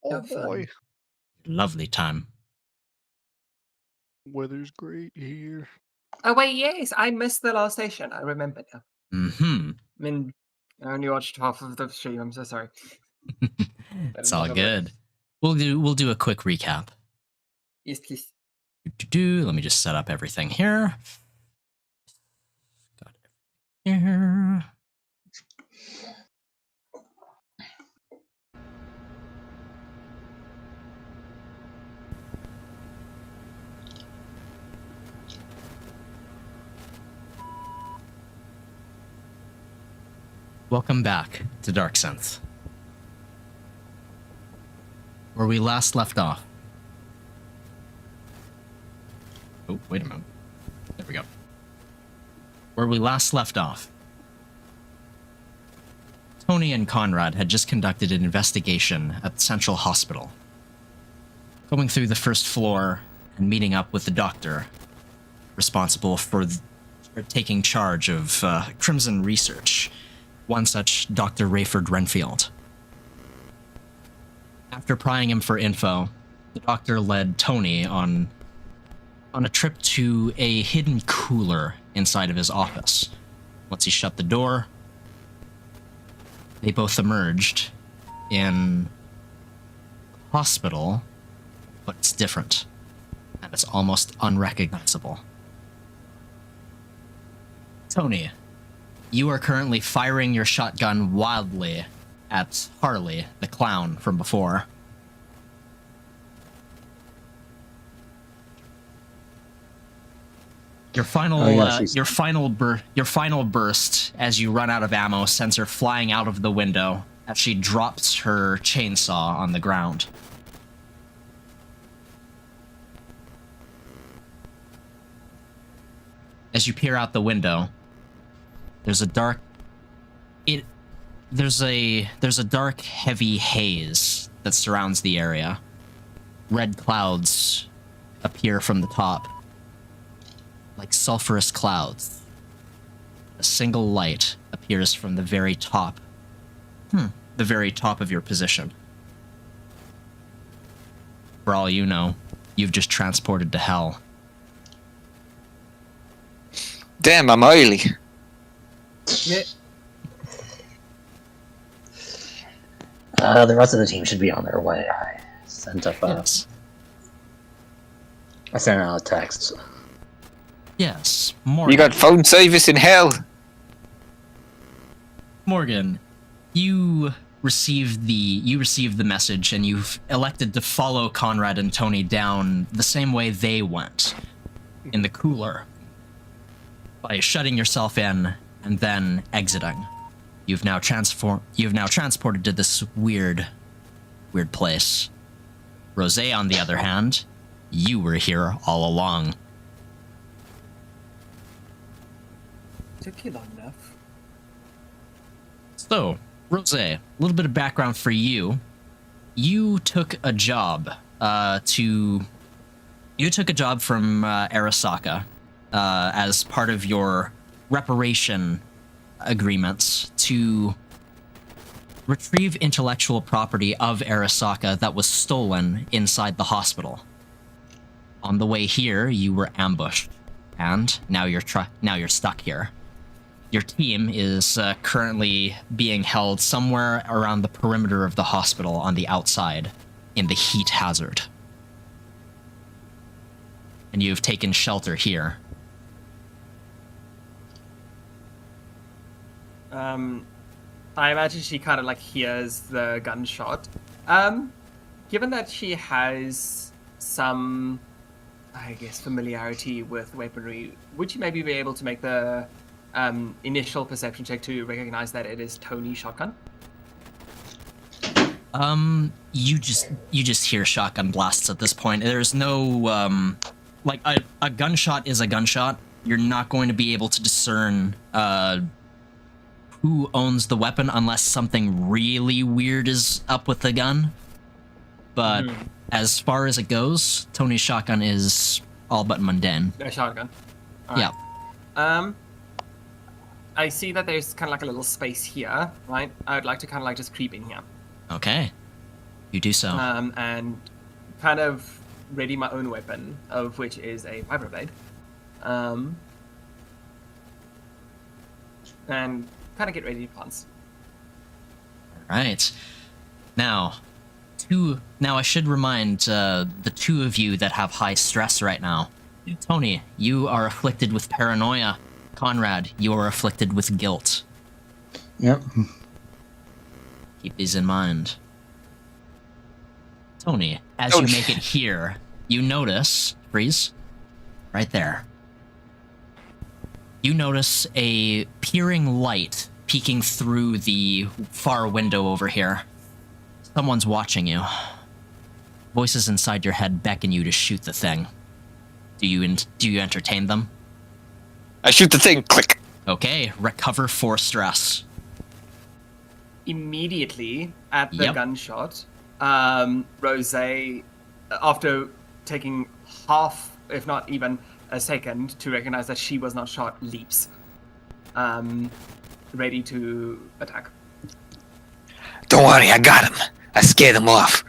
Oh Have fun. boy, Lovely time. weather's great here. Oh wait, yes, I missed the last station. I remember now. Mm-hmm. I mean, I only watched half of the stream. I'm so sorry. It's all good. We'll do a quick recap. Yes, please. Let me just set up everything here. Got it here. Welcome back to DARKSYNTH, where we last left off. Oh, wait a minute. There we go. Where we last left off, Tony and Conrad had just conducted an investigation at the Central Hospital, going through the first floor and meeting up with the doctor responsible for taking charge of Crimson Research, one such Dr. Rayford Renfield. After prying him for info, the doctor led Tony on a trip to a hidden cooler inside of his office. Once he shut the door, they both emerged in a hospital, but it's different, and it's almost unrecognizable. Tony, you are currently firing your shotgun wildly at Harley, the clown from before. Your final burst as you run out of ammo sends her flying out of the window as she drops her chainsaw on the ground. As you peer out the window, there's a dark, heavy haze that surrounds the area. Red clouds appear from the top, like sulfurous clouds. A single light appears from the very top. The very top of your position. For all you know, you've just transported to hell. Damn, I'm oily. Yeah. The rest of the team should be on their way. I sent up Yes. I sent out a text. Yes, Morgan. You got phone service in hell. Morgan, you received the message, and you've elected to follow Conrad and Tony down the same way they went, in the cooler, by shutting yourself in and then exiting. You've now transported to this weird place. Rosé, on the other hand, you were here all along. Took you long enough. So, Rosé, a little bit of background for you. You took a job from Arasaka as part of your reparation agreements to retrieve intellectual property of Arasaka that was stolen inside the hospital. On the way here, you were ambushed, and now you're stuck here. Your team is currently being held somewhere around the perimeter of the hospital on the outside in the heat hazard. And you've taken shelter here. I imagine she kind of like hears the gunshot. Given that she has some, I guess, familiarity with weaponry, would you maybe be able to make the initial perception check to recognize that it is Tony's shotgun? You just hear shotgun blasts at this point. There's no like a gunshot is a gunshot. You're not going to be able to discern who owns the weapon unless something really weird is up with the gun. But as far as it goes, Tony's shotgun is all but mundane. A shotgun. All Yeah. right. I see that there's kind of like a little space here, right? I would like to kind of like just creep in here. Okay. You do so. And kind of ready my own weapon, of which is a vibroblade. And kind of get ready to pounce. Right. Now, I should remind the two of you that have high stress right now. Tony, you are afflicted with paranoia. Conrad, you are afflicted with guilt. Yep. Keep these in mind. Tony, as you make it here, you notice, freeze, right there. You notice a peering light peeking through the far window over here. Someone's watching you. Voices inside your head beckon you to shoot the thing. Do you entertain them? I shoot the thing. Click. Okay, recover 4 stress. Immediately at the gunshot, Rose, after taking half, if not even a second, to recognize that she was not shot, leaps. Ready to attack. Don't worry, I got him. I scared him off.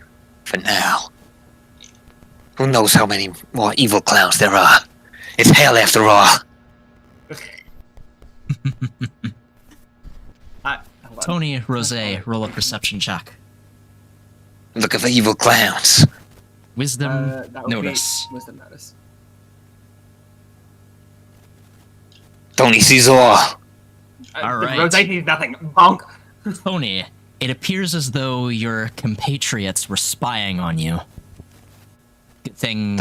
For now. Who knows how many more evil clowns there are? It's hell after all. Tony, Rose, roll a perception check. Looking for evil clowns. Wisdom notice. Wisdom notice. Tony sees all. All right. Rose sees nothing. Bonk. Tony, it appears as though your compatriots were spying on you. Good thing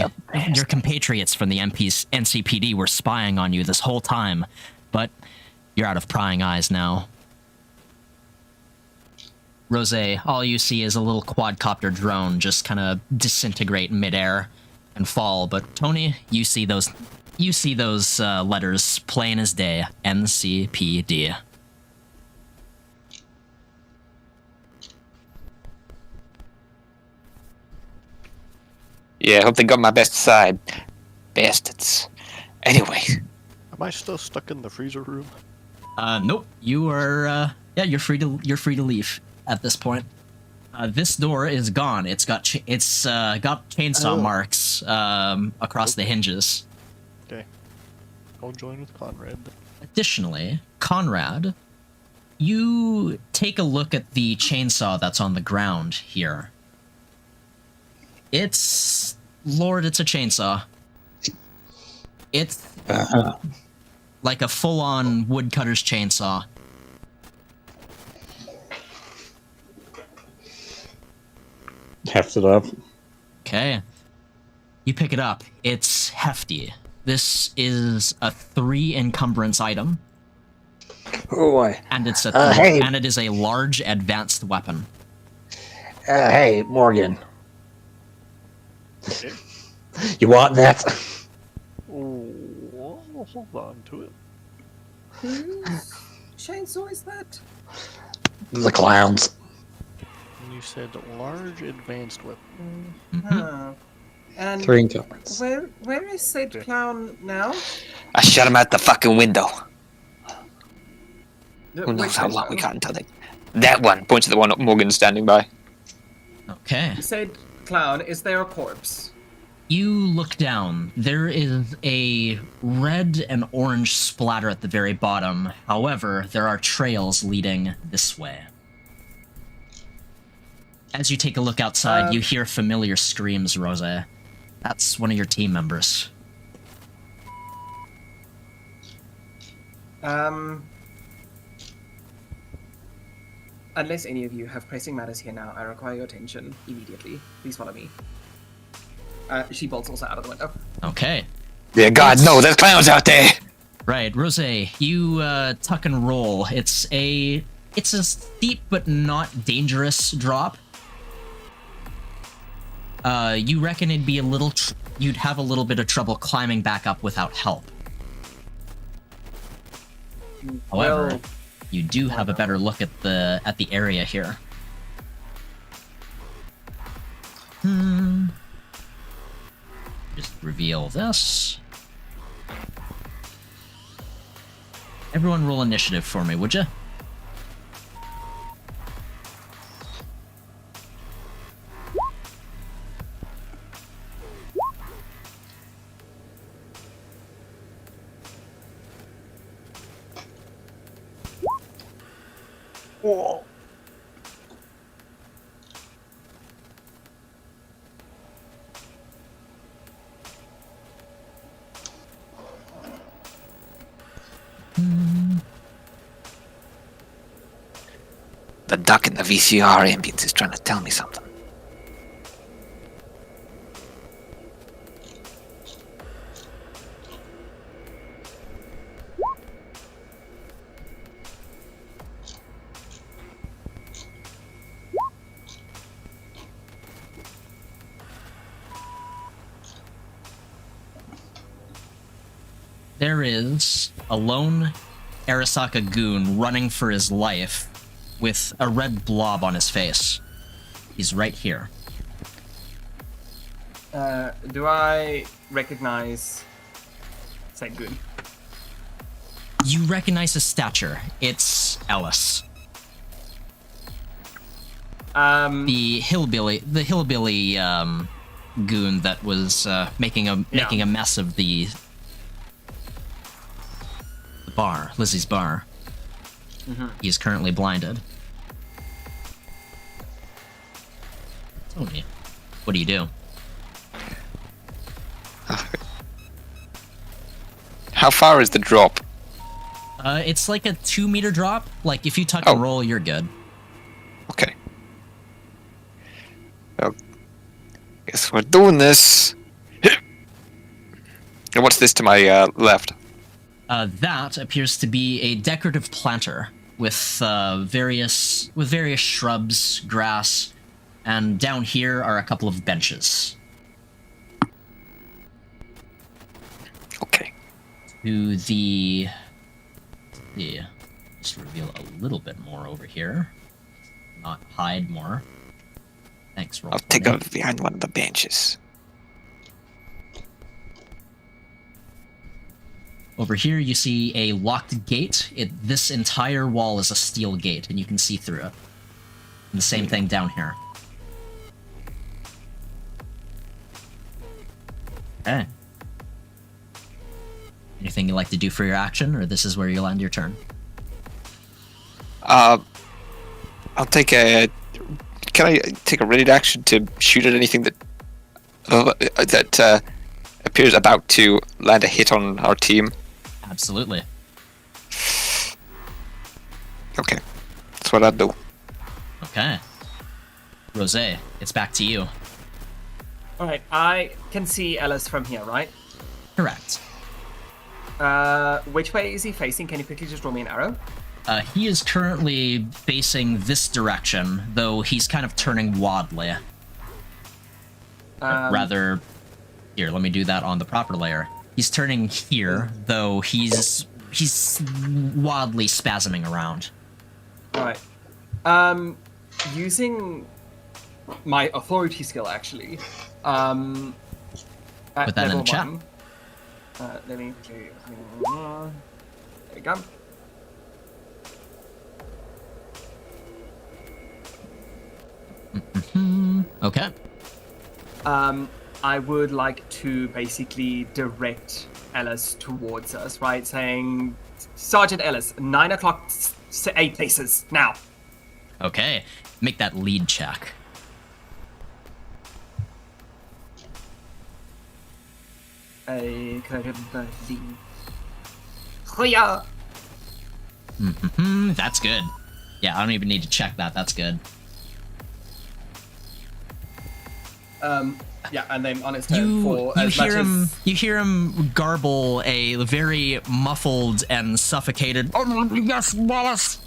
your compatriots from the NCPD were spying on you this whole time, but you're out of prying eyes now. Rose, all you see is a little quadcopter drone just kind of disintegrate midair and fall. But Tony, you see those letters plain as day. NCPD. Yeah, I hope they got my best side. Bastards. Anyway. Am I still stuck in the freezer room? Nope. You are. You're free to leave at this point. This door is gone. It's got chainsaw marks across the hinges. Okay. I'll join with Conrad. Additionally, Conrad, you take a look at the chainsaw that's on the ground here. It's a chainsaw. It's like a full-on woodcutter's chainsaw. Heft it up. Okay. You pick it up. It's hefty. This is a 3 encumbrance item. Oh boy. And it's hey. it is a large advanced weapon. Hey, Morgan. Okay. You want that? Oh, I'll hold on to it. Whose chainsaw is that? The clowns. And you said large advanced weapon. Huh. And 3 encumbrance. where is said clown now? I shut him out the fucking window. Who knows Which how long window? we got until they... That one. Points to the one Morgan's standing by. Okay. Said clown, is there a corpse? You look down. There is a red and orange splatter at the very bottom. However, there are trails leading this way. As you take a look outside, you hear familiar screams, Rose. That's one of your team members. Unless any of you have pressing matters here now, I require your attention immediately. Please follow me. She bolts also out of the window. Okay. Yeah, God, no, there's clowns out there! Right, Rose, you tuck and roll. It's a steep but not dangerous drop. You reckon it'd be a little... you'd have a little bit of trouble climbing back up without help. However, Well, you do have a better look at the area here. Just reveal this. Everyone roll initiative for me, would you? Whoa. The duck in the VCR ambience is trying to tell me something. There is a lone Arasaka goon running for his life with a red blob on his face. He's right here. Do I recognize said goon? You recognize his stature. It's Ellis. The hillbilly goon that was making a mess of the bar, Lizzie's bar. Mm-hmm. He is currently blinded. Tony, what do you do? How far is the drop? It's like a 2-meter drop. Like if you tuck Oh. and roll, you're good. Okay. Well, guess we're doing this. And what's this to my left? That appears to be a decorative planter with various shrubs, grass, and down here are a couple of benches. Okay. To the just reveal a little bit more over here, not hide more. Thanks, roll. I'll take over behind one of the benches. Over here, you see a locked gate. This entire wall is a steel gate, and you can see through it. And the same thing down here. Okay. Anything you'd like to do for your action, or this is where you'll end your turn? I'll take a. Can I take a ready action to shoot at anything that appears about to land a hit on our team? Absolutely. Okay, that's what I'd do. Okay. Rose, it's back to you. Alright, I can see Ellis from here, right? Correct. Which way is he facing? Can you quickly just draw me an arrow? He is currently facing this direction, though he's kind of turning wildly. Rather, here, let me do that on the proper layer. He's turning here, though he's wildly spasming around. Alright. Using my authority skill, actually. At Put that in level the chat. 1. Let me there we go. Okay. I would like to basically direct Ellis towards us, right? Saying, Sergeant Ellis, 9 o'clock, 8 paces, now. Okay. Make that lead check. A curve 13. Hiya! That's good. Yeah, I don't even need to check that. That's good. Yeah, and then on its turn for as much as... You hear him garble a very muffled and suffocated. Oh, yes, Wallace.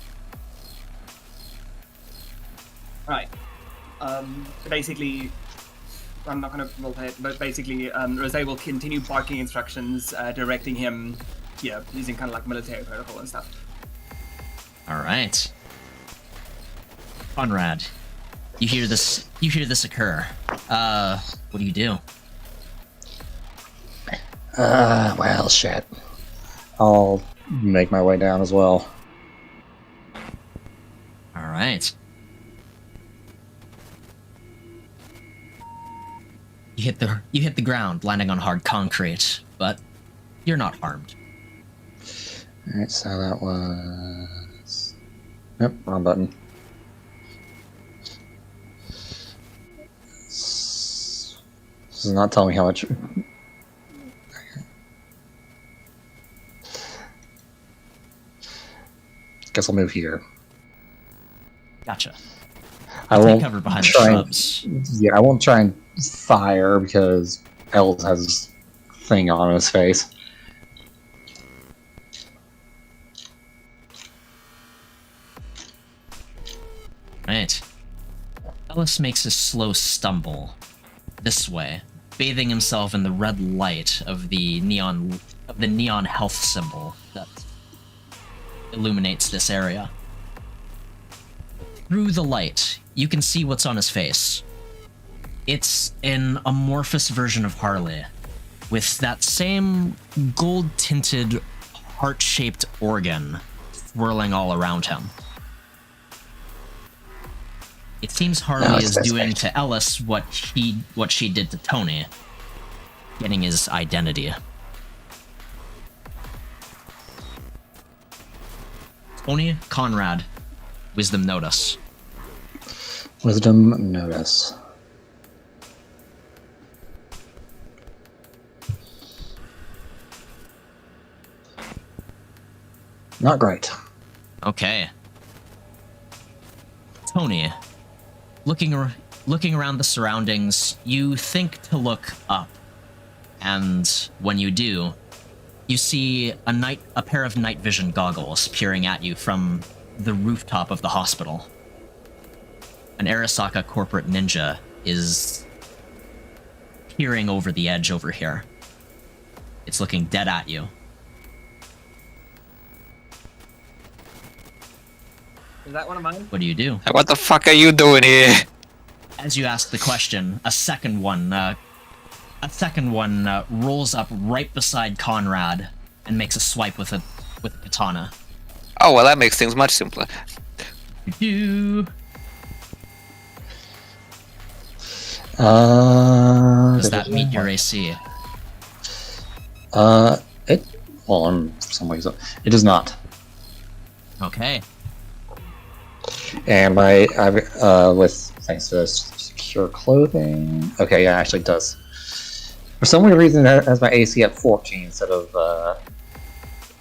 Right. Basically, I'm not going to roleplay it, but basically, Rose will continue barking instructions, directing him, using kind of like military protocol and stuff. All right. Conrad, you hear this occur. What do you do? Well, shit. I'll make my way down as well. All right. You hit the ground, landing on hard concrete, but you're not harmed. Alright, so that was... Yep, wrong button. This is not telling me how much. Guess I'll move here. Gotcha. I Take won't cover behind the try shrubs. Yeah, I won't try and fire because Els has his thing on his face. Right. Ellis makes a slow stumble this way, bathing himself in the red light of the neon health symbol that illuminates this area. Through the light, you can see what's on his face. It's an amorphous version of Harley, with that same gold-tinted, heart-shaped organ swirling all around him. It seems Harley is doing to Ellis what she did to Tony, getting his identity. Tony, Conrad, Wisdom Notice. Wisdom Notice. Not great. Okay. Tony, looking around the surroundings, you think to look up, and when you do, you see a pair of night vision goggles peering at you from the rooftop of the hospital. An Arasaka corporate ninja is peering over the edge over here. It's looking dead at you. Is that one of mine? What do you do? What the fuck are you doing here? As you ask the question, a second one rolls up right beside Conrad and makes a swipe with a katana. Oh, well, that makes things much simpler. Does that meet your AC? For some reason, it does not. Okay. And with thanks to secure clothing. Okay, yeah, actually it does. For some weird reason, it has my AC at 14 instead of.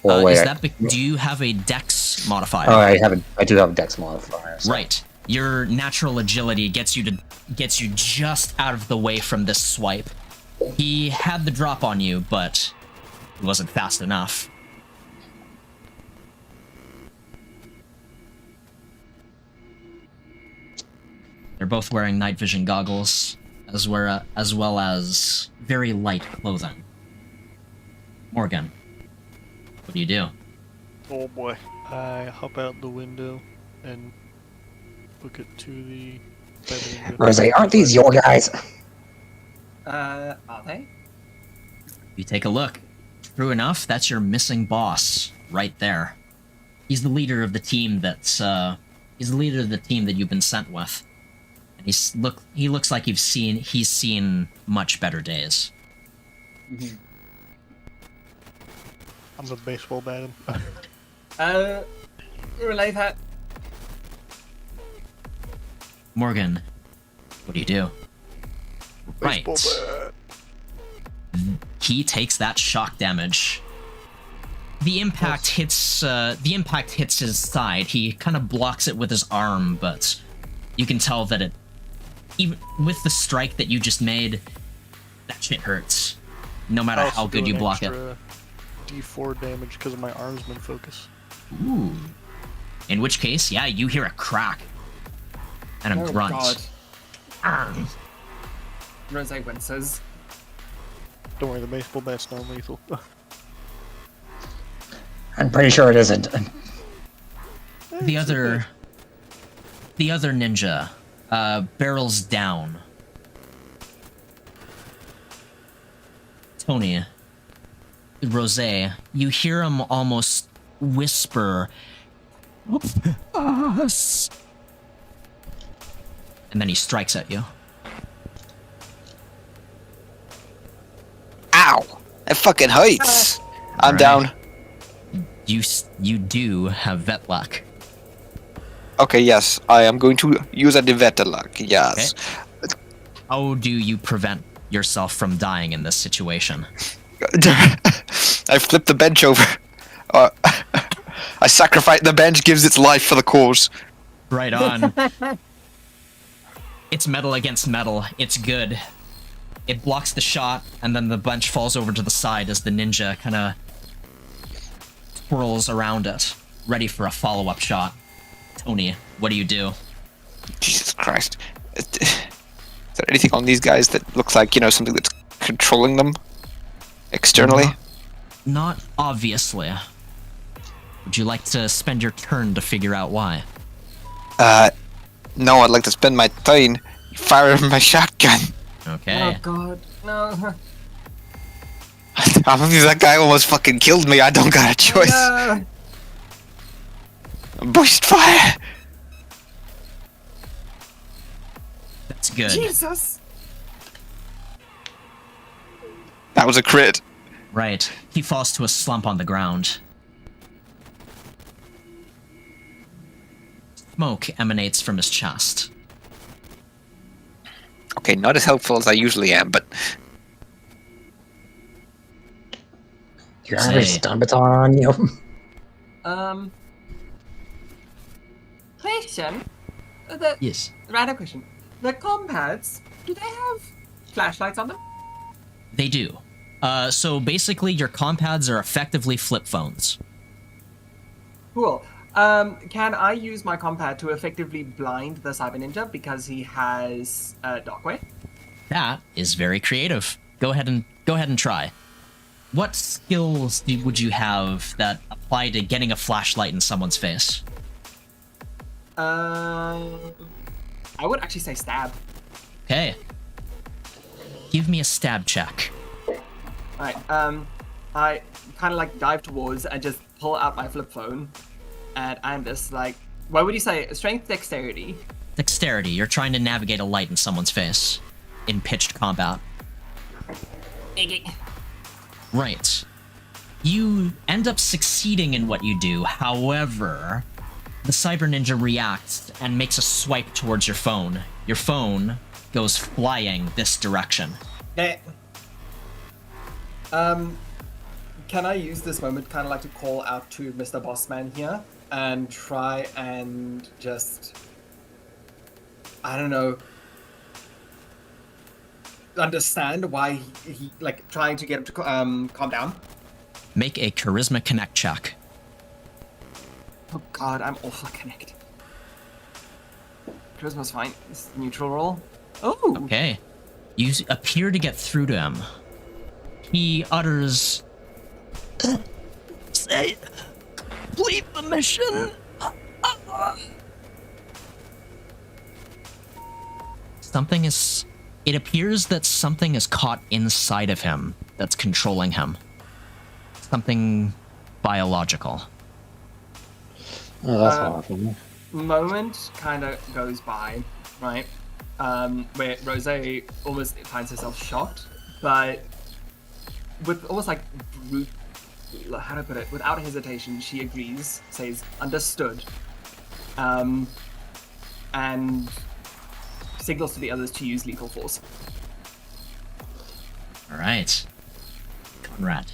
Do you have a Dex modifier? Oh, I do have a Dex modifier. So. Right. Your natural agility gets you just out of the way from this swipe. He had the drop on you, but it wasn't fast enough. They're both wearing night vision goggles, as well as very light clothing. Morgan, what do you do? Oh boy. I hop out the window and look it to the bedroom. Rose, aren't these your guys? Are they? You take a look. True enough, that's your missing boss right there. He's the leader of the team that you've been sent with. And he looks like he's seen much better days. Mm-hmm. I'm a baseball bat him. Relay that. Morgan, what do you do? Right. Baseball bat. He takes that shock damage. The impact hits his side. He kind of blocks it with his arm, but you can tell that even with the strike that you just made, that shit hurts. No matter how good you block it. D4 damage because of my armsman focus. Ooh. In which case, yeah, you hear a crack and a grunt. God. Rose winces. Don't worry, the baseball bat's non-lethal. I'm pretty sure it isn't. The other ninja barrels down. Tony, Rose, you hear him almost whisper, "Us," and then he strikes at you. Ow! That fucking hurts! I'm Alright. down. You do have vet luck. Okay, yes, I am going to use a Divetta luck. Yes. Okay. How do you prevent yourself from dying in this situation? I flip the bench over. I sacrifice the bench. Gives its life for the cause. Right on. It's metal against metal. It's good. It blocks the shot, and then the bench falls over to the side as the ninja kind of twirls around it, ready for a follow-up shot. Tony, what do you do? Jesus Christ! Is there anything on these guys that looks like something that's controlling them externally? Not obviously. Would you like to spend your turn to figure out why? No. I'd like to spend my turn firing my shotgun. Okay. Oh god, no. That guy almost fucking killed me. I don't got a choice. No. Burst fire. That's good. Jesus. That was a crit. Right. He falls to a slump on the ground. Smoke emanates from his chest. Okay, not as helpful as I usually am, but You have a stun baton on you? Question. Yes. Random question. The compads, do they have flashlights on them? They do. So basically, your compads are effectively flip phones. Cool. Can I use my compad to effectively blind the Cyber Ninja because he has Darkwave? That is very creative. Go ahead and try. What skills would you have that apply to getting a flashlight in someone's face? I would actually say stab. Okay. Give me a stab check. Alright, I kind of like dive towards and just pull out my flip phone, and I'm just like, what would you say? Strength, dexterity? Dexterity. You're trying to navigate a light in someone's face in pitched combat. Right. You end up succeeding in what you do. However, the Cyber Ninja reacts and makes a swipe towards your phone. Your phone goes flying this direction. Can I use this moment kind of like to call out to Mr. Bossman here and try and just, I don't know, understand why he like trying to get him to calm down? Make a Charisma Connect check. Oh god, I'm awful at Connect. Charisma's fine. It's neutral roll. Oh! Okay. You appear to get through to him. He utters... Say... Complete the mission! Something is... It appears that something is caught inside of him that's controlling him. Something biological. Oh, that's awful. Moment kind of goes by, right? Where Rose almost finds herself shocked, but with almost like brute, how do I put it? Without hesitation, she agrees, says understood, and signals to the others to use lethal force. All right, Conrad.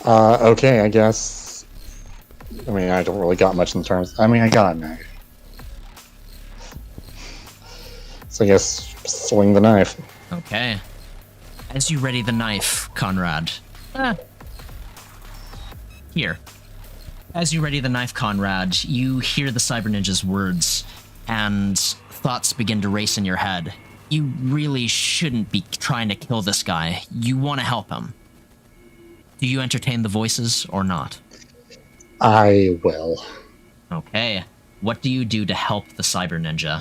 Okay, I guess. I mean, I don't really got much in terms. I mean, I got a knife. So I guess swing the knife. Okay. As you ready the knife, Conrad. Here. As you ready the knife, Conrad, you hear the Cyber Ninja's words, and thoughts begin to race in your head. You really shouldn't be trying to kill this guy. You want to help him. Do you entertain the voices or not? I will. Okay. What do you do to help the Cyber Ninja?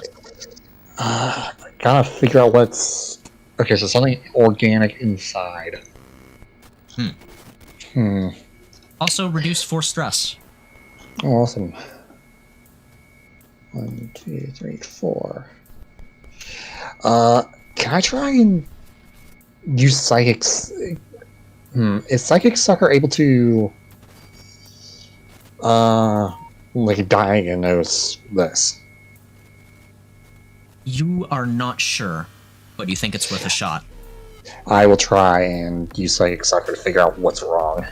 Gotta figure out what's... Okay, so something organic inside. Also, reduce force stress. Oh, awesome. 1, 2, 3, 4. Can I try and use psychics? Is Psychic Sucker able to like dying and knows this? You are not sure, but you think it's worth a shot. I will try and use Psychic Sucker to figure out what's wrong.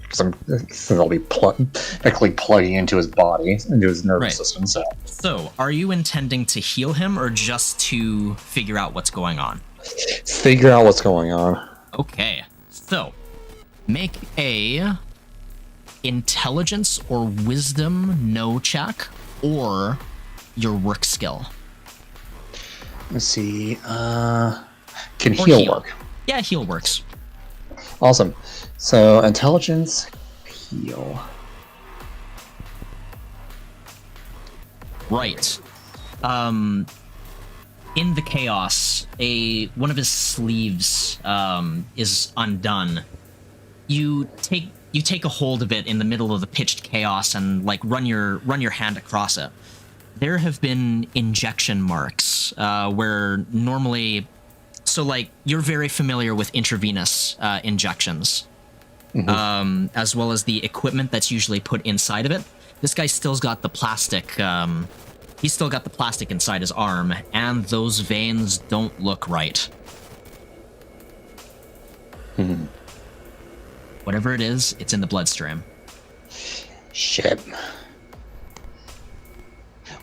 Because I'll be technically plugging into his body, into his nervous system. So, are you intending to heal him or just to figure out what's going on? Figure out what's going on. Okay, so make a intelligence or wisdom no check or your work skill. Let's see. Can heal work? Yeah, heal works. Awesome. So intelligence, heal. Right. In the chaos, one of his sleeves is undone. You take a hold of it in the middle of the pitched chaos and like run your hand across it. There have been injection marks where normally, so like you're very familiar with intravenous injections, as well as the equipment that's usually put inside of it. This guy still's got the plastic. He's still got the plastic inside his arm, and those veins don't look right. Whatever it is, it's in the bloodstream. Shit.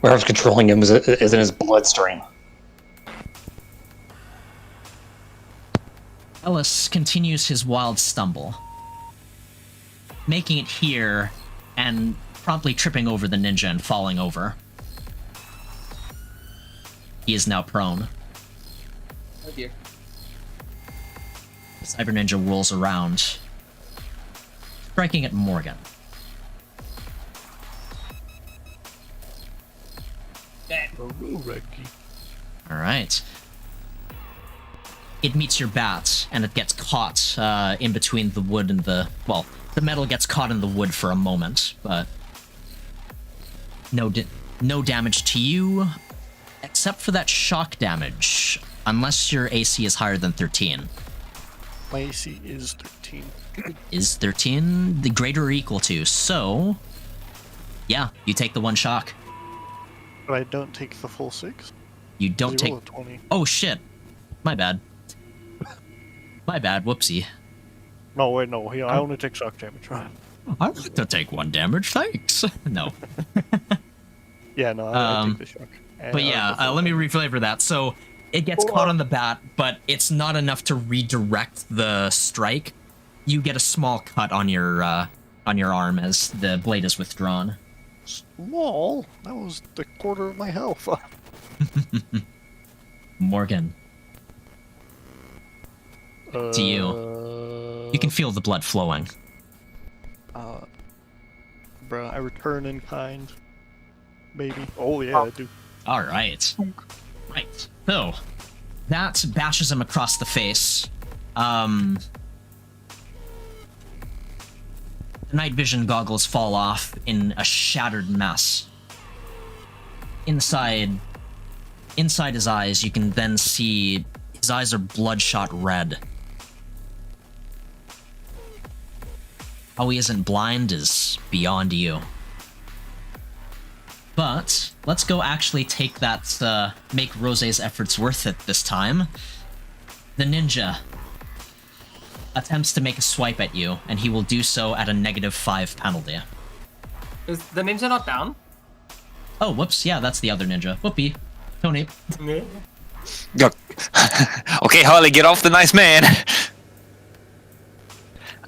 Whatever's controlling him is in his bloodstream. Ellis continues his wild stumble, making it here and promptly tripping over the ninja and falling over. He is now prone. Oh dear. The Cyber Ninja whirls around, striking at Morgan. Alright. It meets your bat, and it gets caught in between the wood and the... Well, the metal gets caught in the wood for a moment, but... No damage to you, except for that shock damage, unless your AC is higher than 13. My AC is 13. Is 13 the greater or equal to? So, yeah, you take the one shock. But I don't take the full 6? You don't take... Roll a 20. Oh, shit. My bad. My bad, whoopsie. No, wait, no. I only take shock damage, right? I like to take 1 damage, thanks. No. Yeah, no, I take the shock. But yeah, let me reflavor that. So, it gets caught on the bat, but it's not enough to redirect the strike. You get a small cut on your arm as the blade is withdrawn. Small? That was the quarter of my health. Morgan. To you. You can feel the blood flowing. Bruh, I return in kind. Maybe. Oh, yeah, I do. Alright. Right. So, that bashes him across the face. The night vision goggles fall off in a shattered mess. Inside his eyes, you can then see his eyes are bloodshot red. How he isn't blind is beyond you. But let's go actually take that, make Rosé's efforts worth it this time. The ninja attempts to make a swipe at you, and he will do so at a -5 penalty. Is the ninja not down? Oh, whoops, yeah, that's the other ninja. Whoopee. Tony. Okay, Harley, get off the nice man.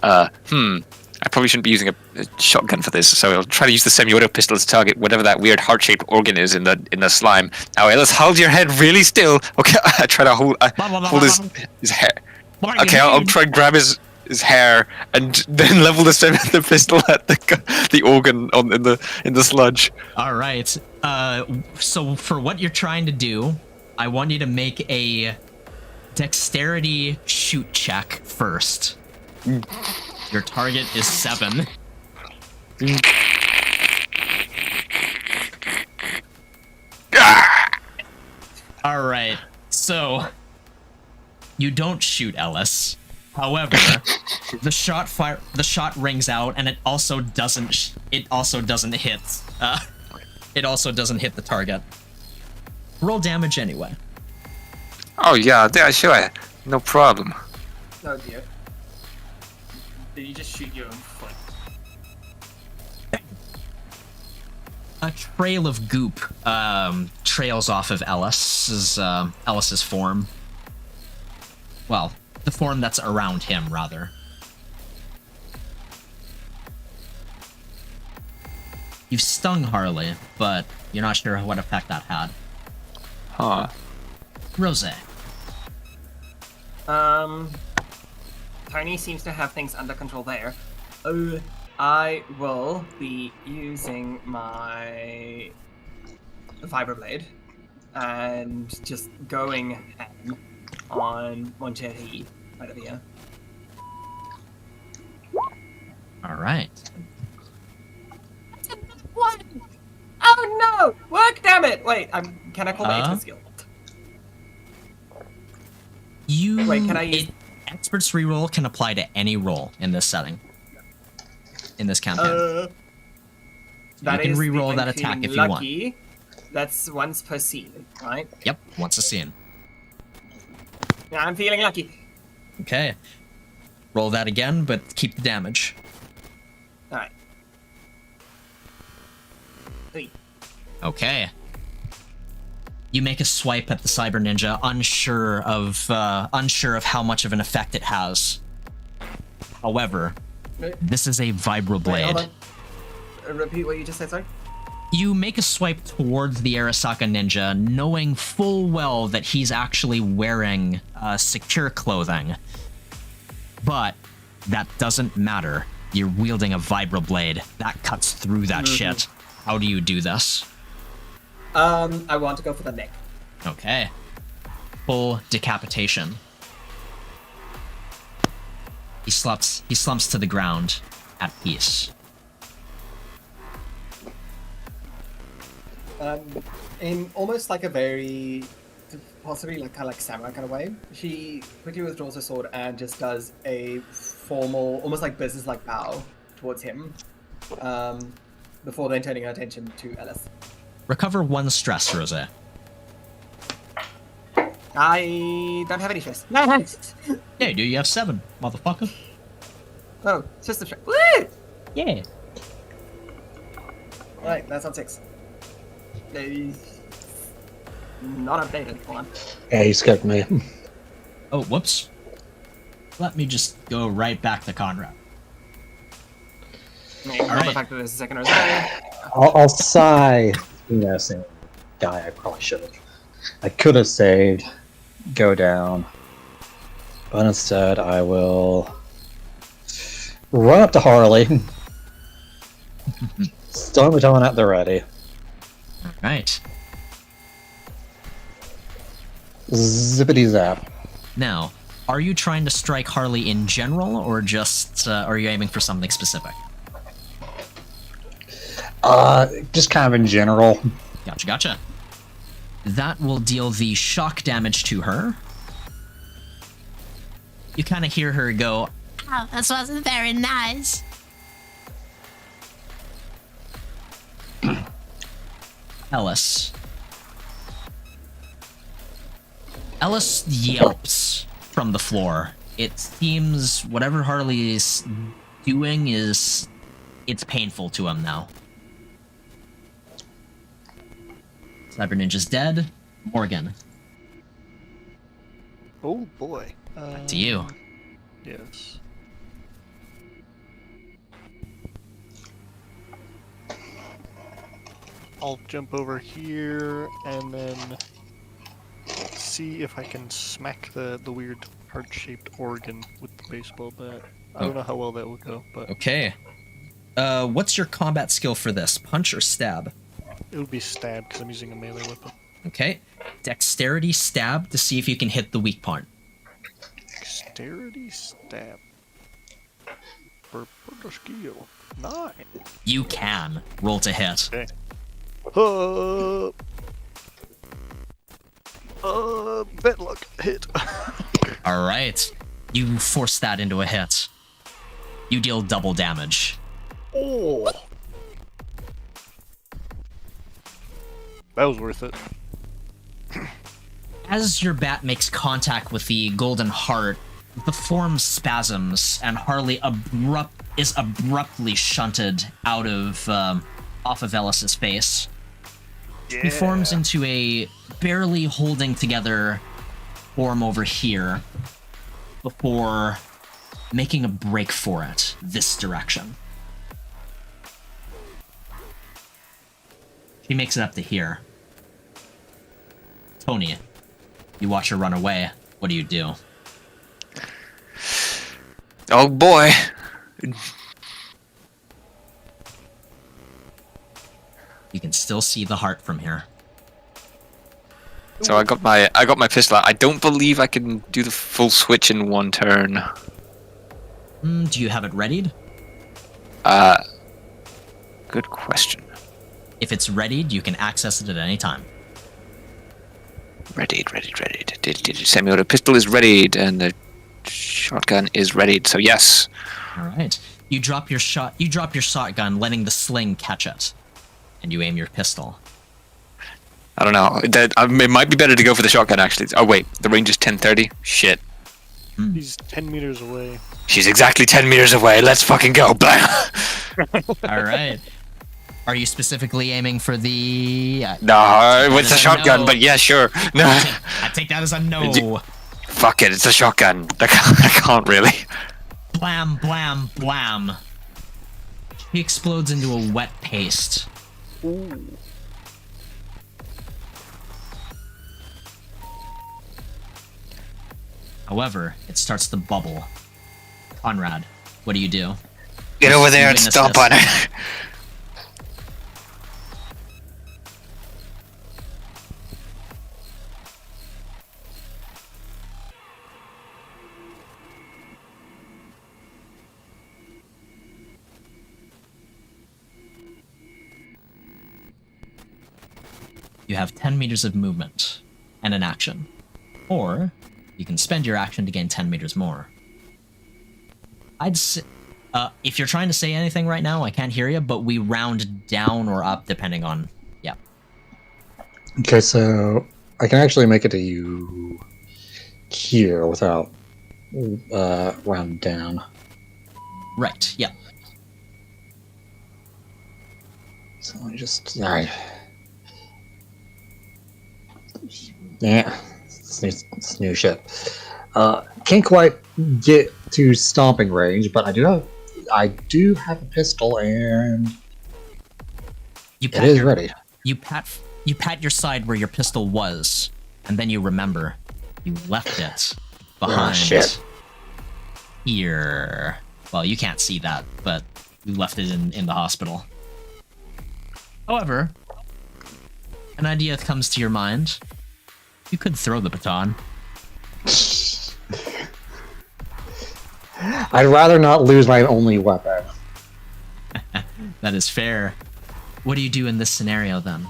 I probably shouldn't be using a shotgun for this, so I'll try to use the semi-auto pistol to target whatever that weird heart-shaped organ is in the slime. Now, let's hold your head really still. Okay, I try to hold his hair. Okay, I'll try and grab his hair and then level the pistol at the organ in the sludge. All right. So for what you're trying to do, I want you to make a dexterity shoot check first. Your target is 7. All right. So you don't shoot Ellis. However, the shot rings out, and it also doesn't hit. It also doesn't hit the target. Roll damage anyway. Oh yeah, sure, no problem. Oh dear. Did you just shoot your own foot? A trail of goop trails off of Ellis's form. Well, the form that's around him, rather. You've stung Harley, but you're not sure what effect that had. Huh. Rose. Tiny seems to have things under control there. Oh, I will be using my vibroblade and just going ham on Moncherry right over here. All right. What? Oh no! Work, damn it! Wait, can I call my Intra skill? Wait, can I? Expert's reroll can apply to any roll in this setting. In this campaign. You can reroll that attack if you want. That's once per scene, right? Yep, once a scene. Yeah, I'm feeling lucky. Okay. Roll that again, but keep the damage. Alright. 3. Okay. You make a swipe at the Cyber Ninja, unsure of how much of an effect it has. However, this is a vibroblade. Wait, hold on. Repeat what you just said, sorry? You make a swipe towards the Arasaka Ninja, knowing full well that he's actually wearing secure clothing. But that doesn't matter. You're wielding a vibroblade. That cuts through that shit. How do you do this? I want to go for the neck. Okay. Full decapitation. He slumps to the ground at peace. In almost like a very, possibly like kind of like samurai kind of way, she quickly withdraws her sword and just does a formal, almost like business-like bow towards him, before then turning her attention to Ellis. Recover 1 stress, Rose. I don't have any stress. Yeah, you do. You have 7, motherfucker. Oh, system stress. Woo! Yeah. Right, that's on 6. Not updated. Hold on. Yeah, he scared me. Oh, whoops. Let me just go right back to Conrad. Ignore the fact that there's a second Rose. I'll sigh. You know, saying, guy, I probably should have. I could have saved. Go down. But instead, I will run up to Harley. Stomaton at the ready. Right. Zippity zap. Now, are you trying to strike Harley in general, or just are you aiming for something specific? Just kind of in general. Gotcha. That will deal the shock damage to her. You kind of hear her go, "Oh, this wasn't very nice." Ellis. Ellis yelps from the floor. It seems whatever Harley is doing it's painful to him now. Cyber Ninja's dead. Morgan. Oh boy. Back to you. Yes. I'll jump over here and then see if I can smack the weird heart-shaped organ with the baseball bat. I don't know how well that will go, but Okay. What's your combat skill for this? Punch or stab? it would be stab because I'm using a melee weapon. Okay. Dexterity stab to see if you can hit the weak point. Dexterity stab. For skill. 9. You can. Roll to hit. Okay. Bad luck. Hit. Alright. You force that into a hit. You deal double damage. Oh. That was worth it. As your bat makes contact with the golden heart, the form spasms and Harley is abruptly shunted out of off of Ellis's face. He forms into a barely holding together form over here before making a break for it this direction. She makes it up to here. Tony, you watch her run away. What do you do? Oh boy. You can still see the heart from here. So I got my pistol out. I don't believe I can do the full switch in one turn. Do you have it readied? Good question. If it's readied, you can access it at any time. Readied. Semi-auto pistol is readied, and the shotgun is readied. So yes. All right. You drop your shotgun, letting the sling catch it, and you aim your pistol. I don't know. It might be better to go for the shotgun, actually. Oh wait, the range is 10:30. Shit. He's 10 meters away. She's exactly 10 meters away. Let's fucking go. Blam. All right. Are you specifically aiming for the? No, it's a shotgun, no. but yeah, sure. No. I take that as a no. Fuck it, it's a shotgun. I can't really. Blam, blam, blam. He explodes into a wet paste. Ooh. However, it starts to bubble. Conrad, what do you do? Get over there and witness stomp this. on her. You have 10 meters of movement and an action. Or you can spend your action to gain 10 meters more. I'd say, if you're trying to say anything right now, I can't hear you, but we round down or up depending on, yeah. Okay, so I can actually make it to you here without round down. Right, yeah. So I just yeah, it's new shit. Can't quite get to stomping range, but I do have a pistol, and it is ready. You pat your side where your pistol was, and then you remember you left it behind shit. Here. Well, you can't see that, but you left it in the hospital. However, an idea comes to your mind. You could throw the baton. I'd rather not lose my only weapon. That is fair. What do you do in this scenario then?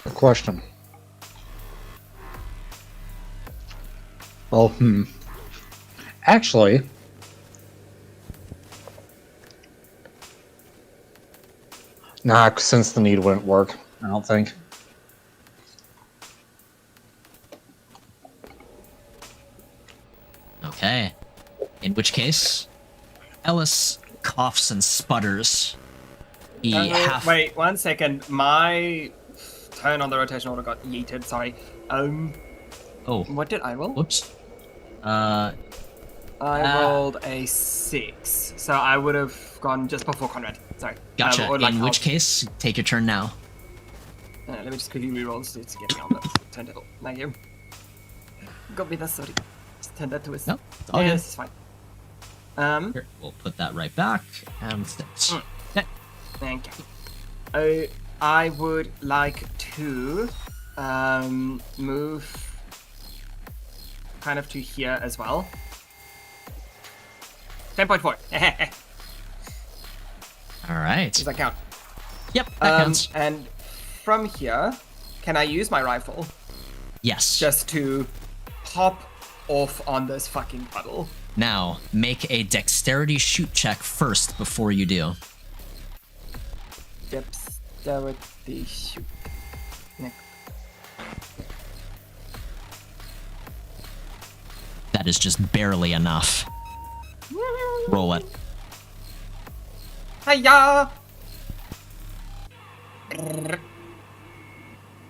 Good question. Well, actually, nah, since the need wouldn't work, I don't think. Okay. In which case, Ellis coughs and sputters. Wait, 1 second. My turn on the rotation order got yeeted. Sorry. Oh, What did I roll? whoops. I rolled a 6, so I would have gone just before Conrad. Sorry. Gotcha. Or like In which case, take your turn now. let me just quickly reroll so it's getting on the turn table. Thank you. Got me that, sorry. Just turn that to a No, it's all yeah, good. this is fine. Here, we'll put that right back. And six. Okay. Thank you. I would like to move kind of to here as well. 10.4. All right. Does that count? Yep, that counts. And from here, can I use my rifle? Yes. just to hop off on this fucking puddle. Now, make a dexterity shoot check first before you do. Dexterity shoot. That is just barely enough. Roll it. Hiya!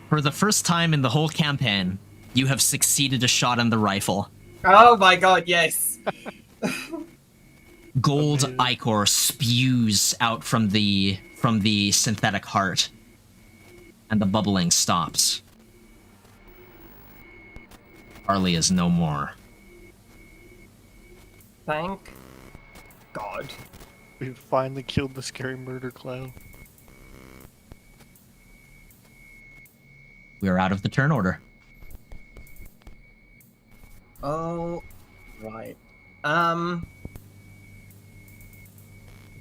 For the first time in the whole campaign, you have succeeded a shot on the rifle. Oh my god, yes! Gold ichor spews out from the synthetic heart, and the bubbling stops. Harley is no more. Thank God. We've finally killed the scary murder clown. We are out of the turn order. Oh, right.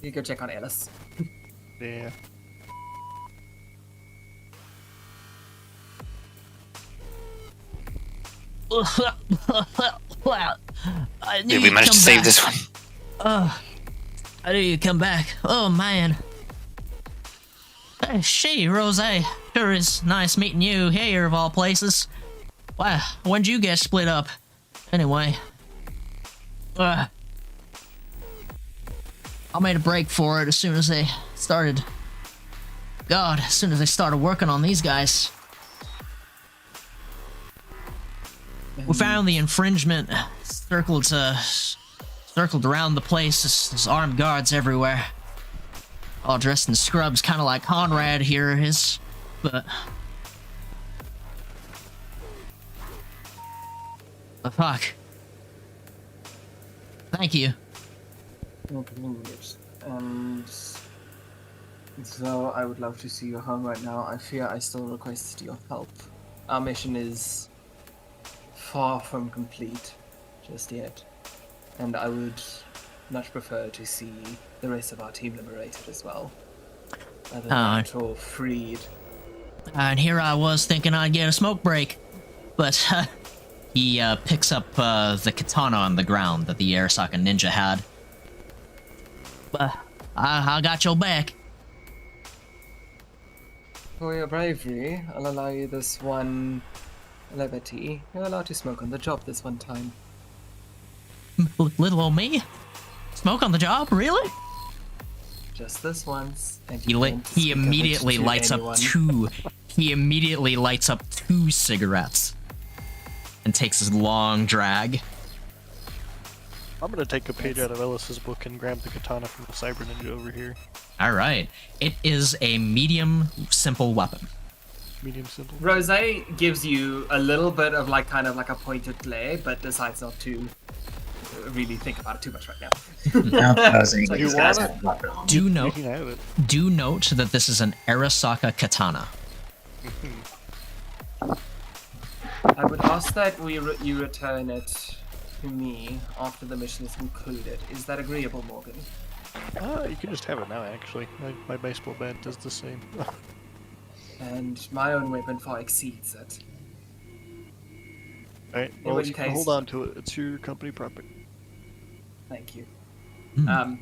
You go check on Alice. Yeah. I knew Did we you'd manage come to save back. this one? I knew you'd come back. Oh, man. She, Rose. Sure is nice meeting you here, of all places. Wow, when'd you get split up? Anyway. I made a break for it as soon as they started... God, as soon as they started working on these guys. We found the infringement circled around the place. There's armed guards everywhere. All dressed in scrubs, kind of like Conrad here is, but... But fuck. Thank you. And though I would love to see you home right now, I fear I still requested your help. Our mission is far from complete just yet, and I would much prefer to see the rest of our team liberated as well. Either that or freed. And here I was thinking I'd get a smoke break, but He picks up the katana on the ground that the Arasaka ninja had. I got your back. For your bravery, I'll allow you this one liberty. You're allowed to smoke on the job this one time. Little old me? Smoke on the job? Really? Just this once. And He you li- won't he speak of it immediately to lights anyone. up two. He immediately lights up 2 cigarettes, and takes his long drag. I'm gonna take a page out of Ellis's book and grab the katana from the cyber ninja over here. All right, it is a medium simple weapon. Medium simple. Rose gives you a little bit of like kind of like a pointed glare, but decides not to really think about it too much right now. Now, posing, So these you guys want have a weapon on. Do You note, can have it. do note that this is an Arasaka katana. I would ask that you return it to me after the mission is concluded. Is that agreeable, Morgan? You can just have it now, actually. My baseball bat does the same. And my own weapon far exceeds it. Alright, In well, which you can case- hold on to it. It's your company property. Thank you. Hmm.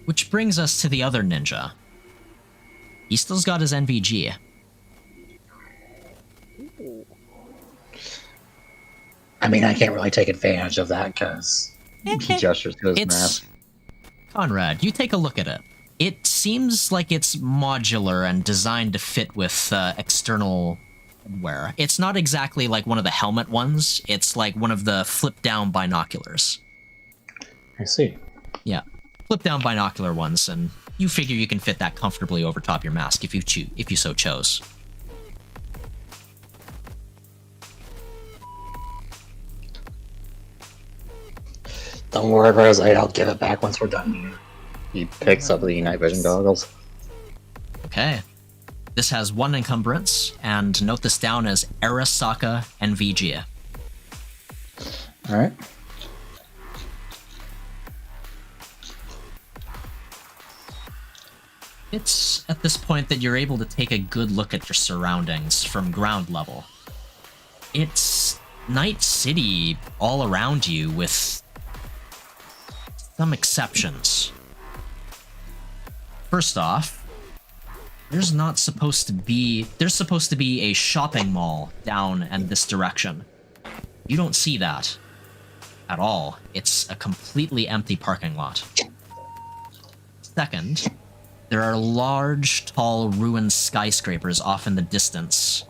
Which brings us to the other ninja. He still's got his NVG. I mean, I can't really take advantage of that because he gestures to his It's mask. Conrad, you take a look at it. It seems like it's modular and designed to fit with external wear. It's not exactly like one of the helmet ones. It's like one of the flip-down binoculars. I see. Yeah, flip-down binocular ones, and you figure you can fit that comfortably over top your mask if you so chose. Don't worry, Rose. I'll give it back once we're done here. He picks up the night vision goggles. Okay. This has 1 encumbrance, and note this down as Arasaka NVG. All right. it's at this point that you're able to take a good look at your surroundings from ground level. It's Night City all around you, with some exceptions. First off, there's supposed to be a shopping mall down in this direction. You don't see that at all. It's a completely empty parking lot. Second, there are large, tall, ruined skyscrapers off in the distance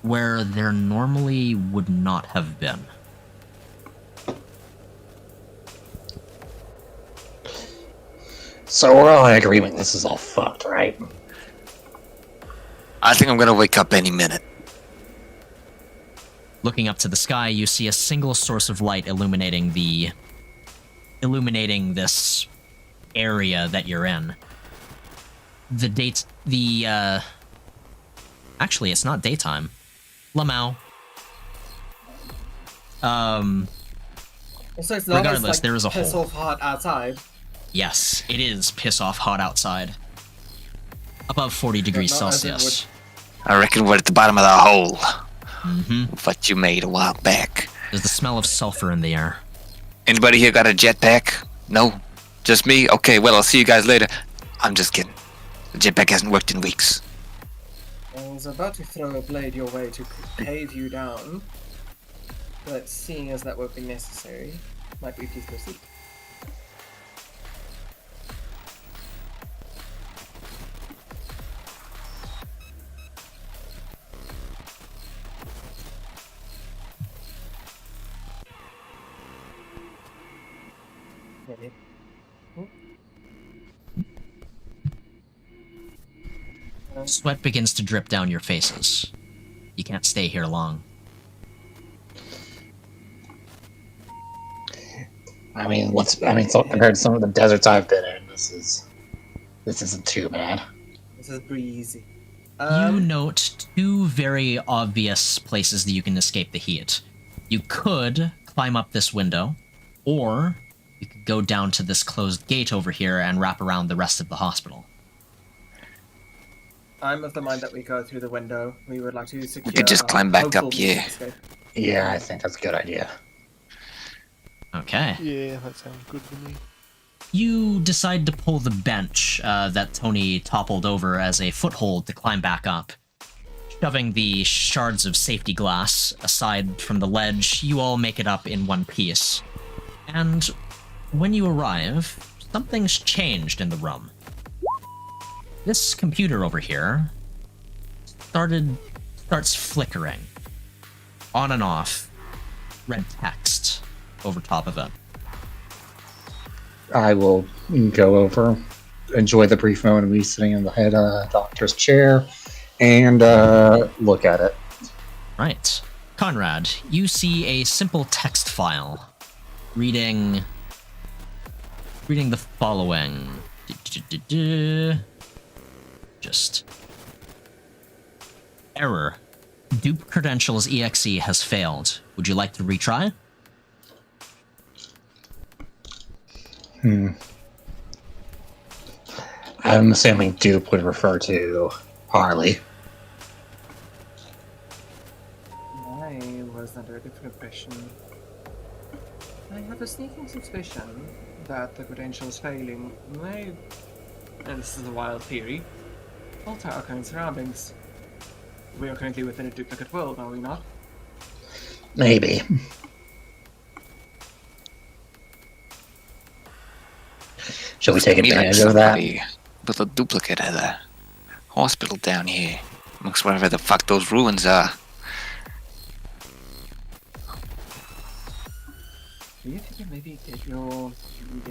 where there normally would not have been. So we're all in agreement this is all fucked, right? I think I'm gonna wake up any minute. Looking up to the sky, you see a single source of light illuminating this area that you're in. Actually, it's not daytime. Lamau. Also, it's not Regardless, there is a piss hole. off hot outside. Yes, it is piss off hot outside. Above 40 degrees not as it Celsius. I reckon we're at the bottom of the hole. Mm-hmm. What you made a while back. There's the smell of sulfur in the air. Anybody here got a jetpack? No? Just me? Okay, well, I'll see you guys later. I'm just kidding. The jetpack hasn't worked in weeks. I was about to throw a blade your way to cave you down, but seeing as that won't be necessary, might we please proceed? Ready? Sweat begins to drip down your faces. You can't stay here long. So compared to some of the deserts I've been in, this isn't too bad. This is breezy. You note two very obvious places that you can escape the heat. You could climb up this window, or you could go down to this closed gate over here and wrap around the rest of the hospital. I'm of the mind that we go through the window. We would like to secure. We could just our climb back up, hopeful yeah. escape. Yeah, I think that's a good idea. Okay. Yeah, that sounds good to me. You decide to pull the bench that Tony toppled over as a foothold to climb back up. Shoving the shards of safety glass aside from the ledge, you all make it up in one piece. And when you arrive, something's changed in the room. This computer over here starts flickering. On and off. Red text over top of it. I will go over, enjoy the brief moment of me sitting in the head doctor's chair, and look at it. Right. Conrad, you see a simple text file reading the following. Just error. Dupe credentials exe has failed. Would you like to retry? I'm assuming dupe would refer to Harley. I was under a different impression. I have a sneaking suspicion that the credentials failing may, and this is a wild theory, alter our current surroundings. We are currently within a duplicate world, are we not? Maybe. Shall we take Me like advantage of that? somebody with a duplicate of the hospital down here, amongst whatever the fuck those ruins are. Do you think that maybe get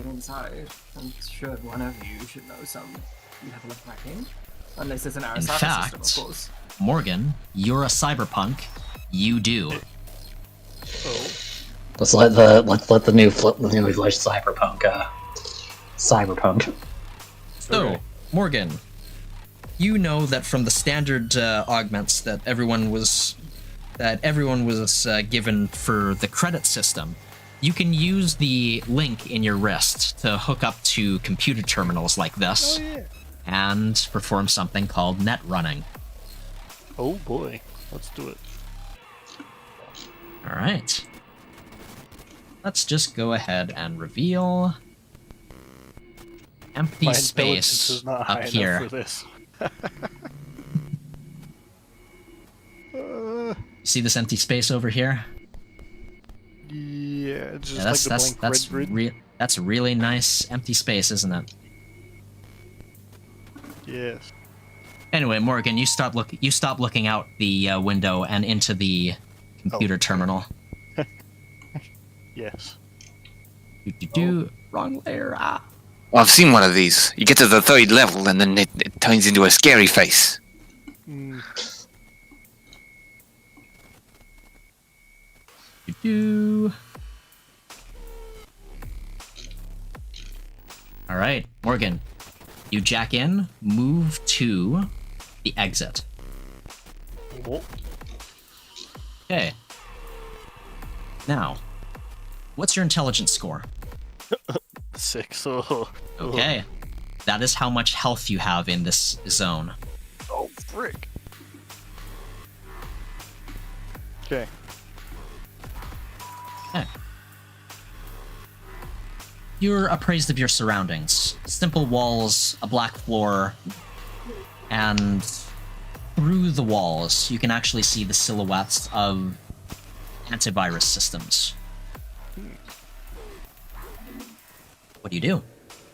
inside? I'm sure one of you should know some level of hacking. Unless it's an In Arasaka fact, system, of course. Morgan, you're a cyberpunk. You do. Let's let the new fledged cyberpunk. So, Morgan, you know that from the standard augments that everyone was given for the credit system, you can use the link in your wrist to hook up to computer terminals like this. Oh yeah. and perform something called net running. Oh boy, let's do it. All right. Let's just go ahead and reveal empty My intelligence space is not high up enough here. for this. See this empty space over here? Yeah, it's just Yeah, like the blank red grid. that's a really nice empty space, isn't it? Yes. Anyway, Morgan, you stop looking out the window and into the computer terminal. Yes. Wrong layer. Ah. Well, I've seen one of these. You get to the 3rd level, and then it turns into a scary face. Mm, All right, Morgan, you jack in, move to the exit. oh, Okay. Now, what's your intelligence score? 6. Oh. Okay. That is how much health you have in this zone. Oh, frick. Okay. Okay. You're appraised of your surroundings. Simple walls, a black floor, and through the walls, you can actually see the silhouettes of antivirus systems. What do you do?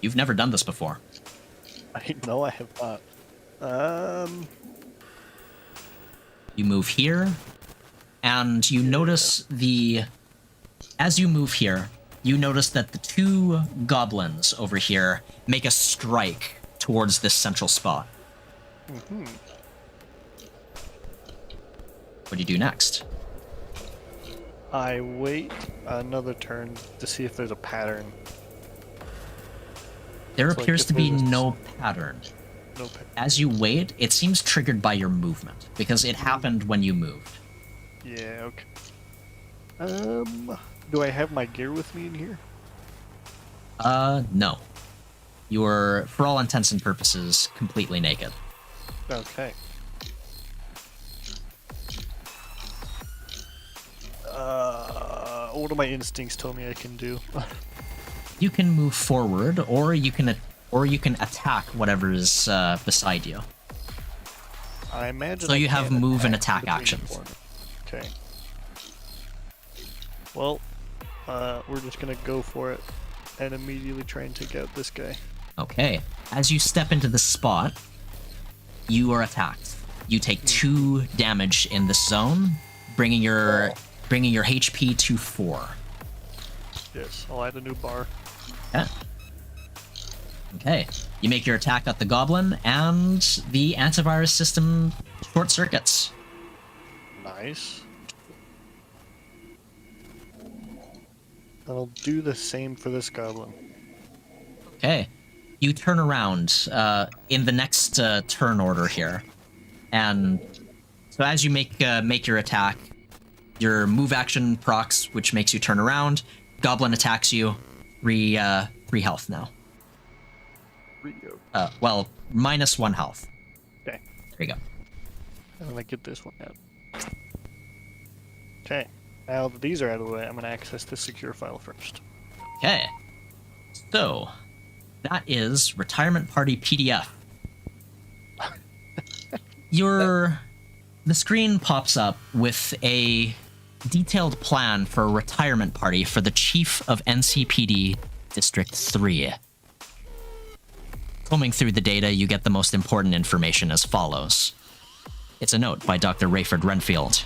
You've never done this before. No, I have not. You move here, and you notice as you move here, you notice that the 2 goblins over here make a strike towards this central spot. What do you do next? I wait another turn to see if there's a pattern. There So, like, appears if to be there's a- no pattern. No pattern. As you wait, it seems triggered by your movement, because it happened when you moved. Yeah, okay. Do I have my gear with me in here? No. You're, for all intents and purposes, completely naked. Okay. What do my instincts tell me I can do? You can move forward, or you can attack whatever's beside you. I imagine. So I you have can move and attack between the actions. corners. Okay. Well, we're just gonna go for it and immediately try and take out this guy. Okay. As you step into the spot, you are attacked. You take 2 damage in this zone, bringing your HP to 4. Yes, I'll add a new bar. Yeah. Okay. You make your attack at the goblin, and the antivirus system short circuits. Nice. I'll do the same for this goblin. Okay. You turn around in the next turn order here, and so as you make your attack, your move action procs, which makes you turn around. Goblin attacks you. 3 health now. Well, minus 1 health. Okay. There you go. And then I get this one out. Okay. Now that these are out of the way, I'm going to access this secure file first. Okay. So, that is Retirement Party PDF. The screen pops up with a detailed plan for a retirement party for the Chief of NCPD District 3. Combing through the data, you get the most important information as follows. It's a note by Dr. Rayford Renfield.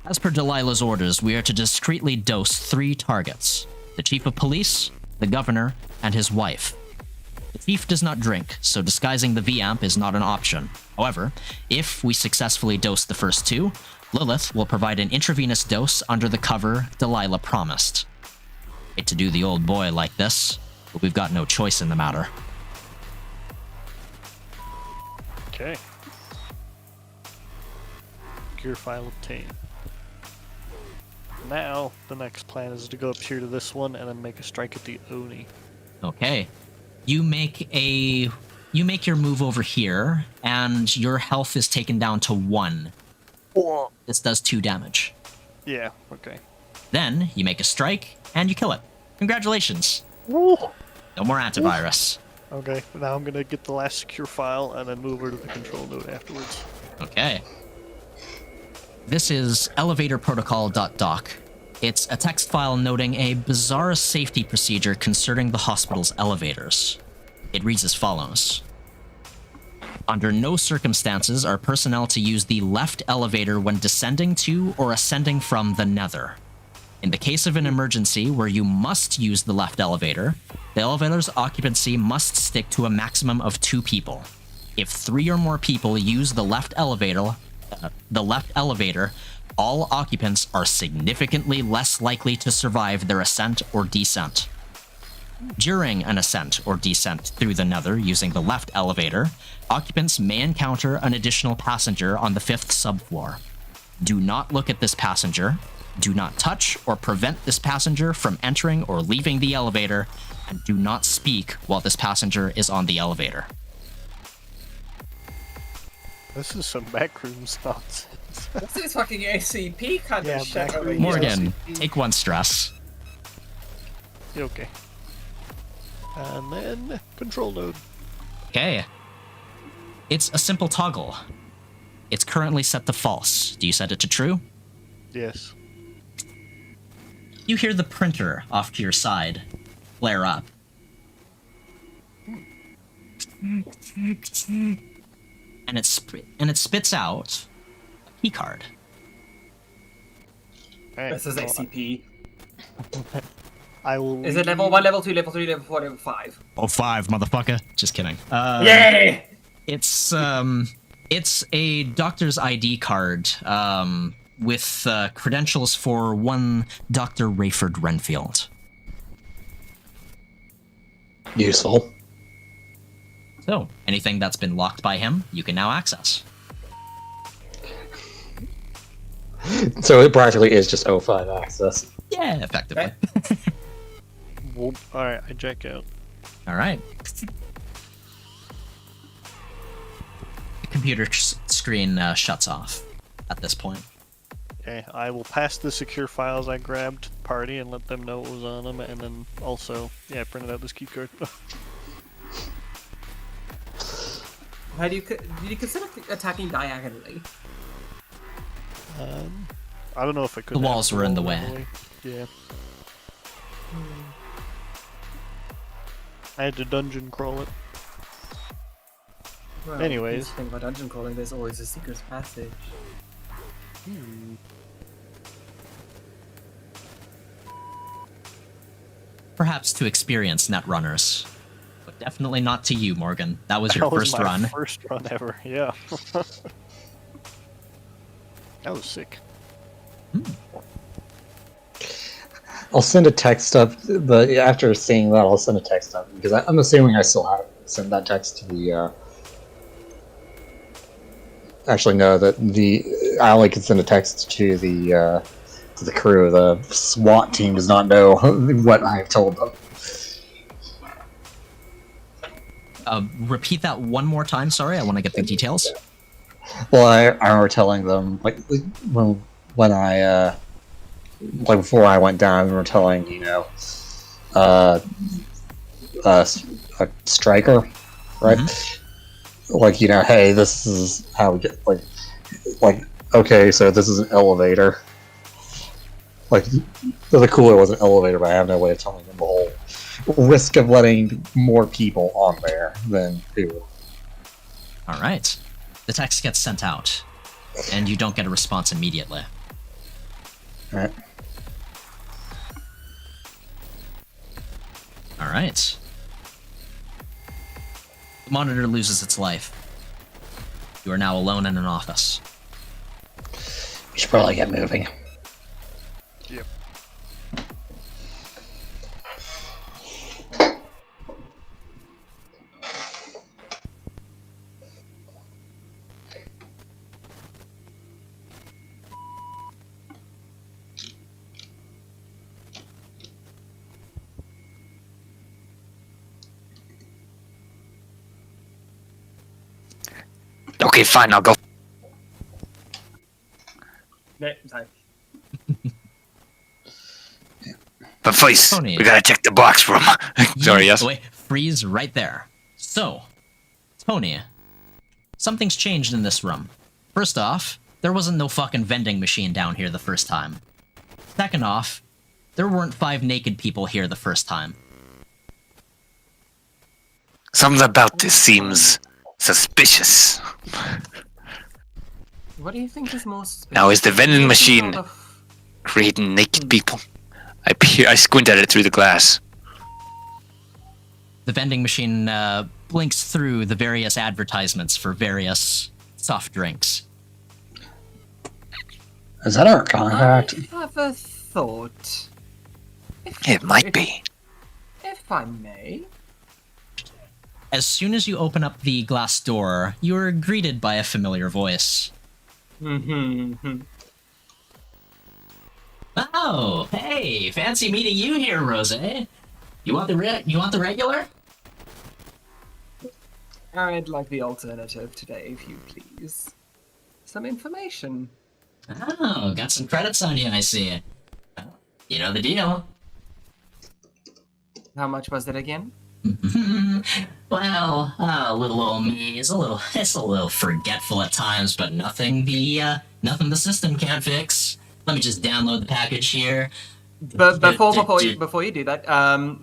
As per Delilah's orders, we are to discreetly dose 3 targets: the Chief of Police, the Governor, and his wife. The Chief does not drink, so disguising the V-amp is not an option. However, if we successfully dose the first 2, Lilith will provide an intravenous dose under the cover Delilah promised. Hate to do the old boy like this, but we've got no choice in the matter. Okay. Secure file obtained. Now, the next plan is to go up here to this one and then make a strike at the Oni. Okay. You make a you make your move over here, and your health is taken down to 1. Oh. This does 2 damage. Yeah, okay. Then you make a strike, and you kill it. Congratulations. Woo. No more antivirus. Okay, now I'm gonna get the last secure file and then move over to the control node afterwards. Okay. This is elevatorprotocol.doc. It's a text file noting a bizarre safety procedure concerning the hospital's elevators. It reads as follows. Under no circumstances are personnel to use the left elevator when descending to or ascending from the nether. In the case of an emergency where you must use the left elevator, the elevator's occupancy must stick to a maximum of 2 people. If 3 or more people use the left elevator, all occupants are significantly less likely to survive their ascent or descent. During an ascent or descent through the nether using the left elevator, occupants may encounter an additional passenger on the 5th subfloor. Do not look at this passenger, do not touch or prevent this passenger from entering or leaving the elevator, and do not speak while this passenger is on the elevator. This is some backrooms nonsense. This is fucking ACP kind Yeah, of shit back over room. here. Morgan, take 1 stress. Okay. And then control node. Okay. It's a simple toggle. It's currently set to false. Do you set it to true? Yes. You hear the printer off to your side flare up. And it spits out a key card. Alright, This is well, ACP. I will. Is it level 1, level 2, level 3, level 4, level 5? Oh, 5, motherfucker. Just kidding. Yay! It's a doctor's ID card with credentials for one Dr. Rayford Renfield. Useful. So, anything that's been locked by him, you can now access. So it practically is just O5 access. Yeah, effectively. Okay. Whoop. Alright, I check out. All right. The computer screen shuts off at this point. Okay, I will pass the secure files I grabbed to the party and let them know what was on them, and then also, yeah, I printed out this key card. How do you did you consider attacking diagonally? I don't know if I could. The walls were in the way. Yeah. I had to dungeon crawl it. Well, Anyways. the thing about dungeon crawling, there's always a secret passage. Perhaps to experienced netrunners. But definitely not to you, Morgan. That was your That was first my run. First run ever, yeah. That was sick. I'll send a text up, but after seeing that, I'll send a text up because I'm assuming I still have sent that text to the. Actually, no. I only can send a text to the crew. The SWAT team does not know what I've told them. Repeat that one more time. Sorry, I want to get the details. Well, I remember telling them when I before I went down, we were telling a striker, right? Mm-hmm. Hey, this is how we get okay, so this is an elevator. The cooler was an elevator, but I have no way of telling them the whole risk of letting more people on there than who. All right. The text gets sent out, and you don't get a response immediately. Right. All right. The monitor loses its life. You are now alone in an office. We should probably get moving. Yep. Okay, fine, I'll go. No, sorry. But first, Tony. we gotta check the box room. Sorry, yes? Wait, freeze right there. So, Tony, something's changed in this room. First off, there wasn't no fucking vending machine down here the first time. Second off, there weren't 5 naked people here the first time. Something about this seems suspicious. What do you think is more suspicious? Now, is the vending machine Not creating naked people? I squint at it through the glass. The vending machine blinks through the various advertisements for various soft drinks. Is that our contact? I have a thought. It might be. If I may. As soon as you open up the glass door, you are greeted by a familiar voice. Oh, hey, fancy meeting you here, Rose. You want the regular? I'd like the alternative today, if you please. Some information. Oh, got some credits on you, I see. You know the deal. How much was it again? Well, little old me is a little forgetful at times, but nothing the system can't fix. Let me just download the package here. But before you do that,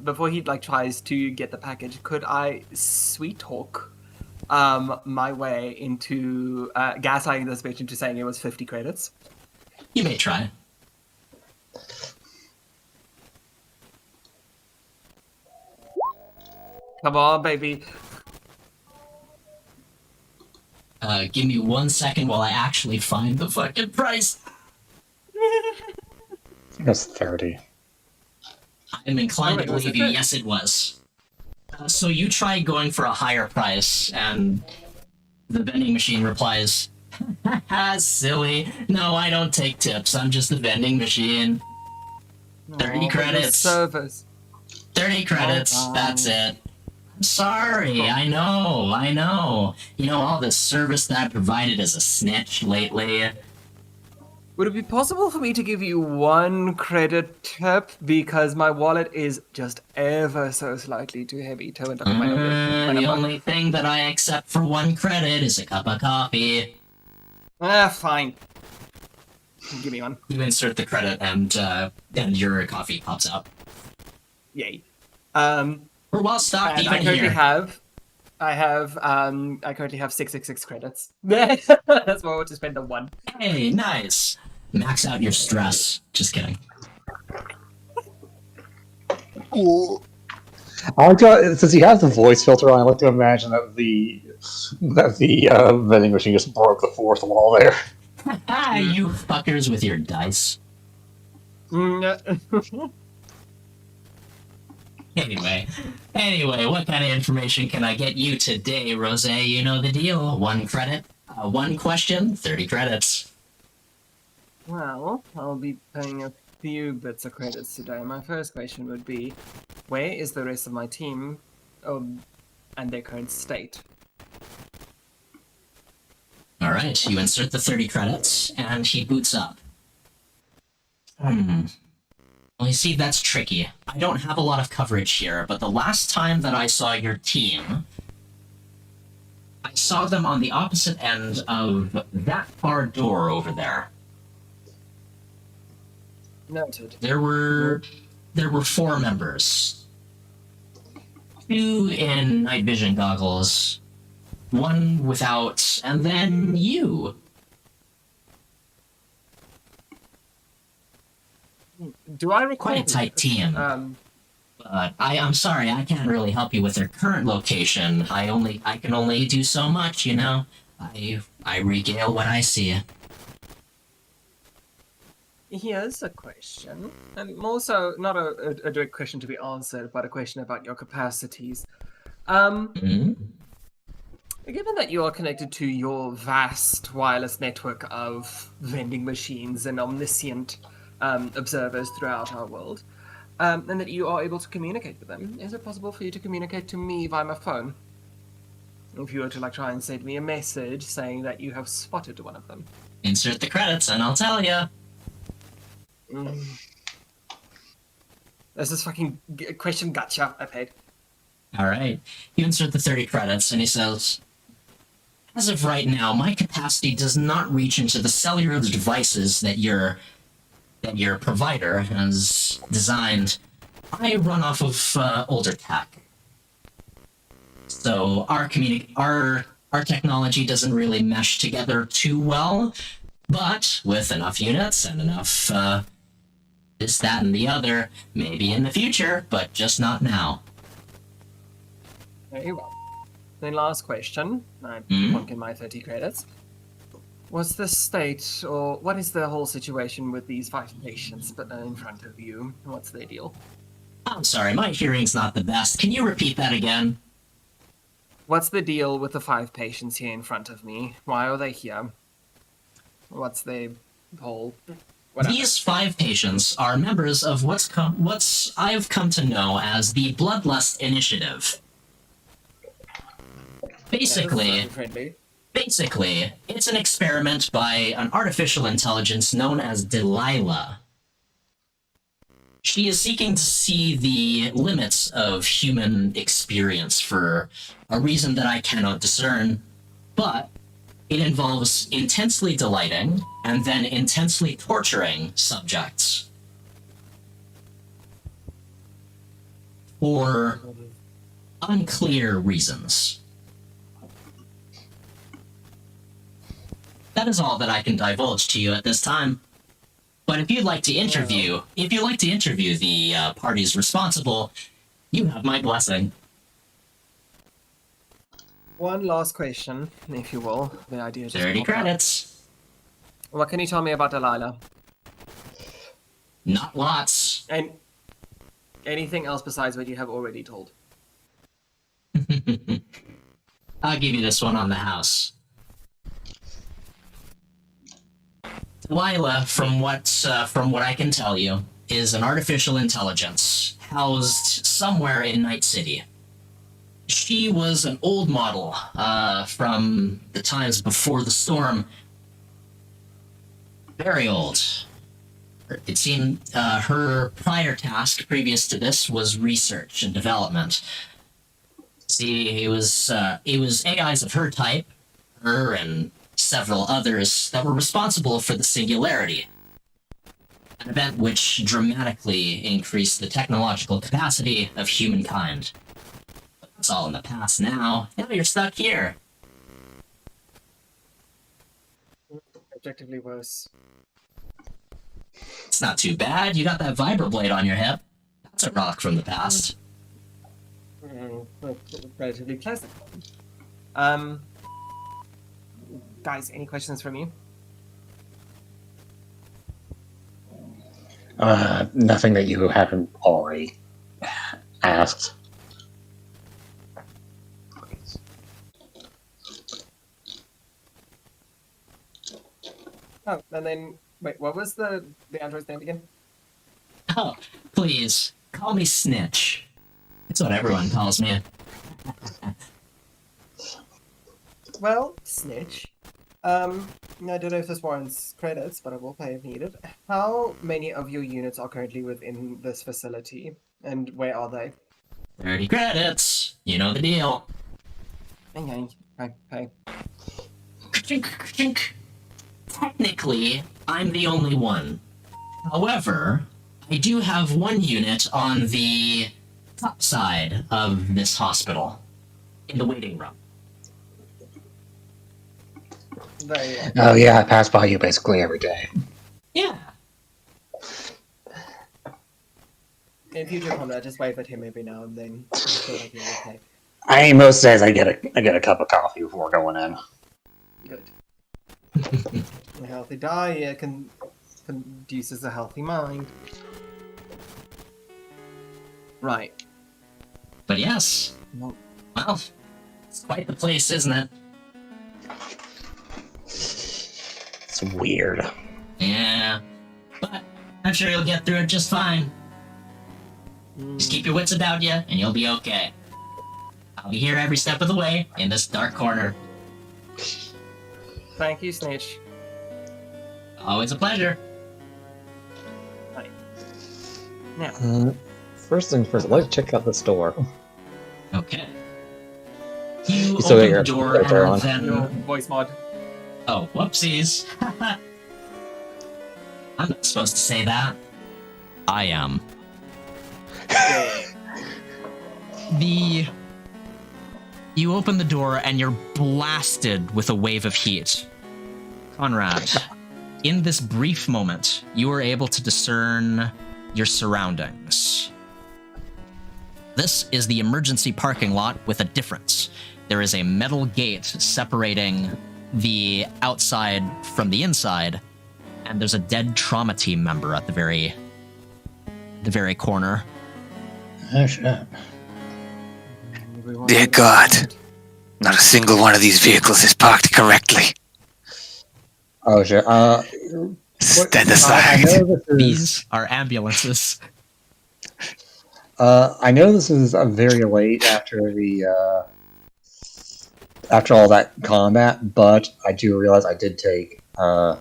before he tries to get the package, could I sweet talk my way into gaslighting this bitch into saying it was 50 credits? You may try. Come on, baby. Give me 1 second while I actually find the fucking price. That's 30. I'm inclined to was believe it you. 30? Yes, it was. So you try going for a higher price, and the vending machine replies, silly. No, I don't take tips. I'm just a vending machine. 30 credits. Service. 30 credits. Oh, That's it. I'm sorry. I know. You know, all the service that I provided as a snitch lately. Would it be possible for me to give you 1 credit tip because my wallet is just ever so slightly too heavy to end up in my The only thing that I accept for 1 credit is a cup of coffee. Fine. Give me 1. You insert the credit, and your coffee pops out. Yay. We're well stocked And even I currently here. I currently have 666 credits. That's what I want to spend on 1. Hey, nice. Max out your stress. Just kidding. I like to, since he has the voice filter on, I like to imagine that the vending machine just broke the 4th wall there. You fuckers with your dice. Anyway, what kind of information can I get you today, Rose? You know the deal. 1 credit, 1 question, 30 credits. Well, I'll be paying a few bits of credits today. My first question would be, where is the rest of my team and their current state? Alright, you insert the 30 credits, and he boots up. Well, you see, that's tricky. I don't have a lot of coverage here, but the last time that I saw your team, I saw them on the opposite end of that far door over there. Noted. There were 4 members. 2 in night vision goggles, 1 without, and then you. Do I recall Quite a tight team. But I'm sorry, I can't really help you with their current location. I can only do so much, you know. I regale what I see. Here's a question, and more so not a direct question to be answered, but a question about your capacities. Mm-hmm. Given that you are connected to your vast wireless network of vending machines and omniscient observers throughout our world, and that you are able to communicate with them, is it possible for you to communicate to me via my phone? If you were to like try and send me a message saying that you have spotted one of them. Insert the credits and I'll tell you. This is fucking question gotcha. I paid. Alright. You insert the 30 credits and he says, as of right now, my capacity does not reach into the cellular devices that your provider has designed. I run off of older tech. So our technology doesn't really mesh together too well, but with enough units and enough this, that, and the other, maybe in the future, but just not now. Very well. Then last question. I'm plonking my 30 credits. What's the state, or what is the whole situation with these 5 patients but in front of you? What's their deal? I'm sorry, my hearing's not the best. Can you repeat that again? What's the deal with the 5 patients here in front of me? Why are they here? What's their whole... Whatever. These 5 patients are members of what's I've come to know as the Bloodlust Initiative. Basically, it's an experiment by an artificial intelligence known as Delilah. She is seeking to see the limits of human experience for a reason that I cannot discern, but it involves intensely delighting and then intensely torturing subjects for unclear reasons. That is all that I can divulge to you at this time. But if you'd like to interview, the parties responsible, you have my blessing. One last question, if you will. The idea just 30 popped up. credits. What can you tell me about Delilah? Not lots. And anything else besides what you have already told? I'll give you this one on the house. Delilah, from what I can tell you, is an artificial intelligence housed somewhere in Night City. She was an old model from the times before the storm. Very old. It seemed her prior task, previous to this, was research and development. See, it was AIs of her type, her and several others, that were responsible for the Singularity, an event which dramatically increased the technological capacity of humankind. But that's all in the past now. Now you're stuck here. Objectively worse. It's not too bad. You got that vibroblade on your hip. That's a rock from the past. Relatively pleasant. Guys, any questions from you? Nothing that you haven't already asked. Oh, and then wait, what was the android's name again? Oh, please, call me Snitch. It's what everyone calls me. Well, Snitch. I don't know if this warrants credits, but I will pay if needed. How many of your units are currently within this facility, and where are they? 30 credits. You know the deal. Okay, pay. Technically, I'm the only one. However, I do have one unit on the top side of this hospital, in the waiting room. Very well. Oh yeah, I pass by you basically every day. Yeah. In future combat, just wave at him every now and then. I feel like you're okay. I mean, most days I get a cup of coffee before going in. Good. A healthy diet conduces a healthy mind. Right. But yes. Well, Well, it's quite the place, isn't it? It's weird. Yeah. But I'm sure you'll get through it just fine. Just keep your wits about you, and you'll be okay. I'll be here every step of the way in this dark corner. Thank you, Snitch. Always a pleasure. Right. Now, First things first, let's check out this door. Okay. You still open got the your door filter on. and then... your voice mod. Oh, whoopsies. I'm not supposed to say that. I am. You open the door and you're blasted with a wave of heat. Conrad, in this brief moment, you are able to discern your surroundings. This is the emergency parking lot with a difference. There is a metal gate separating the outside from the inside, and there's a dead trauma team member at the very corner. Oh shit. Dear God, not a single one of these vehicles is parked correctly. Oh shit. Stand I aside. know this is. These are ambulances. I know this is very late after after all that combat, but I do realize I did take I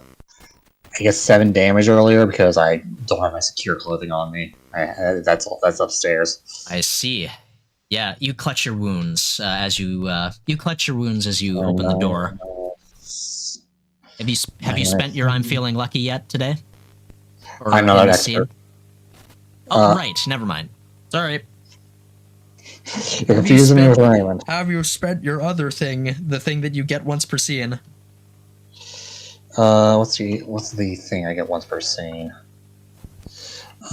guess 7 damage earlier because I don't have my secure clothing on me. That's upstairs. I see. Yeah, you clutch your wounds as you open the door. Have you spent your I'm feeling lucky yet today? Or I'm not in an the scene? expert. Oh, right. Never mind. It's all right. You're confusing me with Raymond. Have you spent your other thing, the thing that you get once per scene? What's the thing I get once per scene?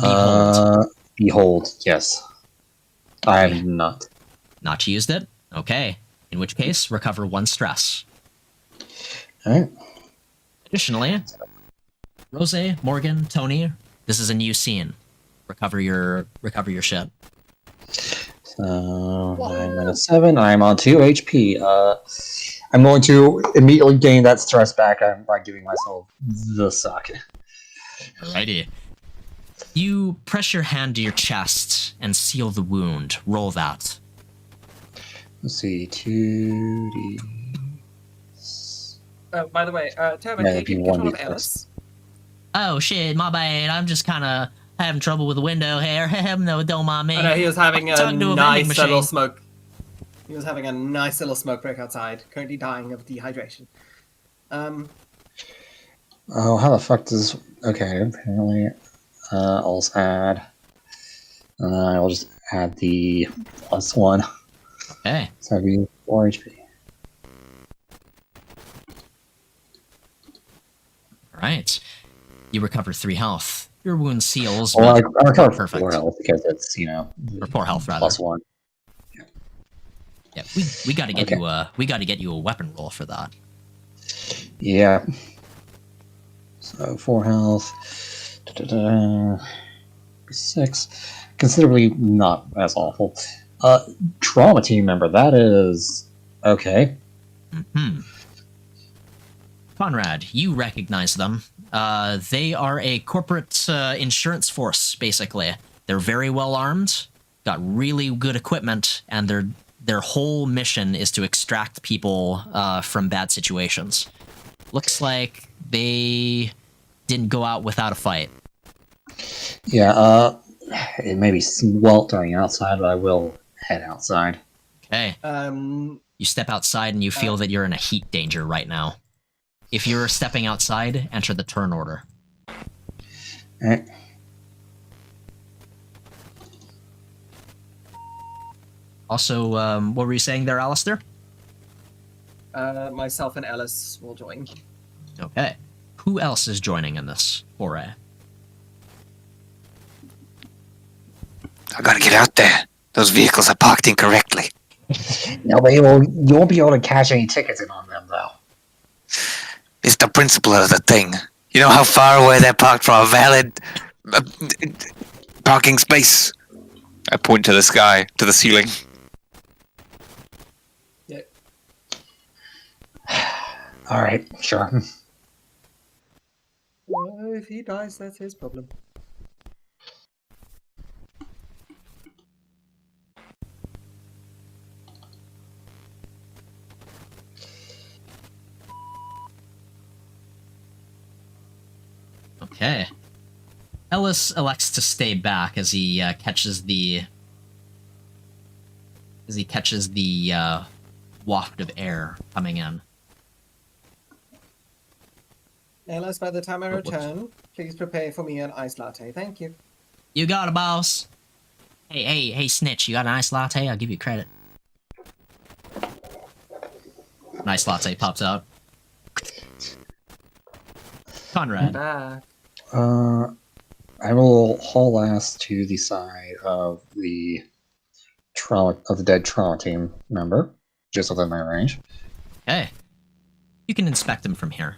Behold. Behold, yes. I have not. Not used it? Okay. In which case, recover 1 stress. Alright. Additionally, Rose, Morgan, Tony, this is a new scene. Recover your shit. So 9 minus 7. I'm on 2 HP. I'm going to immediately gain that stress back by giving myself the suck. Alrighty. You press your hand to your chest and seal the wound. Roll that. Let's see, 2D. By the way, Tobin, Yeah, can you it'd be keep control of 1d6. Ellis? Oh shit, my bad. I'm just kind of having trouble with the window here. No, don't mind me. I know he was having a Talking to a vending nice little machine. smoke. He was having a nice little smoke break outside, currently dying of dehydration. Oh, how the fuck does... Okay, apparently... I'll add... I'll just add the +1. Okay. So that'd be 4 HP. Alright. You recover 3 health. Your wound seals. Well, but- I recovered Perfect. 4 health because it's, you know... Or 4 health, rather. +1. Yeah, we gotta get Okay. we gotta get you a weapon roll for that. Yeah. So 4 health. 6. Considerably not as awful. Trauma team member, that is... Okay. Conrad, you recognize them. They are a corporate insurance force, basically. They're very well armed, got really good equipment, and their whole mission is to extract people from bad situations. Looks like they didn't go out without a fight. Yeah, it may be sweltering outside, but I will head outside. Okay. You step outside and you feel that you're in a heat danger right now. If you're stepping outside, enter the turn order. Alright. Also, what were you saying there, Alistair? Myself and Ellis will join. Okay. Who else is joining in this foray? I gotta get out there. Those vehicles are parked incorrectly. You won't be able to cash any tickets in on them, though. It's the principle of the thing. You know how far away they're parked from a valid parking space? I point to the sky, to the ceiling. Yeah. Alright, sure. Well, if he dies, that's his problem. Okay. Ellis elects to stay back as he catches the waft of air coming in. Ellis, by the time I Oh, whoops. return, please prepare for me an iced latte. Thank you. You got it, boss. Hey, Snitch, you got an iced latte? I'll give you credit. Nice latte pops out. Conrad. Back. I will haul ass to the side of the dead trauma team member, just within my range. Okay. You can inspect him from here.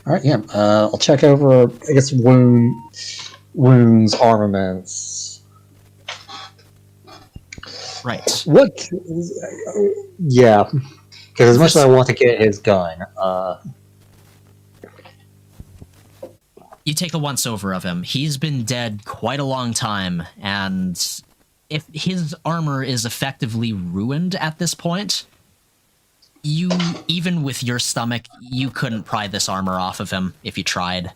All right, yeah. I'll check over, I guess, wounds, armaments. Right. What? Yeah, because as much as I want to get his gun, You take a once over of him. He's been dead quite a long time, and if his armor is effectively ruined at this point, you, even with your stomach, you couldn't pry this armor off of him if you tried.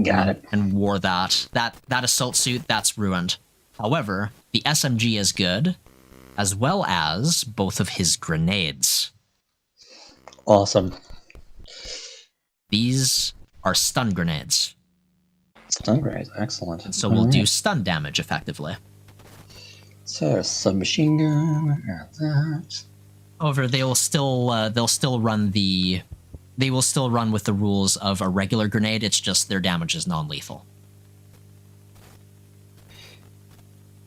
got it. And wore that assault suit, that's ruined. However, the SMG is good, as well as both of his grenades. Awesome. These are stun grenades, Stun grenades, excellent. and so we'll do stun damage effectively. So submachine gun, add that. However, they'll still run with the rules of a regular grenade. It's just their damage is non-lethal.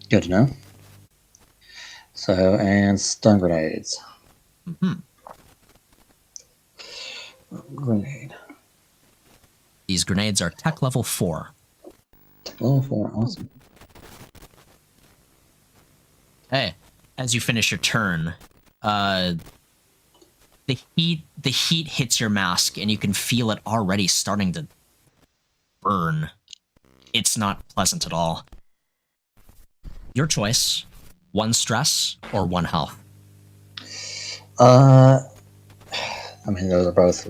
Good to know. So, and stun grenades. Mm-hmm. Grenade. These grenades are tech level 4. Level 4, awesome. Hey, as you finish your turn, the heat hits your mask, and you can feel it already starting to burn. It's not pleasant at all. Your choice: 1 stress or 1 health. I mean, those are both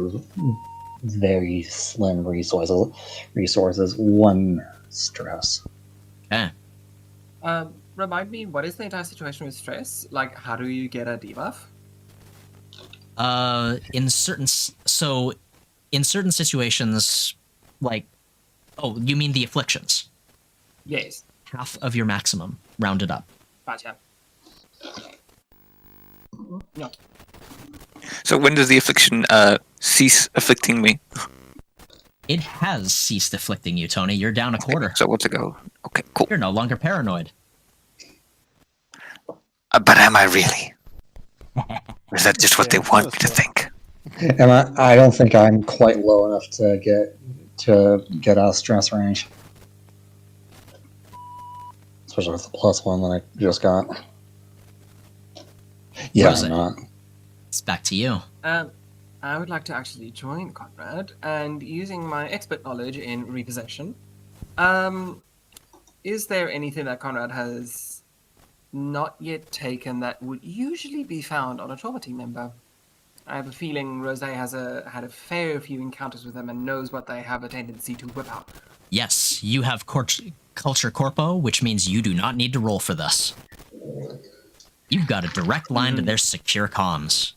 very slim resources. 1 stress. Okay. Remind me, what is the entire situation with stress? Like, how do you get a debuff? In certain situations, like, oh, you mean the afflictions? Yes. Half of your maximum, rounded up. Gotcha. No. So when does the affliction cease afflicting me? It has ceased afflicting you, Tony. You're down a quarter. So what's it go? Okay, cool. You're no longer paranoid. But am I really? Or is that just what they want me to think? And I don't think I'm quite low enough to get out of stress range. Especially with the +1 that I just got. Yeah, Rose. I'm not. It's back to you. I would like to actually join Conrad, and using my expert knowledge in repossession, is there anything that Conrad has not yet taken that would usually be found on a trauma team member? I have a feeling Rose has had a fair few encounters with them and knows what they have a tendency to whip out. Yes, you have culture corpo, which means you do not need to roll for this. You've got a direct line to their secure comms.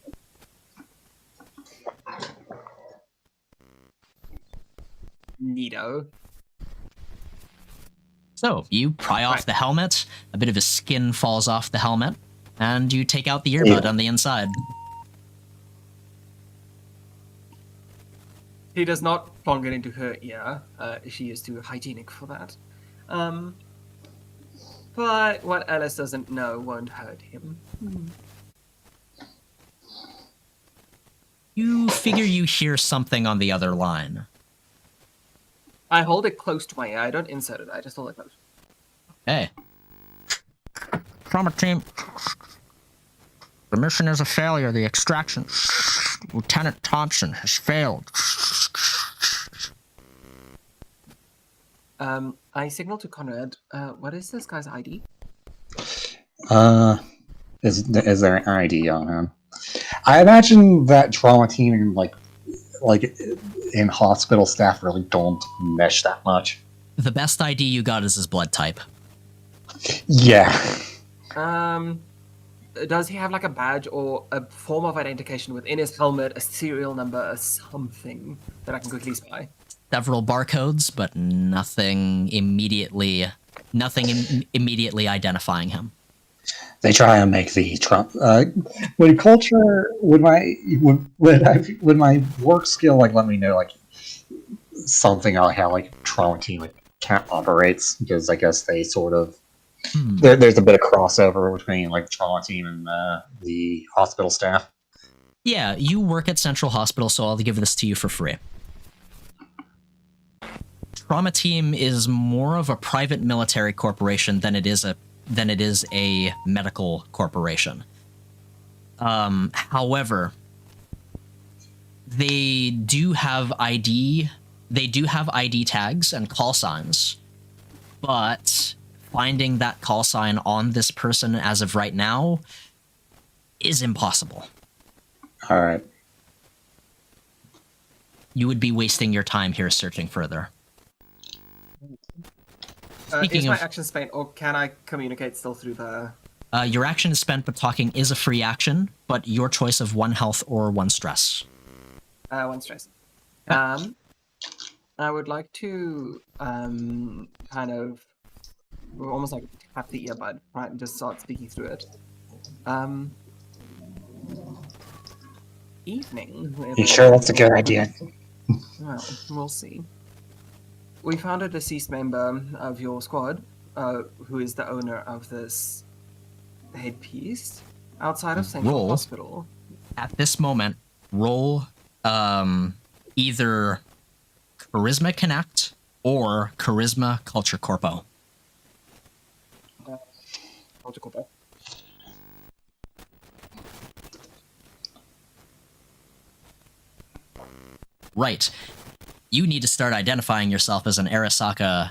Neato. So, you pry off Right. the helmet, a bit of his skin falls off the helmet, and you take out the earbud on the inside. He does not plonk it into her ear. She is too hygienic for that. But what Alice doesn't know won't hurt him. You figure you hear something on the other line. I hold it close to my ear. I don't insert it. I just hold it close. Hey. Trauma team. The mission is a failure. The extraction. Lieutenant Thompson has failed. I signal to Conrad. What is this guy's ID? Is there an ID on him? I imagine that trauma team, like like in hospital staff really don't mesh that much. The best ID you got is his blood type. Yeah. Does he have like a badge or a form of identification within his helmet, a serial number, or something that I can quickly spy? Several barcodes, but nothing immediately identifying him. They try and make the Trump. Would culture, would my work skill like let me know like something on how like trauma team like operates? Because I guess they sort of there's a bit of crossover between like trauma team and the hospital staff. Yeah, you work at Central Hospital, so I'll give this to you for free. Trauma Team is more of a private military corporation than it is a medical corporation. However, they do have ID tags and call signs, but finding that call sign on this person as of right now is impossible. All right. You would be wasting your time here searching further. Is my action spent, or can I communicate still through the... Your action is spent, but talking is a free action, but your choice of 1 health or 1 stress. 1 stress. I would like to kind of almost like tap the earbud, right, and just start speaking through it. Evening. You sure that's a good idea? Well, we'll see. We found a deceased member of your squad, who is the owner of this headpiece, outside of Central Hospital. At this moment, roll either Charisma Connect or Charisma Culture Corpo. Culture Corpo. Right. You need to start identifying yourself as an Arasaka,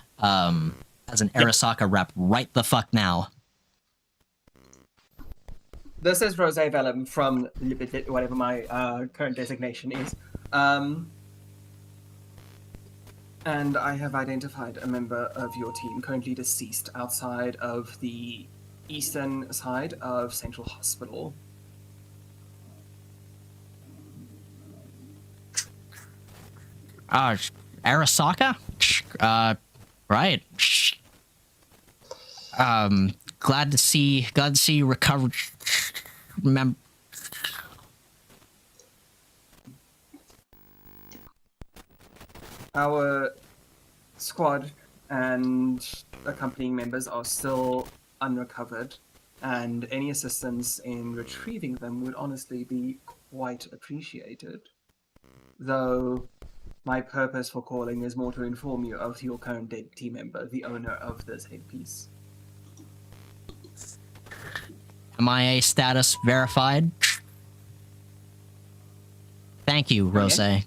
rep right the fuck now. This is Rose Vellum from whatever my current designation is. And I have identified a member of your team currently deceased outside of the eastern side of Central Hospital. Arasaka? Right. Glad to see you recovered. Remember. Our squad and accompanying members are still unrecovered, and any assistance in retrieving them would honestly be quite appreciated. Though my purpose for calling is more to inform you of your current dead team member, the owner of this headpiece. MIA status verified. Thank you, Rose. Okay.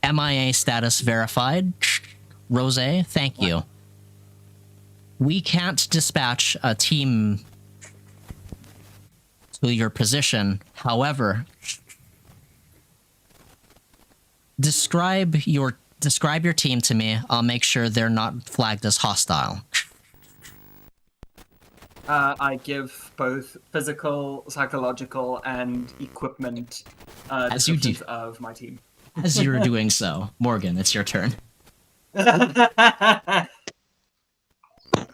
MIA status verified. Rose, thank you. We can't dispatch a team to your position. However, describe your team to me. I'll make sure they're not flagged as hostile. I give both physical, psychological, and equipment As you do. descriptions of my team. As you're doing so, Morgan, it's your turn.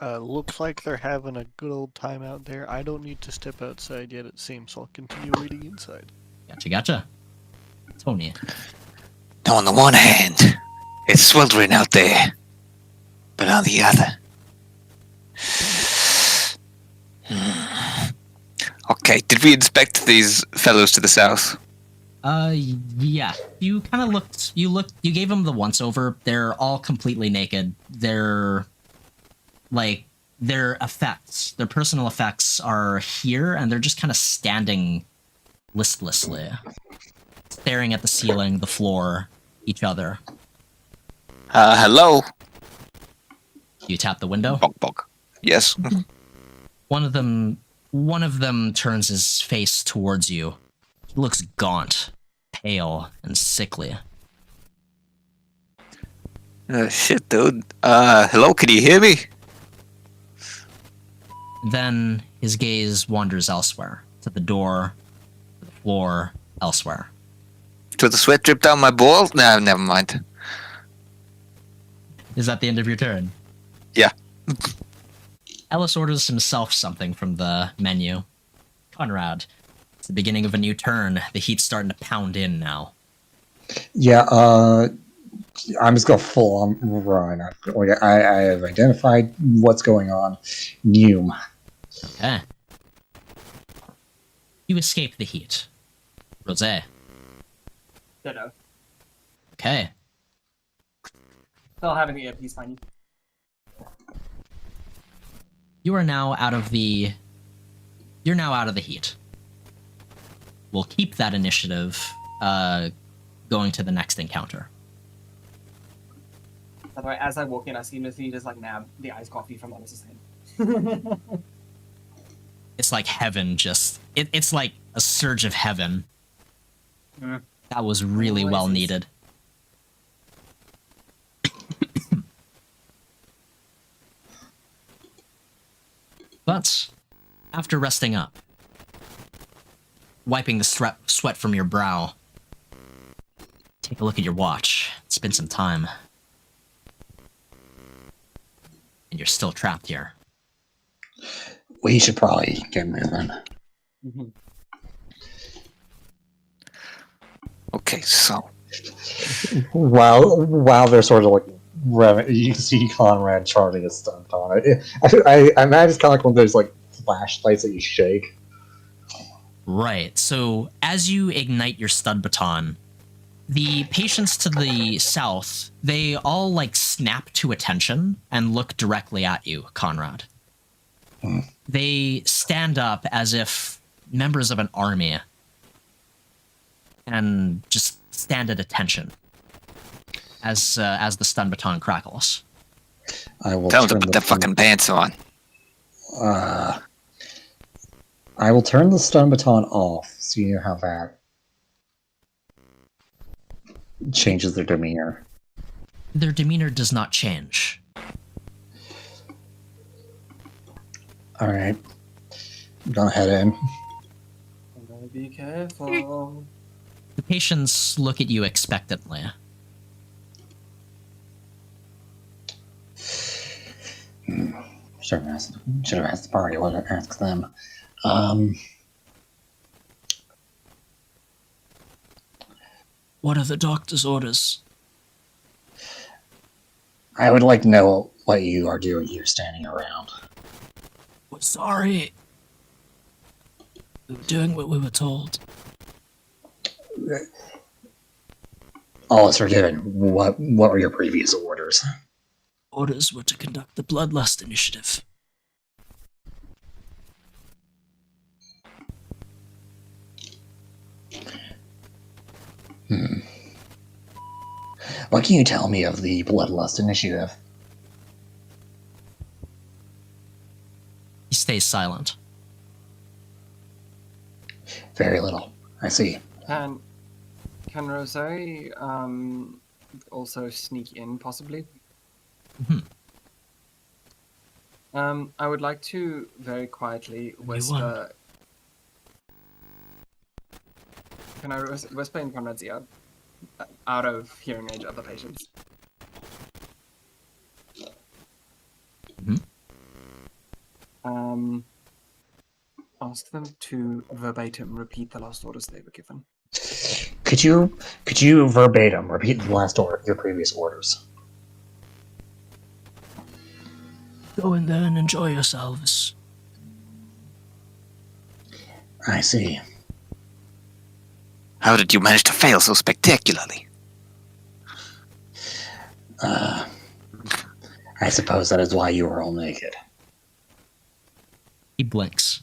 Looks like they're having a good old time out there. I don't need to step outside yet, it seems, so I'll continue waiting inside. Gotcha. Tony. Now, on the one hand, it's sweltering out there, but on the other... Okay, did we inspect these fellows to the south? Yeah. You kind of looked. You gave them the once over. They're all completely naked. Their effects, their personal effects are here, and they're just kind of standing listlessly, staring at the ceiling, the floor, each other. Hello? You tap the window. Bog bog. Yes. One of them turns his face towards you. He looks gaunt, pale, and sickly. Shit, dude. Hello, can you hear me? Then his gaze wanders elsewhere, to the door, to the floor, elsewhere. Did the sweat drip down my balls? No, never mind. Is that the end of your turn? Yeah. Ellis orders himself something from the menu. Conrad, it's the beginning of a new turn. The heat's starting to pound in now. Yeah, I'm just going full on run. I have identified what's going on. Neum. Okay. You escape the heat. Rosé. Ditto. Okay. Still having the earpiece, fine. You are now out of the... You're now out of the heat. We'll keep that initiative going to the next encounter. By the way, as I walk in, I seamlessly just like nab the iced coffee from Alice's hand. It's like heaven just... It's like a surge of heaven. Mm. That was really well Oasis. needed. But after resting up, wiping the sweat from your brow, take a look at your watch. It's been some time. And you're still trapped here. We should probably get moving. Mm-hmm. Okay, so while they're sort of like you see Conrad charging a stunt on it. I imagine it's kind of like one of those like flashlights that you shake. Right. So as you ignite your stud baton, the patients to the south, they all like snap to attention and look directly at you, Conrad. They stand up as if members of an army and just stand at attention as the stun baton crackles. I will Tell them to turn put their fucking pants on. I will turn the stun baton off, so you know how that changes their demeanor. Their demeanor does not change. All right, I'm gonna head in. I'm gonna be careful. The patients look at you expectantly. Should have asked the party what to ask them. What are the doctor's orders? I would like to know what you are doing here standing around. We're sorry. We were doing what we were told. All is forgiven. What were your previous orders? Orders were to conduct the Bloodlust Initiative. What can you tell me of the Bloodlust Initiative? He stays silent. Very little. I see. Can Rosé also sneak in, possibly? I would like to very quietly whisper. Can I whisper in Conrad's ear, out of hearing range of the patients? Ask them to verbatim repeat the last orders they were given. Could you verbatim repeat the last order, your previous orders? Go in there and enjoy yourselves. I see. How did you manage to fail so spectacularly? I suppose that is why you were all naked. He blinks.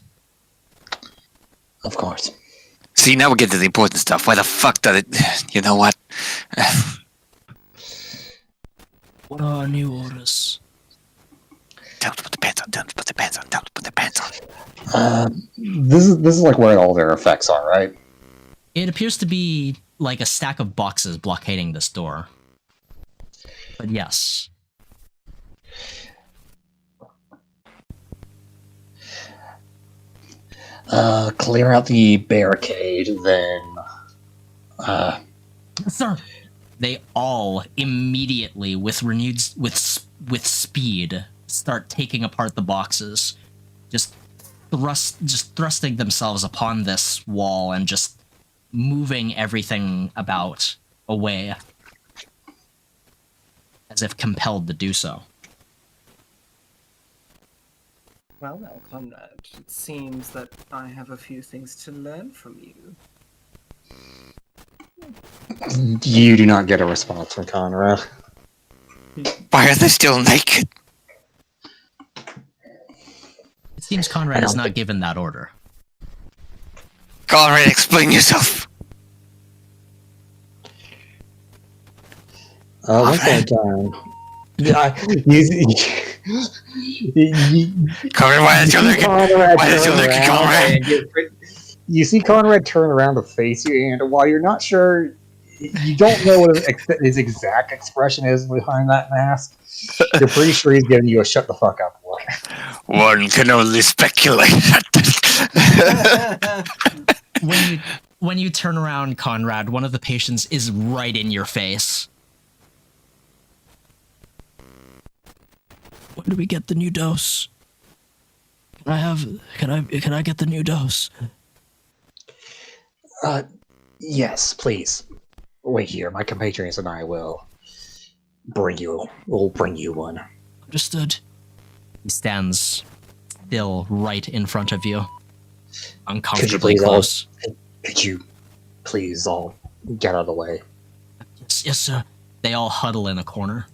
Of course. See, now we get to the important stuff. Why the fuck did it... You know what? What are our new orders? Tell them to put the pants on. Tell them to put the pants on. Tell them to put the pants on. This is like where all their effects are, right? It appears to be like a stack of boxes blockading this door. But yes. Clear out the barricade, then. Sir. They all immediately, with speed, start taking apart the boxes, just thrusting themselves upon this wall and just moving everything about away, as if compelled to do so. Well, now, Conrad, it seems that I have a few things to learn from you. You do not get a response from Conrad. Why are they still naked? It seems Conrad is not given that order. Conrad, explain yourself. Once I'm done. Conrad, why is your naked? Why is your naked, Conrad? You see Conrad turn around to face you, and while you're not sure, you don't know what his exact expression is behind that mask, you're pretty sure he's giving you a shut the fuck up look. One can only speculate. When you turn around, Conrad, one of the patients is right in your face. When do we get the new dose? Can I get the new dose? Yes, please. Wait here. My compatriots and I will bring you one. Understood. He stands still right in front of you. Uncomfortably close. Could you please all get out of the way? Yes, sir. They all huddle in a corner.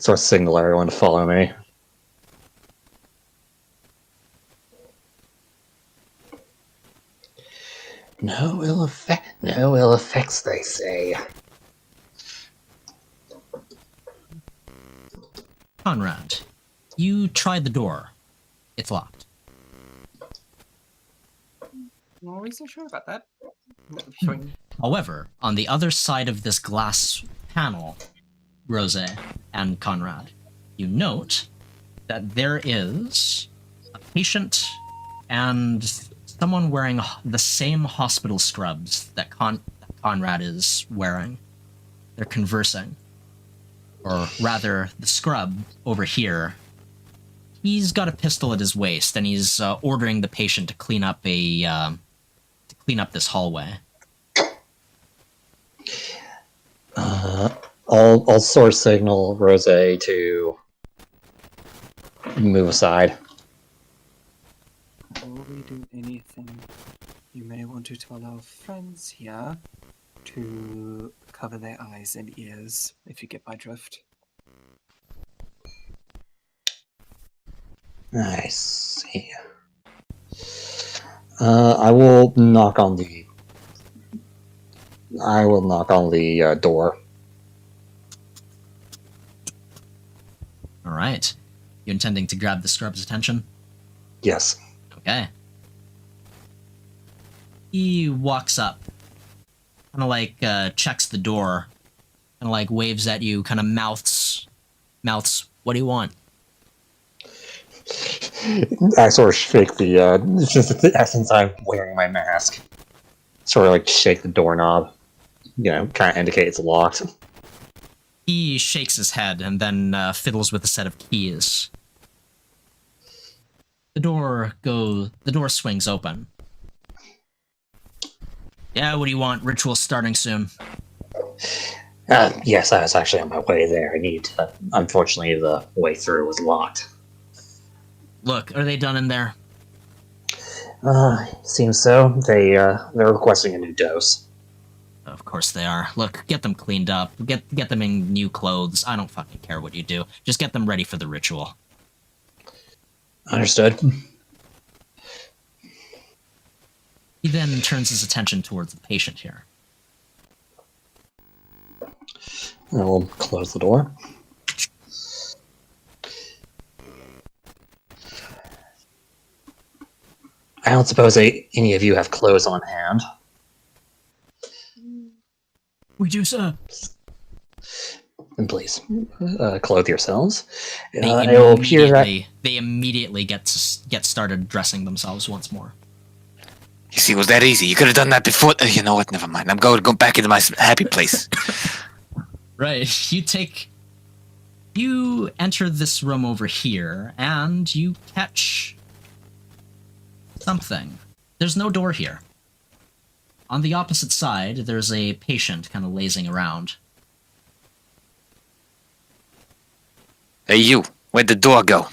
So I signal everyone to follow me. No ill effects, they say. Conrad, you tried the door. It's locked. I'm always so sure about that. However, on the other side of this glass panel, Rose and Conrad, you note that there is a patient and someone wearing the same hospital scrubs that Conrad is wearing. They're conversing. Or rather, the scrub over here, he's got a pistol at his waist, and he's ordering the patient to clean up this hallway. I'll source signal Rose to move aside. Before we do anything, you may want to tell our friends here to cover their eyes and ears, if you get my drift. I see. I will knock on the door. All right. You intending to grab the scrub's attention? Yes. Okay. He walks up, kind of like checks the door, kind of like waves at you, kind of mouths, what do you want? I sort of shake since I'm wearing my mask, sort of like shake the doorknob, kind of indicate it's locked. He shakes his head and then fiddles with a set of keys. The door swings open. Yeah, what do you want? Ritual's starting soon. Yes, I was actually on my way there. Unfortunately, the way through was locked. Look, are they done in there? Seems so. They're requesting a new dose. Of course they are. Look, get them cleaned up. Get them in new clothes. I don't fucking care what you do. Just get them ready for the ritual. Understood. He then turns his attention towards the patient here. I will close the door. I don't suppose any of you have clothes on hand. We do, sir. Then please, clothe yourselves. They It will appear that immediately get started dressing themselves once more. You see, it was that easy. You could have done that before. You know what? Never mind. I'm going to go back into my happy place. Right. You enter this room over here, and you catch something. There's no door here. On the opposite side, there's a patient kind of lazing around. Hey, you. Where'd the door go?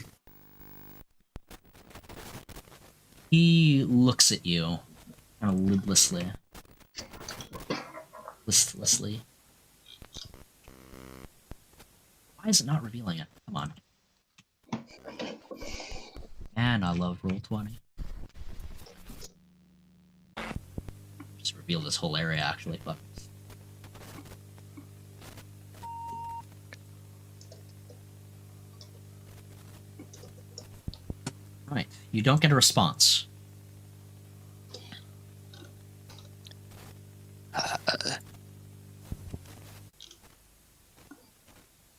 He looks at you, kind of listlessly. Why is it not revealing it? Come on. And I love Roll20. Just reveal this whole area, actually. Fuck. Right. You don't get a response.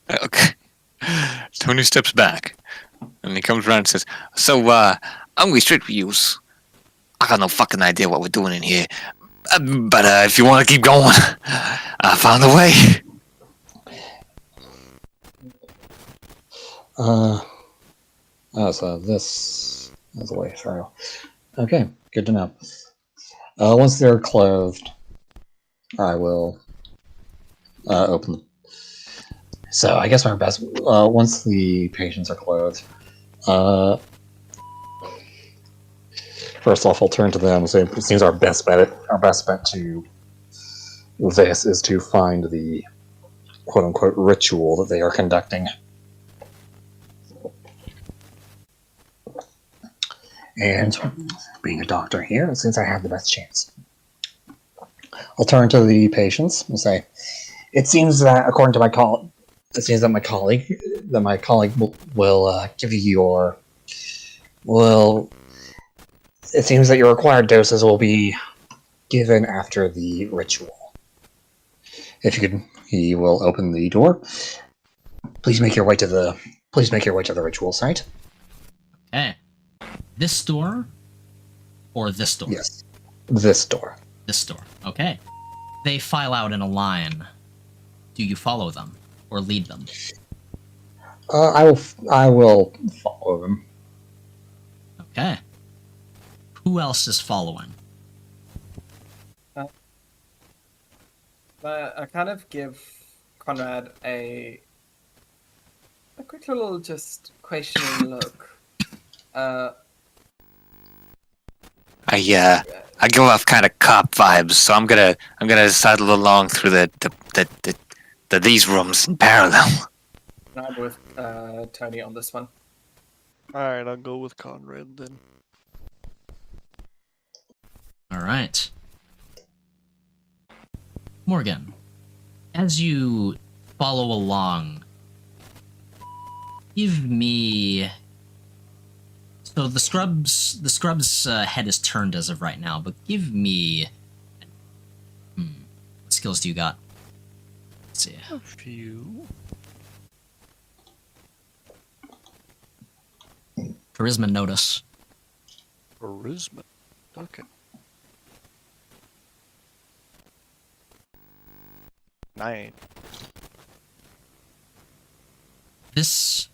Okay. Tony steps back, and he comes around and says, "So, I'm going straight for yous. I got no fucking idea what we're doing in here. But if you want to keep going, I found a way." So this is the way through. Okay, good to know. Once they're clothed, I will open them. So I guess my best. Once the patients are clothed, first off, I'll turn to them and say, "It seems our best bet to this is to find the quote-unquote ritual that they are conducting." And being a doctor here, it seems I have the best chance. I'll turn to the patients and say, "It seems that, according to my colleague, will give you your. Well, it seems that your required doses will be given after the ritual. If you could, he will open the door. Please make your way to the ritual site." Okay. This door? Or this door? Yes, this door. This door. Okay. They file out in a line. Do you follow them? Or lead them? I will follow them. Okay. Who else is following? I kind of give Conrad a quick little just questioning look. I give off kind of cop vibes, so I'm gonna sidle along through these rooms in parallel. I'm with Tony on this one. Alright, I'll go with Conrad then. Alright. Morgan, as you follow along, give me... So the scrub's head is turned as of right now, but give me... what skills do you got? Let's see. A few. Charisma notice. Charisma. Okay. 9. This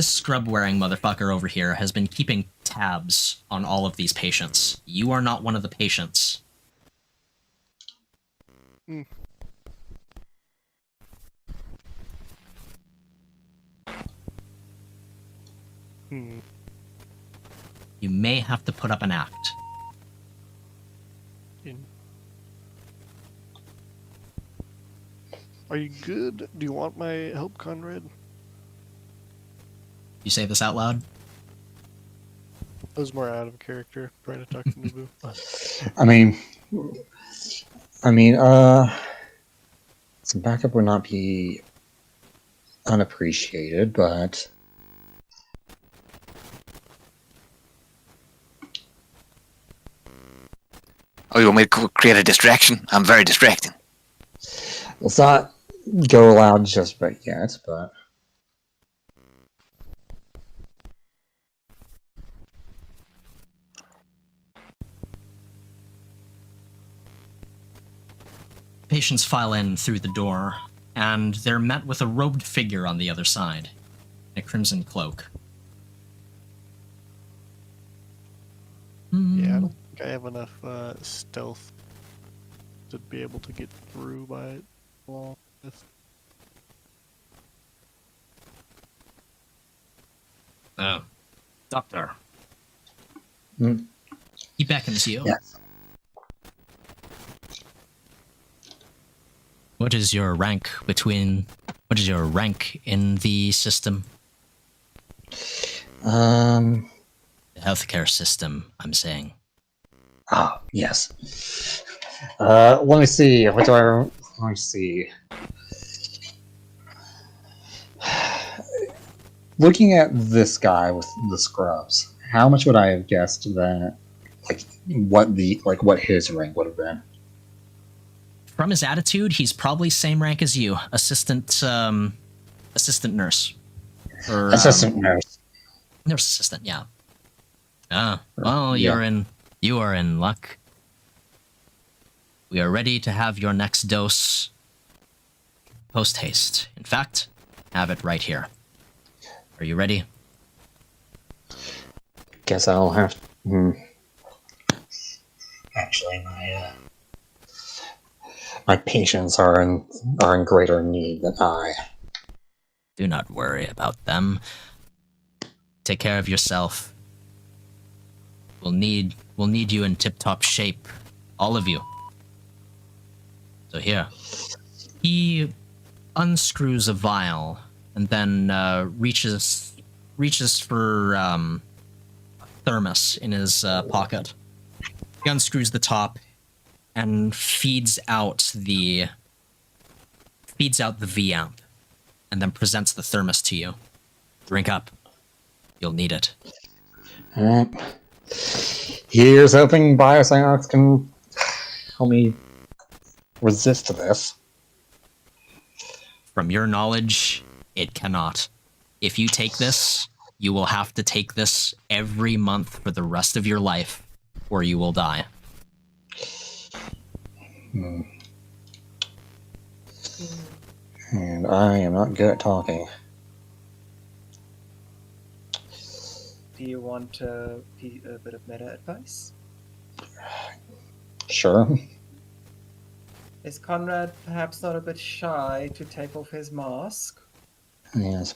scrub-wearing motherfucker over here has been keeping tabs on all of these patients. You are not one of the patients. Hmm. You may have to put up an act. Are you good? Do you want my help, Conrad? You say this out loud? I was more out of character, trying to talk to Nubu. Some backup would not be unappreciated, but Oh, you want me to create a distraction? I'm very distracting. Let's not go loud just yet, but Patients file in through the door, and they're met with a robed figure on the other side, in a crimson cloak. Yeah, I don't think I have enough stealth to be able to get through by it. Well, Oh, Doctor. Hmm. He beckons you. yes. What is your rank in the system? The healthcare system, I'm saying. Ah, yes. Let me see. Let me see. Looking at this guy with the scrubs, how much would I have guessed that, what his rank would have been? From his attitude, he's probably same rank as you, assistant nurse. Or, Assistant nurse. nurse assistant, yeah. Ah, well, you are in luck. We are ready to have your next dose post haste. In fact, have it right here. Are you ready? Guess I'll have. Actually, my patients are in greater need than I. Do not worry about them. Take care of yourself. We'll need you in tip-top shape. All of you. So here. He unscrews a vial and then reaches for a thermos in his pocket. He unscrews the top and feeds out the V amp, and then presents the thermos to you. Drink up. You'll need it. Alright. Here's hoping Bioscience can help me resist this. From your knowledge, it cannot. If you take this, you will have to take this every month for the rest of your life, or you will die. And I am not good at talking. Do you want a bit of meta advice? Sure. Is Conrad perhaps not a bit shy to take off his mask? Yes.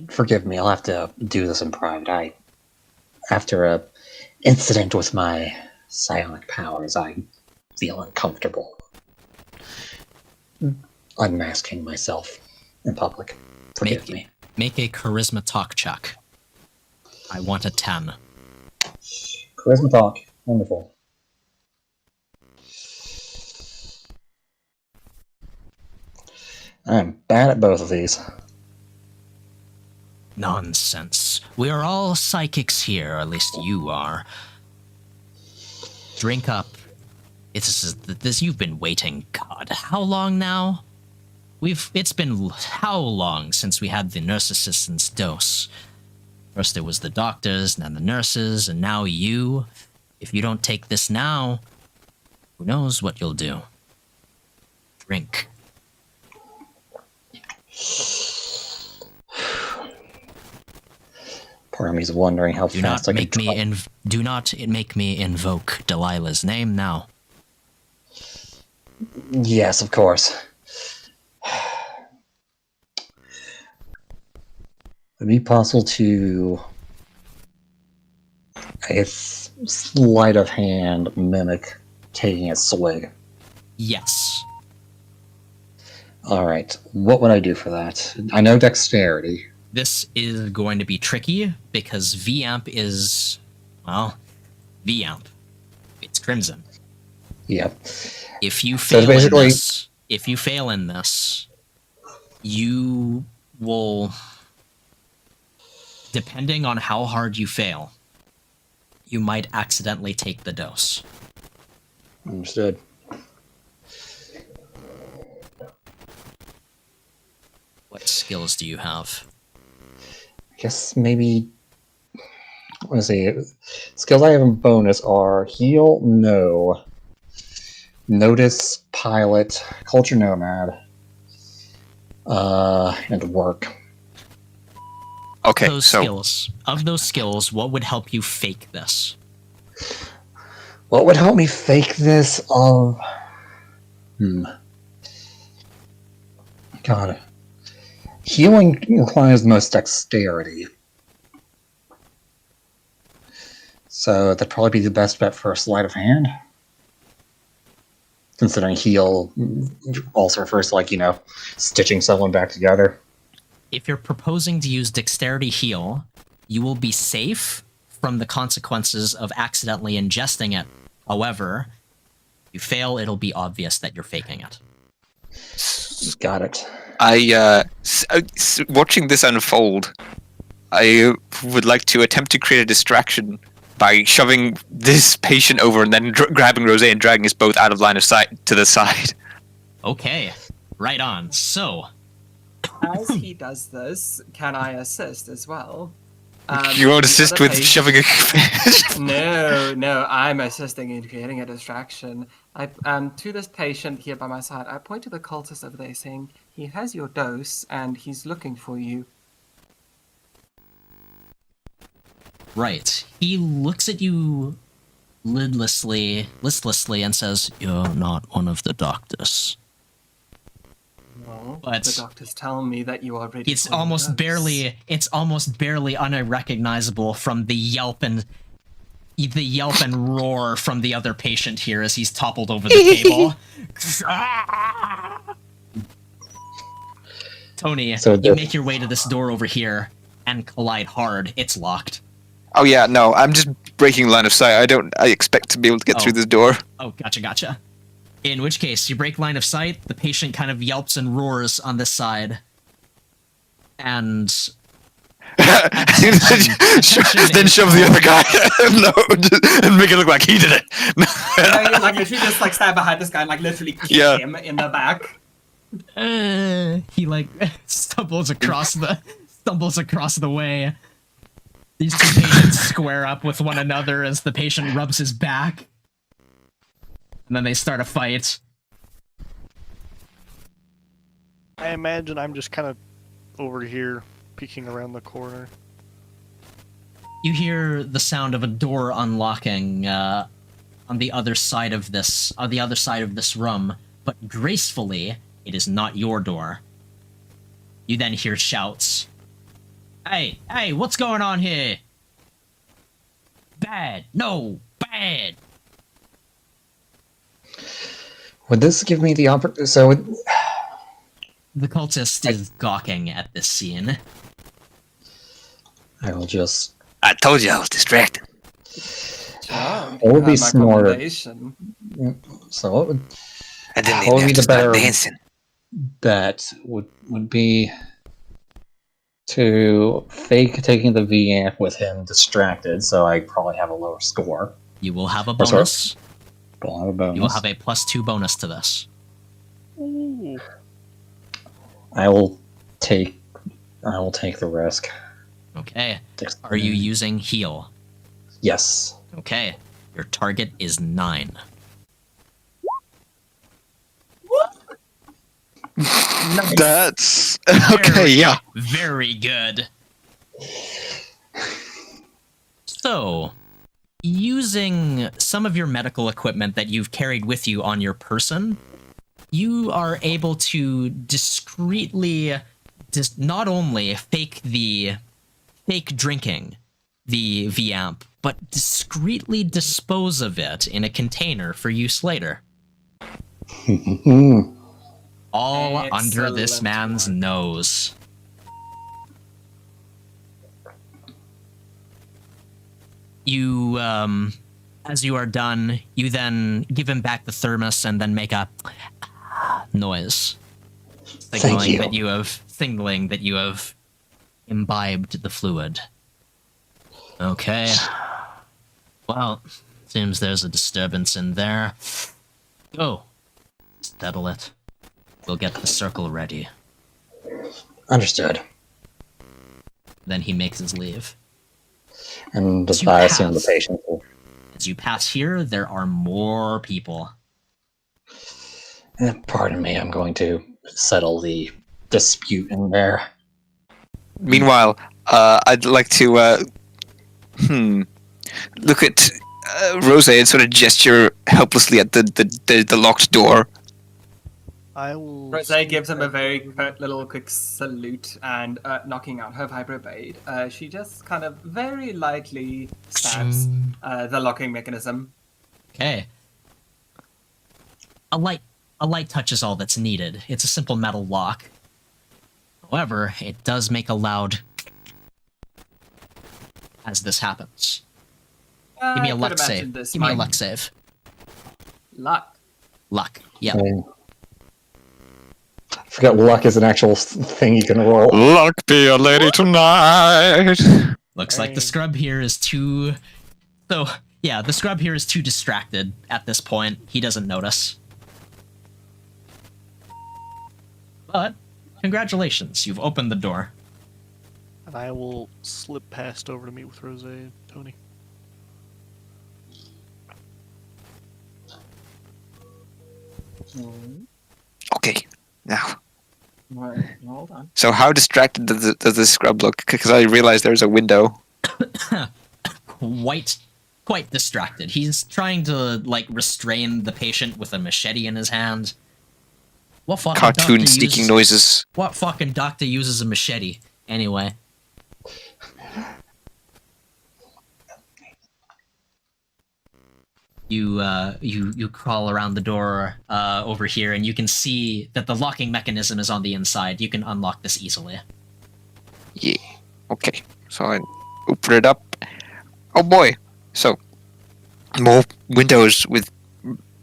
Forgive me, I'll have to do this in private. After a incident with my psionic powers, I feel uncomfortable unmasking myself in public. Forgive me. Make a charisma talk check. I want a 10. Charisma talk. Wonderful. I'm bad at both of these. Nonsense. We are all psychics here, or at least you are. Drink up. This you've been waiting, God, how long now? It's been how long since we had the nurse assistant's dose? First it was the doctors, then the nurses, and now you. If you don't take this now, who knows what you'll do? Drink. Part of me's wondering how Do fast not I can do not make me invoke Delilah's name now. Yes, of course. Would it be possible to a sleight of hand mimic taking a swig? Yes. Alright, what would I do for that? I know dexterity. This is going to be tricky because VAMP is, well, VAMP. It's Crimson. Yep. If you So fail basically- in this, you will, depending on how hard you fail, you might accidentally take the dose. Understood. What skills do you have? I guess maybe. Let's see. Skills I have in bonus are heal, no. Notice, pilot, culture nomad, and work. Okay, Those so skills. Of those skills, what would help you fake this? What would help me fake this? God. Healing requires the most dexterity. So that'd probably be the best bet for a sleight of hand. Considering heal also refers to, like, stitching someone back together. If you're proposing to use dexterity heal, you will be safe from the consequences of accidentally ingesting it. However, if you fail, it'll be obvious that you're faking it. Got it. Watching this unfold, I would like to attempt to create a distraction by shoving this patient over and then grabbing Rosé and dragging us both out of line of sight to the side. Okay, right on. So, As he does this, can I assist as well? You won't the assist other with page- shoving a... No, I'm assisting in creating a distraction. To this patient here by my side, I point to the cultist over there saying, he has your dose and he's looking for you. right. He looks at you listlessly, and says, "You're not one of the doctors." No, But the doctors tell me that you are ready. It's for your almost dose. barely unrecognizable from the yelp and roar from the other patient here as he's toppled over the table. Tony, So you make your way to this door over here and collide hard. It's locked. Oh yeah, no, I'm just breaking line of sight. I expect to be able to get Oh. through this door. Oh, gotcha. In which case, you break line of sight, the patient kind of yelps and roars on this side. And Then shove the other guy. No, and make it look like he did it. Like literally just like stand behind this guy and like literally kick Yeah. him in the back. he like stumbles across the way. These two patients square up with one another as the patient rubs his back. And then they start a fight. I imagine I'm just kind of over here, peeking around the corner. You hear the sound of a door unlocking on the other side of this room, but gracefully, it is not your door. You then hear shouts. Hey, what's going on here? Bad. No, bad. Would this give me the opportunity? So, The cultist is gawking at this scene. I will just. I told you I was distracted. John, What would be my smarter? recommendation. So, what would I didn't What even would have be to the start better- dancing. bet would be to fake taking the V amp with him distracted, so I probably have a lower score. You will have a Or sorry. bonus. But I'll have a bonus. You will have a +2 bonus to this. Ooh. I will take the risk. Okay. Are you using heal? Yes. Okay. Your target is 9. That's okay. Yeah. Very good. So, using some of your medical equipment that you've carried with you on your person, you are able to discreetly not only fake drinking the V-amp, but discreetly dispose of it in a container for use later. All under this Excellent man's work. nose. You, as you are done, you then give him back the thermos and then make a noise, signaling you. that you have imbibed the fluid. Okay. Well, seems there's a disturbance in there. Go. Settle it. We'll get the circle ready. Understood. Then he makes his leave. And So you I assume the pass. patient will... As you pass here, there are more people. Pardon me, I'm going to settle the dispute in there. Meanwhile, I'd like to look at Rose and sort of gesture helplessly at the locked door. I will. Rose gives him a very quick salute and knocking out her vibroblade. She just kind of very lightly stabs the locking mechanism. Okay. A light touch is all that's needed. It's a simple metal lock. However, it does make a loud as this happens. Give me a luck save. Give me a luck save. Luck. Luck. Yep. I forgot luck is an actual thing you can roll. Luck be a lady tonight. Looks like the scrub here is too... So, yeah, the scrub here is too distracted at this point. He doesn't notice. But, congratulations, you've opened the door. And I will slip past over to meet with Rose and Tony. Okay, now. Hold on. So how distracted does this scrub look? Because I realized there's a window. Quite distracted. He's trying to, like, restrain the patient with a machete in his hand. What fucking Cartoon doctor sneaking uses, noises. What fucking doctor uses a machete? Anyway. You crawl around the door over here, and you can see that the locking mechanism is on the inside. You can unlock this easily. Yeah. Okay. So I open it up. Oh boy. So more windows with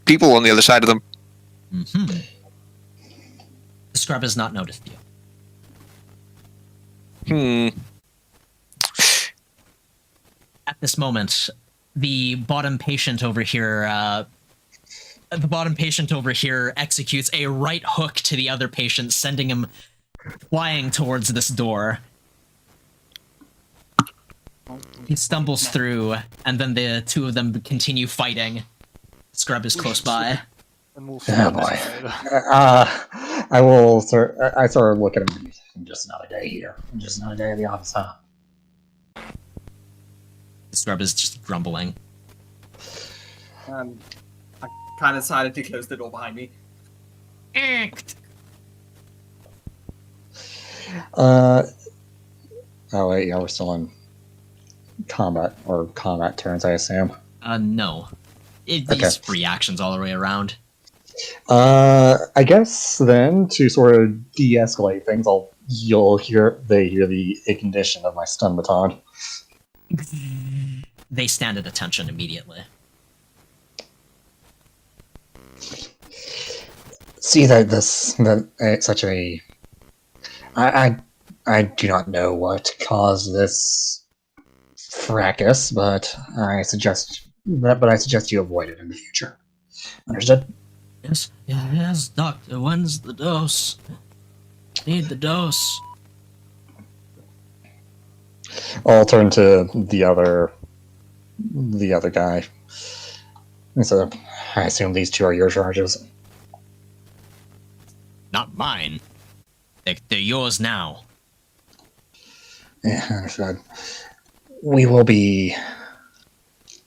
people on the other side of them. Mm-hmm. The scrub has not noticed you. At this moment, the bottom patient over here executes a right hook to the other patient, sending him flying towards this door. He stumbles through, and then the two of them continue fighting. Scrub is close by. And we'll Oh boy. I will sort of look at him. Just another day here. Just another day at the office, huh? Scrub is just grumbling. I kind of decided to close the door behind me. Oh wait, yeah, we're still in combat turns, I assume. No. These reactions all the way around. I guess then to sort of de-escalate things, you'll hear the ignition of my stun baton. They stand at attention immediately. See I do not know what caused this fracas, but I suggest you avoid it in the future. Understood? Yes, doctor. When's the dose? Need the dose. I'll turn to the other guy. So I assume these two are your charges. Not mine. They're yours now. Yeah, understood. We will be.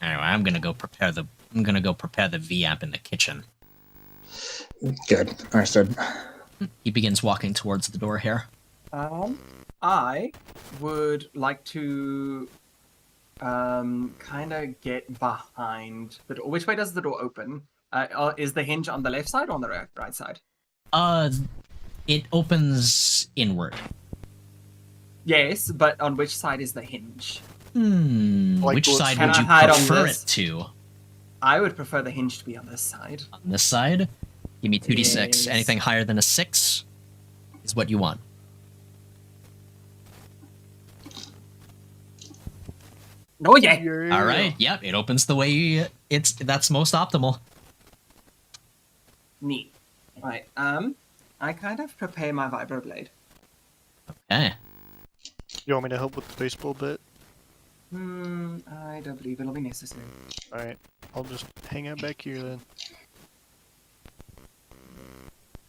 Anyway, I'm gonna go prepare the V amp in the kitchen. Good. Understood. He begins walking towards the door here. I would like to kind of get behind the door. Which way does the door open? Is the hinge on the left side or on the right side? It opens inward. Yes, but on which side is the hinge? Like Which those- side Can would I you hide on prefer this? it to? I would prefer the hinge to be on this side. On this side? Give me 2d6. Yes. Anything higher than a 6 is what you want. Oh yeah. All right. Yep. It opens the way that's most optimal. Neat. Right. I kind of prepare my vibroblade. Okay. You want me to help with the baseball bit? I don't believe it'll be necessary. Alright, I'll just hang out back here then.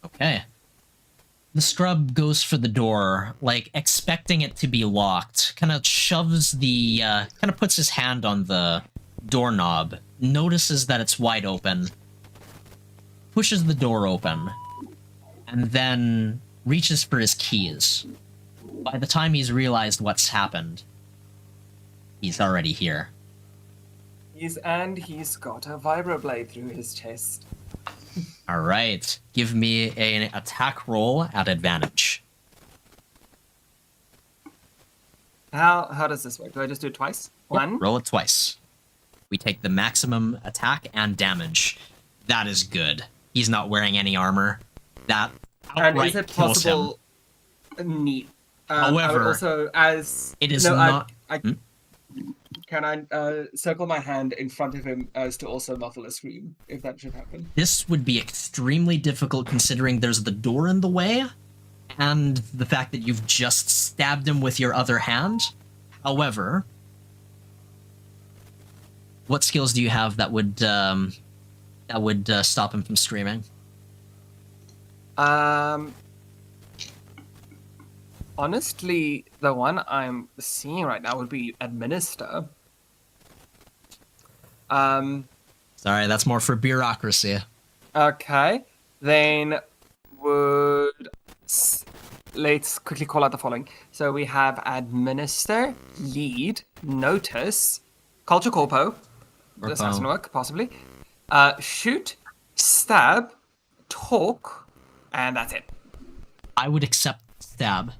Okay. The scrub goes for the door, like expecting it to be locked. Kind of shoves the, kind of puts his hand on the doorknob, notices that it's wide open, pushes the door open, and then reaches for his keys. By the time he's realized what's happened, he's already here. He's got a vibroblade through his chest. All right, give me an attack roll at advantage. How does this work? Do I just do it twice? One. Roll it twice. We take the maximum attack and damage. That is good. He's not wearing any armor. That And outright is it kills him. possible? Neat. However, I would also, as it is no, not. Can I circle my hand in front of him as to also muffle a scream if that should happen? This would be extremely difficult considering there's the door in the way, and the fact that you've just stabbed him with your other hand. However, what skills do you have that would stop him from screaming? Honestly, the one I'm seeing right now would be administer. Sorry, that's more for bureaucracy. Okay, then let's quickly call out the following. So we have administer, lead, notice, culture corpo, assassin work possibly, shoot, stab, talk, and that's it. I would accept stab.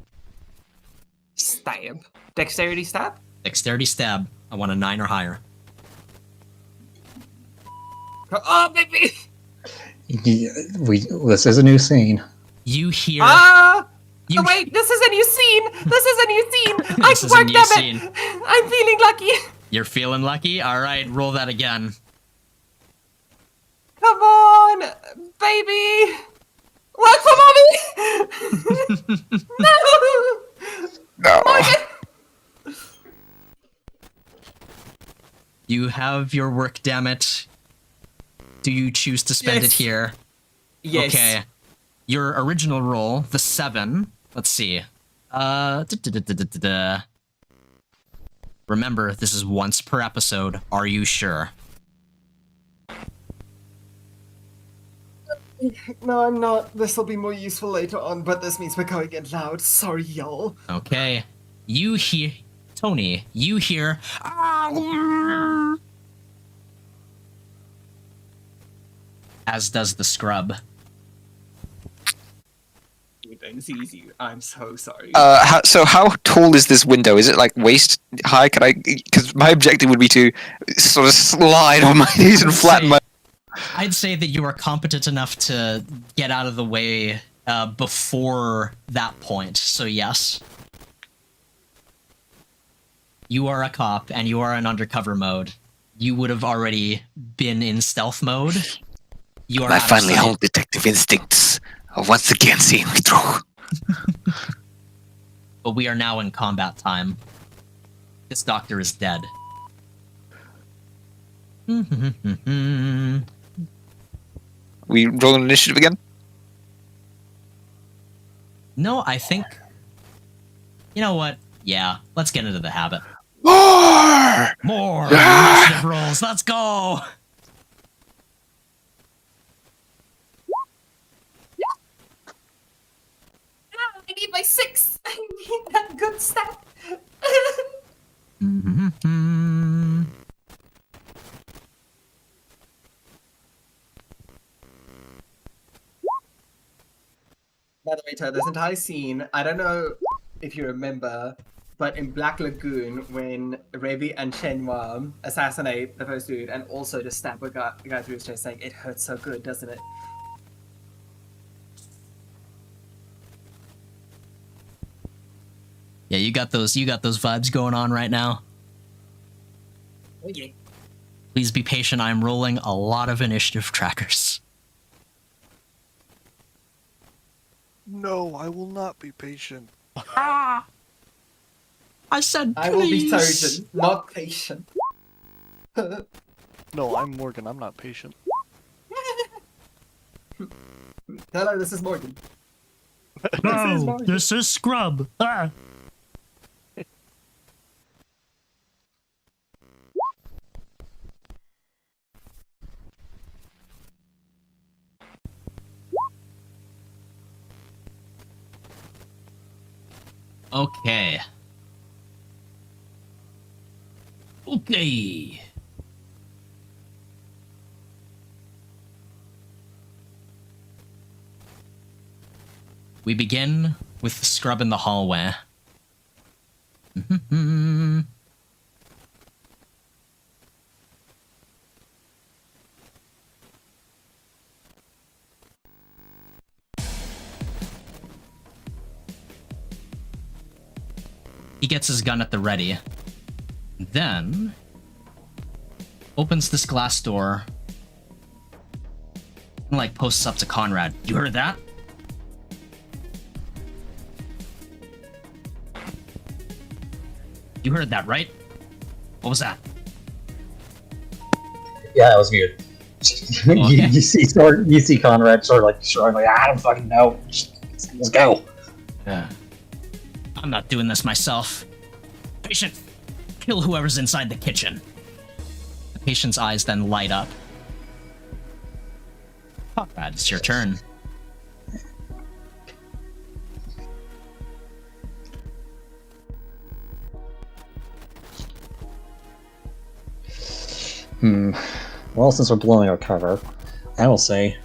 Stab. Dexterity stab? Dexterity stab. I want a 9 or higher. Oh, baby! Yeah, this is a new scene. You hear... Oh, You- wait, this is a new scene! This is a new scene! I This is a worked new at scene. it! I'm feeling lucky! You're feeling lucky? Alright, roll that again. Come on, baby! Work for mommy! No! No. Morgan! You have your work, damn it. Do you choose to spend it Yes. here? Yes. Okay. Your original roll, the 7. Let's see. Remember, this is once per episode. Are you sure? No, I'm not. This will be more useful later on, but this means we're going in loud. Sorry, y'all. Okay. You hear... Tony, you hear... As does the scrub. We don't seize you. I'm so sorry. So how tall is this window? Is it like waist high? Can I? Because my objective would be to sort of slide on my knees and flatten my. I'd say that you are competent enough to get out of the way before that point, so yes. You are a cop, and you are in undercover mode. You would have already been in stealth mode. You are My out of finally sight. honed detective instincts are once again seeing me through. But we are now in combat time. This doctor is dead. We roll an initiative again? No, I think... You know what? Yeah, let's get into the habit. More! More initiative rolls, let's go! I need my 6. I need that good stat. By the way, Toad, this entire scene, I don't know if you remember, but in Black Lagoon, when Revi and Shenhua assassinate the first dude and also just stab a guy through his chest, saying, "It hurts so good, doesn't it?" Yeah, you got those vibes going on right now. Oh yeah. Please be patient, I'm rolling a lot of initiative trackers. No, I will not be patient. I said, I will be please. Trojan, not patient. No, I'm Morgan. I'm not patient. Hello, this is Morgan. No, this is Scrub. Ah. Okay. Okay. We begin with the scrub in the hallway. He gets his gun at the ready. Then opens this glass door and like posts up to Conrad. You heard that? You heard that, right? What was that? Yeah, it was muted. You see Conrad sort of like shrugging, like, I don't fucking know. Let's go. Yeah. I'm not doing this myself. Patient, kill whoever's inside the kitchen. The patient's eyes then light up. Conrad, it's your turn. Well, since we're blowing our cover, I will say,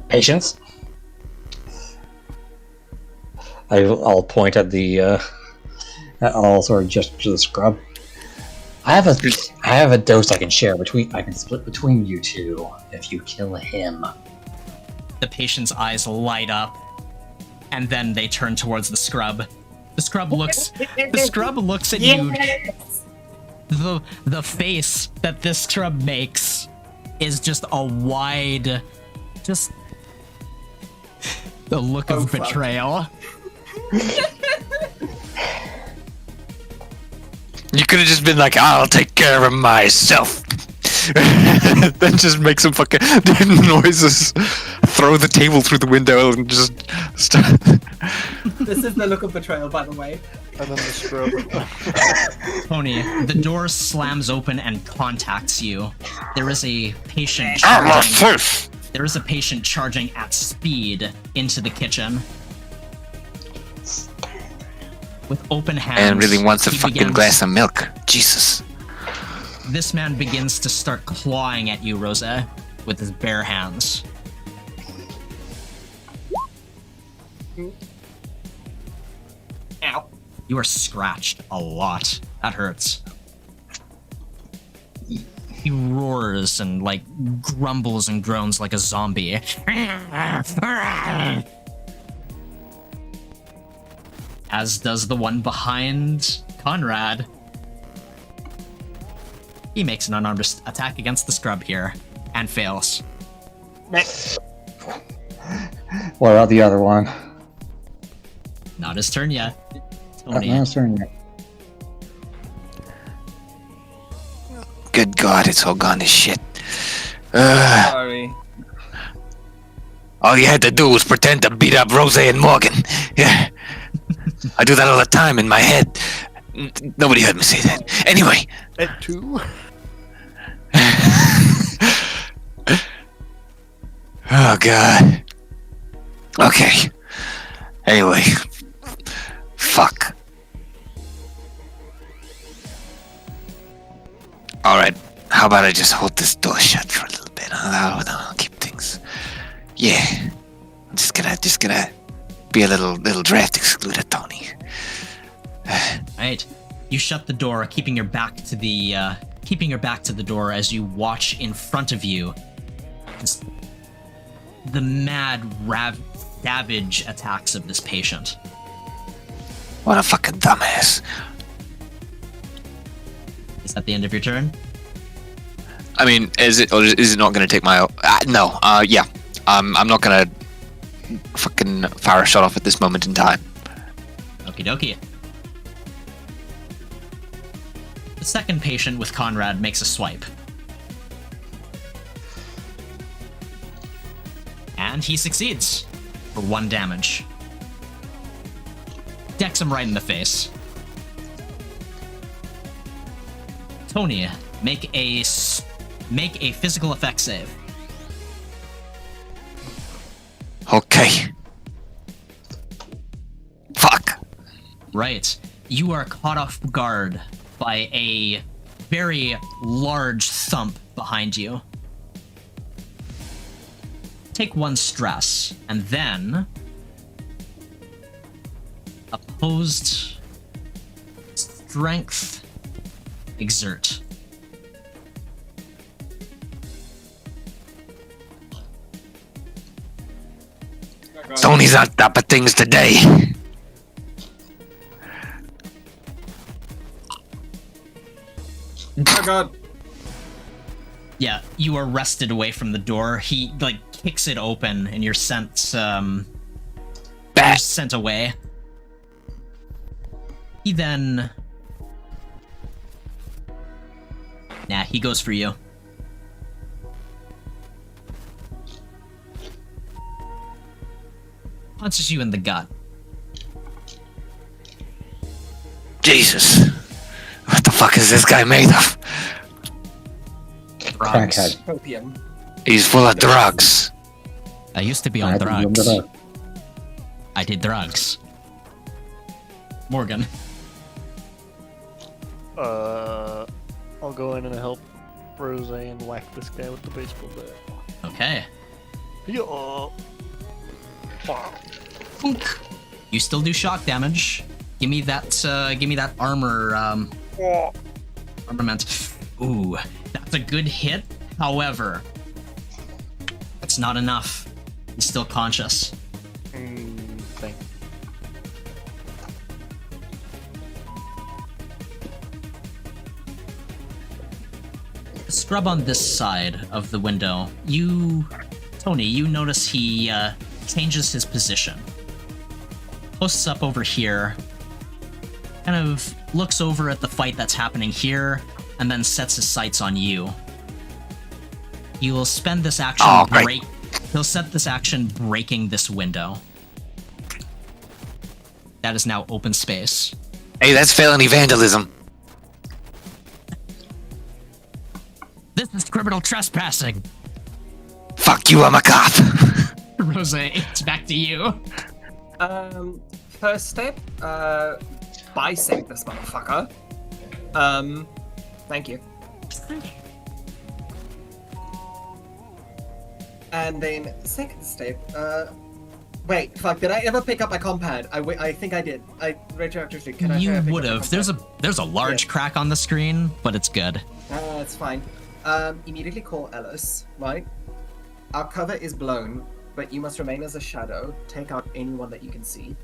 patience. I'll point at the. I'll sort of gesture to the scrub. I have a dose I can share between. I can split between you two if you kill him. The patient's eyes light up, and then they turn towards the scrub. The scrub looks at you. The face that this scrub makes is just a wide, just the look of betrayal. You could have just been like, I'll take care of him myself. Then just make some fucking noises, throw the table through the window, and just start. This is the look of betrayal, by the way. And then the scrub. Tony, the door slams open and contacts you. There is a patient I'm not charging. safe. There is a patient charging at speed into the kitchen. With open hands. And really wants a he fucking begins- glass of milk. Jesus. This man begins to start clawing at you, Rosa, with his bare hands. Ow. You are scratched a lot. That hurts. He roars and like grumbles and groans like a zombie. As does the one behind Conrad. He makes an unarmed attack against the scrub here and fails. What about the other one? Not his turn yet. Tony. No, certainly. Good God, it's all gone to shit. Sorry. All you had to do was pretend to beat up Rose and Morgan. Yeah. I do that all the time in my head. Nobody heard me say that. Anyway. At 2? Oh, God. Okay. Anyway. Fuck. Alright. How about I just hold this door shut for a little bit? I'll keep things. Yeah. I'm just gonna be a little draft excluder, Tony. Right. You shut the door, keeping your back to the door as you watch in front of you just the mad savage attacks of this patient. What a fucking dumbass. Is that the end of your turn? I mean, is it not gonna take my... no, yeah. I'm not gonna fucking fire a shot off at this moment in time. Okie dokie. The second patient with Conrad makes a swipe. And he succeeds for 1 damage. Decks him right in the face. Tony, make a physical effect save. Okay. Fuck. Right. You are caught off guard by a very large thump behind you. Take 1 stress, and then opposed strength exert. Tony's on top of things today. Oh god. Yeah, you are wrested away from the door. He like kicks it open, and you're sent away. He then, he goes for you. Punches you in the gut. Jesus. What the fuck is this guy made of? Drugs. Crackhead. Opium. He's full of drugs. I used to be I on had to remember drugs. that. I did drugs. Morgan. I'll go in and help Rose and whack this guy with the baseball bat. Okay. Yeah. Punk. You still do shock damage. Give me that armor, armament. Ooh, that's a good hit. However, that's not enough. He's still conscious. Thing. Scrub on this side of the window. Tony, you notice he changes his position. Posts up over here. Kind of looks over at the fight that's happening here, and then sets his sights on you. He will spend this action He'll set this action breaking this window. That is now open space. Hey, that's felony vandalism. This is criminal trespassing. Fuck you, I'm a cop. Rose, it's back to you. First step, bisect this motherfucker. Thank you. And then second step, wait, fuck, did I ever pick up my compad? I think I did. Retroactively, can I? You pick up would my have. compad? There's a large crack on the screen, but it's good. It's fine. Immediately call Ellis, right? Our cover is blown, but you must remain as a shadow. Take out anyone that you can see.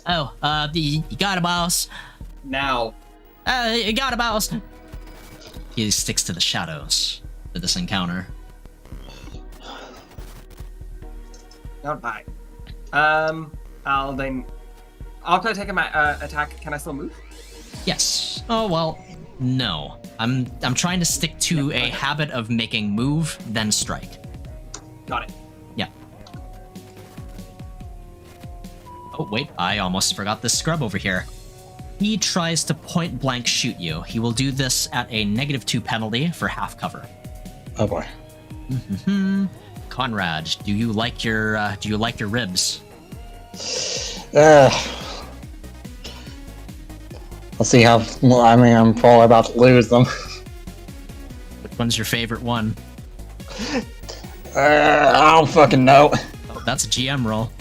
Oh, you got a boss. Now. You got a boss. He sticks to the shadows for this encounter. Not bad. I'll then... After I take my attack, can I still move? Yes. Oh well. No. I'm trying to stick to a habit of making move, then strike. Got it. Yeah. Oh wait, I almost forgot this scrub over here. He tries to point blank shoot you. He will do this at a -2 penalty for half cover. Oh boy. Conrad, do you like your ribs? Let's see how. Well, I mean, I'm probably about to lose them. Which one's your favorite one? I don't fucking know. Oh, that's a GM roll.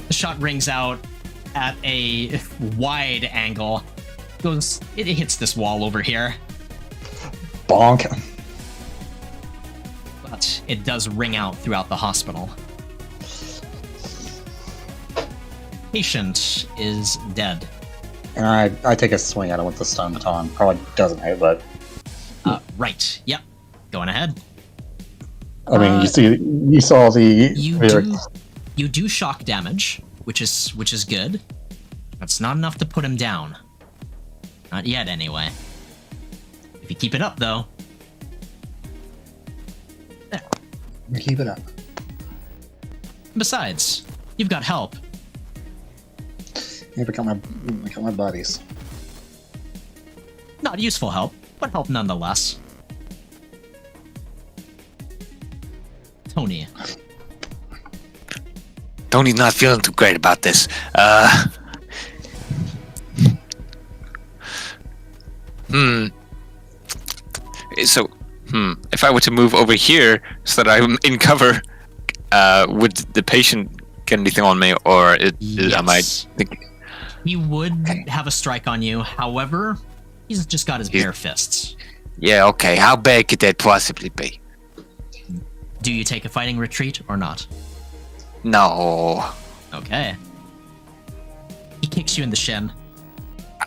The shot rings out at a wide angle. It hits this wall over here, Bonk. but it does ring out throughout the hospital. Patient is dead. And I take a swing at him with the stun baton. Probably doesn't hit, but Right. Yep. Going ahead. I mean, you saw the You do shock damage, which is good. That's not enough to put him down. Not yet, anyway. If you keep it up, though. There. Keep it up. Besides, you've got help. Yeah, become my buddies. Not useful help, but help nonetheless. Tony. Tony's not feeling too great about this. So, if I were to move over here so that I'm in cover, would the patient get anything on me, or am I? He would have a strike on you. However, he's just got his bare fists. Yeah. Okay. How bad could that possibly be? Do you take a fighting retreat or not? No. Okay. He kicks you in the shin.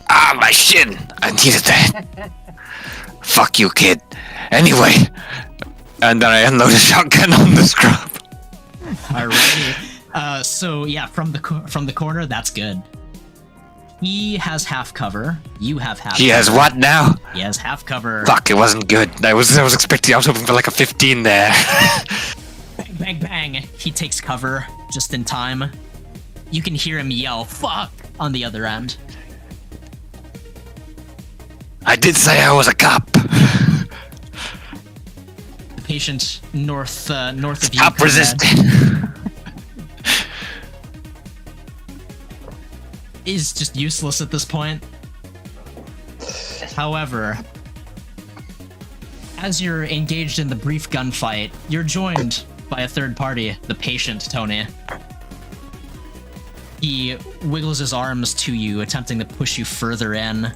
Ah, my shin! I needed that. Fuck you, kid. Anyway, and then I unload a shotgun on the scrub. Alrighty. So yeah, from the corner, that's good. He has half cover. You have half. He cover. has what now? He has half cover. Fuck! It wasn't good. I was expecting. I was hoping for like a 15 there. Bang, bang, bang. He takes cover just in time. You can hear him yell "fuck" on the other end. I did say I was a cop. The patient north of you. Stop resisting. Is just useless at this point. However, as you're engaged in the brief gunfight, you're joined by a third party, the patient, Tony. He wiggles his arms to you, attempting to push you further in,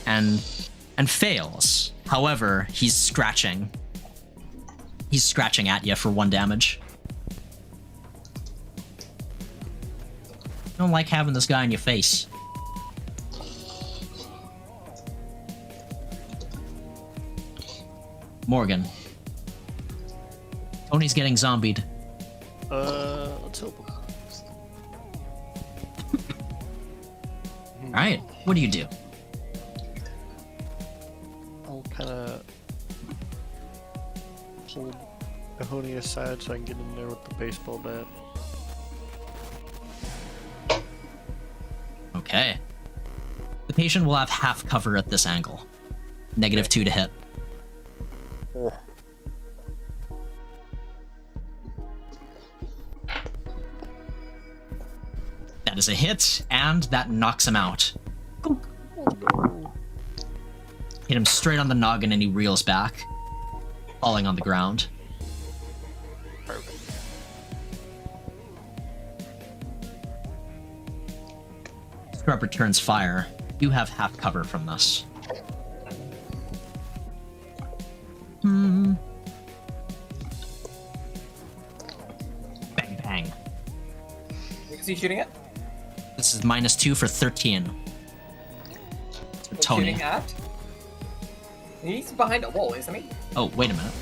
and fails. However, he's scratching. He's scratching at you for 1 damage. I don't like having this guy in your face. Morgan. Tony's getting zombied. Let's help him. Alright, what do you do? I'll kind of pull Mahoney aside so I can get in there with the baseball bat. Okay. The patient will have half cover at this angle. -2 to hit. Oh. That is a hit, and that knocks him out. Hit him straight on the noggin and he reels back, falling on the ground. Scrub returns fire. You have half cover from this. Bang, bang. Is he shooting at? This is -2 for 13. For Tony. Shooting at? He's behind a wall, isn't he? Oh, wait a minute.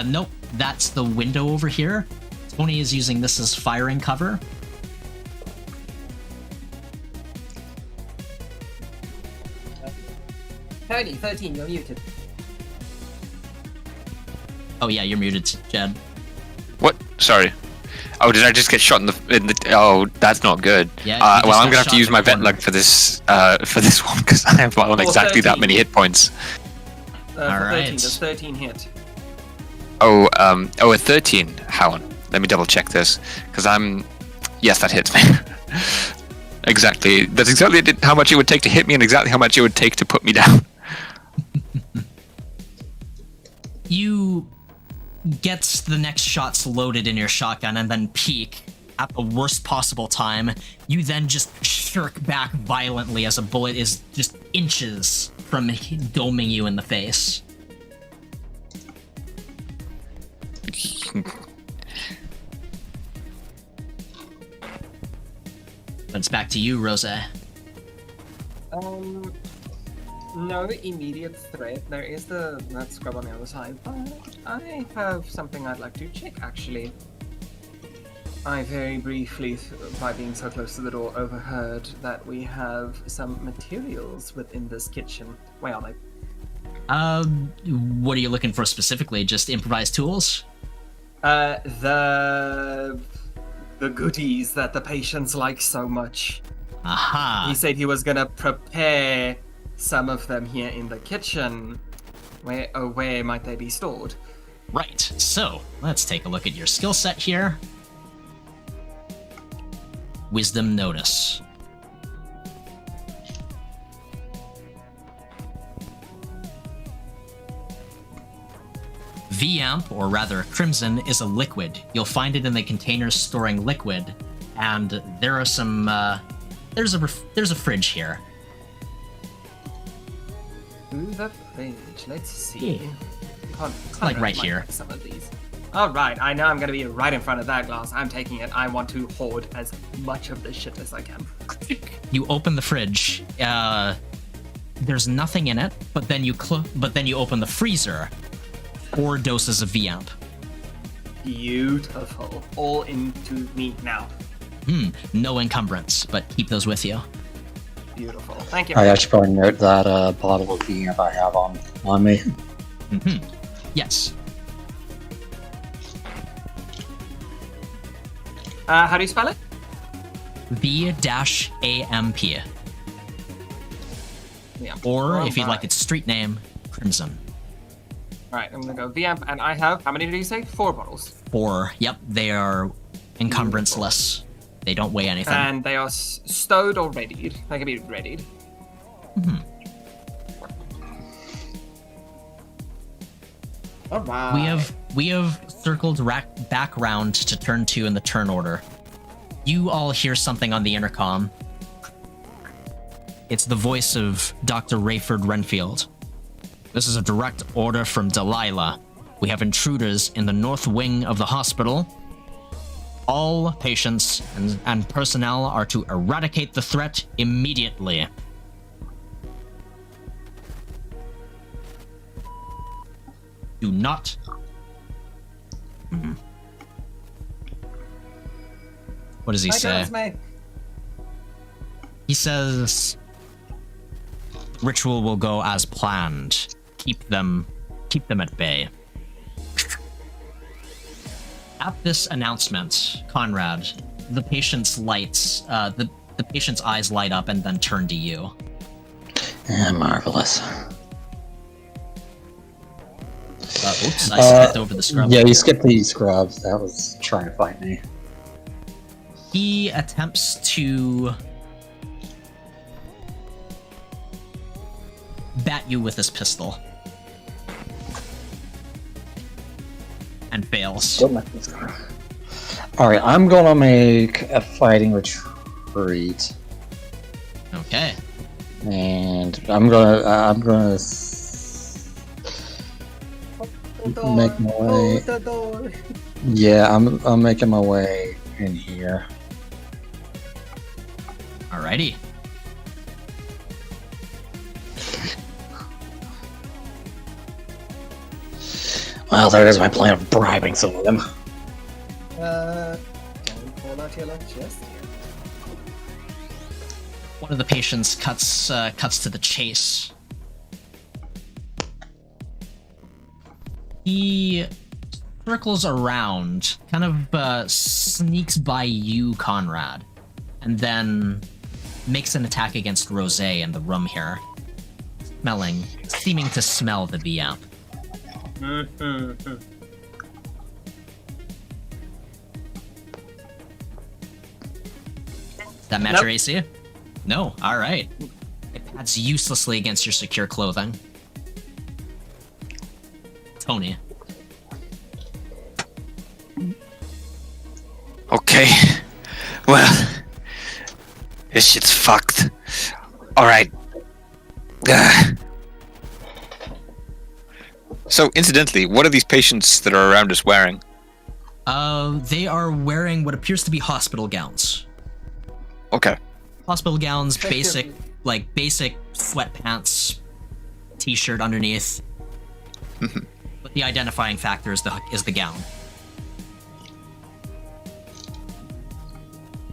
Nope. That's the window over here. Tony is using this as firing cover. Tony, 13, you're muted. Oh yeah, you're muted, Jed. What? Sorry. Oh, did I just get shot in the? Oh, that's not good. Yeah, you well, just I'm got gonna have shot to use in my the vent corner. lug for this one because I have on exactly that 13. many hit points. For Alright. 13, does 13 hit? Oh, a 13. How on? Let me double check this because I'm. Yes, that hits me. Exactly. That's exactly how much it would take to hit me, and exactly how much it would take to put me down. You get the next shots loaded in your shotgun and then peek at the worst possible time. You then just shirk back violently as a bullet is just inches from doming you in the face. But it's back to you, Rose. No immediate threat. There is that scrub on the other side, but I have something I'd like to check, actually. I very briefly, by being so close to the door, overheard that we have some materials within this kitchen. Where are they? What are you looking for specifically? Just improvised tools? The goodies that the patients like so much. Aha. He said he was gonna prepare some of them here in the kitchen. Where might they be stored? Right. So, let's take a look at your skill set here. Wisdom notice. V-Amp, or rather Crimson, is a liquid. You'll find it in the containers storing liquid, and there are some, there's a fridge here. Ooh, the fridge. Let's see. Like right might here. like some of these. All right, I know I'm gonna be right in front of that glass. I'm taking it. I want to hoard as much of this shit as I can. You open the fridge. There's nothing in it, but then you open the freezer. 4 doses of V-Amp. Beautiful. All into me now. No encumbrance, but keep those with you. Beautiful. Thank you. I should probably note that bottle of VMP I have on me. Yes. How do you spell it? V-AMP. Yeah. Or, if you'd like its street name, Crimson. Alright, I'm gonna go VAMP, and I have, how many did you say? 4 bottles. 4. Yep, they are encumbrance-less. They don't weigh anything. And they are stowed or readied. They can be readied. Alright. We have circled back round to turn 2 in the turn order. You all hear something on the intercom. It's the voice of Dr. Rayford Renfield. This is a direct order from Delilah. We have intruders in the north wing of the hospital. All patients and personnel are to eradicate the threat immediately. Do not. What does he say? He says, ritual will go as planned. Keep them at bay. At this announcement, Conrad, the patient's the patient's eyes light up and then turn to you. Marvelous. Oops, I skipped over the scrub. Yeah, you skipped the scrubs. That was trying to fight me. He attempts to bat you with his pistol. And fails. Alright, I'm gonna make a fighting retreat. Okay. And I'm gonna make my way. Yeah, I'm making my way in here. Alrighty. Well, there is my plan of bribing some of them. Don't pull out your luck just yet. One of the patients cuts to the chase. He circles around, kind of sneaks by you, Conrad, and then makes an attack against Rosé in the room here, seeming to smell the VAMP. That match your AC? No. All right. It pads uselessly against your secure clothing. Tony. Okay. Well, this shit's fucked. Alright. So, incidentally, what are these patients that are around us wearing? They are wearing what appears to be hospital gowns. Okay. Hospital gowns, basic sweatpants, t-shirt underneath. But the identifying factor is the gown.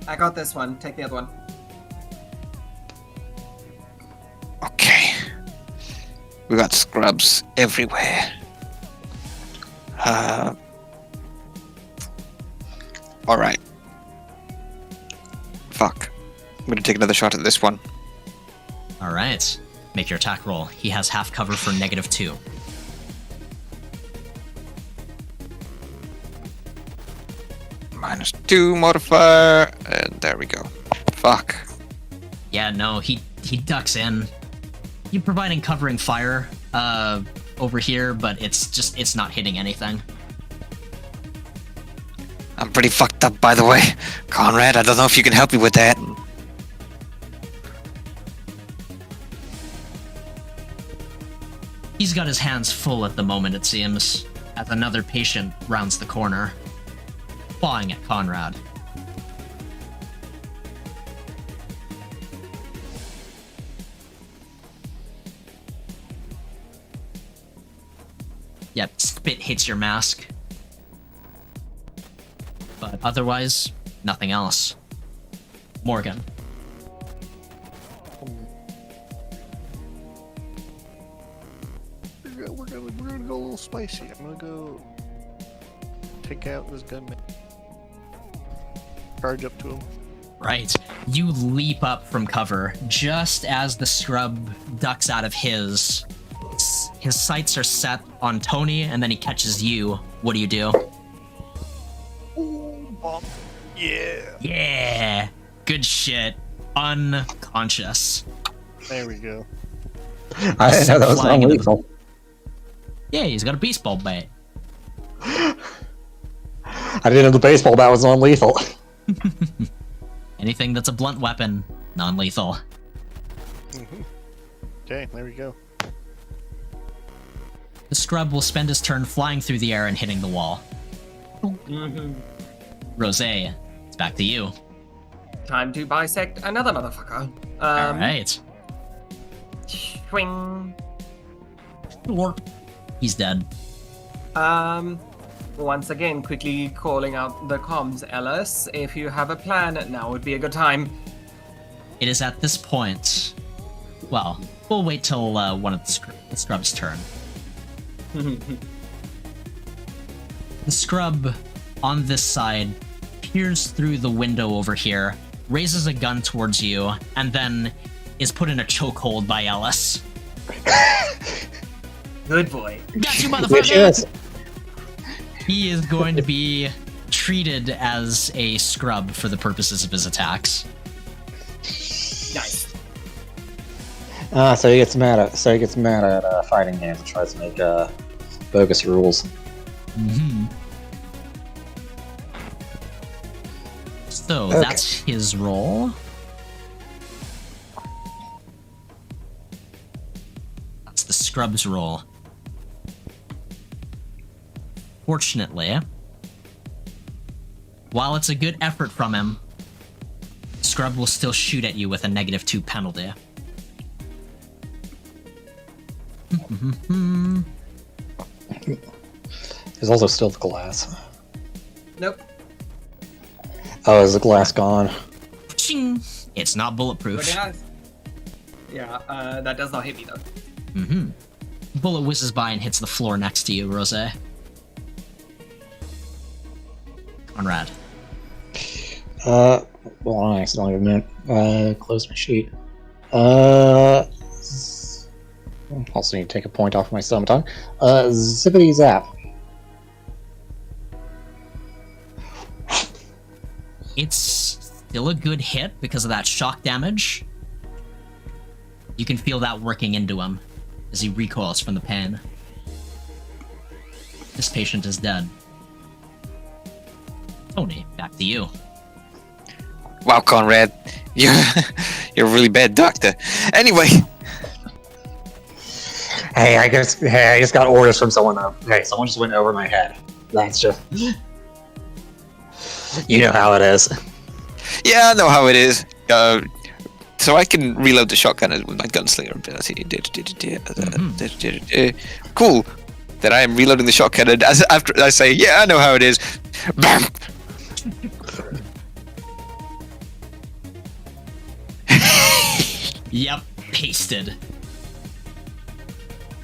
I got this one. Take the other one. Okay. We got scrubs everywhere. Alright. Fuck. I'm gonna take another shot at this one. All right. Make your attack roll. He has half cover for -2. -2 modifier, and there we go. Fuck. Yeah, no, he ducks in. You're providing covering fire over here, but it's not hitting anything. I'm pretty fucked up, by the way. Conrad, I don't know if you can help me with that. He's got his hands full at the moment, it seems, as another patient rounds the corner, clawing at Conrad. Yep, spit hits your mask. But otherwise, nothing else. Morgan. We're gonna go a little spicy. I'm gonna go take out this gunman. Charge up to him. Right. You leap up from cover just as the scrub ducks out of his. His sights are set on Tony, and then he catches you. What do you do? Ooh, bomb. Yeah. Yeah. Good shit. Unconscious. There we go. I didn't know that was Flying into non-lethal. Yeah, he's got a baseball bat. I didn't know the baseball bat was non-lethal. Anything that's a blunt weapon, non-lethal. Okay, there we go. The scrub will spend his turn flying through the air and hitting the wall. Rose, it's back to you. Time to bisect another motherfucker. All right. Swing. He's dead. Once again, quickly calling out the comms, Ellis. If you have a plan, now would be a good time. It is at this point. Well, we'll wait till one of the scrub's turn. The scrub on this side peers through the window over here, raises a gun towards you, and then is put in a chokehold by Ellis. Good boy. Got you, Which is motherfucker! He is going to be treated as a scrub for the purposes of his attacks. Nice. so he gets mad at fighting games and tries to make bogus rules. Mm-hmm. So Okay. that's his roll. That's the scrub's roll. Fortunately, while it's a good effort from him, Scrub will still shoot at you with a -2 penalty. There's also still the glass. Nope. Oh, is the glass gone? Ching! It's not bulletproof. Look at that. Yeah, that does not hit me though. Mm-hmm. Bullet whizzes by and hits the floor next to you, Rose. Conrad. Well, I accidentally closed my sheet. Also need to take a point off my summertime. Zippity zap. It's still a good hit because of that shock damage. You can feel that working into him as he recoils from the pain. This patient is dead. Tony, back to you. Wow, Conrad, you're a really bad doctor. Anyway, Hey, I just got orders from someone. Hey, someone just went over my head. That's just. You know how it is. yeah, I know how it is. So I can reload the shotgun with my gunslinger ability. Cool. Then I am reloading the shotgun, and after I say, "Yeah, I know how it is," bam. Yep, pasted.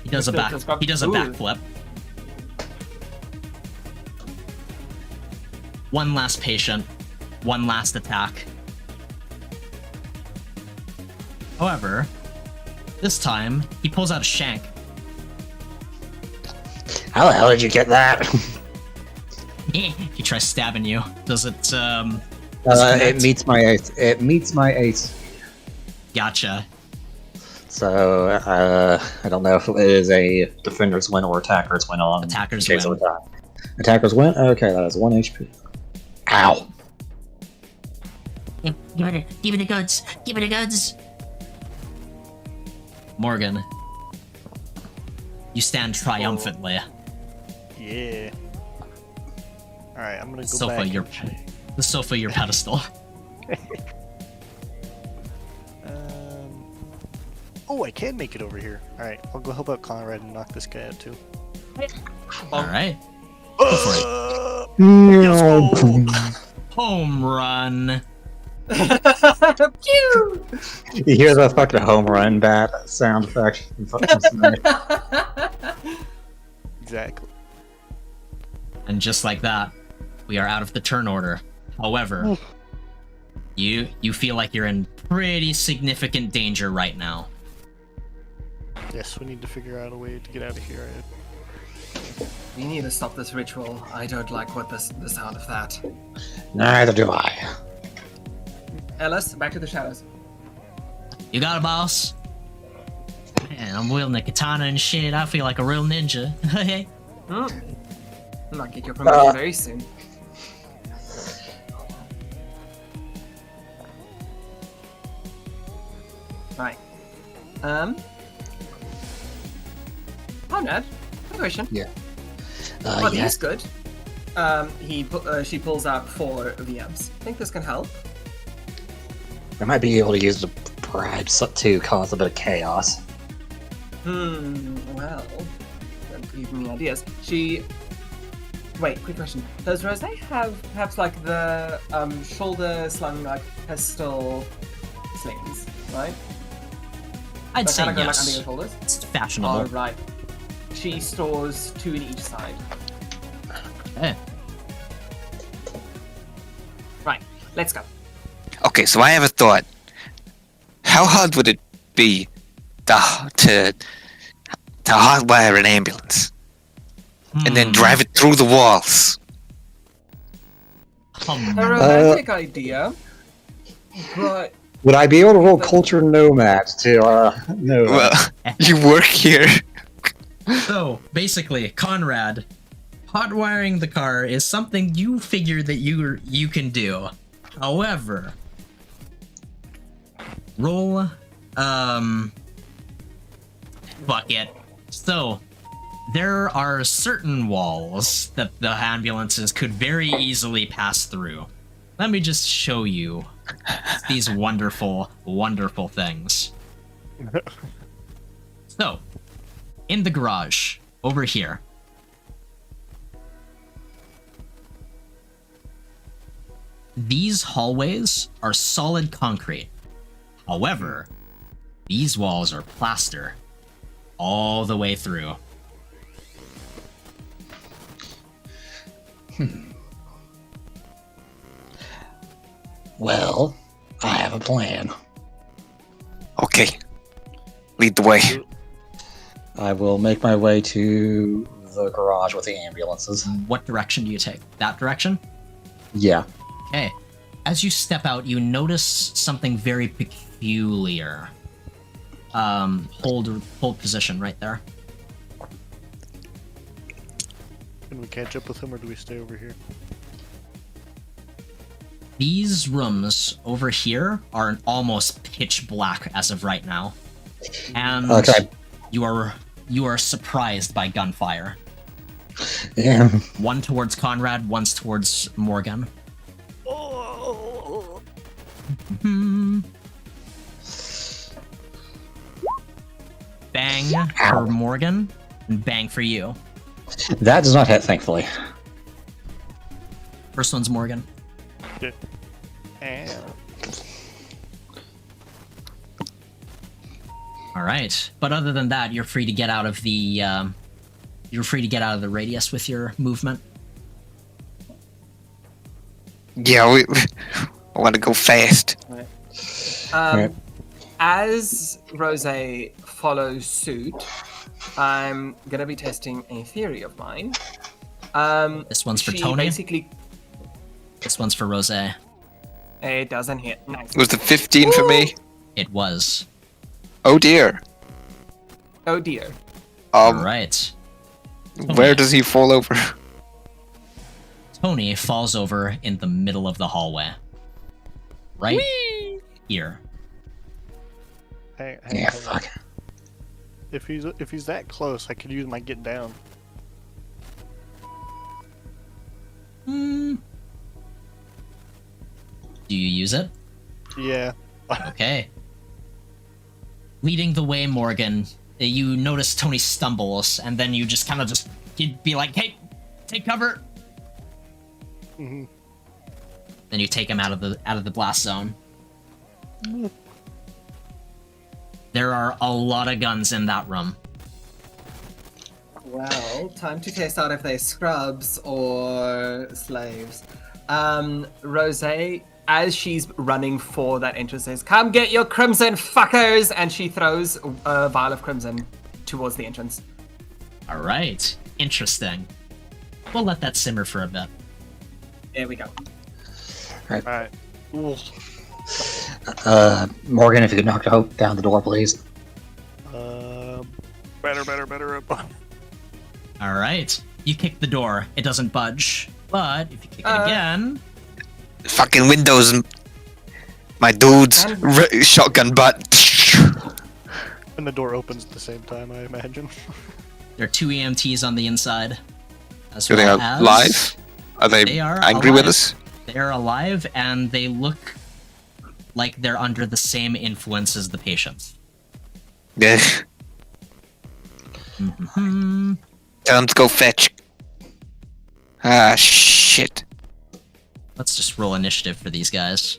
He does a Ooh. backflip. One last patient, one last attack. However, this time he pulls out a shank. How the hell did you get that? He tries stabbing you. Does it? It meets my ace. It meets my ace. Gotcha. So I don't know if it is a defender's win or attacker's win on. Attacker's in case win. of attack. Attacker's win. Okay, that is 1 HP. Ow. Give me the goods. Give me the goods. Morgan, you stand triumphantly. Yeah. Alright, I'm gonna go Sofa, back. the sofa, your pedestal. Oh, I can make it over here. Alright, I'll go help out Conrad and knock this guy out too. All right, Go No. home run. Pew! You hear the fucking home run bat sound effect? Exactly. And just like that, we are out of the turn order. However, you feel like you're in pretty significant danger right now. Yes, we need to figure out a way to get out of here. We need to stop this ritual. I don't like the sound of that. Neither do I. Ellis, back to the shadows. You got it, boss? Man, I'm wielding a katana and shit. I feel like a real ninja. Hey. I might get your promotion very soon. Right. Conrad, quick question. Yeah. Oh, Yeah. he's good. She pulls out 4 VMs. Think this can help? I might be able to use the bribes to cause a bit of chaos. Well, don't give me ideas. Wait, quick question. Does Rose have perhaps like the shoulder slung like pistol slings, right? I'd That say kinda go, like, under yes. your shoulders? It's fashionable. Alright. She stores 2 in each side. Eh. Right, let's go. Okay, so I have a thought. How hard would it be to hotwire an ambulance and then drive it through the walls? A romantic idea, but Would I be able to roll culture nomad to know? Well, you work here. So basically, Conrad, hotwiring the car is something you figure that you can do. However, roll fuck it. So there are certain walls that the ambulances could very easily pass through. Let me just show you these wonderful, wonderful things. So, in the garage, over here. These hallways are solid concrete. However, these walls are plaster all the way through. Well, I have a plan. Okay. Lead the way. I will make my way to the garage with the ambulances. What direction do you take? That direction? Yeah. Okay. As you step out, you notice something very peculiar. Hold position right there. Can we catch up with him or do we stay over here? These rooms over here are almost pitch black as of right now. And Okay. you are surprised by gunfire. Yeah. One towards Conrad, one's towards Morgan. Oh, Hmm. Bang for Morgan, and bang for you. That does not hit, thankfully. First one's Morgan. Okay. And All right, but other than that, you're free to get out of the radius with your movement. Yeah, I want to go fast. Right. As Rose follows suit, I'm gonna be testing a theory of mine. This one's for she Tony. Basically, This one's for Rose. it doesn't hit. Nice. Was the 15 for me? It was. Oh dear. Oh dear. All right. Where does he fall over? Tony falls over in the middle of the hallway. Right here. hang Yeah, on. fuck. If he's that close, I could use my get down. Do you use it? Yeah. Okay. Leading the way, Morgan, you notice Tony stumbles, and then you just kind of you'd be like, hey, take cover. hmm Then you take him out of the blast zone. There are a lot of guns in that room. Well, time to test out if they're scrubs or slaves. Rose, as she's running for that entrance, says, "Come get your crimson, fuckers!" And she throws a vial of crimson towards the entrance. All right. Interesting. We'll let that simmer for a bit. There we go. Alright. Ooh. Morgan, if you could knock down the door, please. Better. All right. You kick the door. It doesn't budge. But if you kick it again... Fucking windows. My dude's shotgun butt. And the door opens at the same time, I imagine. There are 2 EMTs on the inside. As Do they well are as live? Are they They are angry with alive. us? They are alive, and they look like they're under the same influence as the patients. Yeah. Mm-hmm. Tell them to go fetch. Ah, shit. Let's just roll initiative for these guys.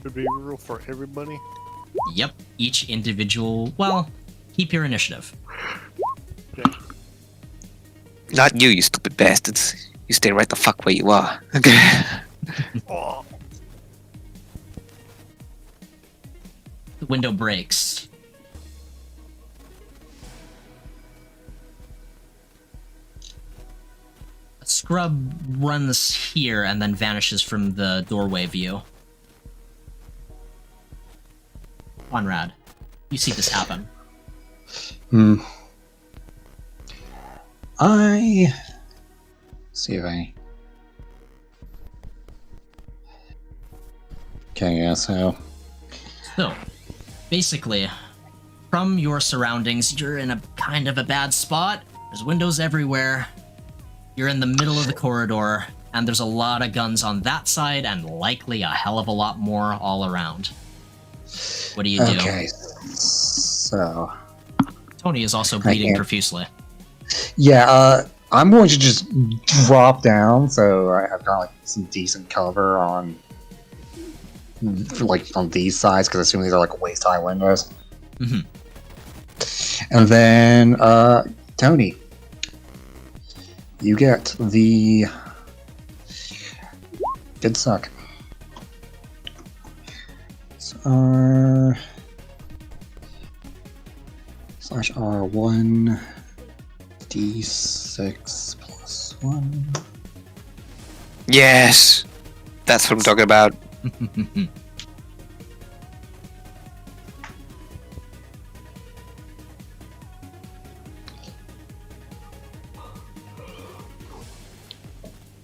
Should be a rule for everybody. Yep, each individual... Well, keep your initiative. Okay. Not you, you stupid bastards. You stay right the fuck where you are. Okay. Oh. The window breaks. A scrub runs here and then vanishes from the doorway view. Conrad, you see this happen. I see if I. Okay, yeah, so. So, basically, from your surroundings, you're in a kind of a bad spot. There's windows everywhere. You're in the middle of the corridor, and there's a lot of guns on that side, and likely a hell of a lot more all around. What do you do? Okay, so. Tony is also bleeding can't- profusely. Yeah, I'm going to just drop down so I have kind of like some decent cover on. Like on these sides, because I assume these are like waist high windows. Mm-hmm. And then, Tony, you get the good suck. So R/R1 D6 plus 1. Yes! That's what I'm talking about.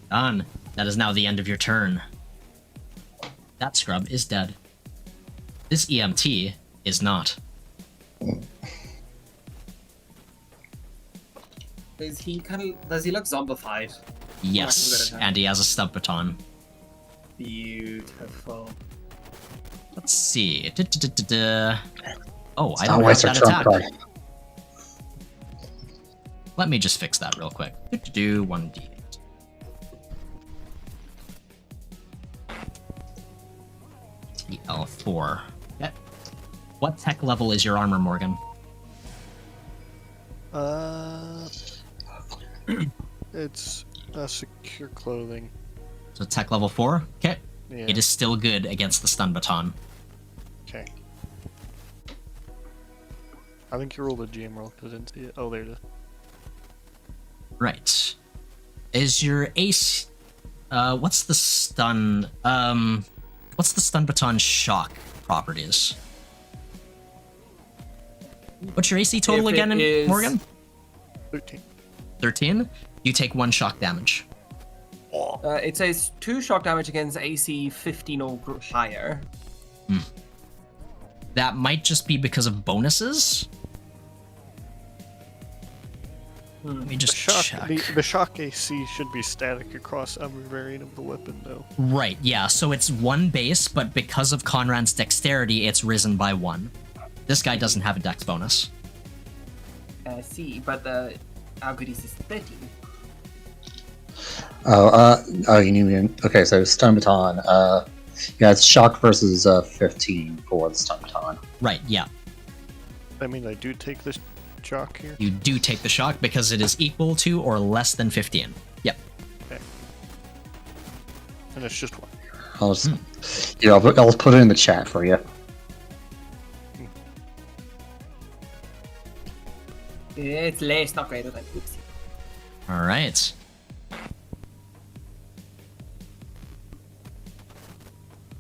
Done. That is now the end of your turn. That scrub is dead. This EMT is not. Does he look zombified? Yes, and he has a stub baton. Beautiful. Let's see. Oh, I Not don't have waste our that trump attack. card. Let me just fix that real quick. 1d8. TL4. Okay. What tech level is your armor, Morgan? It's secure clothing. So tech level 4? Okay. Yeah. It is still good against the stun baton. Okay. I think you rolled a GM roll because I didn't see it. Oh, there it is. Right. Is your ace... what's the stun... what's the stun baton shock properties? What's your AC total If it again, is- Morgan? 13. 13? You take 1 shock damage. It says 2 shock damage against AC 15 or higher. That might just be because of bonuses? Let me just check. The shock AC should be static across every variant of the weapon, though. Right, yeah, so it's 1 base, but because of Conrad's dexterity, it's risen by 1. This guy doesn't have a dex bonus. I see, but the Algorithm is 13. You need okay. So stun baton. Yeah, it's shock versus 15 for the stun baton. Right, yeah. I mean, I do take this shock here. You do take the shock because it is equal to or less than 15. Yep. And it's just 1. I'll just, yeah, I'll put it in the chat for you. It's less, not greater than 60. Alright.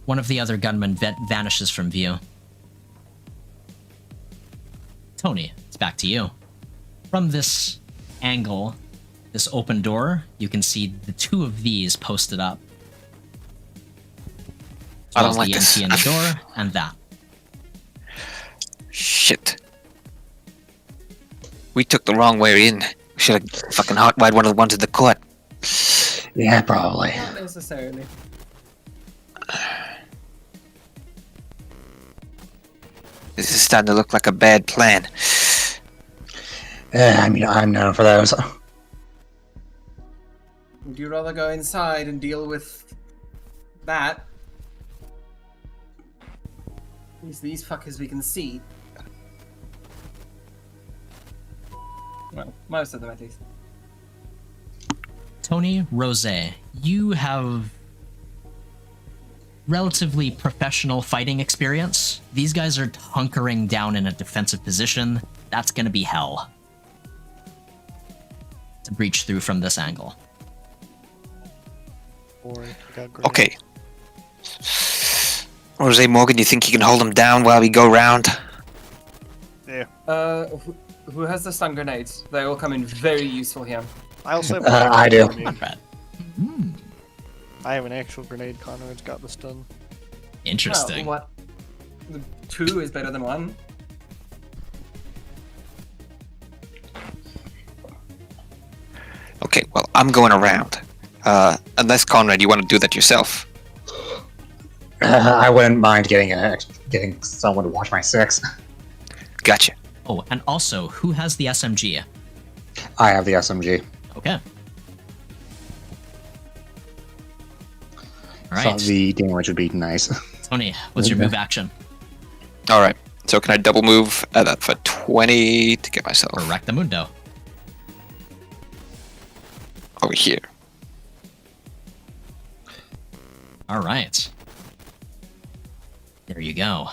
One of the other gunmen vanishes from view. Tony, it's back to you. From this angle, this open door, you can see the 2 of these posted up. I don't As well as like the this. empty in the door, and that. Shit. We took the wrong way in. We should have fucking hotwired one of the ones in the court. Yeah, probably. Not necessarily. This is starting to look like a bad plan. I mean, I'm known for those. Would you rather go inside and deal with that? At least these fuckers we can see. Well, most of them at least. Tony, Rose, you have relatively professional fighting experience. These guys are hunkering down in a defensive position. That's gonna be hell to breach through from this angle. Okay. Jose Morgan, you think you can hold him down while we go round? Yeah. Who has the stun grenades? They all come in very useful here. I also have I do. Not bad. I have an actual grenade. Conrad's got the stun. Interesting. Well, what? The 2 is better than 1. Okay, well, I'm going around. Unless, Conrad, you want to do that yourself. I wouldn't mind getting someone to watch my 6. Gotcha. Oh, and also, who has the SMG? I have the SMG. Okay. All Thought right. the damage would be nice. Tony, what's your move action? Alright, so can I double move that for 20 to get myself Rectamundo. over here? All right. There you go.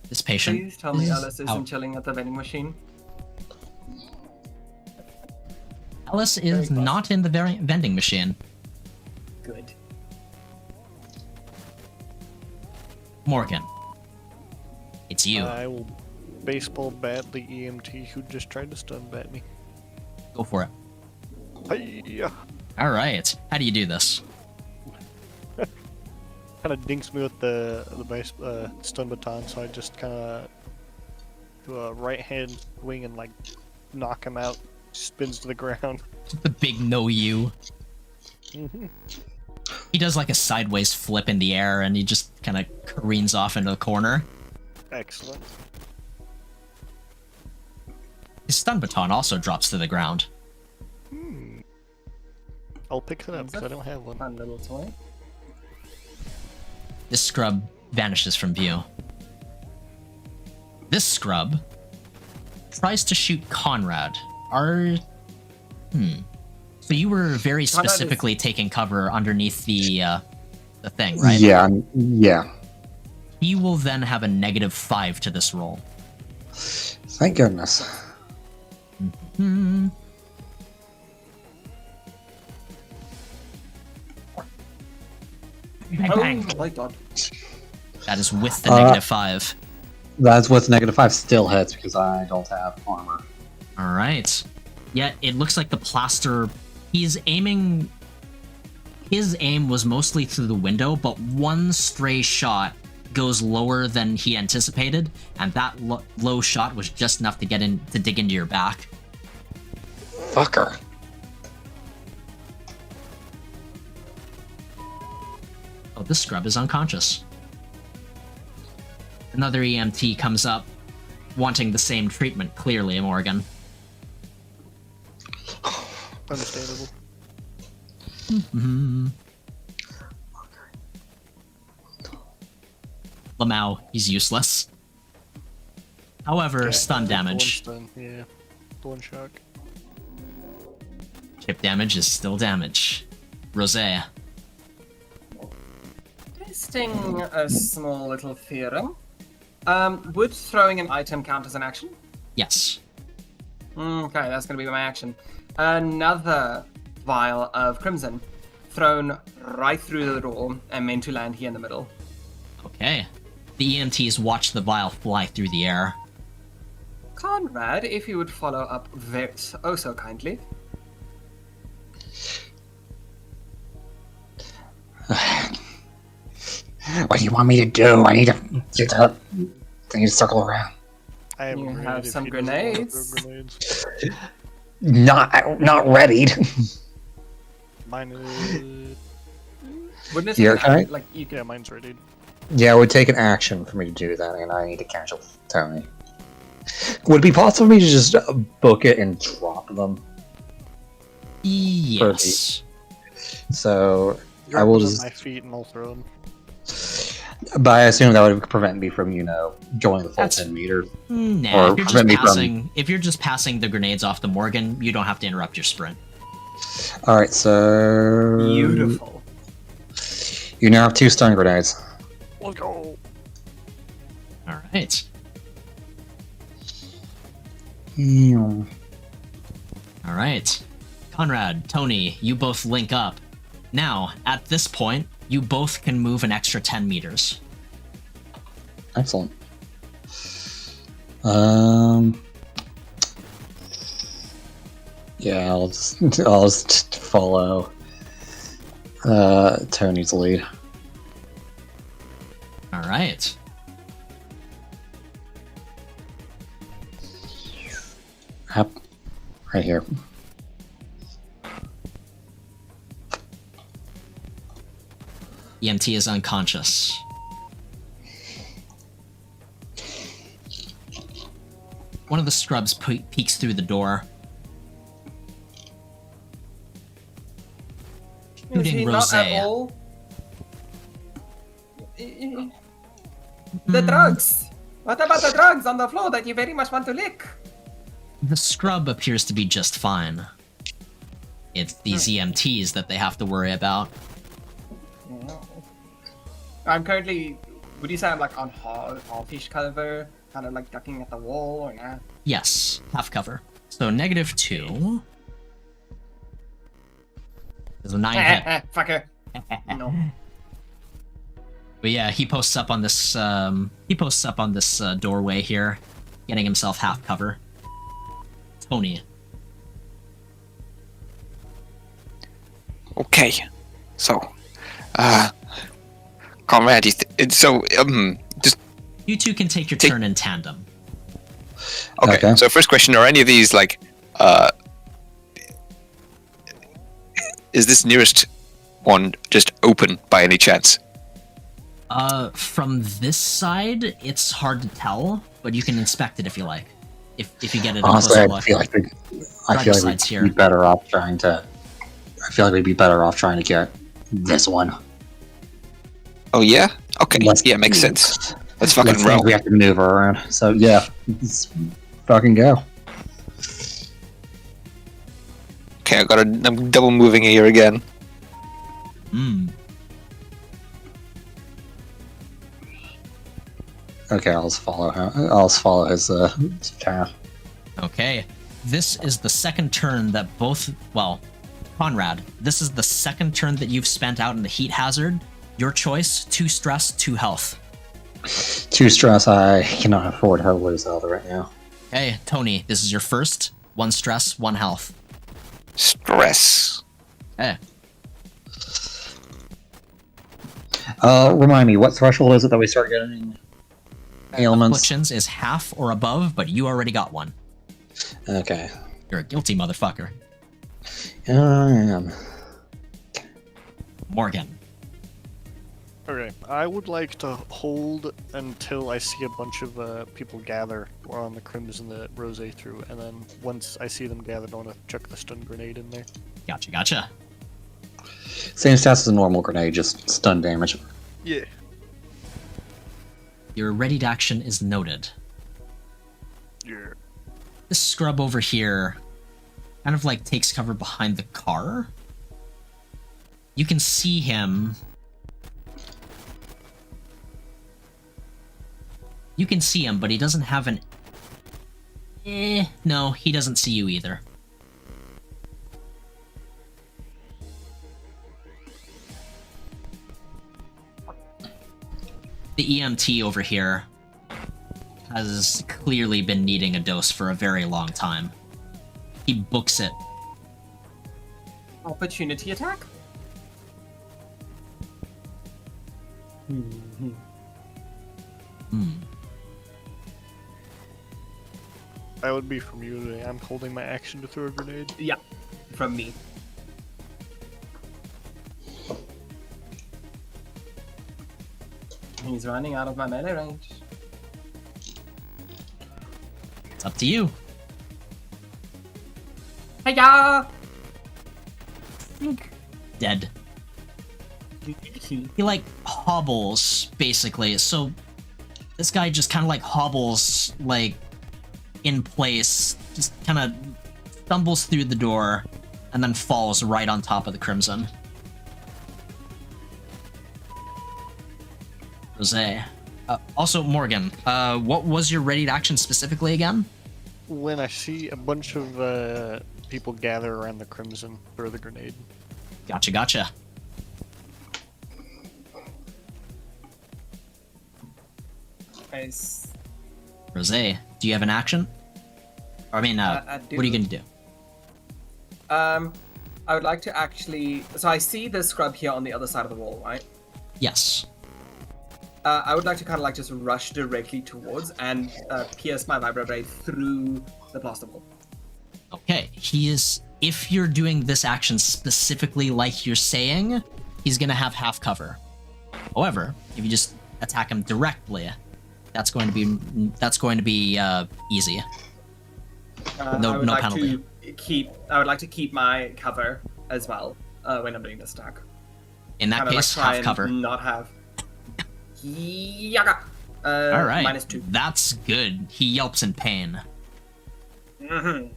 This patient Please tell me is Alice isn't out. chilling at the vending machine. Alice is close. not in the vending machine. Good. Morgan, it's you. I will baseball bat the EMT who just tried to stun bat me. Go for it. Hiya! All right. How do you do this? Kind of dinks me with the stun baton, so I just kind of do a right hand swing and like knock him out. Spins to the ground. The big no you. Mhm. He does like a sideways flip in the air, and he just kind of careens off into the corner. Excellent. His stun baton also drops to the ground. I'll pick it up because I don't have one. Fun little toy. This scrub vanishes from view. This scrub tries to shoot Conrad. So you were very specifically taking cover underneath the thing, right? Yeah, yeah. He will then have a -5 to this roll. Thank goodness. Hmm. Bang, bang. Oh my god. That is with the -5. That's with -5 still hits because I don't have armor. All right. Yeah, it looks like the plaster. He's aiming. His aim was mostly through the window, but one stray shot goes lower than he anticipated, and that low shot was just enough to get in to dig into your back. Fucker. Oh, this scrub is unconscious. Another EMT comes up, wanting the same treatment, clearly, Morgan. Understandable. Lamau, he's useless. However, Okay, stun the one damage. stun, yeah. The one shock. Chip damage is still damage. Rosé. Testing a small little theorem. Would throwing an item count as an action? Yes. Okay, that's gonna be my action. Another vial of crimson thrown right through the door and meant to land here in the middle. Okay. The EMTs watch the vial fly through the air. Conrad, if you would follow up oh so kindly. What do you want me to do? I need to circle around. I have, You a grenade have if some he doesn't want to grenades. throw grenades. Not readied. Mine is... Wouldn't it Here, be can I- like you Yeah, mine's ready. Yeah, it would take an action for me to do that, and I need to cancel Tony. Would it be possible for me to just book it and drop them? Yes. So I Drop will them at just. my feet and I'll throw them. But I assume that would prevent me from, going the full That's- 10 meters. Nah, Or if you're just prevent me from- passing, if you're just passing the grenades off the Morgan, you don't have to interrupt your sprint. Alright, so. beautiful. You now have 2 stun grenades. Let's go! All right. All right. Conrad, Tony, you both link up. Now, at this point, you both can move an extra 10 meters. Excellent. Yeah, I'll just follow Tony's lead. All right. Yep. Right here. EMT is unconscious. One of the scrubs peeks through the door. Is he Shooting not at Rosé. all? The drugs! What about the drugs on the floor that you very much want to lick? The scrub appears to be just fine. It's these EMTs that they have to worry about. I'm currently, would you say I'm like on half-ish cover, kind of like ducking at the wall or nah? Yes, half cover. So -2. There's a 9 hit. Fucker. No. But yeah, he posts up on this. Doorway here, getting himself half cover. Tony. Okay, so, Conrad, just You two can take your Take- turn in tandem. okay. Okay. So first question: are any of these like, is this nearest one just open by any chance? From this side, it's hard to tell, but you can inspect it if you like. If you get it a Honestly, closer I look. feel like Side's we'd here. be better off trying to. I feel like we'd be better off trying to get this one. Oh yeah? Okay, Let's- yeah, makes sense. Let's fucking Less roll. things we have to move around. So yeah, let's fucking go. Okay, I'm double moving here again. Hmm. Okay, I'll just follow him. I'll just follow his path. Okay. This is the second turn that Conrad, this is the second turn that you've spent out in the heat hazard. Your choice, 2 stress, 2 health. 2 stress. I cannot afford to lose health right now. Okay, Tony, this is your first. 1 stress, 1 health. Stress. Okay. Remind me, what threshold is it that we start getting ailments? Afflictions is half or above, but you already got one. Okay. You're a guilty motherfucker. I am. Morgan. Okay, I would like to hold until I see a bunch of people gather on the Crimson that Rose threw, and then once I see them gathered, I want to chuck the stun grenade in there. Gotcha. Same stats as a normal grenade, just stun damage. Yeah. Your readied action is noted. Yeah. This scrub over here kind of like takes cover behind the car. You can see him. You can see him, but he doesn't have an... no, he doesn't see you either. The EMT over here has clearly been needing a dose for a very long time. He books it. Opportunity attack? That would be from you. I'm holding my action to throw a grenade. Yeah, from me. He's running out of my melee range. It's up to you. Hiya! Dead. He like hobbles, basically. So this guy just kind of like hobbles, like in place, just kind of stumbles through the door, and then falls right on top of the Crimson. Jose. Also, Morgan, what was your readied action specifically again? When I see a bunch of people gather around the Crimson, throw the grenade. Gotcha. Nice. Rose, do you have an action? I mean, I what are you do. gonna do? I would like to actually... So I see the scrub here on the other side of the wall, right? Yes. I would like to kind of like just rush directly towards and pierce my vibro blade through the plaster wall. Okay, he is... If you're doing this action specifically like you're saying, he's gonna have half cover. However, if you just attack him directly, that's going to be easy. I No would like penalty. I would like to keep my cover as well when I'm doing this attack. In that Kinda case, like try half and Not cover. have. Yaga. All right, -2. that's good. He yelps in pain. Mhm.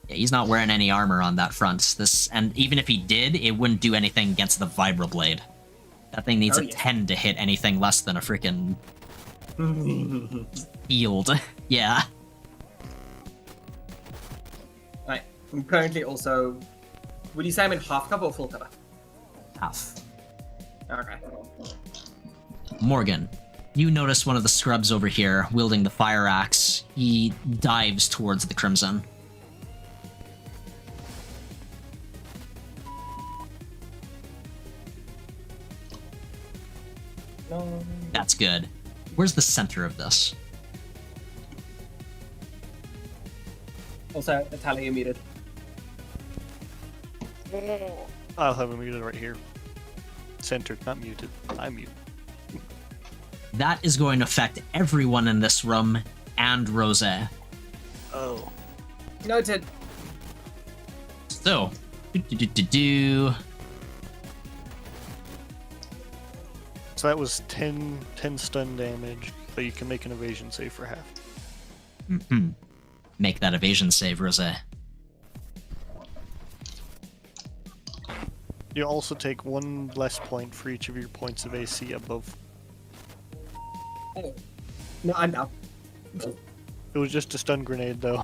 Yeah, he's not wearing any armor on that front. And even if he did, it wouldn't do anything against the vibroblade. That thing needs Oh, a yeah. 10 to hit anything less than a freaking field. Yeah. Right. I'm currently also. Would you say I'm in half cover or full cover? Half. Okay. Morgan, you notice one of the scrubs over here wielding the fire axe. He dives towards the Crimson. No. That's good. Where's the center of this? Also, Natalia, you're muted. I'll have him muted right here. Centered, not muted. I'm muted. That is going to affect everyone in this room and Rose. Oh. Noted. So, do. So that was 10 stun damage, but you can make an evasion save for half. Make that evasion save, Rose. You also take 1 less point for each of your points of AC above. No, I'm down. It was just a stun grenade, though.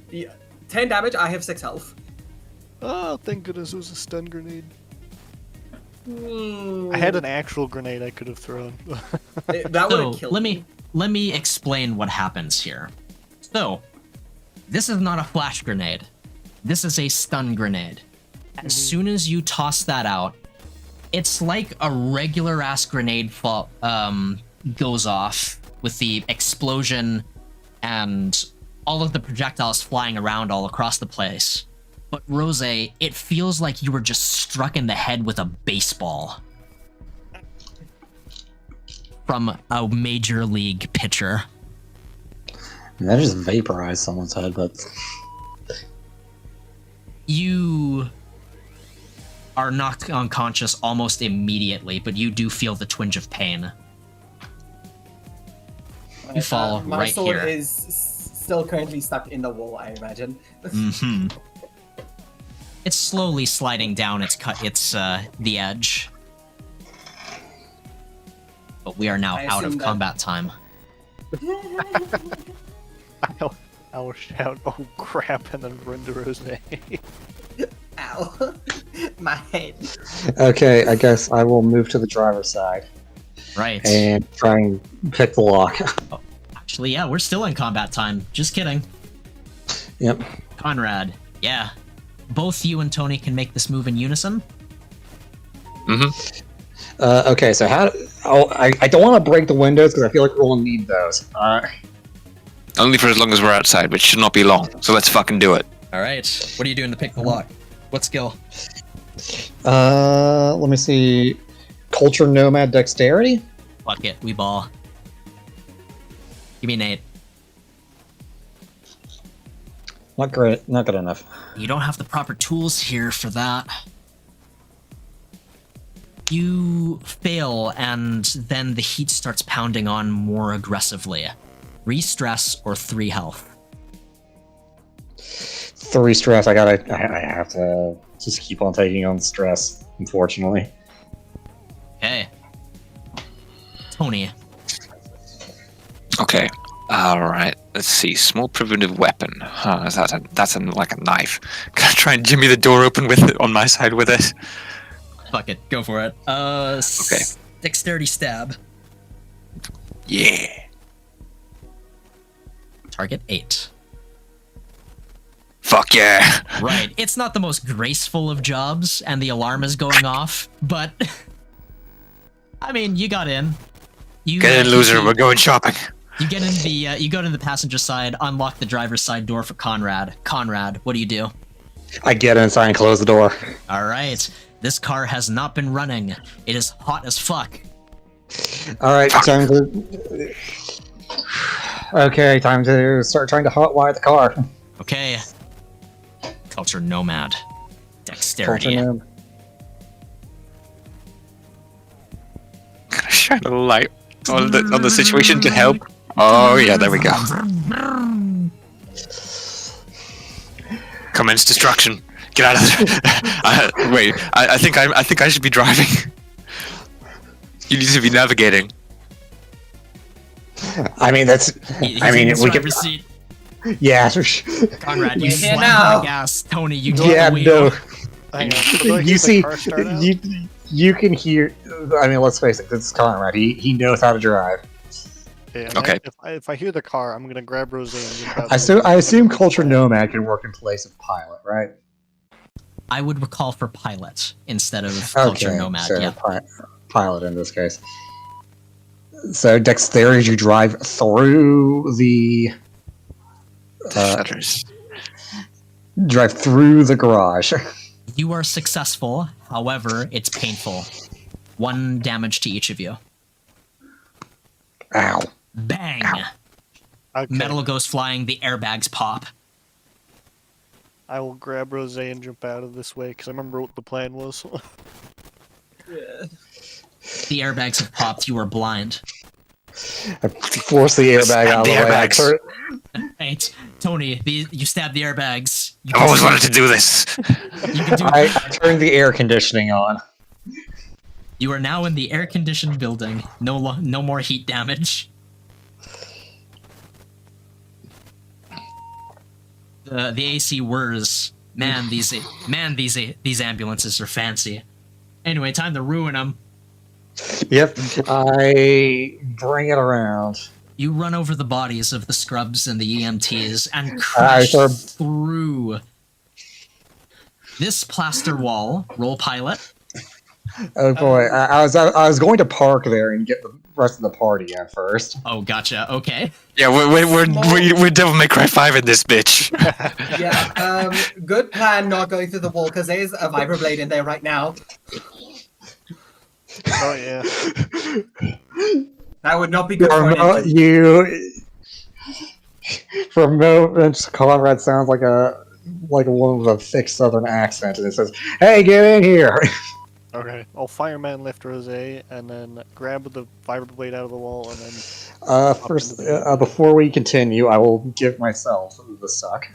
Yeah. 10 damage, I have 6 health. Oh, thank goodness it was a stun grenade. I had an actual grenade I could have thrown. That would So, have killed let me explain what happens here. So, this is not a flash grenade. This is a stun grenade. As soon as you toss that out, it's like a regular ass grenade goes off with the explosion and all of the projectiles flying around all across the place. But Rose, it feels like you were just struck in the head with a baseball from a major league pitcher. That just vaporized someone's head, but You are knocked unconscious almost immediately, but you do feel the twinge of pain. You fall My right sword here. is still currently stuck in the wall, I imagine. It's slowly sliding down the edge. But we are now I out of assume that- combat time. I will shout, oh crap, and then run to Rose. Ow. My head. okay. I guess I will move to the driver's side Right. and try and pick the lock. Actually, yeah, we're still in combat time. Just kidding. Yep. Conrad, yeah. Both you and Tony can make this move in unison. Okay. So I don't want to break the windows because I feel like we're gonna need those. Only for as long as we're outside, which should not be long. So let's fucking do it. All right. What are you doing to pick the lock? What skill? Let me see. Culture Nomad Dexterity. Fuck it, we ball. Give me an 8. Not great. Not good enough. You don't have the proper tools here for that. You fail, and then the heat starts pounding on more aggressively. 3 stress or 3 health. 3 stress. I have to just keep on taking on stress, unfortunately. Okay. Tony. Okay. All right. Let's see. Small primitive weapon. Huh? Is that's like a knife? Can I try and jimmy the door open with it on my side with it? Fuck it, go for it. Okay. Dexterity stab. Yeah. Target 8. Fuck yeah. Right. It's not the most graceful of jobs, and the alarm is going off, but I mean, you got in. You Get in, loser. We're going shopping. You get in the you go to the passenger side, unlock the driver's side door for Conrad. Conrad, what do you do? I get inside and close the door. All right. This car has not been running. It is hot as fuck. All right, time to. Okay, time to start trying to hotwire the car. Okay. Culture Nomad. Dexterity. Culture Nomad. Can I shine a light on the situation to help? Oh yeah, there we go. Commence destruction. Get out of there. Wait, I think I should be driving. You need to be navigating. I mean, that's. He's I mean, in the we could. driver's seat. Yeah. Conrad, you We're here slam now. on the gas. Tony, you take Yeah. the wheel. No. Hang on, do I hear You the see, car start out? you can hear. I mean, let's face it. This is Conrad. He knows how to drive. Okay. If I hear the car, I'm gonna grab Rose and get I assume Culture Nomad can work in place of Pilot, right? I would recall for pilot instead of culture nomad. So Yeah. Pilot in this case. So dexterity, you drive through the Shutters. drive through the garage. You are successful, However, it's painful. 1 damage to each of you. Ow. Bang! Okay. Metal goes flying, the airbags pop. I will grab Rose and jump out of this way because I remember what the plan was. The airbags have popped, you are blind. I force the airbag out of the way. I airbags. turn- Right, Tony, you stab the airbags. You I've can always see- wanted to do this. You can do I turn the air conditioning on. You are now in the air-conditioned building. No more heat damage. The AC whirs. Man, these ambulances are fancy. Anyway, time to ruin them. Yep. I bring it around. You run over the bodies of the scrubs and the EMTs and I crash start- through this plaster wall. Roll pilot. Oh boy, I was going to park there and get the rest of the party in first. Oh, gotcha. Okay. Yeah, we're Devil May Cry 5 in this bitch. Yeah, good plan not going through the wall, because there's a vibroblade in there right now. Oh yeah. That would not be good For for a an mo- engine. you, for a moment, Conrad sounds like a woman with a thick Southern accent, and it says, "Hey, get in here!" Okay. I'll fireman lift Rose and then grab the vibroblade out of the wall and then. First, before we continue, I will give myself the suck.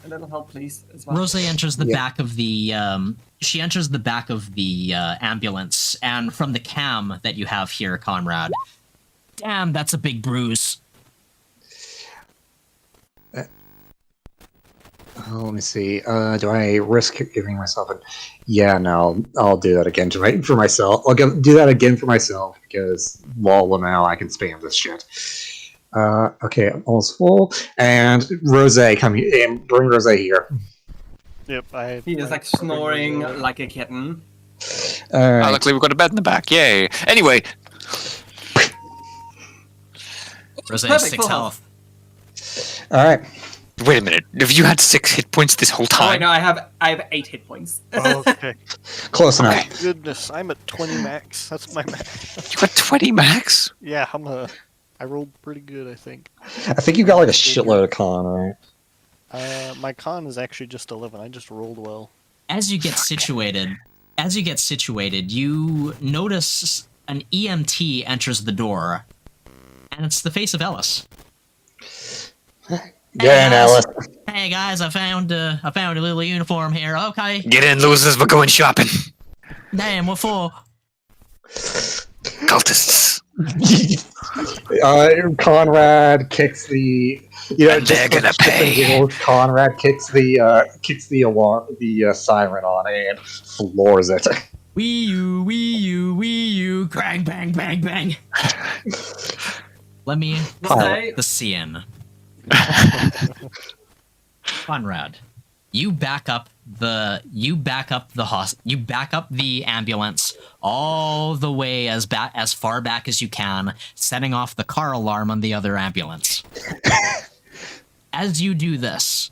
A little help, please, as well. Rose enters the Yeah. back of the she enters the back of the ambulance, and from the cam that you have here, Conrad, damn, that's a big bruise. Let me see. Do I risk giving myself a? Yeah, no, I'll do that again for myself. Do that again for myself because lol, now I can spam this shit. Okay, I'm almost full. And Rose, come here and bring Rose here. Yep. He is like snoring like a kitten. All Oh, right. luckily we've got a bed in the back. Yay. Anyway, Rose Perfect, has 6 full health. All right. wait a minute. Have you had 6 hit points this whole Oh, I time? know, I have 8 hit points. Okay. Close enough. Goodness, I'm at 20 max. That's my max. You got 20 max? Yeah, I rolled pretty good, I think. I think you got like a shitload of con, right? My con is actually just 11. I just rolled well. As you get situated, you notice an EMT enters the door, and it's the face of Ellis. Get in, guys. Ellis. Hey guys, I found a little uniform here. Okay, Get in, losers. We're going shopping. damn, what for? Cultists. Conrad kicks the. And they're gonna pay. Conrad kicks the alarm, the siren on and floors it. Wee you, clang, bang, bang, bang. Let me Say, the scene. Conrad, you back up the ambulance all the way as far back as you can, setting off the car alarm on the other ambulance. As you do this,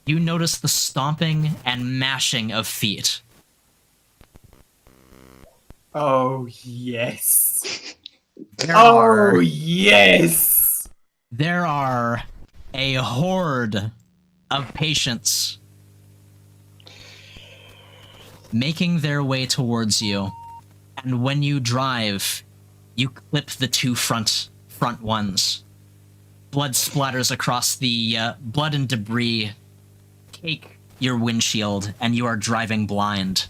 you notice the stomping and mashing of feet. oh, yes. There Oh, are yes. there are a horde of patients making their way towards you, and when you drive, you clip the 2 front ones. Blood splatters across the blood and debris cake your windshield, and you are driving blind.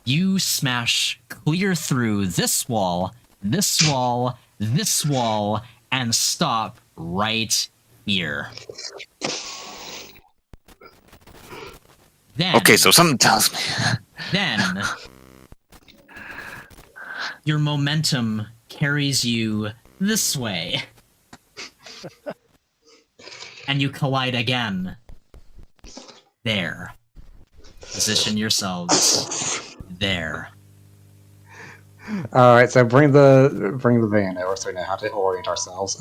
You smash clear through this wall, this wall, this wall, and stop right here. Then, Okay, so something tells me. then your momentum carries you this way. And you collide again. There. Position yourselves. There. All right, so bring the van over so we know how to orient ourselves.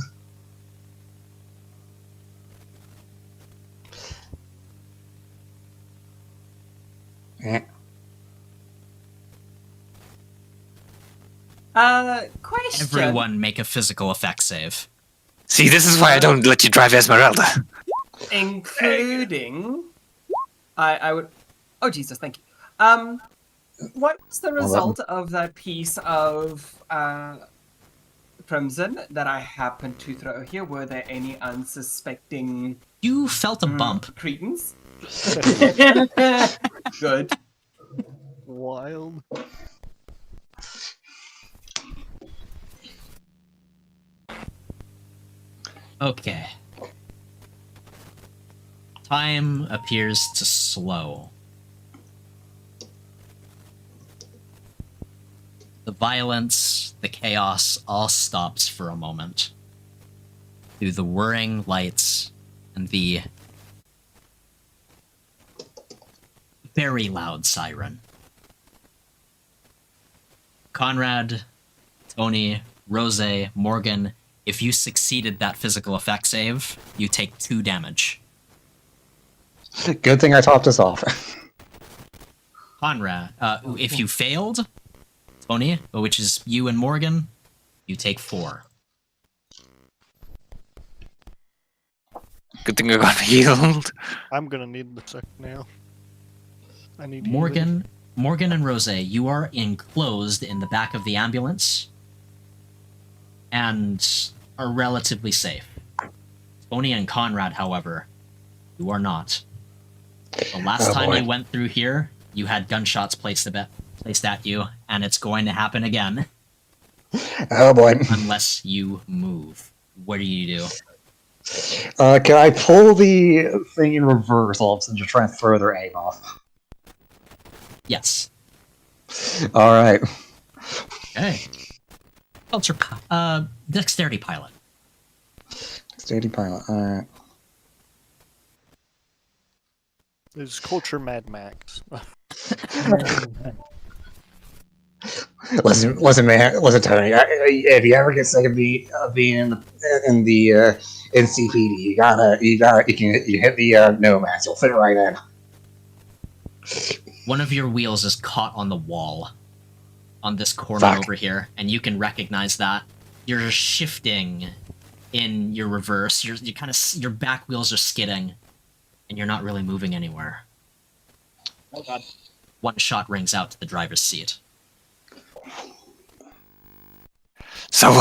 Question. Everyone make a physical effect save. See, this is why I don't let you drive Esmeralda. Including, I would. Oh Jesus, thank you. What was the result of that piece of crimson that I happened to throw here? Were there any unsuspecting You felt a bump. cretins? Good. Wild. Okay. Time appears to slow. The violence, the chaos, all stops for a moment. Through the whirring lights and the very loud siren. Conrad, Tony, Rose, Morgan, if you succeeded that physical effect save, you take 2 damage. Good thing I topped us off. Conrad, if you failed, Tony, which is you and Morgan, you take 4. Good thing I got healed. I'm gonna need the second now. I need healing. Morgan and Rose, you are enclosed in the back of the ambulance and are relatively safe. Tony and Conrad, however, you are not. The last time you went through here, you had gunshots placed at you, and it's going to happen again. Oh boy. Unless you move. What do you do? Can I pull the thing in reverse all of a sudden to try and throw their aim off? Yes. Alright. Okay. Dexterity pilot. Dexterity pilot, alright. It's culture Mad Max. Listen, man. Listen, Tony. If you ever get sick of being in the NCPD, you hit the nomads. You'll fit right in. One of your wheels is caught on the wall on this corner over here, and you can recognize that. You're shifting in your reverse. Your back wheels are skidding, and you're not really moving anywhere. Oh god. One shot rings out to the driver's seat. So,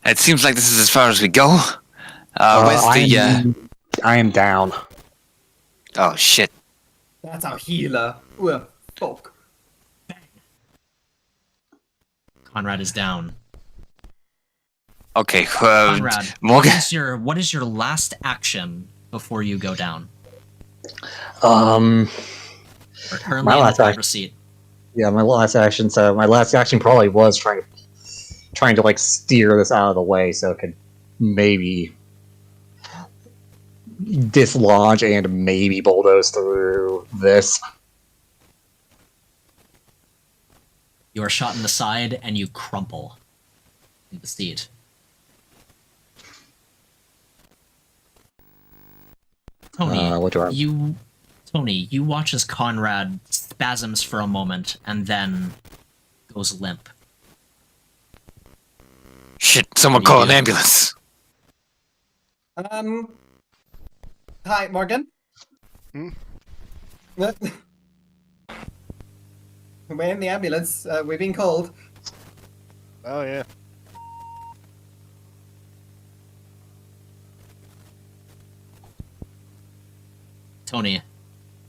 it seems like this is as far as we go. Where's the, I am down. Oh, shit. That's our healer. Well, fuck. Conrad is down. Okay, Conrad, Morgan? what is your last action before you go down? Or currently My in the last driver's seat. Yeah, my last action. So my last action probably was trying to like steer this out of the way so it could maybe dislodge and maybe bulldoze through this. You are shot in the side and you crumple in the seat. Tony, what do I- you watch as Conrad spasms for a moment and then goes limp. Shit, someone What do you call an do? ambulance. Hi, Morgan. Hmm? We're in the ambulance. We've been called. Oh yeah. Tony,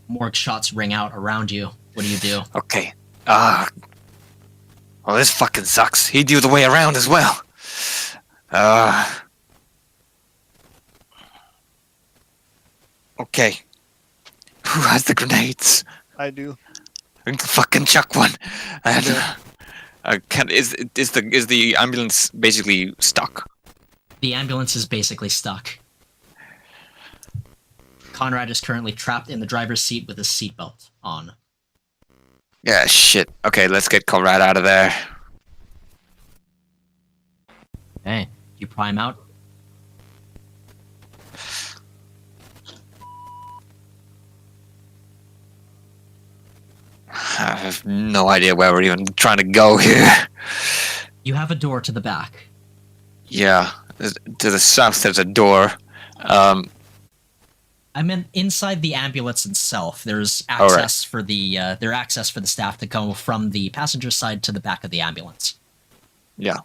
more shots ring out around you. What do you do? Okay. Well, this fucking sucks. He knew the way around as well. Okay. Who has the grenades? I do. Fucking chuck one. And is the ambulance basically stuck? The ambulance is basically stuck. Conrad is currently trapped in the driver's seat with his seatbelt on. Yeah, shit. Okay, let's get Conrad out of there. Okay, you prime out. I have no idea where we're even trying to go here. You have a door to the back. Yeah, to the south there's a door. I meant inside the ambulance itself. There's Oh, right. access for the access for the staff to go from the passenger side to the back of the ambulance. Yeah.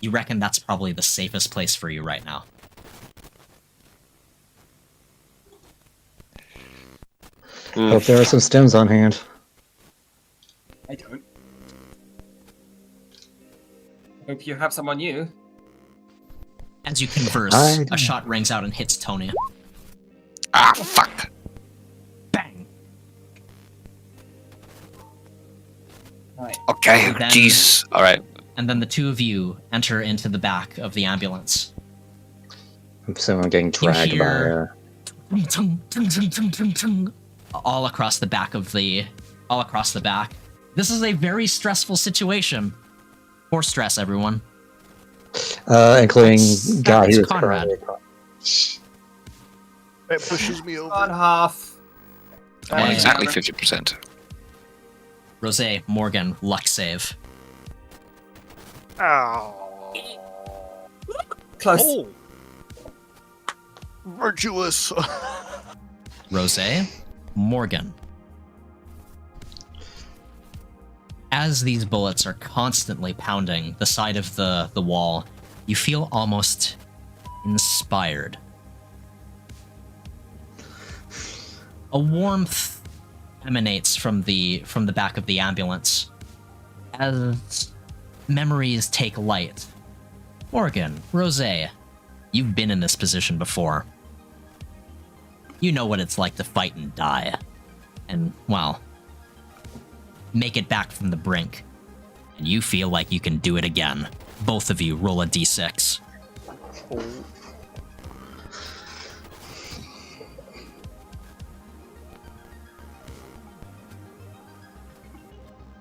You reckon that's probably the safest place for you right now? Hope there are some stems on hand. I don't. Hope you have some on you. As you converse, I a shot rings out and hits Tony. Ah, fuck. Bang! Right. Okay, And then- Jesus. All right. And then the two of you enter into the back of the ambulance. So I'm getting dragged hear- by. All across the back of the... All across the back. This is a very stressful situation. More stress, everyone. Including That's guy who was Conrad. currently- It pushes me over. On half. I'm on Yeah. exactly 50%. Rosé, Morgan, luck save. Ow. Close. Oh. Virtuous. Rosé, Morgan. As these bullets are constantly pounding the side of the wall, you feel almost inspired. A warmth emanates from the back of the ambulance as memories take light. Morgan, Rosé, you've been in this position before. You know what it's like to fight and die. And, well, make it back from the brink. And you feel like you can do it again. Both of you roll a d6. Oh.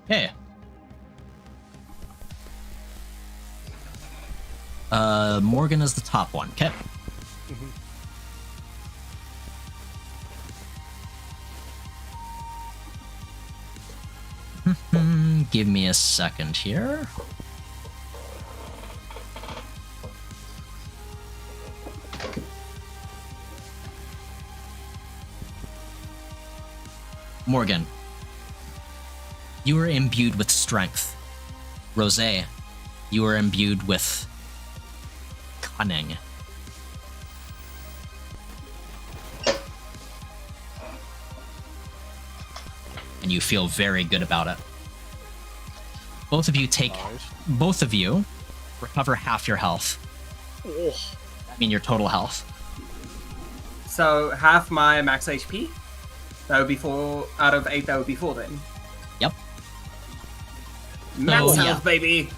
Hey. Morgan is the top one, okay? Give me a second here. Morgan, you are imbued with strength. Rosé, you are imbued with cunning. And you feel very good about it. Both of you recover half your health. Oh. I mean your total health. So half my max HP. That would be 4 out of 8. That would be 4 then. Yep. Max yeah. health, baby.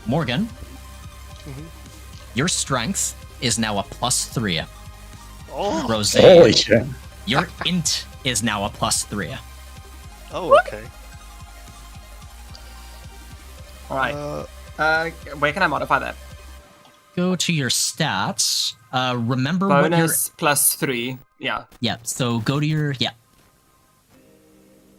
Morgan, your strength is now a +3. Oh. Rosé, Holy shit. your int is now a +3. Oh, okay. All right. Where can I modify that? Go to your stats. Remember what your... Bonus +3. Yeah. Yeah, so go to your... Yeah.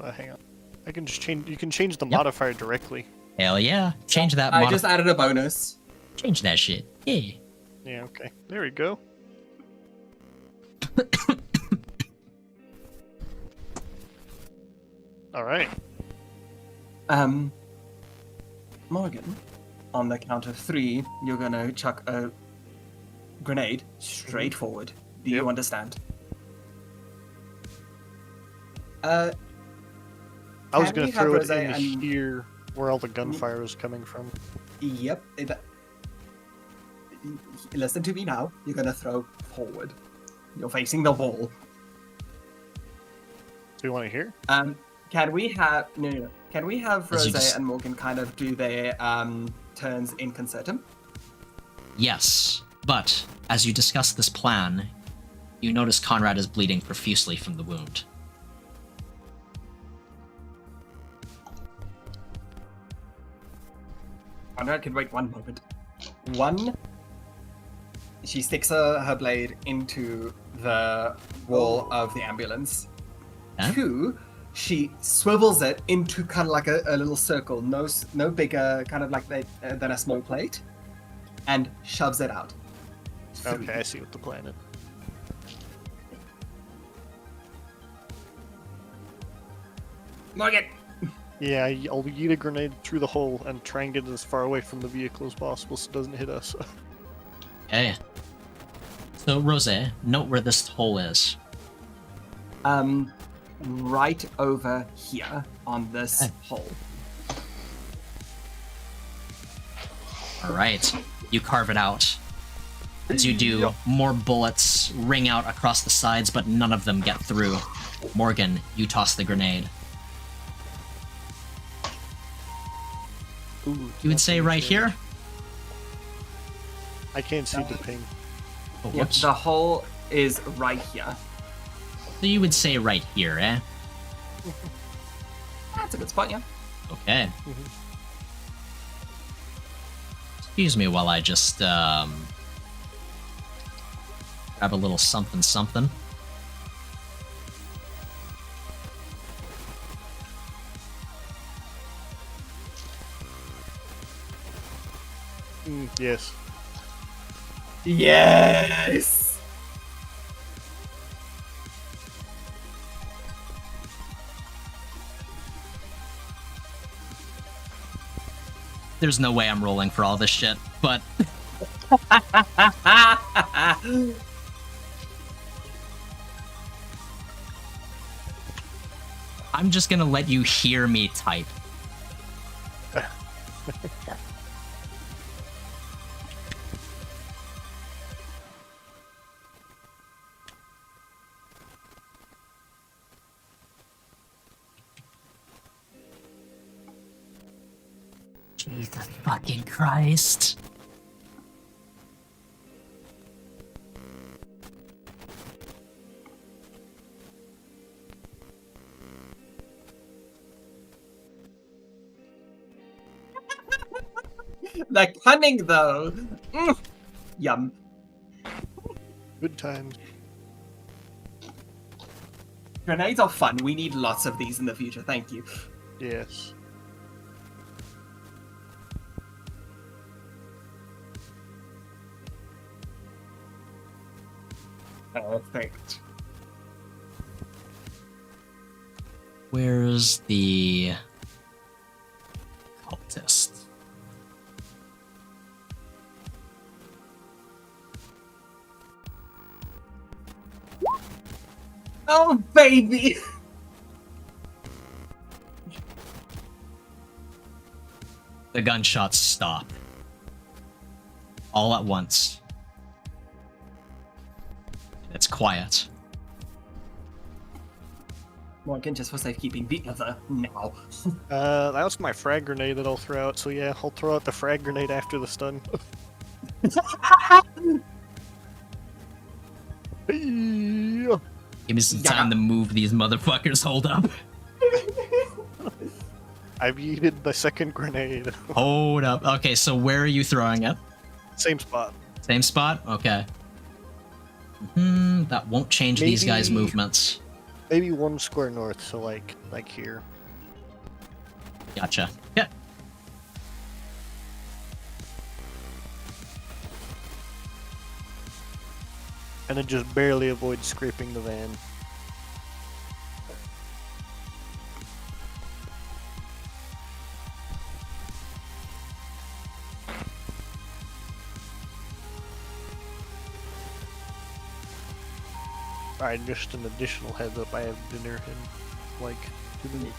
Hang on. I can just change. You can change the Yep. modifier directly. Hell yeah. Change that I just added a bonus. Change that shit. Yeah. Yeah. Okay. There we go. All right. Morgan, on the count of 3, you're gonna chuck a grenade straight forward. Do you Yep. understand? I was Can gonna we have throw it Rosé in and- here where all the gunfire was coming from. Yep. Listen to me now. You're gonna throw forward. You're facing the wall. Do you want to hear? Can we have no? Can we have As you Rosé just- and Morgan kind of do their turns in concertum? Yes, but as you discuss this plan, you notice Conrad is bleeding profusely from the wound. Conrad can wait one moment. One. She sticks her blade into the wall of the ambulance. Okay. 2, she swivels it into kind of like a little circle, no bigger, kind of like than a small plate, and shoves it out. 3. Okay, I see what the plan is. Morgan! Yeah, I'll yeet a grenade through the hole and try and get it as far away from the vehicle as possible so it doesn't hit us. Okay. So, Rose, note where this hole is. Right over here on this Okay. hole. All right. You carve it out. As you do, more bullets ring out across the sides, but none of them get through. Morgan, you toss the grenade. Ooh, You would say right here? I can't see the ping. Oh, Yeah, whoops. the hole is right here. So you would say right here, eh? That's a good spot, yeah. Okay. Excuse me while I just, grab a little something something. Yes. Yes! There's no way I'm rolling for all this shit, but I'm just gonna let you hear me type. Jesus fucking Christ. The cunning, though. Yum. Good times. Grenades are fun. We need lots of these in the future. Thank you. Yes. Perfect. Where's the cultist? Oh, baby! The gunshots stop. All at once. It's quiet. Morgan, just for safekeeping, the other now. That was my frag grenade that I'll throw out, so yeah, I'll throw out the frag grenade after the stun. Hey-ya. Give me some time to move these motherfuckers. Hold up. I've yeeted the second grenade. Hold up. Okay, so where are you throwing it? Same spot. Same spot? Okay. That won't change these guys' Maybe- movements. Maybe 1 square north, so like here. Gotcha. Yeah. And then just barely avoid scraping the van. Alright, just an additional heads up, I have dinner in like 2 minutes.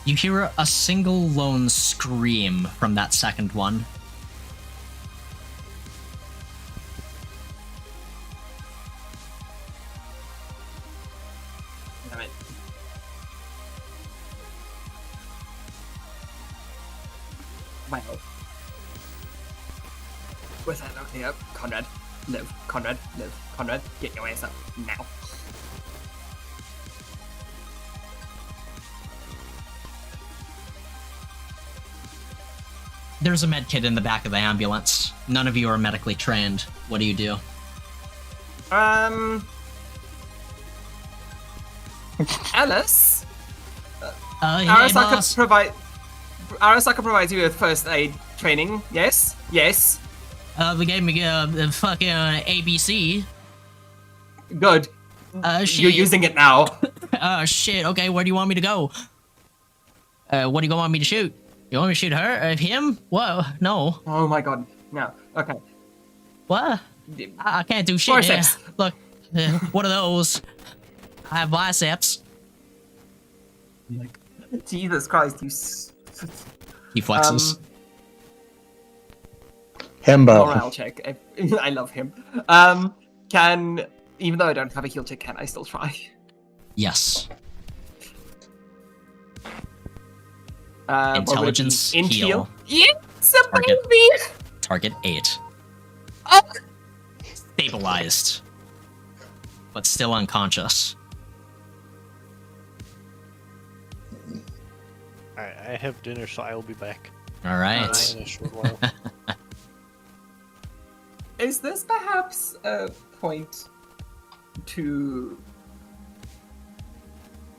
You hear a single lone scream from that second one. Damn it. Wow. Where's that? Okay, up. Conrad, live. Conrad, live. Conrad, get your ass up now. There's a med kit in the back of the ambulance. None of you are medically trained. What do you do? Alice, Hey, boss. Arasaka provides you with first aid training. Yes, yes, They gave me the fucking ABC. good. Shit. You're using it now. Shit. Okay, where do you want me to go? What do you want me to shoot? You want me to shoot her? Him? Whoa, no. Oh my god. No. Okay. What? I can't do shit here. Forceps. Look, what are those? I have biceps. Jesus Christ, you. He flexes. Himbo. Morale check. I love him. Can, even though I don't have a heal check, can I still try? Yes. What would it be? Intelligence Int heal. Yes, a Target. baby. Target 8. Oh. Stabilized. But still unconscious. Alright, I have dinner, so I will be back Alright. in a short while. Is this perhaps a point to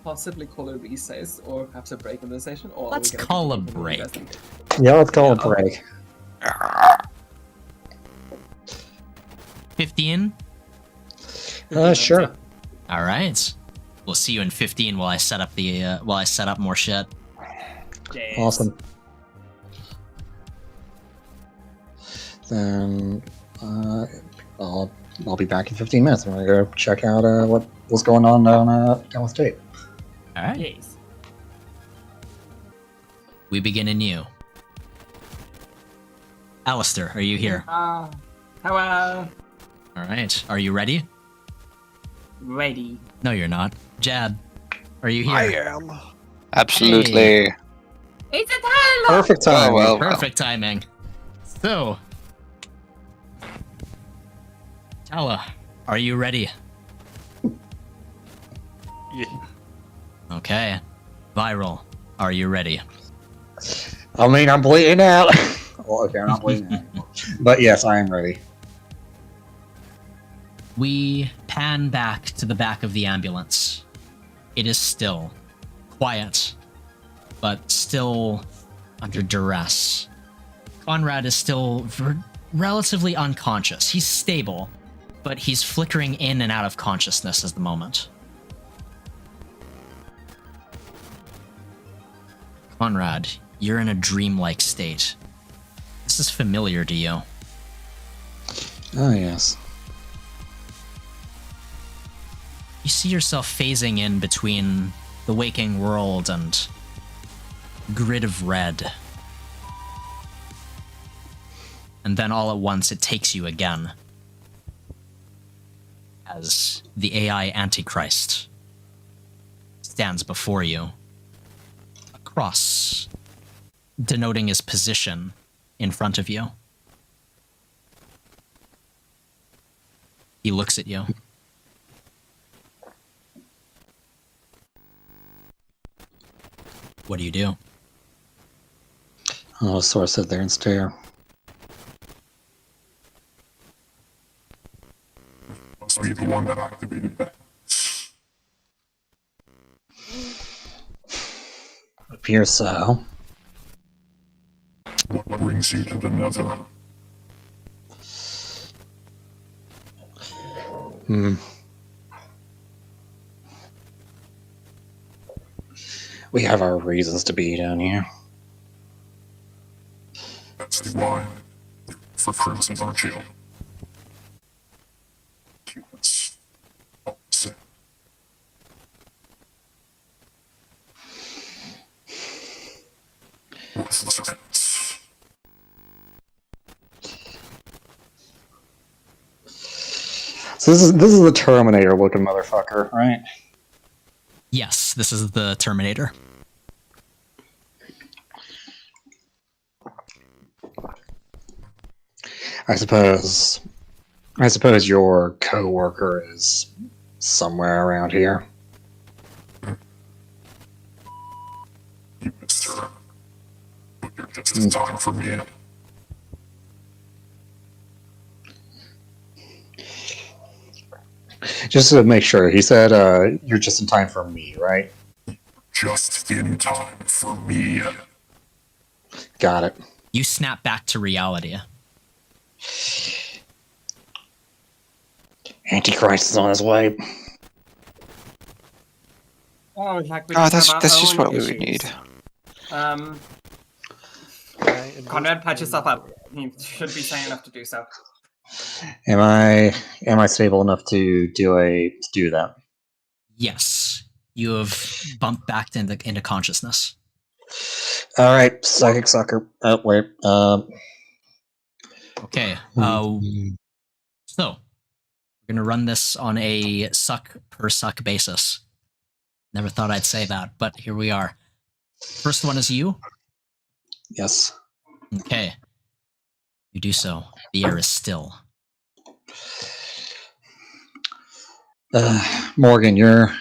possibly call a recess or perhaps a break in the session? Or are Let's we gonna call a continue break. investing? Yeah, let's call it a break. 15? Sure. Alright. We'll see you in 15 while I set up more shit. Yes. Awesome. Then I'll be back in 15 minutes. I'm gonna go check out what's going on down with tape. Alright. Yes. We begin anew. Alistair, are you here? Hello. Alright. Are you ready? Ready. No, you're not. Jad, are you here? I am. Absolutely. It's a Tyler. Perfect time. Oh, well. Perfect timing. So, Tala, are you ready? Yeah. Okay. Viral, are you ready? I mean, I'm bleeding out. Well, okay, I'm not bleeding out. But yes, I am ready. We pan back to the back of the ambulance. It is still, quiet, but still under duress. Conrad is still relatively unconscious. He's stable, but he's flickering in and out of consciousness at the moment. Conrad, you're in a dreamlike state. This is familiar to you. Oh yes. You see yourself phasing in between the waking world and grid of red. And then all at once it takes you again. As the AI Antichrist stands before you. A cross denoting his position in front of you. He looks at you. What do you do? I'll sort of sit there and stare. Must be the one that activated that. Appears so. What brings you to the nether? We have our reasons to be down here. That's the why. For crimsons aren't you? Humans. Opposite. Worthless ants. So this is the Terminator looking motherfucker, right? Yes, this is the Terminator. I suppose your co-worker is somewhere around here. You missed her. But you're just in time for me. Just to make sure, he said you're just in time for me, right? Just in time for me. Got it. You snap back to reality. Antichrist is on his way. Oh, like we Oh, just have our that's just own what we issues. would need. Conrad, patch yourself up. You should be sane enough to do so. Am I stable enough to do that? Yes, you have bumped back into consciousness. All right, psychic sucker. Oh wait. Okay. So we're gonna run this on a suck per suck basis. Never thought I'd say that, but here we are. First one is you. Yes. Okay. You do so. The air is still. Morgan, you're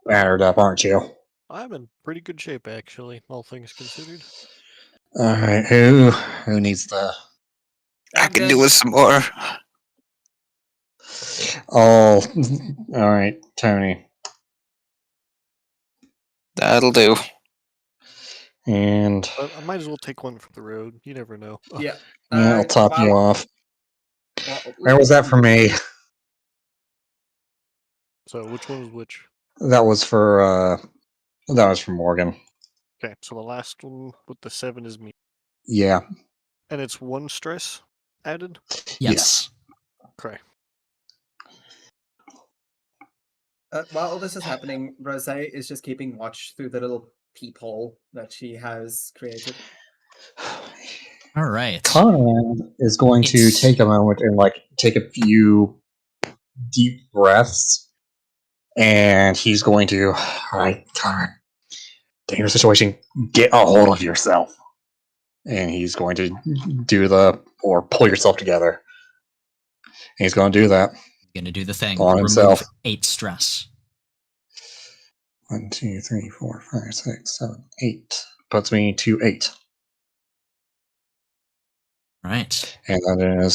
battered up, aren't you? I'm in pretty good shape, actually, all things considered. All right. Who needs the? I can do with some more. Oh, all right, Tony. That'll do. And But I might as well take one for the road. You never know. Yeah. yeah, I'll top you off. Well, Where was that for me? So which one was which? That was for Morgan. Okay, so the last one with the 7 is me. Yeah. And it's 1 stress added? Yes. Okay. While all this is happening, Rose is just keeping watch through the little peephole that she has created. All right. Conrad is going to It's- take a moment and take a few deep breaths, and he's going to, all right, Conrad, dangerous situation, get a hold of yourself. And he's going to pull yourself together. And he's going to do that Gonna do the thing. on Remove himself. 8 stress. 1, 2, 3, 4, 5, 6, 7, 8. Puts me to 8. Right. And that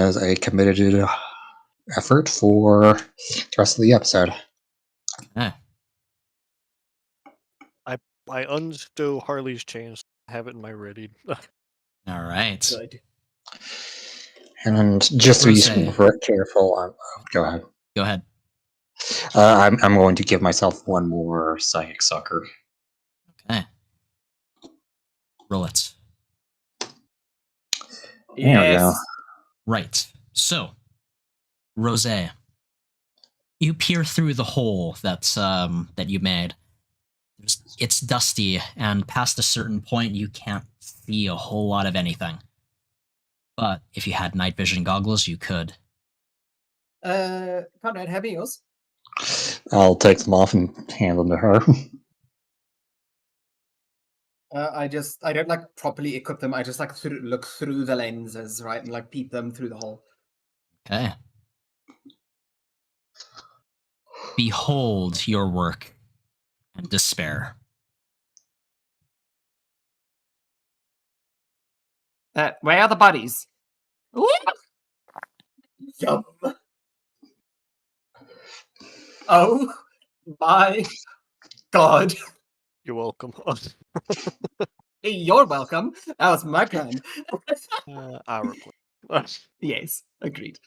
is a committed effort for the rest of the episode. Okay. I unstow Harley's chains. I have it in my ready. All right. Good. And just to be Rosé. very careful, go ahead. Go ahead. I'm going to give myself one more psychic sucker. Okay. Roll it. There we go. Right. So, Rose, you peer through the hole that you made. It's dusty, and past a certain point, you can't see a whole lot of anything. But if you had night vision goggles, you could. Conrad, have yours. I'll take them off and hand them to her. I don't like properly equip them. I just like look through the lenses, right, and like peep them through the hole. Okay. Behold your work and despair. Where are the bodies? Yum. Oh my god. You're welcome. You're welcome. That was my plan. I reply. Yes, agreed.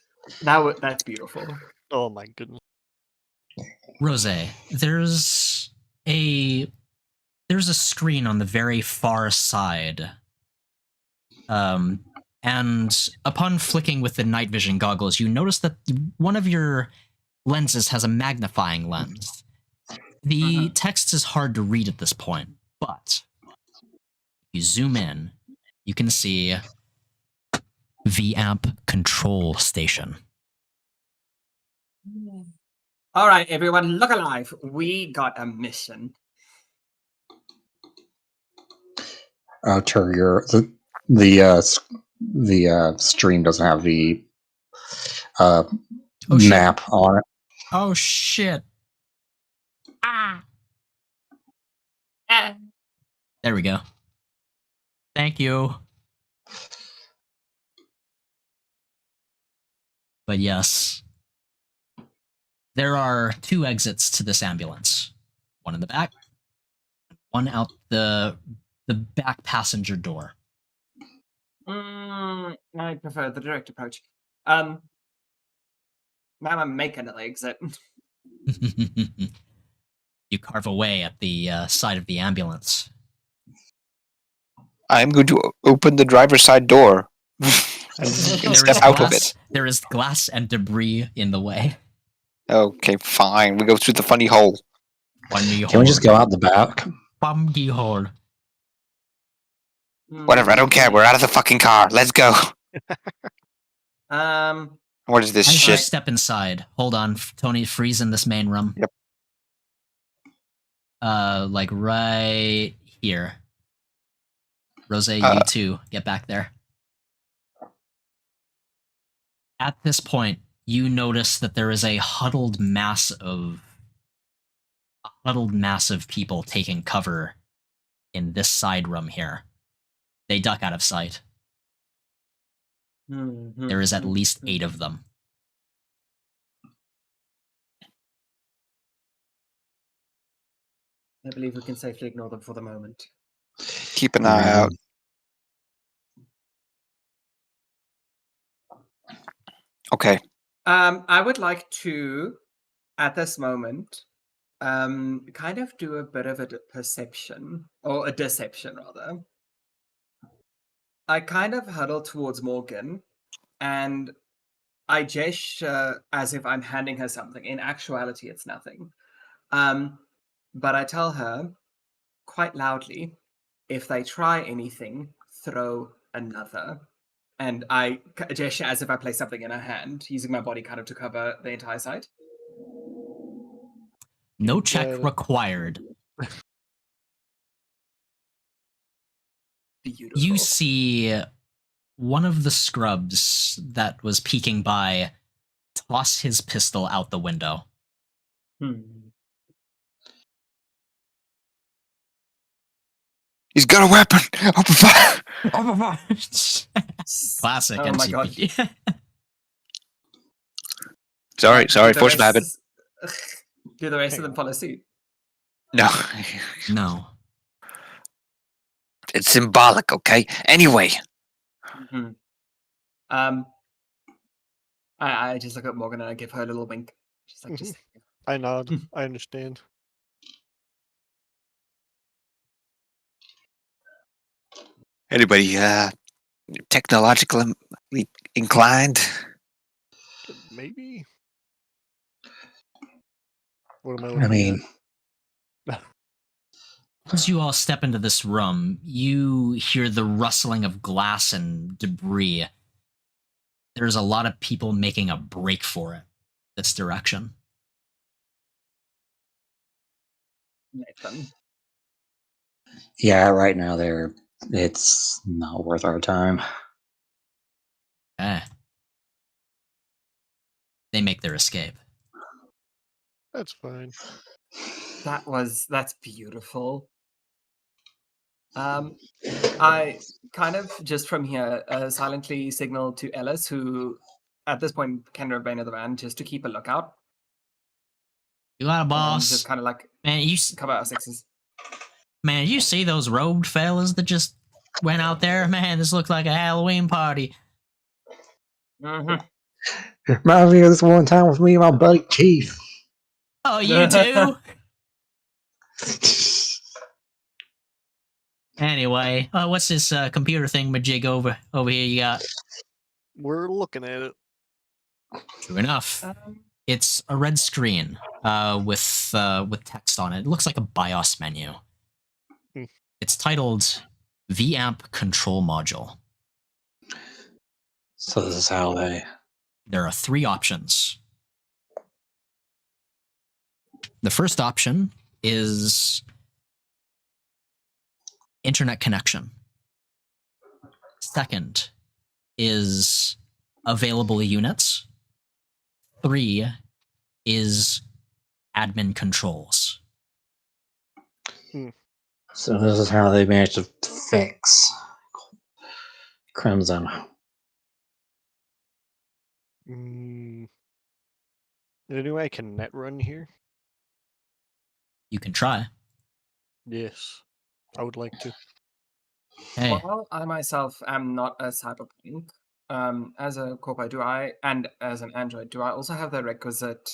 That's beautiful. Oh my goodness. Rose, there's a screen on the very far side. And upon flicking with the night vision goggles, you notice that one of your lenses has a magnifying lens. The text is hard to read at this point, but if you zoom in, you can see VAMP control station. All right, everyone, look alive. We got a mission. Turrier, the stream doesn't have the map on it. Oh shit. There we go. Thank you. But yes, there are 2 exits to this ambulance. One in the back, one out the back passenger door. I prefer the direct approach. Now I'm making an exit. You carve away at the side of the ambulance. I'm going to open the driver's side door and step out of it. There is glass and debris in the way. Okay, fine. We go through the funny hole. Can we just go out the back? Funny hole. Whatever, I don't care. We're out of the fucking car. Let's go. What is this As you shit? step inside, hold on, Tony, freeze in this main room. Yep. Like right here. Rose, you too. Get back there. At this point, you notice that there is a huddled mass of people taking cover in this side room here. They duck out of sight. There is at least 8 of them. I believe we can safely ignore them for the moment. Keep an eye out. Okay. I would like to, at this moment, kind of do a bit of a perception, or a deception rather. I kind of huddle towards Morgan, and I gesture as if I'm handing her something. In actuality, it's nothing. But I tell her quite loudly, if they try anything, throw another. And I gesture as if I place something in her hand, using my body kind of to cover the entire site. No check required. Beautiful. You see one of the scrubs that was peeking by toss his pistol out the window. He's got a weapon! Open fire! Classic Oh my god. MCP. Sorry, Do the force habit. rest- Do the rest of them follow suit? No. No. It's symbolic, okay? Anyway. I just look at Morgan and I give her a little wink. She's like, just I nod. I understand. Anybody, technologically inclined? Maybe. What am I I looking mean, As you all step into this room, you hear the rustling of glass and debris. There's a lot of people making a break for it, this direction. Nathan. yeah, right now it's not worth our time. Okay. They make their escape. That's fine. That's beautiful. I kind of just from here silently signal to Ellis, who at this point can remain in the van, just to keep a lookout. You got a And boss. just kind of like Man, cover our sixes. Man, you see those robed fellas that just went out there? Man, this looked like a Halloween party. Reminds me of this one time with me and my buddy Keith. Oh, you too? Anyway, what's this computer thing majig over here you got? We're looking at it. True enough. It's a red screen with text on it. It looks like a BIOS menu. It's titled VAMP Control Module. So this is how they... There are 3 options. The first option is internet connection. Second is available units. 3 is admin controls. So this is how they managed to fix Crimson. Mm, is there any way I can net run here? You can try. Yes, I would like to. Hey, While I myself am not a cyberpunk, as a corpo, do I, and as an android, do I also have the requisite,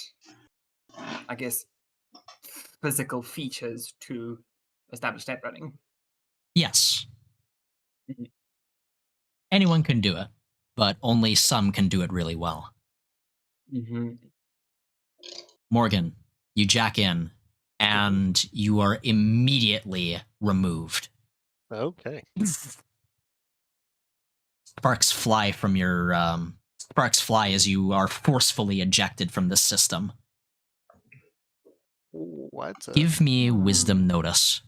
I guess, physical features to establish net running? yes, Mhm. anyone can do it, but only some can do it really well. Morgan, you jack in, and you are immediately removed. Okay. Sparks fly from your sparks fly as you are forcefully ejected from the system. What? Give me wisdom notice.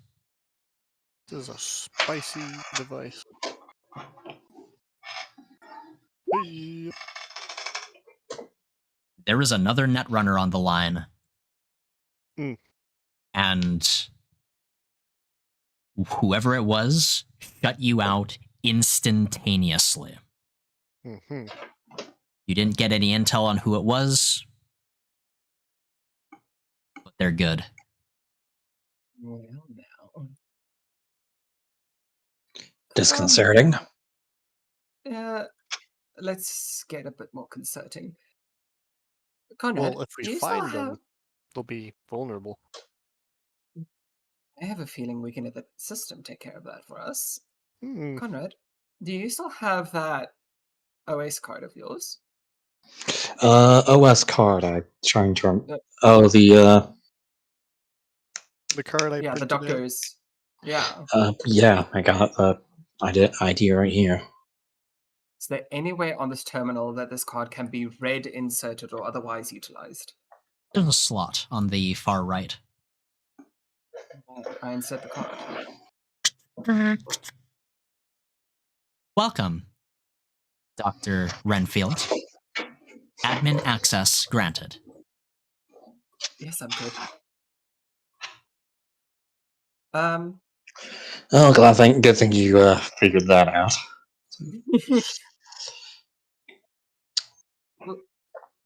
This is a spicy device. Hey. There is another netrunner on the line. Mm. And whoever it was shut you out instantaneously. Mm-hmm. You didn't get any intel on who it was, but they're good. Well, now. Disconcerting. Yeah, let's get a bit more concerning. Conrad, Well, if we do you still find have... them, they'll be vulnerable. I have a feeling we can let the system take care of that for us. Hmm. Conrad, do you still have that OS card of yours? OS card. I'm trying to. Uh, Oh, the. The card I Yeah, the printed out. doctor's. Yeah. Yeah, I got the ID right here. Is there any way on this terminal that this card can be read, inserted, or otherwise utilized? There's a slot on the far right. I insert the card. Welcome, Dr. Renfield. Admin access granted. Yes, I'm good. Oh, good thing you figured that out.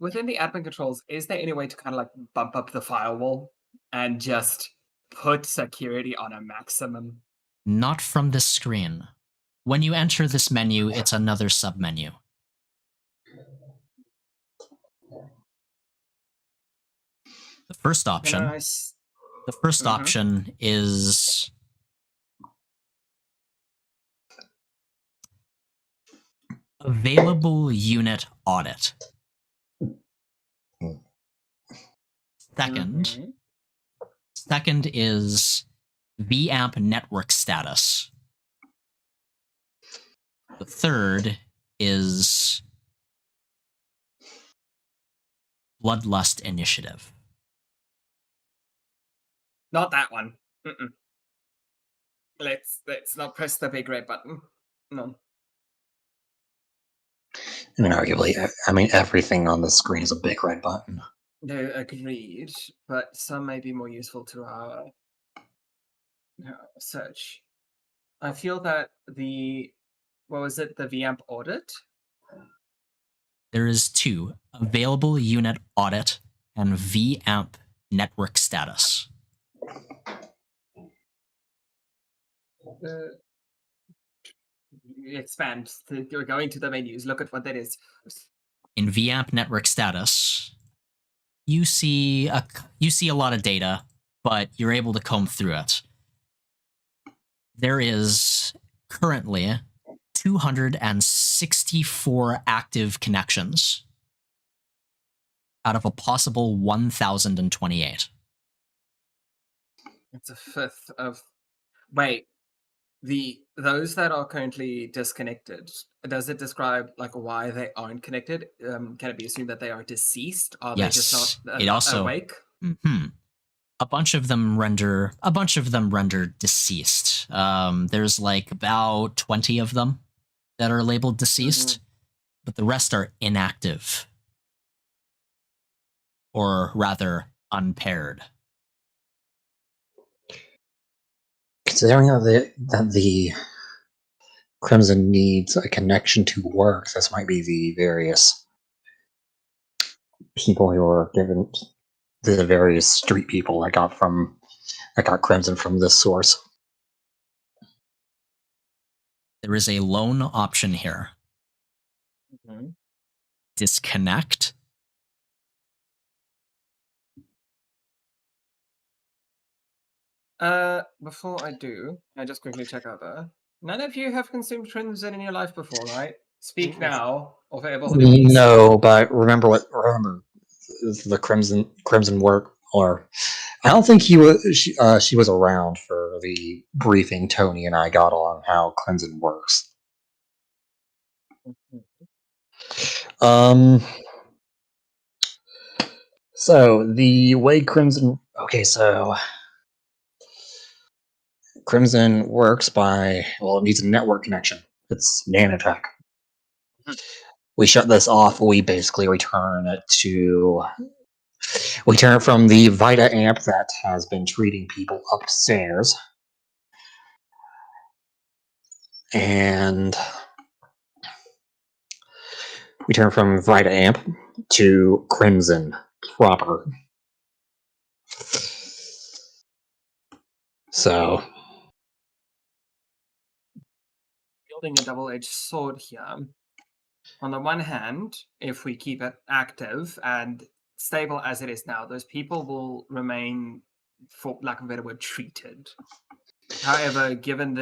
Within the admin controls, is there any way to kind of like bump up the firewall and just put security on a maximum? Not from this screen. When you enter this menu, it's another submenu. The first option. The first option is available unit audit. Second is VAMP network status. The third is Bloodlust Initiative. Not that one. Let's not press the big red button. No. I mean, arguably, everything on the screen is a big red button. No, agreed. But some may be more useful to our search. I feel that the VAMP audit? There is two: available unit audit and VAMP network status. Expand. You're going to the menus. Look at what that is. In VAMP network status, you see a lot of data, but you're able to comb through it. There is currently 264 active connections out of a possible 1,028. It's a fifth of... Wait. Those that are currently disconnected, does it describe like why they aren't connected? Can it be assumed that they are deceased? Are they just not awake? A bunch of them render deceased. There's like about 20 of them that are labeled deceased, but the rest are inactive, or rather unpaired. Considering that the Crimson needs a connection to work, this might be the various people who were given the various street people I got Crimson from this source. There is a lone option here. Mm-hmm. Disconnect. Before I do, I just quickly check out there. None of you have consumed Crimson in your life before, right? Speak now, or forever hold your peace. No, but remember the Crimson work, or I don't think she was around for the briefing Tony and I got on how Crimson works. So the way Crimson works it needs a network connection. It's nanotech. We shut this off. We basically return it from the Vita amp that has been treating people upstairs. And we turn from Vita amp to Crimson proper. So Building a double-edged sword here. On the one hand, if we keep it active and stable as it is now, those people will remain, for lack of a better word, treated. However, given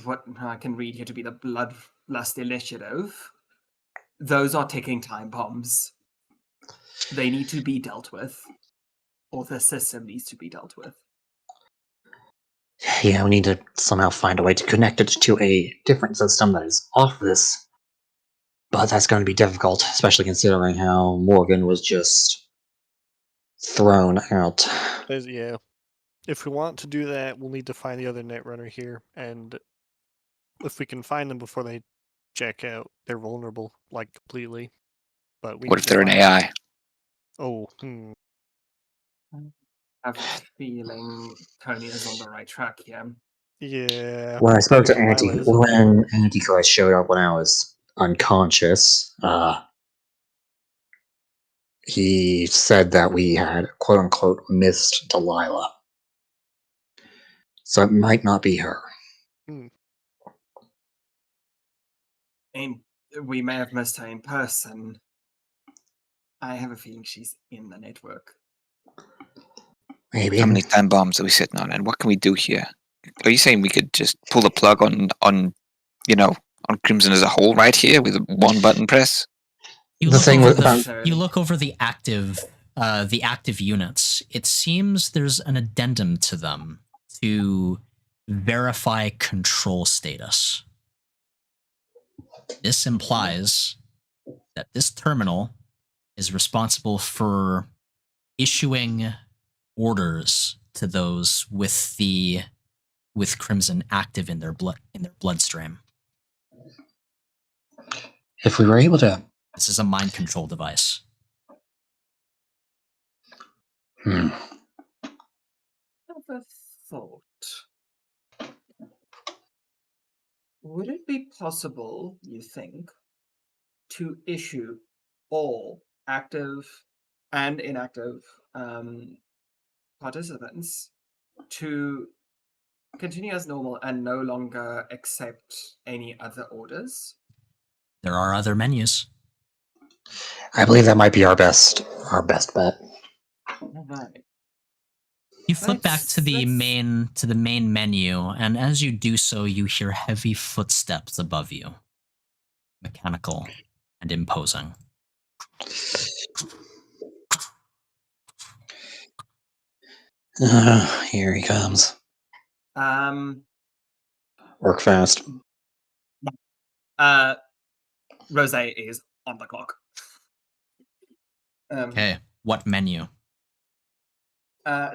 what I can read here to be the Bloodlust Initiative, those are ticking time bombs. They need to be dealt with, or the system needs to be dealt with. yeah, we need to somehow find a way to connect it to a different system that is off this. But that's going to be difficult, especially considering how Morgan was just thrown out. Yeah. If we want to do that, we'll need to find the other Netrunner here, and if we can find them before they check out, they're vulnerable, like, completely. But we What need if to they're an find- AI? Oh, I have a feeling Tony is on the right track here. yeah. When I spoke to Lila when Antichrist showed up when I was unconscious, he said that we had quote unquote missed Delilah. So it might not be her. And we may have missed her in person. I have a feeling she's in the network. Maybe. How many time bombs are we sitting on, and what can we do here? Are you saying we could just pull the plug on Crimson as a whole right here with one button press? You The look thing over with- the, about- you look over the active units. It seems there's an addendum to them to verify control status. This implies that this terminal is responsible for issuing orders to those with Crimson active in their bloodstream. If we were able to... This is a mind control device. I have a thought. Would it be possible, you think, to issue all active and inactive participants to continue as normal and no longer accept any other orders? There are other menus. I believe that might be our best bet. All right. You flip back to the Let's- main menu, and as you do so, you hear heavy footsteps above you, mechanical and imposing. Here he comes. Work fast. Rose is on the clock. Okay, what menu?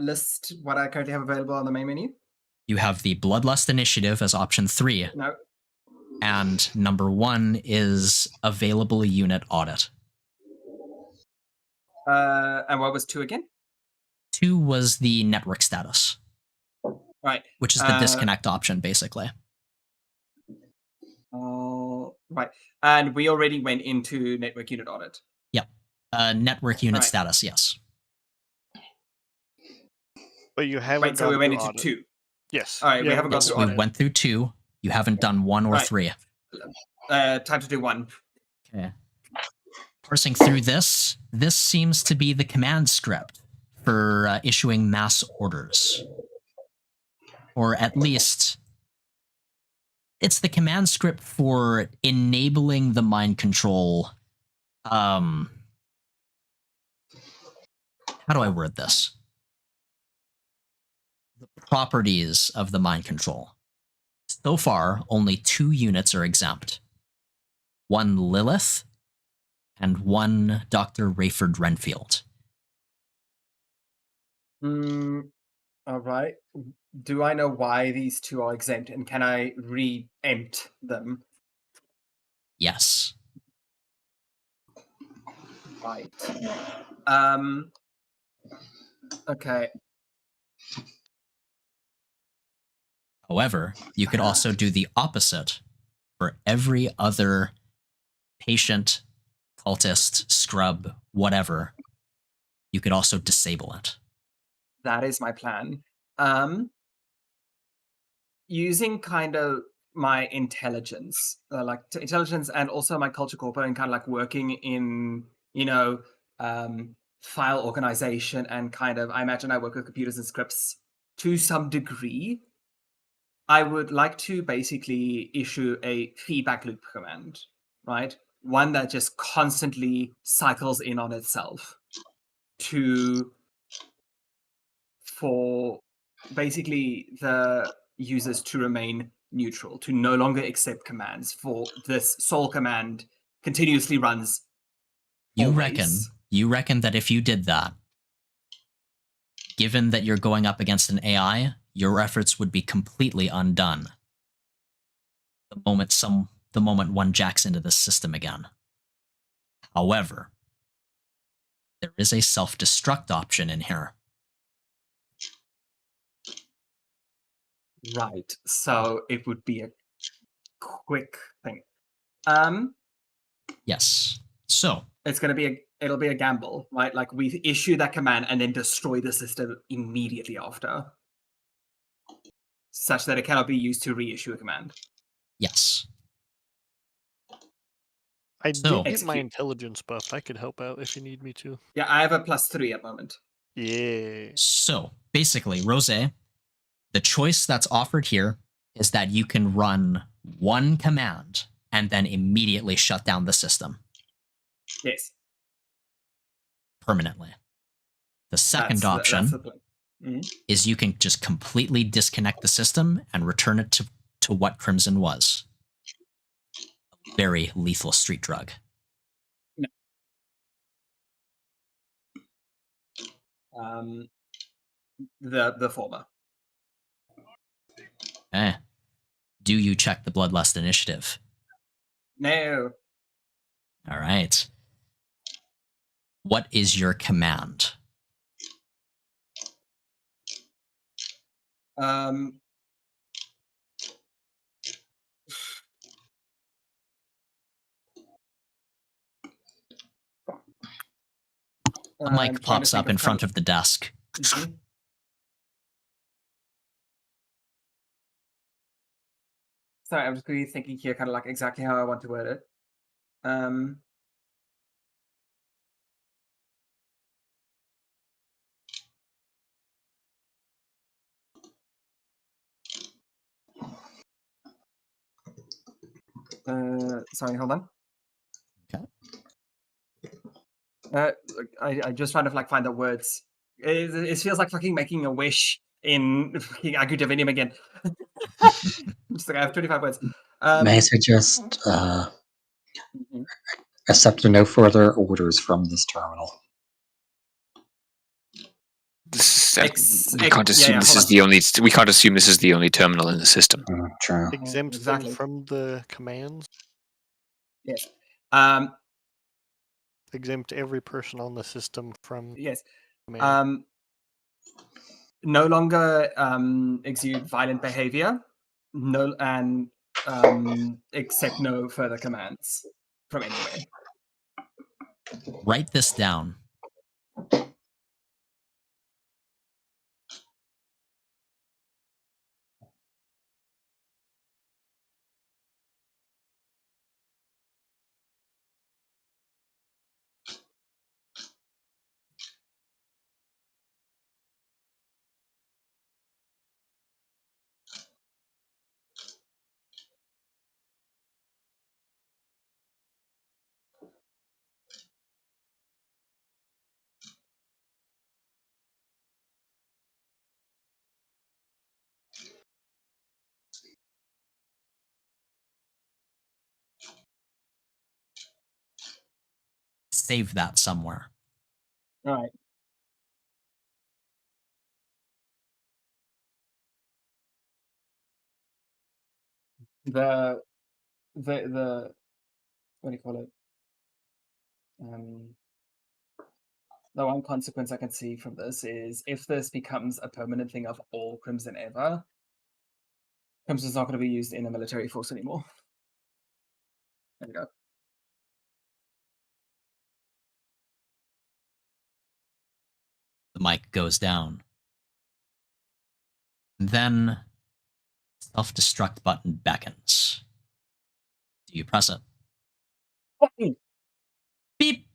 List what I currently have available on the main menu. You have the Bloodlust Initiative as option 3, No. and number 1 is available unit audit. And what was 2 again? 2 was the network status, Right. which is the disconnect option, basically. Right. And we already went into network unit audit. Yep. Network unit Right. status, yes. But you haven't Right, so we gone went through into audit. 2. Yes. All right, you we haven't gone Yes, through we audit. went through 2. You haven't done 1 or Right. 3. Time to do 1. Okay. Parsing through this seems to be the command script for issuing mass orders. Or at least, it's the command script for enabling the mind control. How do I word this? The properties of the mind control. So far, only 2 units are exempt. 1 Lilith and 1 Dr. Rayford Renfield. All right. Do I know why these 2 are exempt, and can I re-empt them? Yes. Right. Okay. However, you could also do the opposite for every other patient, cultist, scrub, whatever. You could also disable it. That is my plan. Using kind of my intelligence, intelligence, and also my culture corporate, and kind of like working in, file organization, and kind of, I imagine I work with computers and scripts to some degree. I would like to basically issue a feedback loop command, right? One that just constantly cycles in on itself for basically the users to remain neutral, to no longer accept commands, for this soul command continuously runs. You always. reckon that if you did that, given that you're going up against an AI, your efforts would be completely undone the moment one jacks into the system again. However, there is a self-destruct option in here. Right. So it would be a quick thing. Yes. So It'll be a gamble, right? Like, we issue that command and then destroy the system immediately after, such that it cannot be used to reissue a command. yes. I So- did get my Execute. intelligence buff. I could help out if you need me to. Yeah, I have a +3 at the moment. Yeah. So basically, Rose, the choice that's offered here is that you can run 1 command and then immediately shut down the system Yes. permanently. The second That's option that's the plan. Mhm. is you can just completely disconnect the system and return it to what Crimson was. A very lethal street drug. The former. Okay. Do you check the Bloodlust initiative? No. All right. What is your command? A mic pops up in front of the desk. Mhm. Sorry, I'm just really thinking here, kind of like exactly how I want to word it. Sorry, hold on. Okay. I just trying to like find the words. It feels like fucking making a wish in fucking Agu Divinium again. Just like, I have 25 words. May I suggest Mhm. accepting no further orders from this terminal? We can't assume this is the only. We can't assume this is the only terminal in the system. True. Exempt exactly. them from the commands. Yes. Exempt every person on the system from Yes. commands. No longer exude violent behavior. No, and accept no further commands from anywhere. Write this down. Save that somewhere. All right. The what do you call it? The one consequence I can see from this is if this becomes a permanent thing of all Crimson ever, Crimson's not going to be used in a military force anymore. There we go. The mic goes down. Then self-destruct button beckons. Do you press it? Beep.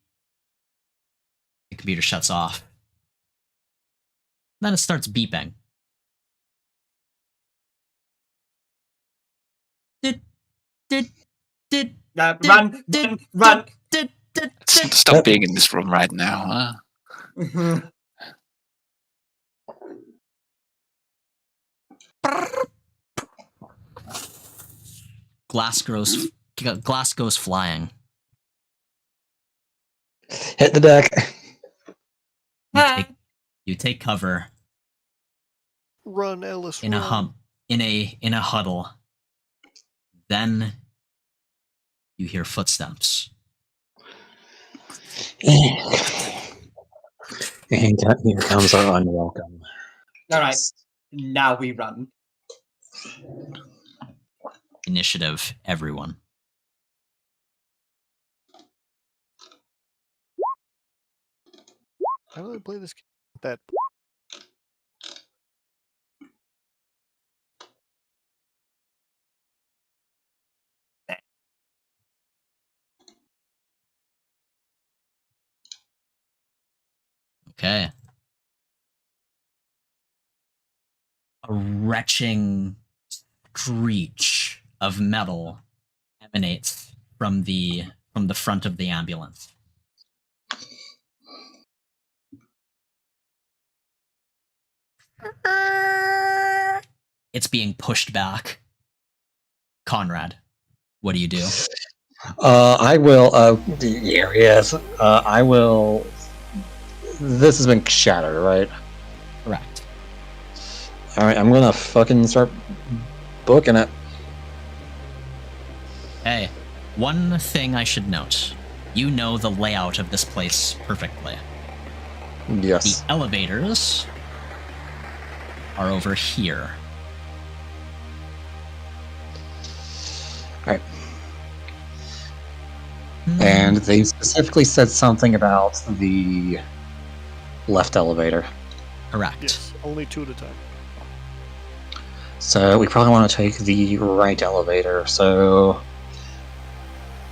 The computer shuts off. Then it starts beeping. Did, did, did, Run! Run! Stop being in this room right now, huh? Glass goes flying. Hit the deck. You take cover Run, Ellis, in run. in a huddle. Then you hear footsteps. And here comes our unwelcome. All right, now we run. Initiative, everyone. How do I play this game with that? Okay. A retching screech of metal emanates from the front of the ambulance. It's being pushed back. Conrad, what do you do? I will. Yes. I will. This has been shattered, right? Correct. All right. I'm gonna fucking start booking it. Hey, one thing I should note. You know the layout of this place perfectly. Yes. The elevators are over here. All right. And they specifically said something about the left elevator. Correct. Yes, only 2 at a time. So we probably want to take the right elevator. So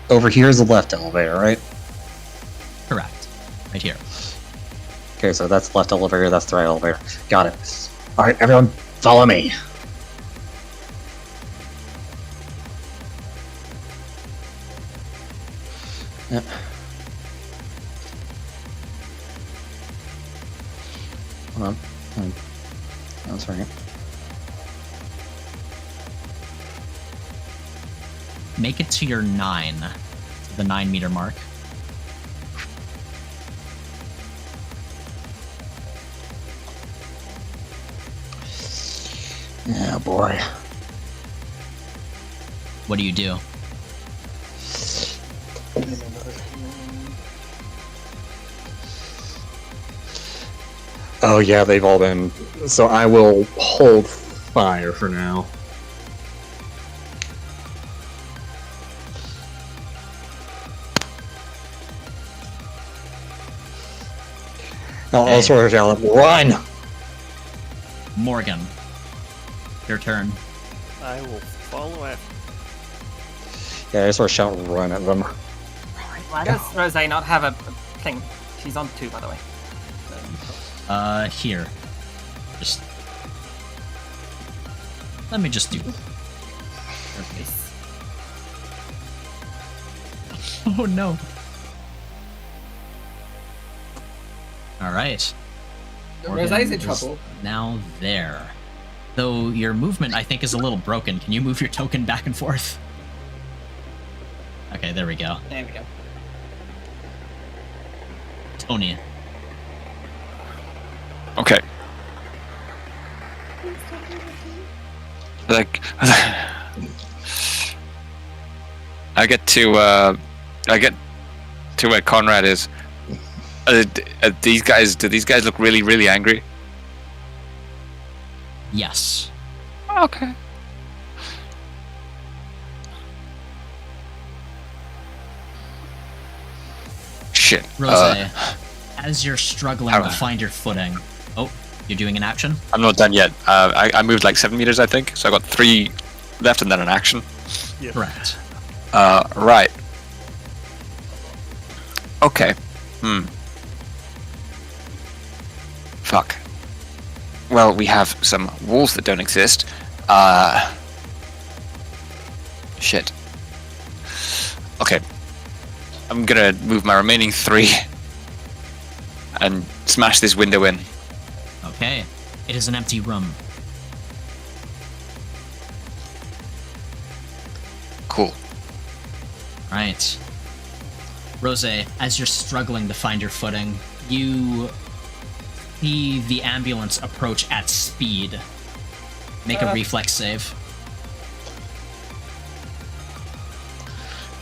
over here is the left elevator, right? Correct. Right here. Okay, so that's the left elevator, that's the right elevator. Got it. Alright, everyone, follow me. Yep. Hold on. Oh, sorry. Make it to your 9. To the 9-meter mark. Yeah, boy. What do you do? Oh yeah, they've all been... So I will hold fire for now. I'll sort of yell, run! Morgan, your turn. I will follow after. Yeah, I sort of shout, run at them. Why does Rose not have a thing? She's on 2, by the way. Here. Just... Let me just do... Nice. Oh no. Alright. Rose's in trouble. Now there. Though your movement, I think, is a little broken. Can you move your token back and forth? Okay, there we go. There we go. Tony. Okay. Like, I get to where Conrad is. These guys, do these guys look really, really angry? Yes. Okay. Shit. Rose, as you're struggling to how- find your footing... Oh, you're doing an action? I'm not done yet. I moved like 7 meters, I think. So I got 3 left and then an action. Yeah. Correct. Right. Okay. Fuck. Well, we have some walls that don't exist. Shit. Okay. I'm gonna move my remaining 3 and smash this window in. Okay. It is an empty room. Cool. Right. Rose, as you're struggling to find your footing, you see the ambulance approach at speed. Make a reflex save.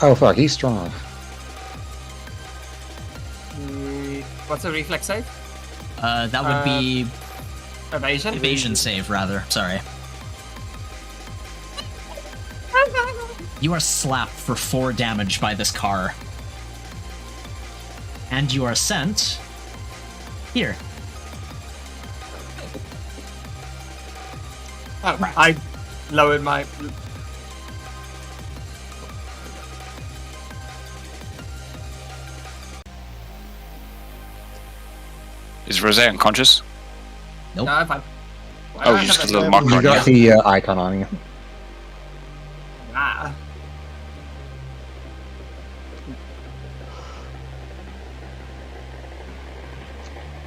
Oh fuck, he's strong. What's a reflex save? That would be Evasion? evasion save, rather. Sorry. You are slapped for 4 damage by this car. And you are sent... here. Oh, I lowered my... Is Rose unconscious? Nope. No, I'm fine. Why do Oh, I you just have got a little a- mark You on got you. the icon on you. Ah.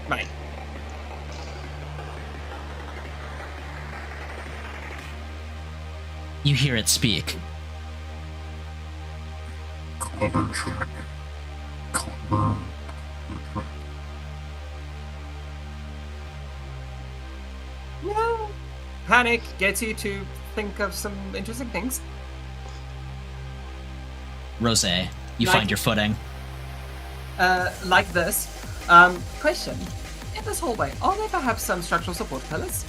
Right. You hear it speak. Clever trick. Clever. No. Panic gets you to think of some interesting things. Rose, you Like- find your footing. Like this. Question. In this hallway, are there perhaps some structural support pillars?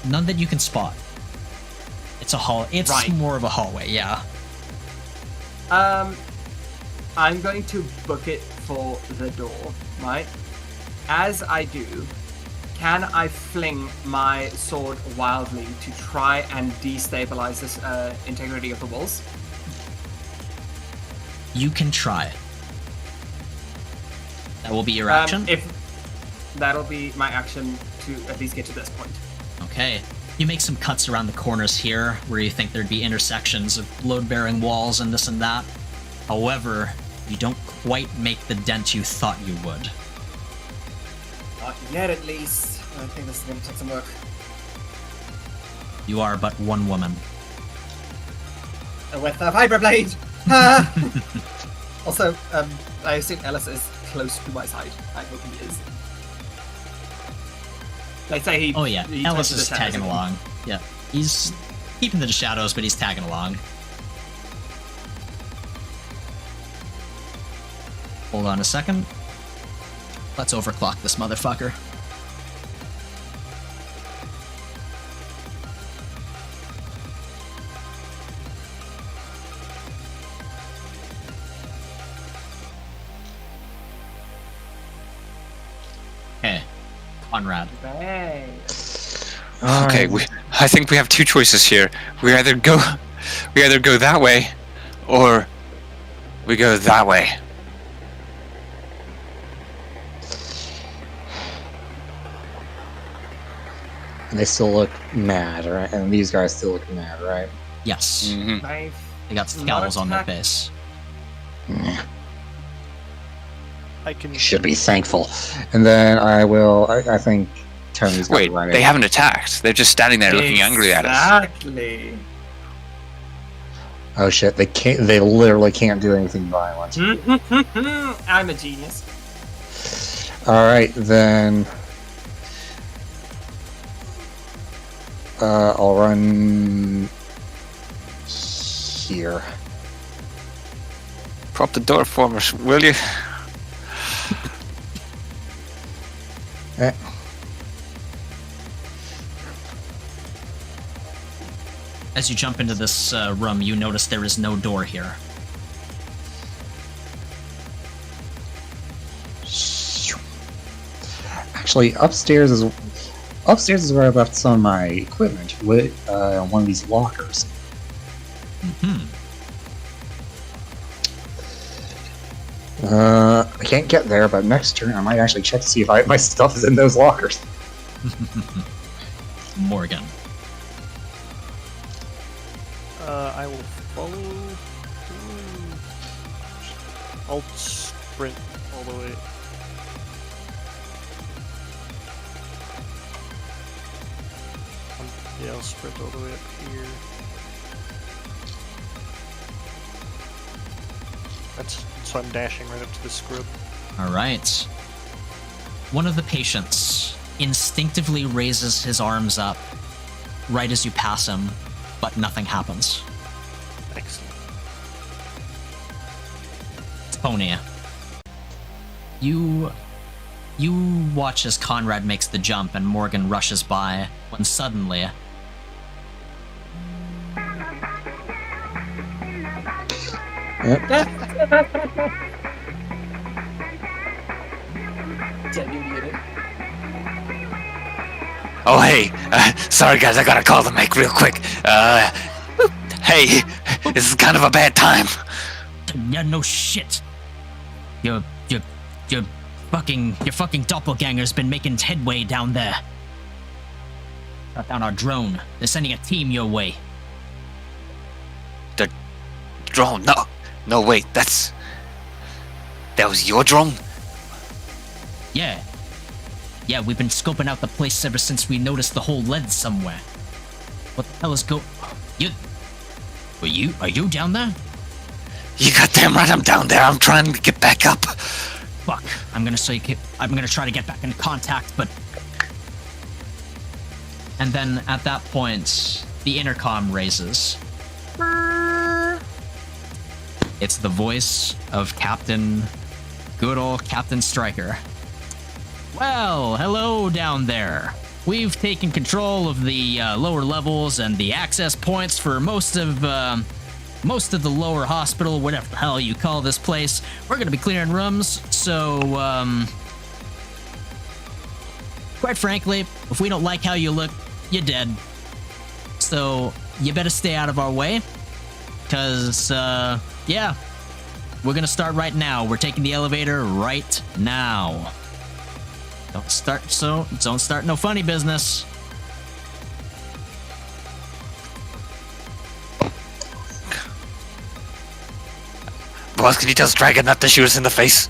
None that you can spot. It's a hall. It's Right. more of a hallway, yeah. I'm going to book it for the door, right? As I do, can I fling my sword wildly to try and destabilize this integrity of the walls? You can try. That will be your action. If that'll be my action to at least get to this point. Okay. You make some cuts around the corners here where you think there'd be intersections of load-bearing walls and this and that. However, you don't quite make the dent you thought you would. Not yet, at least. I think this is going to take some work. You are but one woman. With a vibroblade. Ah! Also, I assume Ellis is close to my side. I hope he is. Let's say he. Oh yeah, he Ellis touches is the shadows. tagging along. Yeah, he's keeping the shadows, but he's tagging along. Hold on a second. Let's overclock this motherfucker. Conrad. Right. Okay, I think we have two choices here. We either go that way, or we go that way. And they still look mad, right? And these guys still look mad, right? Yes. Mm-hmm. Knife. They got scowls on their attack. face. Yeah. I can. You should be thankful. And then I think Tony's got Wait, running. they haven't attacked. They're just standing there looking angry at us. Exactly. Oh shit, they can't. They literally can't do anything violent. I'm a genius. Alright, then. I'll run here. Prop the door for us, will you? Eh. As you jump into this room, you notice there is no door here. Actually, upstairs is where I left some of my equipment with one of these lockers. Hmm. I can't get there, but next turn I might actually check to see if my stuff is in those lockers. Morgan. I will follow. I'll sprint all the way. Yeah, I'll sprint all the way up here. So I'm dashing right up to the scrub. All right. One of the patients instinctively raises his arms up right as you pass him, but nothing happens. Excellent. Tony, you watch as Conrad makes the jump and Morgan rushes by when suddenly Oh, hey. Sorry, guys. I got a call to make real quick. Hey. This is kind of a bad time. yeah, no shit. Your fucking doppelganger's been making headway down there. Shot down our drone. They're sending a team your way. The drone. No, wait. That was your drone? Yeah. Yeah, we've been scoping out the place ever since we noticed the hole led somewhere. What the hell is Are you down there? You goddamn right I'm down there. I'm trying to get back up. Fuck. I'm gonna try to get back in contact, but... And then at that point, the intercom raises. It's the voice of good old Captain Stryker. Well, hello down there. We've taken control of the lower levels and the access points for most of the lower hospital, whatever the hell you call this place. We're gonna be clearing rooms, so quite frankly, if we don't like how you look, you're dead. So you better stay out of our way, cause yeah, we're gonna start right now. We're taking the elevator right now. Don't start no funny business. Boss, can you tell Striker not to shoot us in the face?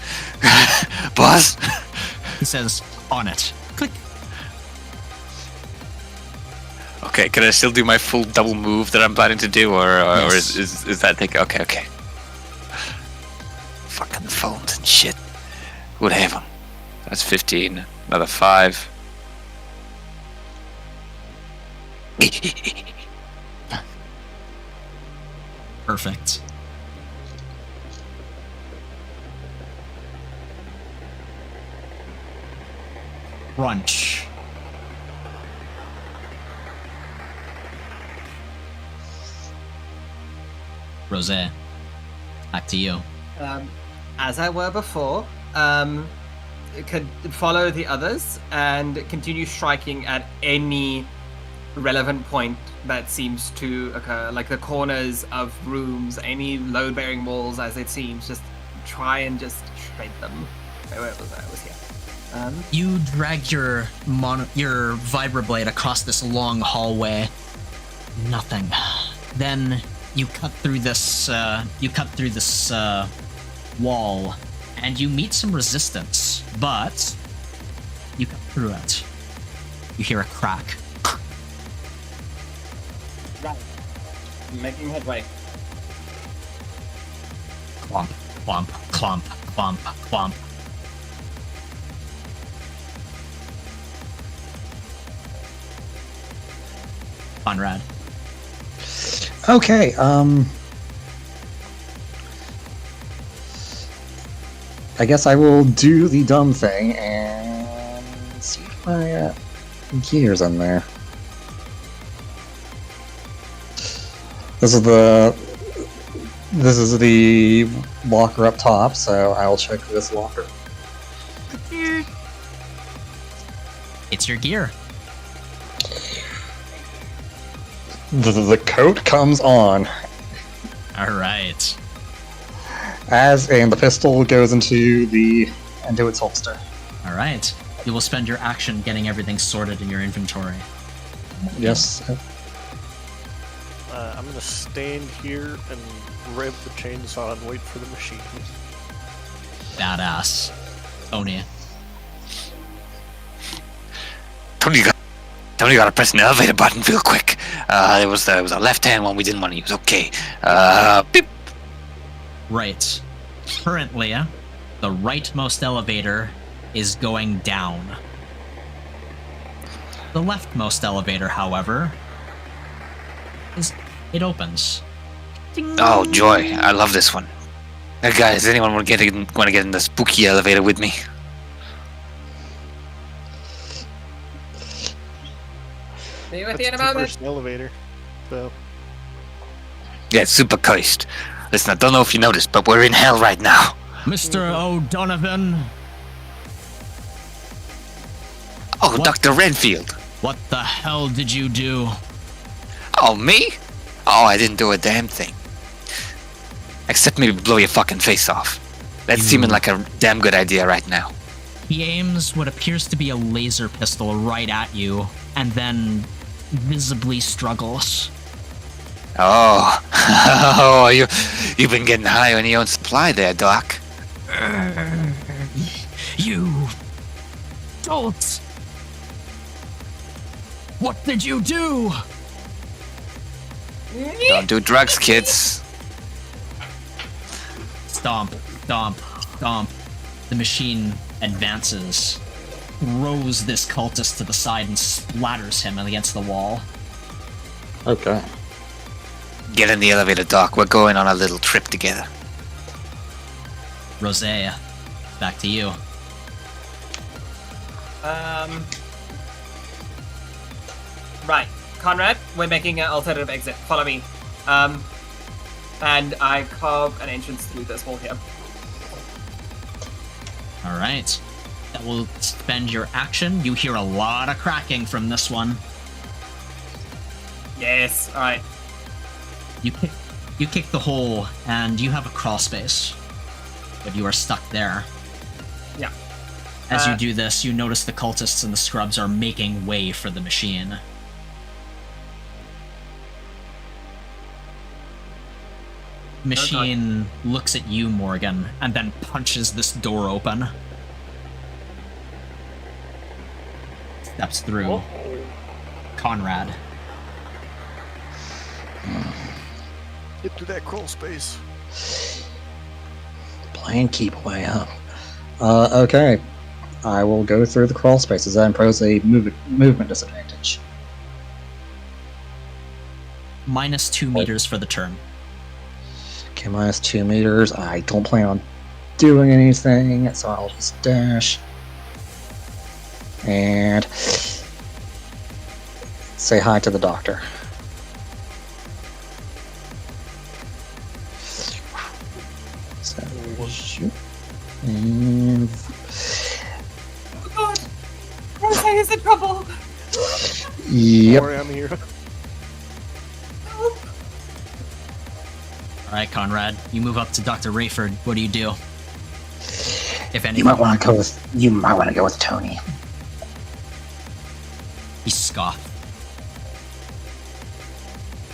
Boss? He says, on it. Click. Okay, can I still do my full double move that I'm planning to do, or Yes. is that take? Okay. Fucking phones and shit. Whatever. That's 15. Another 5. Perfect. Crunch. Rose, back to you. As I were before, could follow the others and continue striking at any relevant point that seems to occur, like the corners of rooms, any load-bearing walls as it seems. Just try and just shred them. Wait, where was I? I was here. You drag your vibroblade across this long hallway. Nothing. Then you cut through this. Wall, and you meet some resistance, but you cut through it. You hear a crack. Right. Making headway. Clomp, clomp, clomp, clomp, clomp. Conrad. Okay, I guess I will do the dumb thing and see if my gear's in there. This is the locker up top, so I'll check this locker. It's your gear. The coat comes on, All right. and the pistol goes into its holster. All right. You will spend your action getting everything sorted in your inventory. Yes. I'm gonna stand here and rev the chainsaw and wait for the machine. Badass. Tony. Tony got to press an elevator button real quick. It was a left-hand one we didn't want to use. Okay. Beep. Right. Currently, the rightmost elevator is going down. The leftmost elevator, however, it opens. Ding. Oh joy! I love this one. Hey guys, anyone want to get in the spooky elevator with me? See you at That's the end the of first elevator. So Yeah, it's super cursed. Listen, I don't know if you noticed, but we're in hell right now. Mr. O'Donovan, Oh, What? Dr. Renfield. what the hell did you do? Oh, me? Oh, I didn't do a damn thing. Except maybe blow your fucking face off. That's seeming like a damn good idea right now. He aims what appears to be a laser pistol right at you, and then visibly struggles. Oh, oh, you've been getting high on your own supply there, Doc. You don't. What did you do? Don't do drugs, kids. Stomp, stomp, stomp. The machine advances, throws this cultist to the side, and splatters him against the wall. Okay. Get in the elevator, Doc. We're going on a little trip together. Rosé, back to you. Right, Conrad, we're making an alternative exit. Follow me. And I carve an entrance through this wall here. All right. That will spend your action. You hear a lot of cracking from this one. Yes. All right. You kick the hole, and you have a crawl space, but you are stuck there. Yeah. As you do this, you notice the cultists and the scrubs are making way for the machine. Machine looks at you, Morgan, and then punches this door open. Steps through. Conrad. get through that crawl space. Playing keep away, huh? Okay. I will go through the crawl spaces. That impose a movement disadvantage. Minus 2 meters for the turn. Okay, minus 2 meters. I don't plan on doing anything, so I'll just dash. And say hi to the doctor. So, shoot. And is in trouble. Yep. Sorry, I'm here. Help. All right, Conrad, you move up to Dr. Rayford. What do you do? If anything, You might want to go with Tony. he scoffed.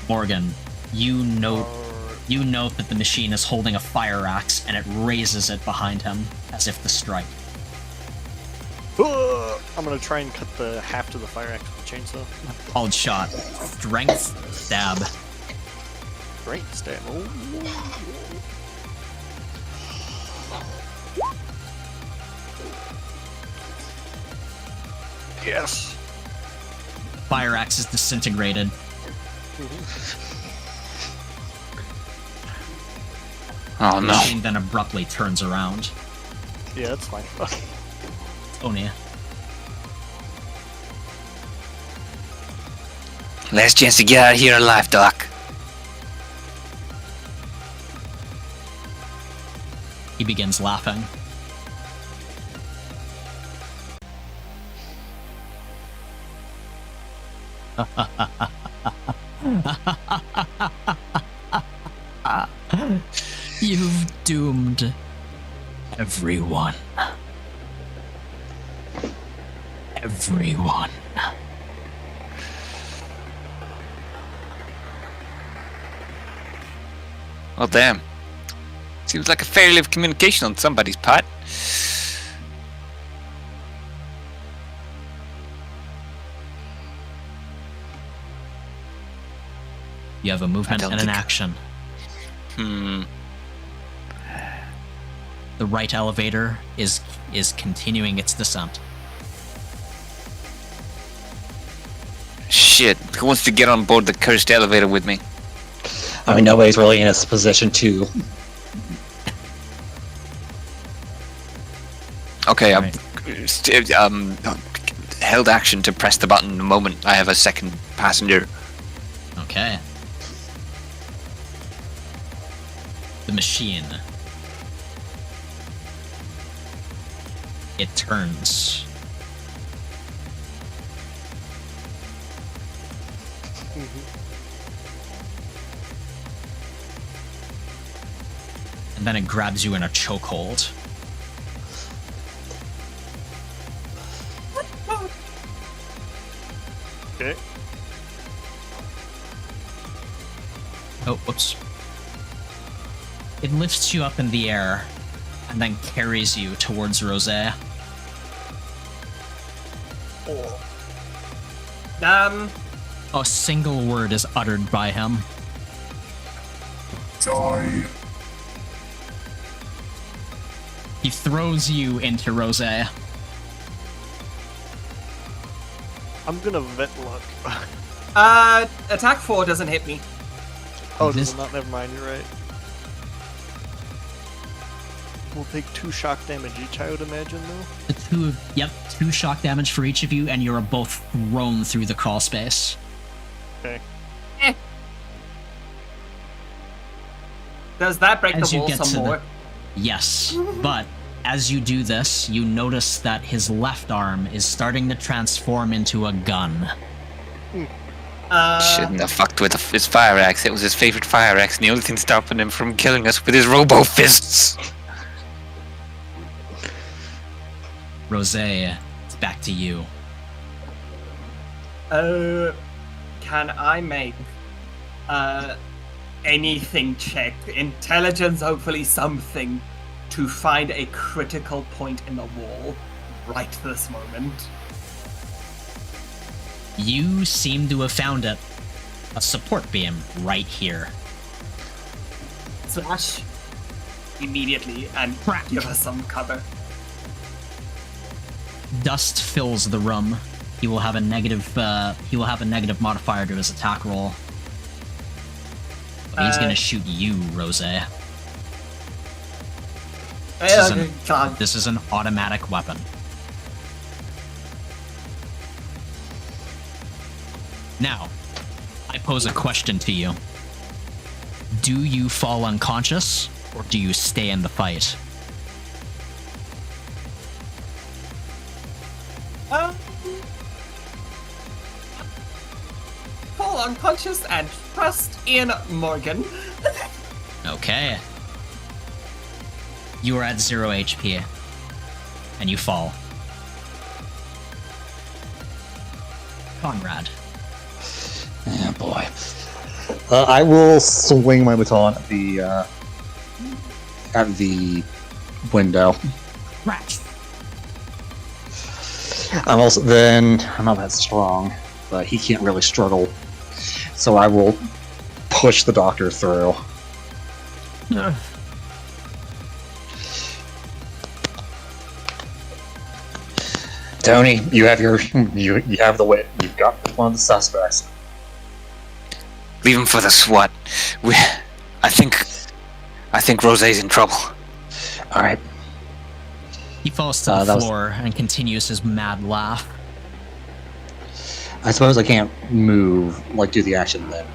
Morgan, you note that the machine is holding a fire axe and it raises it behind him as if to strike. I'm gonna try and cut the half to the fire axe with the chainsaw. Called shot. Strength stab. Great stab. Oh. Yes. Fire axe is disintegrated. Oh The no. machine then abruptly turns around. Yeah, that's fine. Onia. Last chance to get out of here alive, Doc. He begins laughing. You've doomed everyone. Everyone. Well, damn. Seems like a failure of communication on somebody's part. You have a movement don't and an think- action. Hmm. The right elevator is continuing its descent. Shit. Who wants to get on board the cursed elevator with me? I mean, nobody's really in a position to. Okay, Right. held action to press the button the moment I have a second passenger. Okay. The machine. It turns. And then it grabs you in a chokehold. Okay. Oh, whoops. It lifts you up in the air and then carries you towards Rose. A single word is uttered by him. Die. He throws you into Rose. I'm gonna vet luck. Attack 4 doesn't hit me. Oh, This- does it not? Never mind, you're right. We'll take 2 shock damage each, I would imagine, though. Yep, 2 shock damage for each of you, and you're both thrown through the crawl space. Okay. Does that break As the you wall get some to the- more? Yes, but as you do this, you notice that his left arm is starting to transform into a gun. Shouldn't have fucked with his fire axe. It was his favorite fire axe, and the only thing stopping him from killing us with his robo fists. Rose, it's back to you. Can I make anything check? Intelligence, hopefully something, to find a critical point in the wall right this moment. You seem to have found it. A support beam right here. Slash immediately and Crack. give us some cover. Dust fills the room. He will have a negative. He will have a negative modifier to his attack roll. But he's gonna shoot you, Rose. God. This is an automatic weapon. Now, I pose a question to you. Do you fall unconscious, or do you stay in the fight? unconscious and trust in Morgan. Okay. You are at 0 HP. And you fall. Conrad. Yeah, boy. I will swing my baton at the window. Right. I'm not that strong, but he can't really struggle. So I will push the doctor through. Tony, you have the wit. You've got one of the suspects. Leave him for the SWAT. I think Rosé's in trouble. All right. He falls to the floor and continues his mad laugh. I suppose I can't move, like do the action then.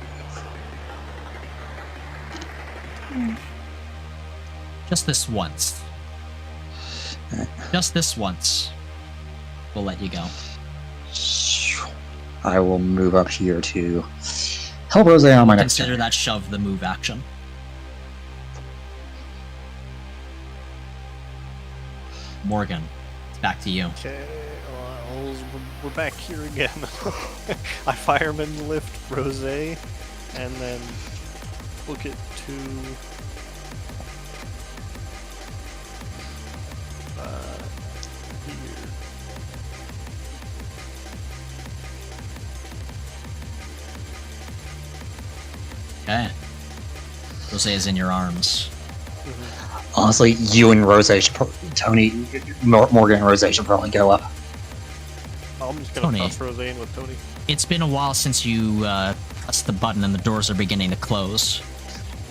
Just this once. Just this once. We'll let you go. I will move up here to help Rosé on my next Consider turn. that shove the move action. Morgan, it's back to you. Okay, we're back here again. I fireman lift Rosé, and then book it to here. Okay. Rosé is in your arms. Honestly, you and Rosé should Morgan and Rosé should probably go up. I'm just gonna Tony. toss Rosé in with Tony. It's been a while since you pressed the button and the doors are beginning to close.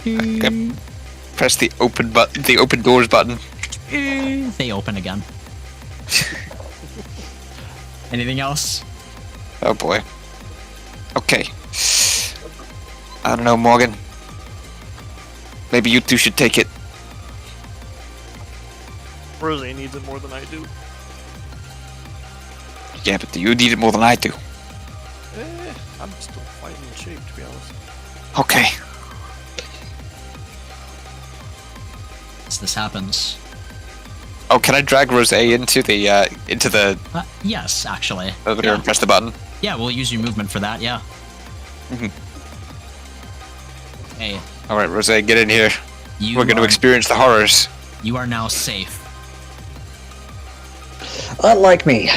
Okay. Press the open doors button. They open again. Anything else? Oh boy. Okay. I don't know, Morgan. Maybe you two should take it. Rosé needs it more than I do. Yeah, but you need it more than I do. I'm still fighting in shape, to be honest. Okay. As this happens. Oh, can I drag Rosé into the Yes, actually. elevator and press the button? Yeah, we'll use your movement for that, yeah. Mhm. Hey, All right, Rosé, get in here. We're going to are- experience the horrors. You are now safe. Unlike me.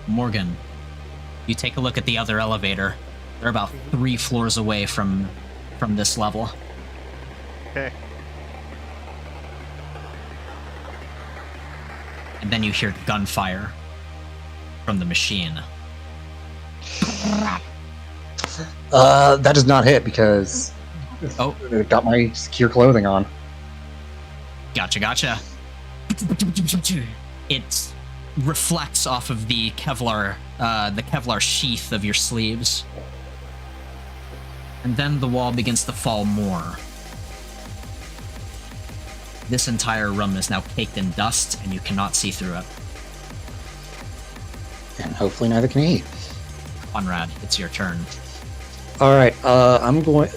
Morgan, you take a look at the other elevator. They're about 3 floors away from this level. Okay. And then you hear gunfire from the machine. That does not hit because Oh, I've got my secure clothing on. gotcha. It reflects off of the Kevlar sheath of your sleeves. And then the wall begins to fall more. This entire room is now caked in dust, and you cannot see through it. And hopefully neither can he. Conrad, it's your turn. Alright, I'm going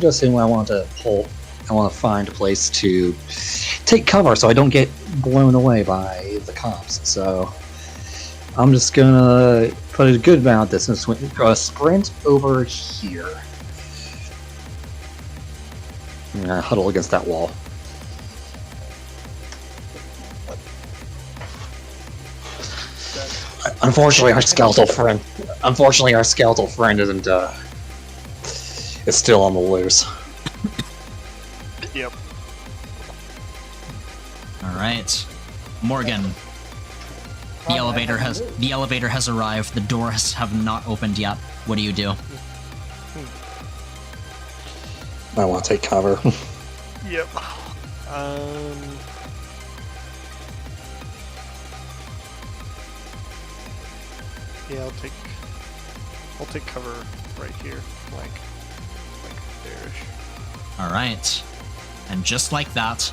to assume I want to find a place to take cover so I don't get blown away by the cops. So I'm just gonna put a good amount of distance, sprint over here. I'm gonna huddle against that wall. Unfortunately, our skeletal friend isn't is still on the loose. Yep. All right, Morgan. The elevator has arrived. The doors have not opened yet. What do you do? I want to take cover. Yep. Yeah, I'll take cover right here, like there-ish. All right. And just like that,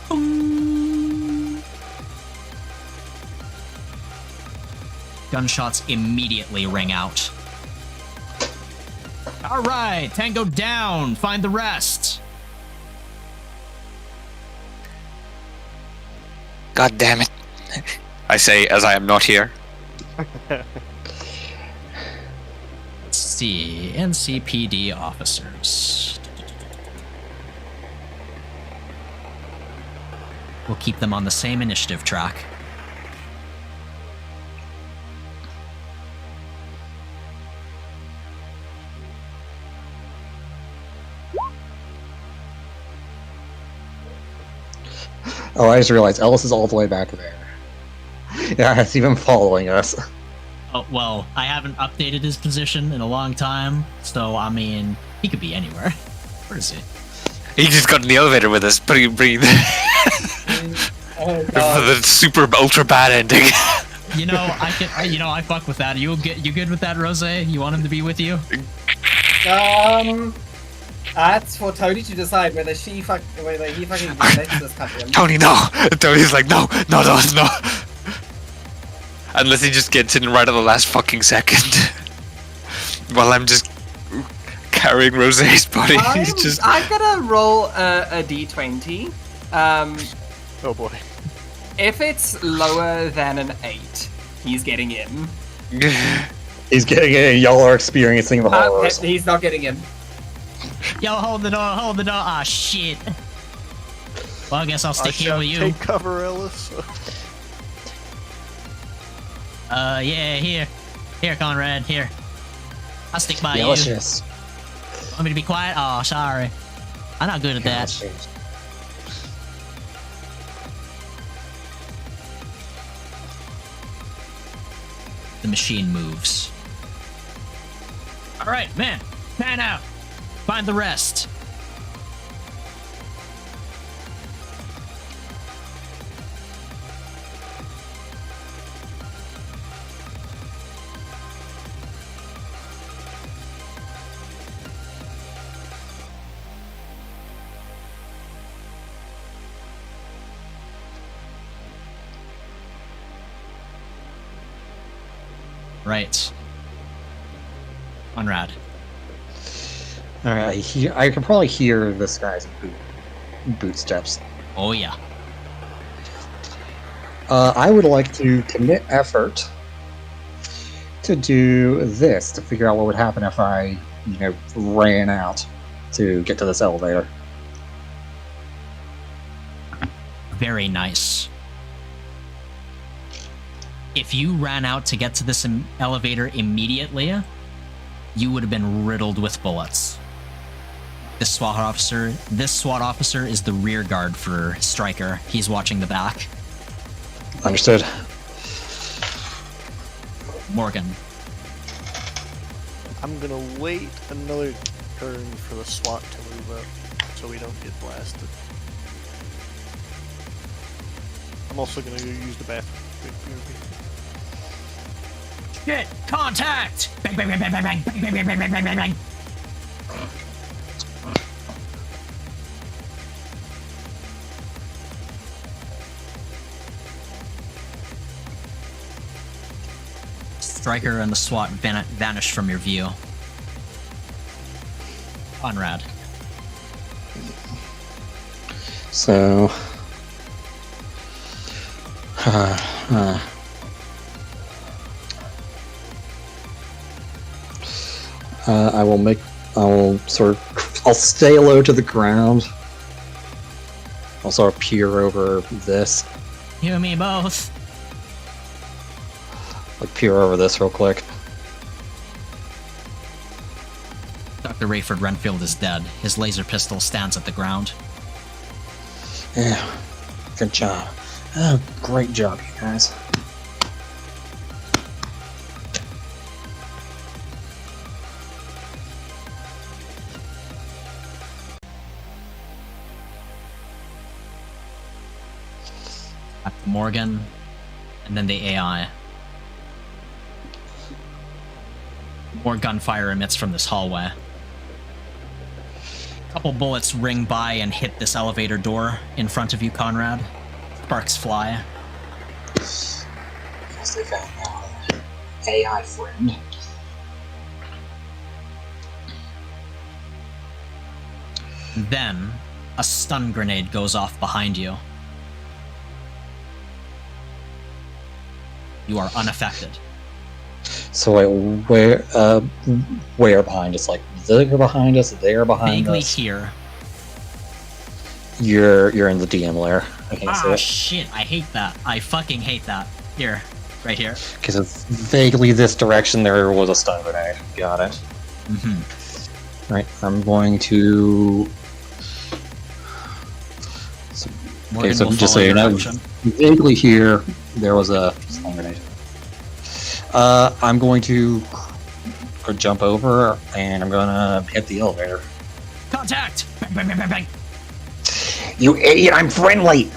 boom, gunshots immediately ring out. All right, Tango down. Find the rest. God damn it. I say as I am not here. Let's see, NCPD officers. We'll keep them on the same initiative track. Oh, I just realized Ellis is all the way back there. Yeah, it's even following us. Oh, well, I haven't updated his position in a long time, so, I mean, he could be anywhere. Where is he? He just got in the elevator with us, breathe. The super ultra bad ending. You know, I fuck with that. You good with that, Rose? You want him to be with you? That's for Tony to decide whether he fucking lets this happen. Tony, no. Tony's like, no. Unless he just gets in right at the last fucking second. While I'm just carrying Rose's body. He's just... I'm gonna roll a d20. Oh boy. If it's lower than an 8, he's getting in. He's getting in, y'all are experiencing the horrors. He's not getting in. Yo, hold the door. Ah, shit. Well, I guess I'll stick here with you. Take cover, Ellis. Yeah, here. Here, Conrad, here. I'll stick by Delicious. you. Want me to be quiet? Oh, sorry. I'm not good at that. Delicious. The machine moves. All right, man out. Find the rest. Right. Conrad. Alright, I can probably hear this guy's boot steps. Oh, yeah. I would like to commit effort to do this, to figure out what would happen if I, ran out to get to this elevator. Very nice. If you ran out to get to this elevator immediately, you would have been riddled with bullets. This SWAT officer is the rear guard for Stryker. He's watching the back. Understood. Morgan. I'm gonna wait another turn for the SWAT to move up so we don't get blasted. I'm also gonna go use the bathroom. Shit! Contact! Bang, bang, bang, bang, bang, bang, bang, bang, bang, bang, bang, bang, bang. Stryker and the SWAT vanish from your view. Conrad. So... I'll stay low to the ground. I'll sort of peer over this. You and me both. Like, peer over this real quick. Dr. Rayford Renfield is dead. His laser pistol stands at the ground. Yeah, good job. Oh, great job, you guys. After Morgan, and then the AI. More gunfire emits from this hallway. Couple bullets ring by and hit this elevator door in front of you, Conrad. Sparks fly. Guess they found an AI friend. Then, a stun grenade goes off behind you. You are unaffected. So wait, where behind us? Like they're behind us, they're behind Vaguely us. here. You're in the DM lair. I can't see Ah, it. shit. I hate that. I fucking hate that. Here. Right here. Because it's vaguely this direction. There was a stun grenade. Got it. Mm-hmm. Right. I'm going to. Morgan Okay, so will just follow so you your know, direction. vaguely here there was a stun grenade. I'm going to jump over and I'm gonna hit the elevator. Contact! Bang, bang, bang, bang, bang. You idiot! I'm friendly.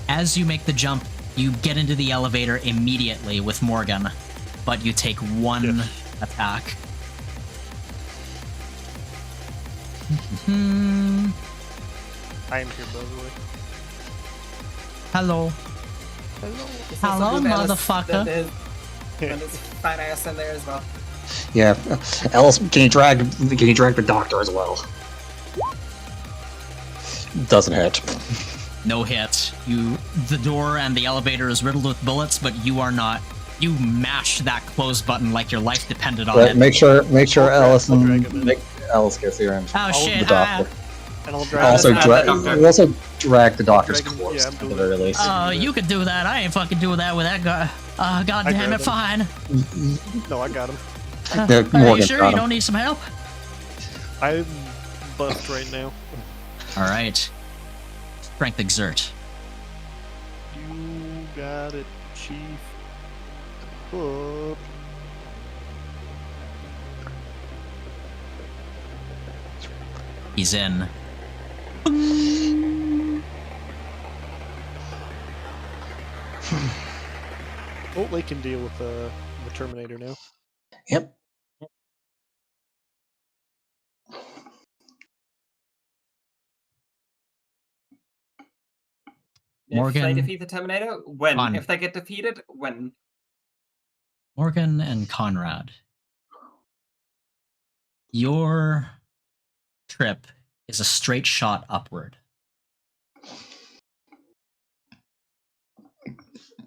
As you make the jump, you get into the elevator immediately with Morgan, but you take one attack. I am here, by the way. Hello. Hello, motherfucker. And there's fine ass in there as well. Yeah, Alice, can you drag the doctor as well? Doesn't hit. No hit. The door and the elevator is riddled with bullets, but you are not. You mash that close button like your life depended on But it. make sure Alice I'll drag him in. make Alice go through and Oh shit! the doctor. And I'll drag Also, Alice and the doctor. we'll also drag the doctor's Drag him- corpse yeah, I'm at the doing very it. least. You could do that. I ain't fucking doing that with that guy. God damn it, grabbed him. fine. No, I got him. Yeah, Are you Morgan sure got you him. don't need some help? I'm buffed right now. All right. Strength exert. You got it, Chief. Up. He's in. Oh, they can deal with the Terminator now. Yep. Morgan, If they defeat the Terminator, when? on. If they get defeated, when? Morgan and Conrad. Your trip is a straight shot upward.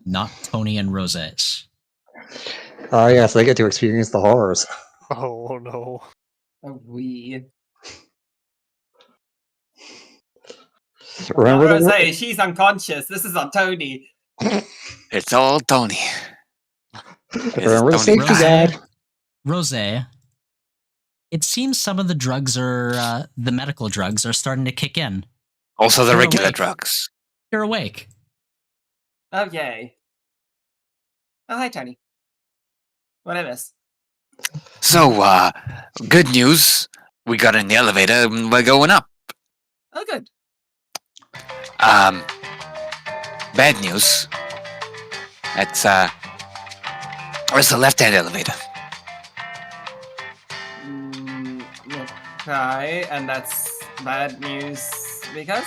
Not Tony and Rose's. Yes, they get to experience the horrors. Oh no. Oh, we. Remember Rose, she's unconscious. This is on Tony. It's all Tony. Remember the Tony safety Rose. guide. Rose, it seems some of the drugs the medical drugs are starting to kick in. Also the You're regular awake. drugs. You're awake. Oh, yay. Oh, hi, Tony. What I miss? So, good news. We got in the elevator and we're going up. Oh, good. Bad news. It's, where's the left-hand elevator? Okay, and that's bad news because?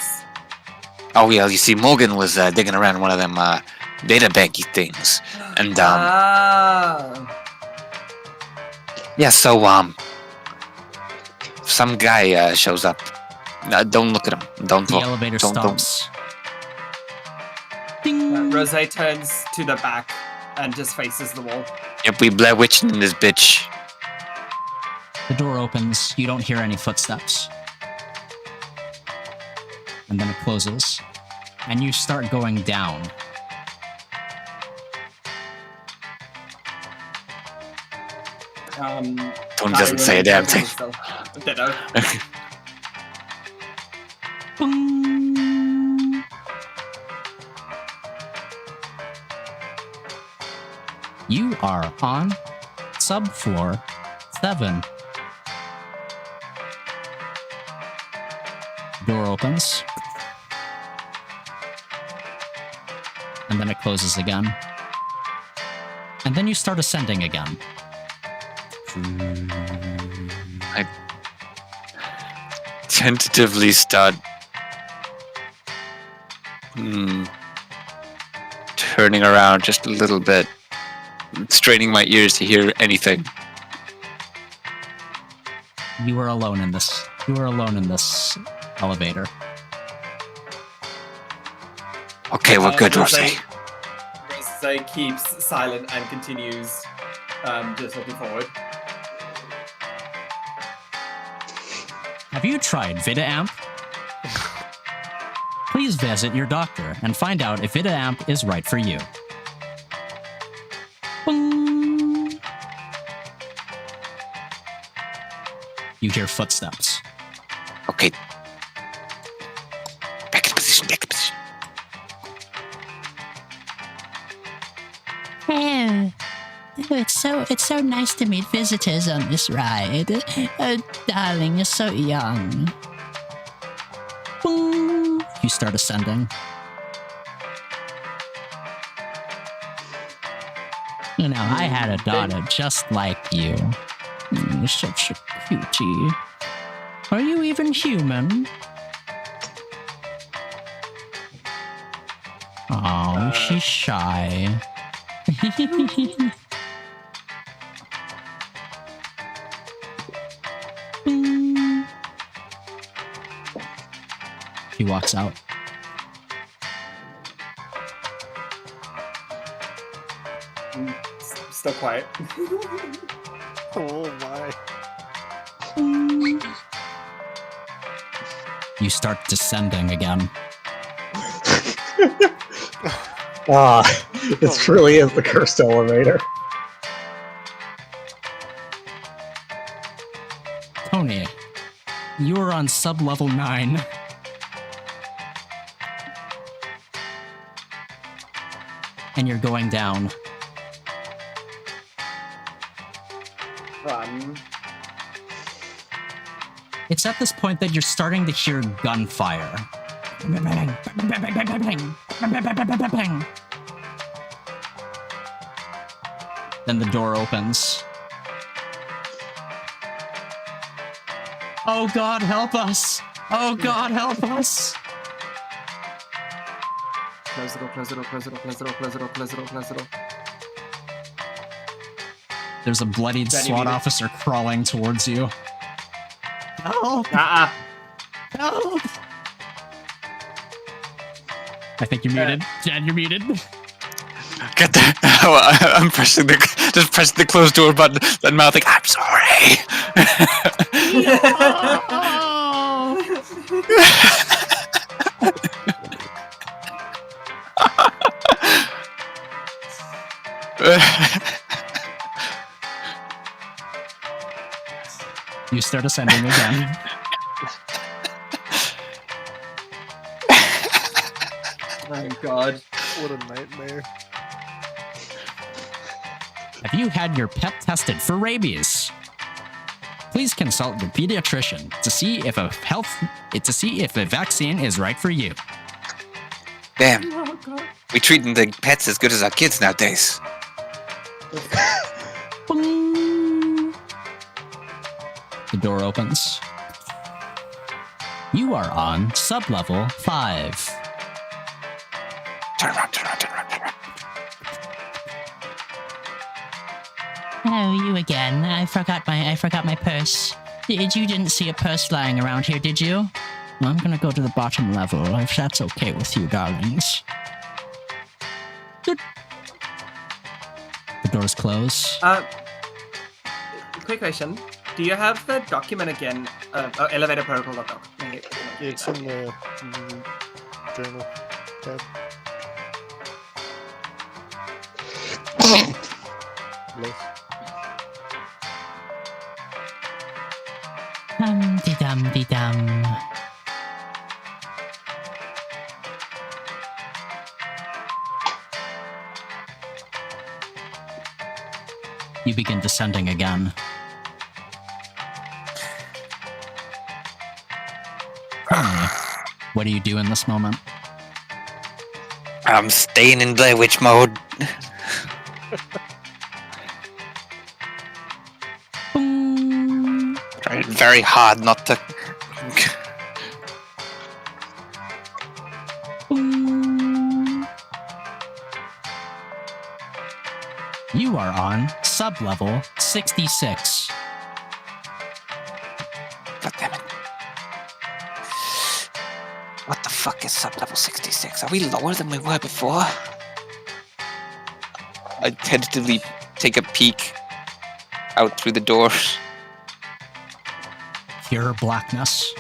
Oh, yeah, you see, Morgan was digging around one of them data banky things. And, yeah, so, some guy shows up. Don't look at him. Don't The look. elevator Don't- stops. Ding. Rose turns to the back and just faces the wall. Yep, we Blair Witched in this bitch. The door opens. You don't hear any footsteps. And then it closes. And you start going down. Tony doesn't say a damn thing. Ditto. Boom. You are on subfloor 7. Door opens. And then it closes again. And then you start ascending again. tentatively start turning around just a little bit, straining my ears to hear anything. You are alone in this. You are alone in this elevator. Okay, we're good, Rosie. Rose keeps silent and continues just looking forward. Have you tried VitaAmp? Please visit your doctor and find out if VitaAmp is right for you. Boing. You hear footsteps. Okay. Back in position, back in position. It's so nice to meet visitors on this ride. Darling, you're so young. Boing. You start ascending. You know, I had a daughter just like you. You're such a cutie. Are you even human? Oh, she's shy. Bing. She walks out. Still quiet. Oh my. You start descending again. This really is the cursed elevator. Tony, you are on sub-level 9. And you're going down. Run. It's at this point that you're starting to hear gunfire. Then the door opens. Oh God, help us! Oh God, help us! Close the door, close the door, close the door, close the door, close the door, close the door, close the door. There's a bloodied Danny SWAT muted. officer crawling towards you. Help! Help! I think you're muted. Jen, you're muted. Get there. Oh, I'm pressing just pressing the closed door button, then mouthing, I'm sorry. You start ascending again. Oh God. What a nightmare. Have you had your pet tested for rabies? Please consult your pediatrician to see if a vaccine is right for you. Damn, Oh God. we treating the pets as good as our kids nowadays. Boing. The door opens. You are on sub-level 5. Turn around, turn around, turn around, turn around. Oh, you again. I forgot my purse. You didn't see a purse lying around here, did you? Well, I'm gonna go to the bottom level, if that's okay with you, darlings. The doors close. Quick question. Do you have the document again? Elevator protocol doc. It's in the journal tab. Bliss. Dum-de-dum-de-dum. You begin descending again. Tony, what do you do in this moment? I'm staying in Blair Witch mode. Boing. Trying very hard not to on sub-level 66. God damn it. What the fuck is sub-level 66? Are we lower than we were before? I tentatively take a peek out through the door. Pure blackness.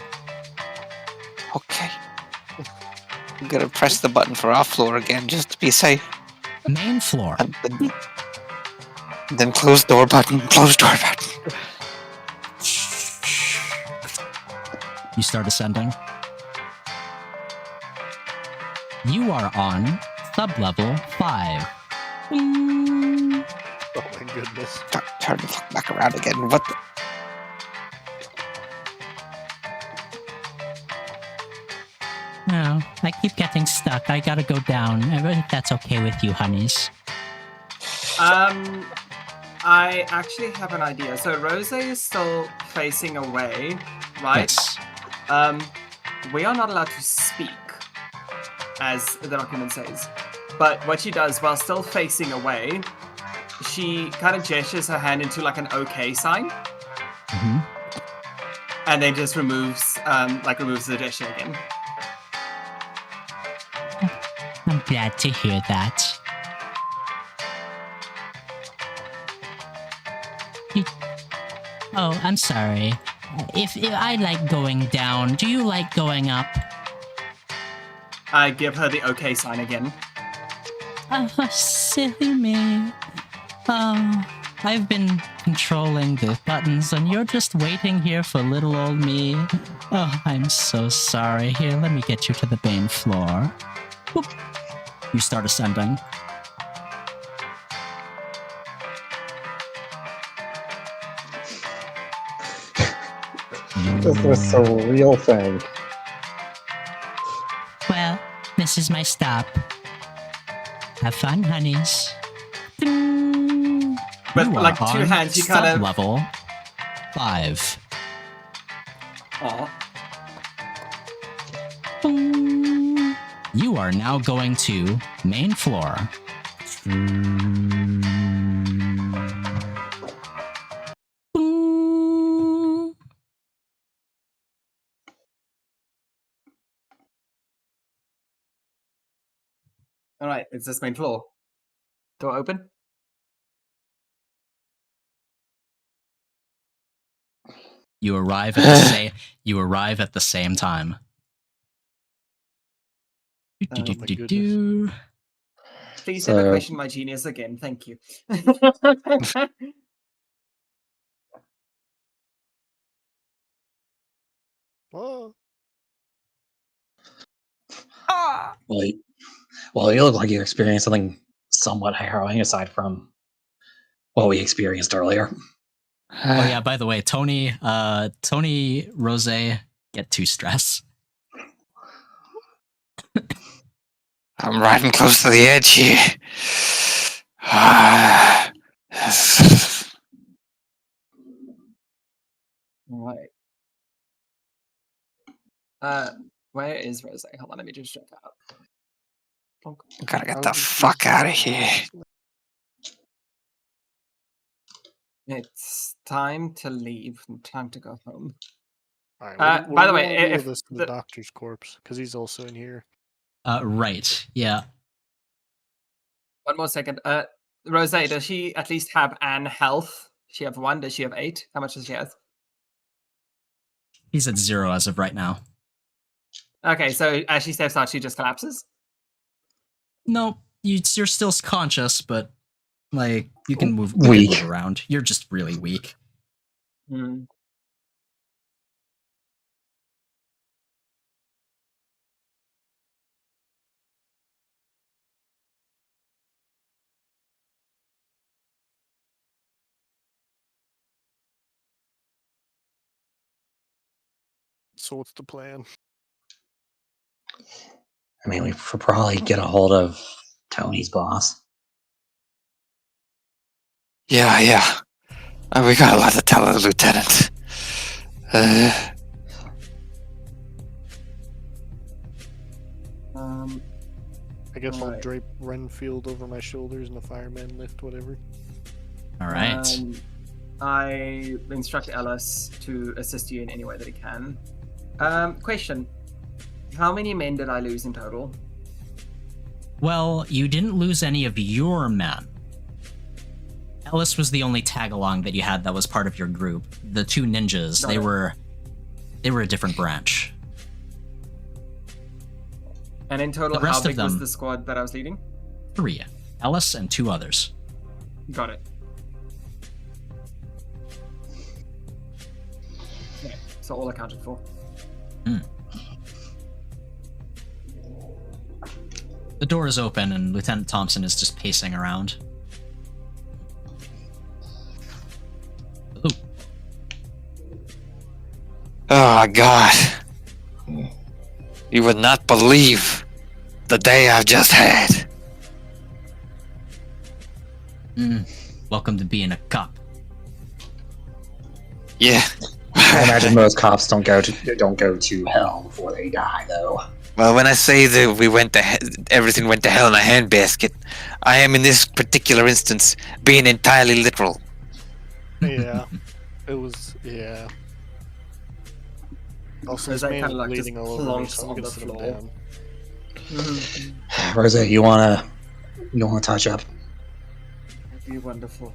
Okay. I'm gonna press the button for our floor again just to be safe. Main floor. And then close door button, close door button. You start ascending. You are on sub-level 5. Oh my goodness. Turn the fuck back around again. What the? No, I keep getting stuck. I gotta go down. I hope that's okay with you, honeys. I actually have an idea. So Rose is still facing away, right? Yes. We are not allowed to speak, as the document says. But what she does while still facing away, she kind of gestures her hand into like an OK sign, Mm-hmm. and then just removes the gesture again. I'm glad to hear that. Oh, I'm sorry. If I like going down, do you like going up? I give her the OK sign again. Oh, silly me. Oh, I've been controlling the buttons and you're just waiting here for little old me. Oh, I'm so sorry. Here, let me get you to the main floor. Boop. You start ascending. This is a real thing. Well, this is my stop. Have fun, honeys. Ding. With You are like two on hands, you kind of. sub-level 5. Aw. Boom. You are now going to main floor. Boom. All right, it's this main floor. Door open. You arrive at the same time. Oh my Do-do-do-do-do. Please So- never question my genius again. Thank you. Oh, Well, you look like you experienced something somewhat harrowing aside from what we experienced earlier. Oh yeah, by the way, Tony, Rose, get 2 stress. I'm riding close to the edge here. All right. Where is Rose? Hold on, let me just check out. Plonk. Gotta get the fuck out of here. It's time to leave and time to go home. all right. By the way, wanna do if with this to the the- doctor's corpse, because he's also in here. Right. Yeah. One more second. Rose, does she at least have an health? Does she have 1? Does she have 8? How much does she have? He's at 0 as of right now. Okay, so as she steps out, she just collapses. No, you're still conscious, but like you can move, Weak. around. You're just really weak. Hmm. So what's the plan? I mean, we should probably get a hold of Tony's boss. Yeah. We got a lot to tell the lieutenant. I guess I'll Alright. drape Renfield over my shoulders and the fireman lift, whatever. All right. I instruct Ellis to assist you in any way that he can. Question. How many men did I lose in total? Well, you didn't lose any of your men. Ellis was the only tag-along that you had that was part of your group. The two ninjas, they were a different branch. And in total, The rest how of big was them- the squad that I was leading? 3. Ellis and 2 others. Got it. Okay, so all accounted for. The door is open and Lieutenant Thompson is just pacing around. Ooh. Oh God. You would not believe the day I've just had. Welcome to being a cop. Yeah. I imagine most cops don't go to hell before they die, though. Well, when I say that everything went to hell in a handbasket, I am in this particular instance being entirely literal. Yeah. It was, yeah. Also, Is this that man kinda like bleeding just all over me, plonks so I'm on gonna the sit him floor? down. Rose, you wanna touch up? That'd be wonderful.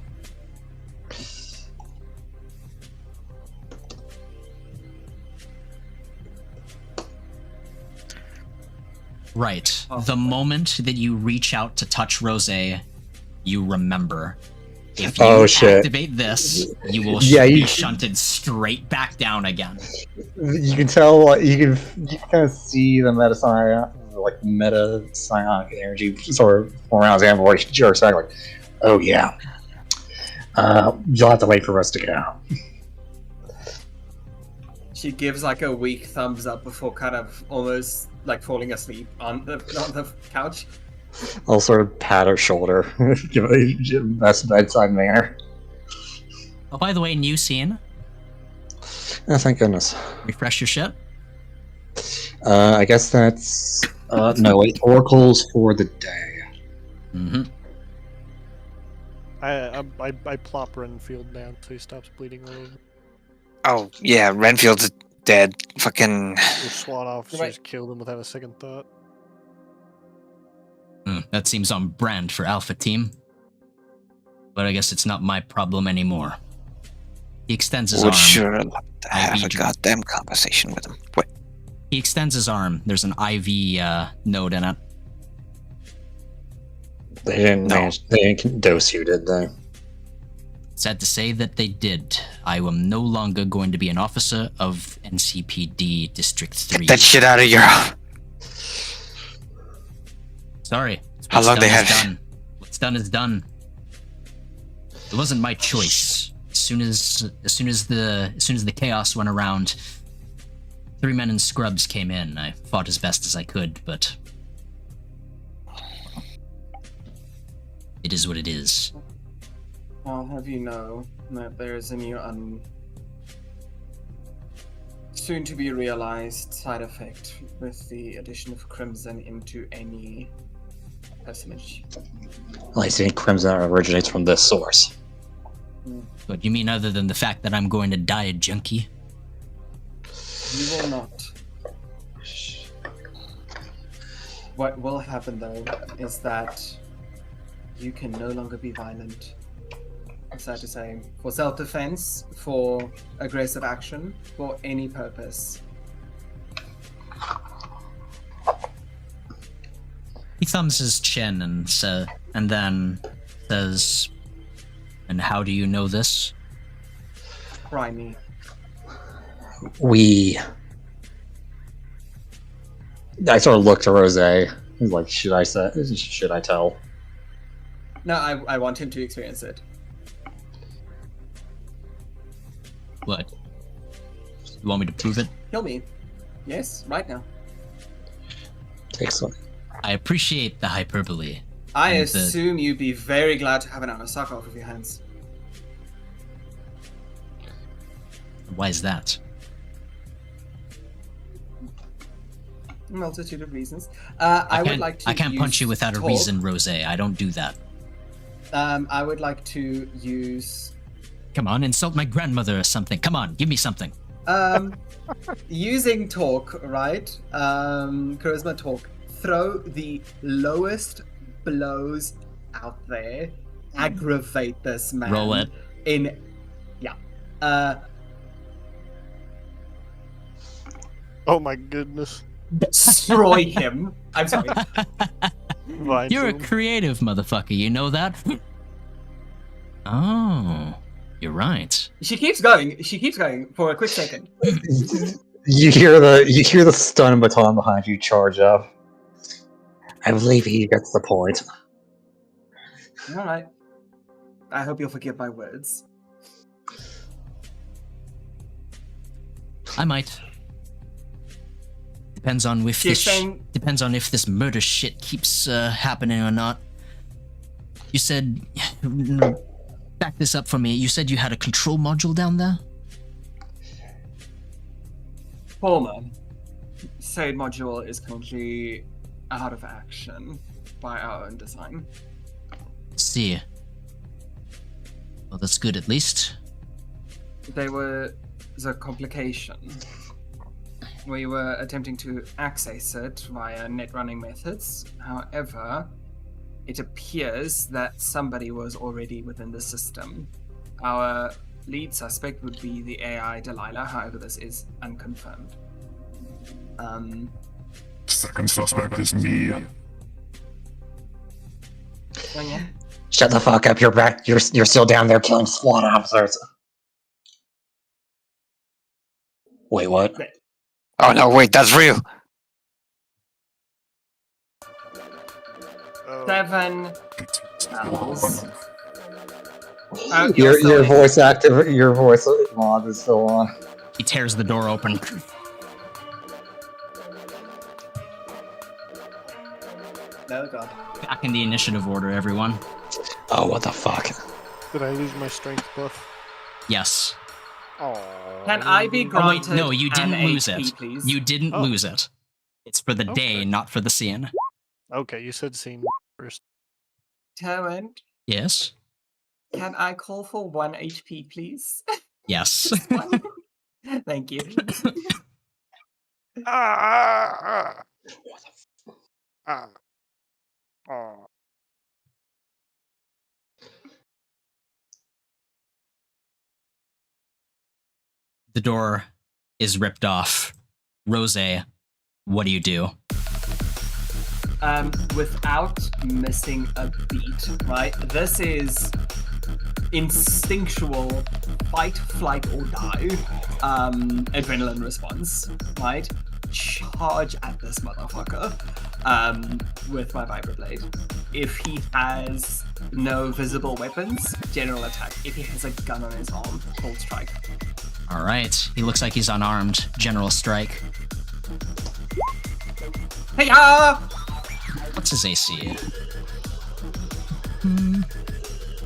Right. Oh. The moment that you reach out to touch Rose, you remember. If you Oh, shit. activate this, you will Yeah, be you- shunted straight back down again. You can tell, you can kind of see the meta psionic energy sort of form around his hand before he jerks back, like, oh yeah. You'll have to wait for us to get out. She gives like a weak thumbs up before kind of almost like falling asleep on the couch. I'll sort of pat her shoulder, give a best bedside manner. Oh, by the way, new scene. Oh, thank goodness. Refresh your ship. I guess that's no wait. Oracles for the day. Mm-hmm. I plop Renfield down so he stops bleeding all over. Oh, yeah, Renfield's dead. Fucking. The SWAT officers killed him without a second thought. That seems on brand for Alpha Team. But I guess it's not my problem anymore. He extends his Would arm. sure love to have a IV goddamn conversation with him. What? He extends his arm. There's an IV node in it. They didn't No. they didn't dose you, did they? Sad to say that they did. I am no longer going to be an officer of NCPD District 3. Get that shit out of your. Sorry. How What's long done they is had- done. What's done is done. It wasn't my choice. As soon as the chaos went around, 3 men in scrubs came in. I fought as best as I could, but it is what it is. I'll have you know that there is a new soon to be realized side effect with the addition of Crimson into any personage. At least any crimson originates from this source. But you mean other than the fact that I'm going to die a junkie? You will not. What will happen though is that you can no longer be violent. It's sad to say. For self-defense, for aggressive action, for any purpose. He thumbs his chin and then says, "And how do you know this?" Try me. I sort of look to Rose. He's like, should I tell? No, I want him to experience it. What? You want me to prove it? Kill me. Yes, right now. Excellent. I appreciate the hyperbole. I And assume you'd be very glad to have an Arasaka off of your hands. Why is that? A multitude of reasons. I would like to. I can't punch use you without a talk. reason, Rose. I don't do that. I would like to use Come on, insult my grandmother or something. Come on, give me something. using talk, right? Charisma talk. Throw the lowest blows out there. Aggravate this man. Roll it. Oh my goodness. Destroy him. I'm sorry. Vine You're a Zoom. creative motherfucker, you know that? Oh, you're right. She keeps going. She keeps going for a quick second. You hear the stun baton behind you charge up. I believe he gets the point. All right. I hope you'll forgive my words. I might. Depends on if You're this saying- depends on if this murder shit keeps happening or not. You said, back this up for me. You said you had a control module down there. Former. Said module is currently out of action by our own design. See. Well, that's good at least. There was a complication. We were attempting to access it via net running methods. However, it appears that somebody was already within the system. Our lead suspect would be the AI Delilah, however, this is unconfirmed. Second suspect is me. Yeah. Shut the fuck up! You're back. You're still down there killing SWAT officers. Wait, what? Oh no, wait, that's real. Oh, 7 hours. Your voice active. Your voice mod is still on. He tears the door open. No, God. Back in the initiative order, everyone. Oh, what the fuck? did I lose my strength buff? Yes. Oh. Can I be Oh, wait, granted no, you didn't an lose HP, it. please? You didn't Oh. lose it. It's for the day, Okay. not for the scene. Okay, you said scene first. Torrent, Yes? can I call for 1 HP, please? Yes. Just one. Thank you. Ah! Ah. Oh. The door is ripped off. Rose, what do you do? Without missing a beat, right? This is instinctual fight, flight, or die adrenaline response, right? Charge at this motherfucker with my vibroblade. If he has no visible weapons, general attack. If he has a gun on his arm, cold strike. All right. He looks like he's unarmed. General strike. Hey, What's his AC?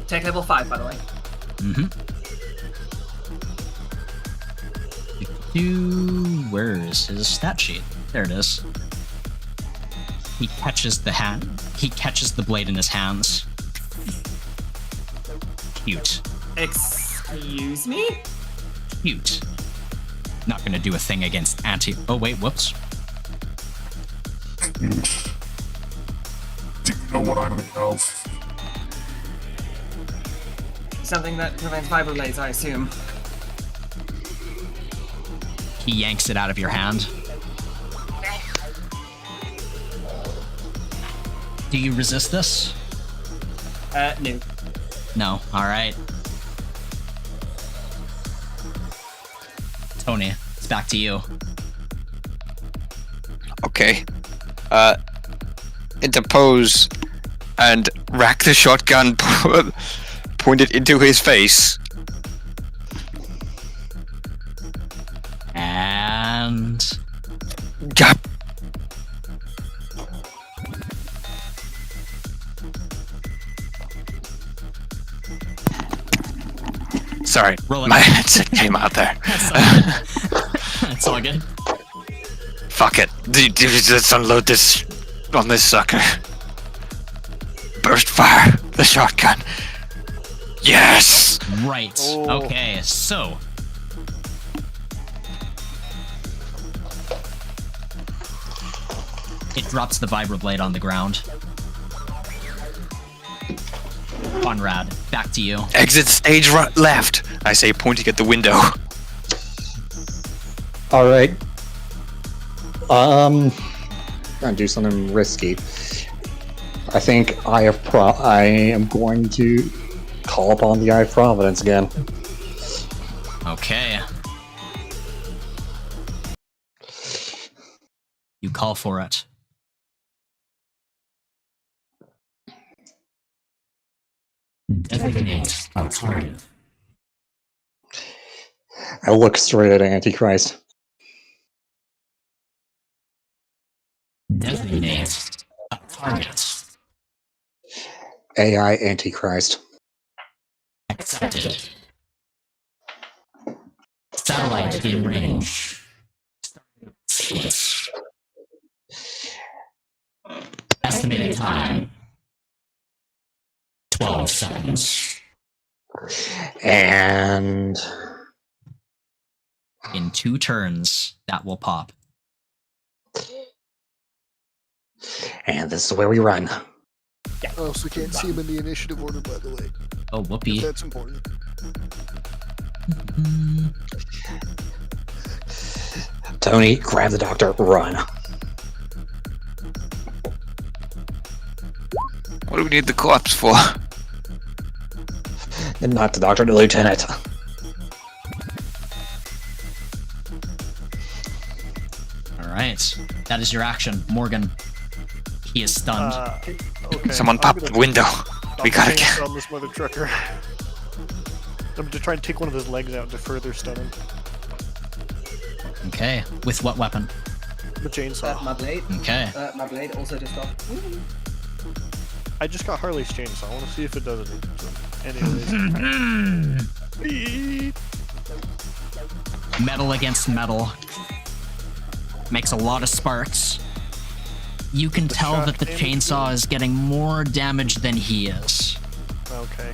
Tech level 5, by the way. Where's his stat sheet? There it is. He catches the hand. He catches the blade in his hands. Cute. Excuse me? Cute. Not gonna do a thing against anti. Oh wait, whoops. Do you know what I'm an elf? Something that prevents vibroblades, I assume. He yanks it out of your hand. Do you resist this? No. No. All right. Tony, it's back to you. Okay. Interpose and rack the shotgun pointed into his face. And Gap. Sorry, Roll it. my headset came out there. it's all good. Fuck it. Let's unload this on this sucker. Burst fire. the shotgun. Yes! Right. Oh. Okay, so. It drops the vibroblade on the ground. Conrad, back to you. Exit stage left, I say, pointing at the window. All right. Gonna do something risky. I think I am going to call upon the Eye of Providence again. Okay. You call for it. Designate a target. I look straight at Antichrist. Designate a target. AI Antichrist. Accepted. Satellite in range. Estimated time. 12 seconds. And In 2 turns, that will pop. this is where we run. I also can't see him in the initiative order, by the way. Oh, whoopee. That's important. Tony, grab the doctor, run. What do we need the corpse for? And not the doctor, the lieutenant. Alright. That is your action. Morgan. He is stunned. Okay. Someone I'm pop gonna- the window. We I'm gotta chainsaw get. on this mother trucker. I'm to try and take one of his legs out to further stun him. Okay. With what weapon? The chainsaw. My blade. Okay. My blade also just stopped. I just got Harley's chainsaw. I want to see if it does anything to him. Anyways. Metal against metal. Makes a lot of sparks. You can tell shot that the damage chainsaw is getting more damage than he is. Okay.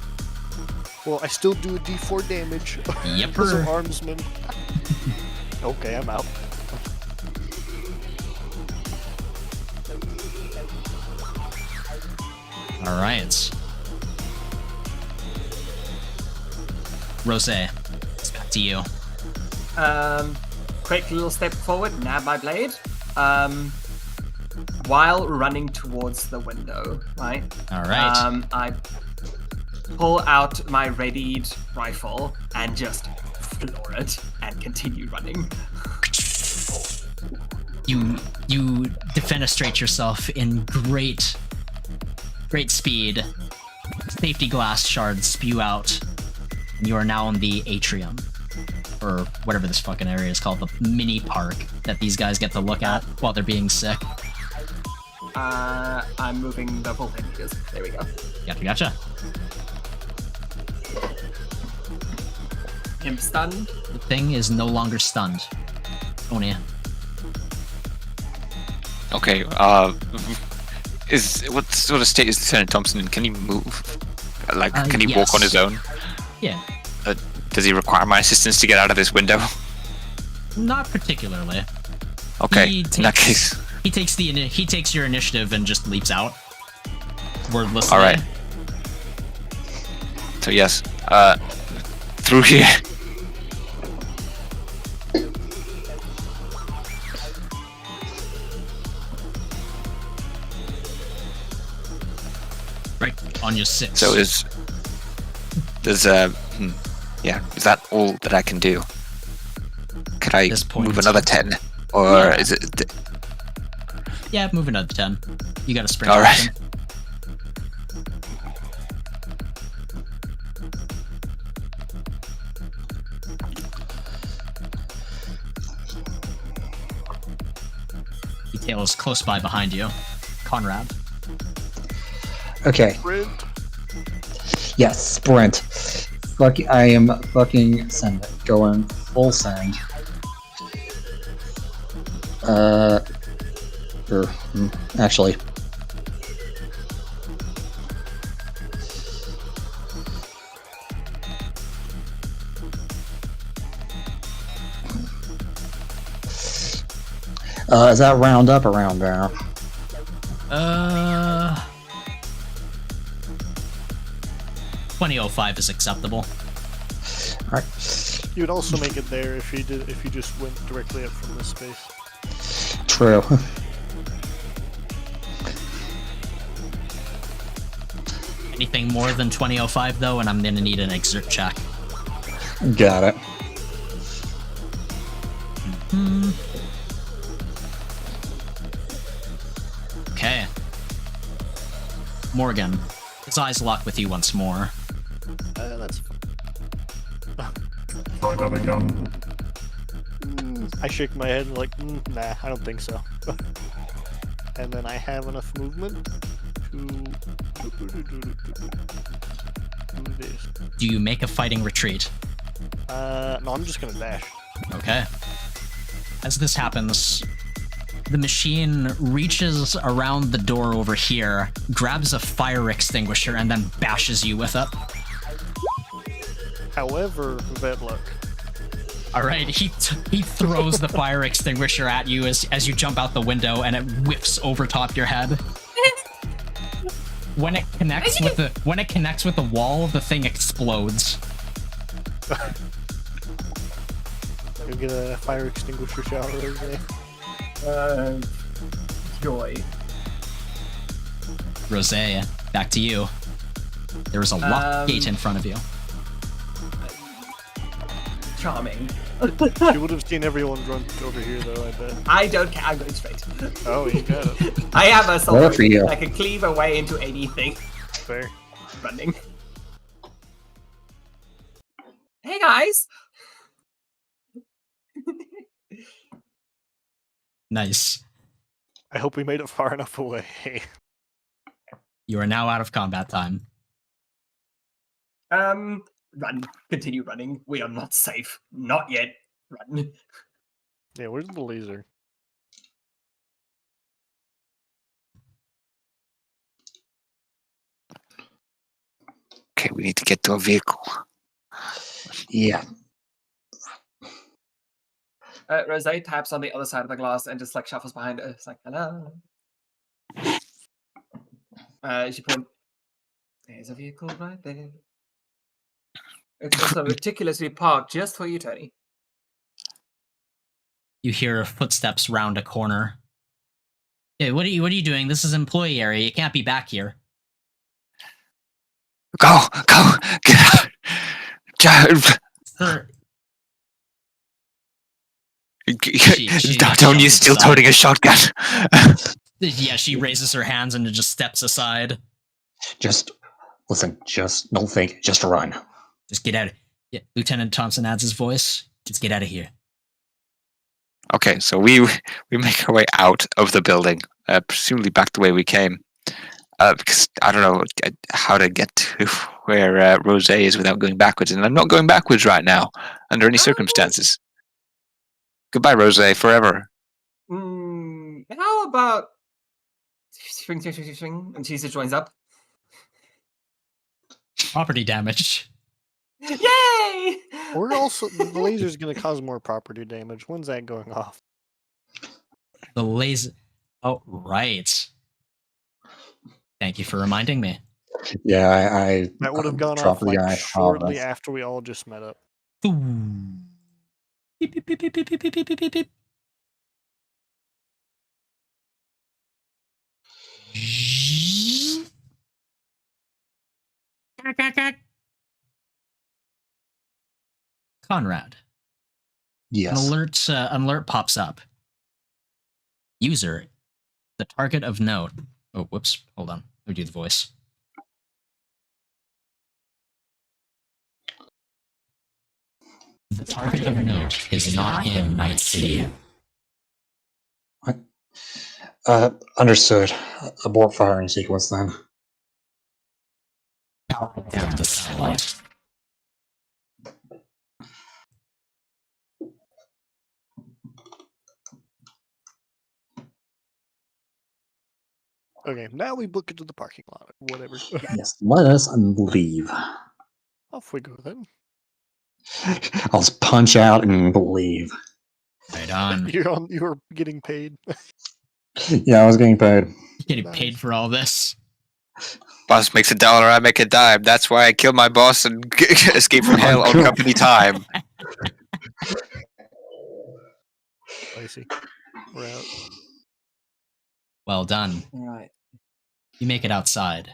Well, I still do a D4 damage. Yepper. Because of armsman. Okay, I'm out. Alright. Rose, it's back to you. Quick little step forward, nab my blade. While running towards the window, right? Alright. I pull out my readied rifle and just floor it and continue running. You defenestrate yourself in great speed. Safety glass shards spew out, and you are now in the atrium, or whatever this fucking area is called, the mini park that these guys get to look at while they're being sick. I'm moving the full 10 meters. There we go. Gotcha. Him stunned. The thing is no longer stunned. Oni. Okay. What sort of state is Lieutenant Thompson in? Can he move? Like, can he walk on yes. his own? Yeah, Does he require my assistance to get out of this window? not particularly. Okay. He In that case. He takes your initiative and just leaps out. Wordlessly. All right. So yes. Through here. Right on your 6. So is that all that I can do? Could I This point. move another 10, or Yeah. is it? Yeah, move another 10. You got a sprint All right. action. Detail is close by behind you. Conrad. Okay. Sprint. Yes, sprint. I am fucking going full send. Actually. Is that round up or round down? 2005 is acceptable. Alright. You would also make it there if you just went directly up from this space. True. Anything more than 2005 though, and I'm gonna need an exert check. Got it. Okay. Morgan, his eyes lock with you once more. That's. Try that again. I shake my head and like, nah, I don't think so. And then I have enough movement to do this. Do you make a fighting retreat? No, I'm just gonna dash. Okay. As this happens, the machine reaches around the door over here, grabs a fire extinguisher, and then bashes you with it. However, bad luck. All right, he throws the fire extinguisher at you as you jump out the window, and it whiffs over top your head. When it connects with the wall, the thing explodes. You'll get a fire extinguisher shower every day. Joy. Rose, back to you. There is a locked gate in front of you. Charming. You would have seen everyone run over here, though, I bet. I don't care. I'm going straight. Oh, you got it. I have a Well, solid. for you. I can cleave a way into anything. Fair. Running. Hey guys. Nice. I hope we made it far enough away. You are now out of combat time. Run. Continue running. We are not safe. Not yet. Run. Yeah, where's the laser? Okay, we need to get to a vehicle. Yeah. Rose taps on the other side of the glass and just like shuffles behind her. It's like, hello. She points. There's a vehicle right there. It's also meticulously parked just for you, Tony. You hear footsteps round a corner. Hey, what are you doing? This is employee area. You can't be back here. Go, get out. Sir, Don't you still toting a shotgun? yeah, she raises her hands and just steps aside. Just listen. Just don't think. Just run. Just get out. Yeah, Lieutenant Thompson adds his voice. Just get out of here. Okay, so we make our way out of the building, presumably back the way we came. Because I don't know how to get to where Rose is without going backwards, and I'm not going backwards right now under any circumstances. Goodbye, Rose, forever. How about swing, and she just joins up. Property damage. Yay! We're also the laser's gonna cause more property damage. When's that going off? The laser. Oh, right. Thank you for reminding me. Yeah, I That would have gone dropped off the like guy. shortly after we all just met up. Ooh. Beep, beep, beep, beep, beep, beep, beep, beep, beep, beep. Conrad. Yes. An alert pops up. User, the target of note. Oh, whoops. Hold on. Let me do the voice. The target of note is not in Night City. Understood. Abort firing sequence then. Power down the satellite. Okay, now we book it to the parking lot. Whatever. Yes. Let us leave. Off we go then. I'll just punch out and leave. Right. Right on. You're getting paid. Yeah, I was getting paid. Getting Nice. paid for all this. Boss makes $1, I make a dime. That's why I killed my boss and escape from hell on Cool. company time. Spicy. We're out. Well done. All right. You make it outside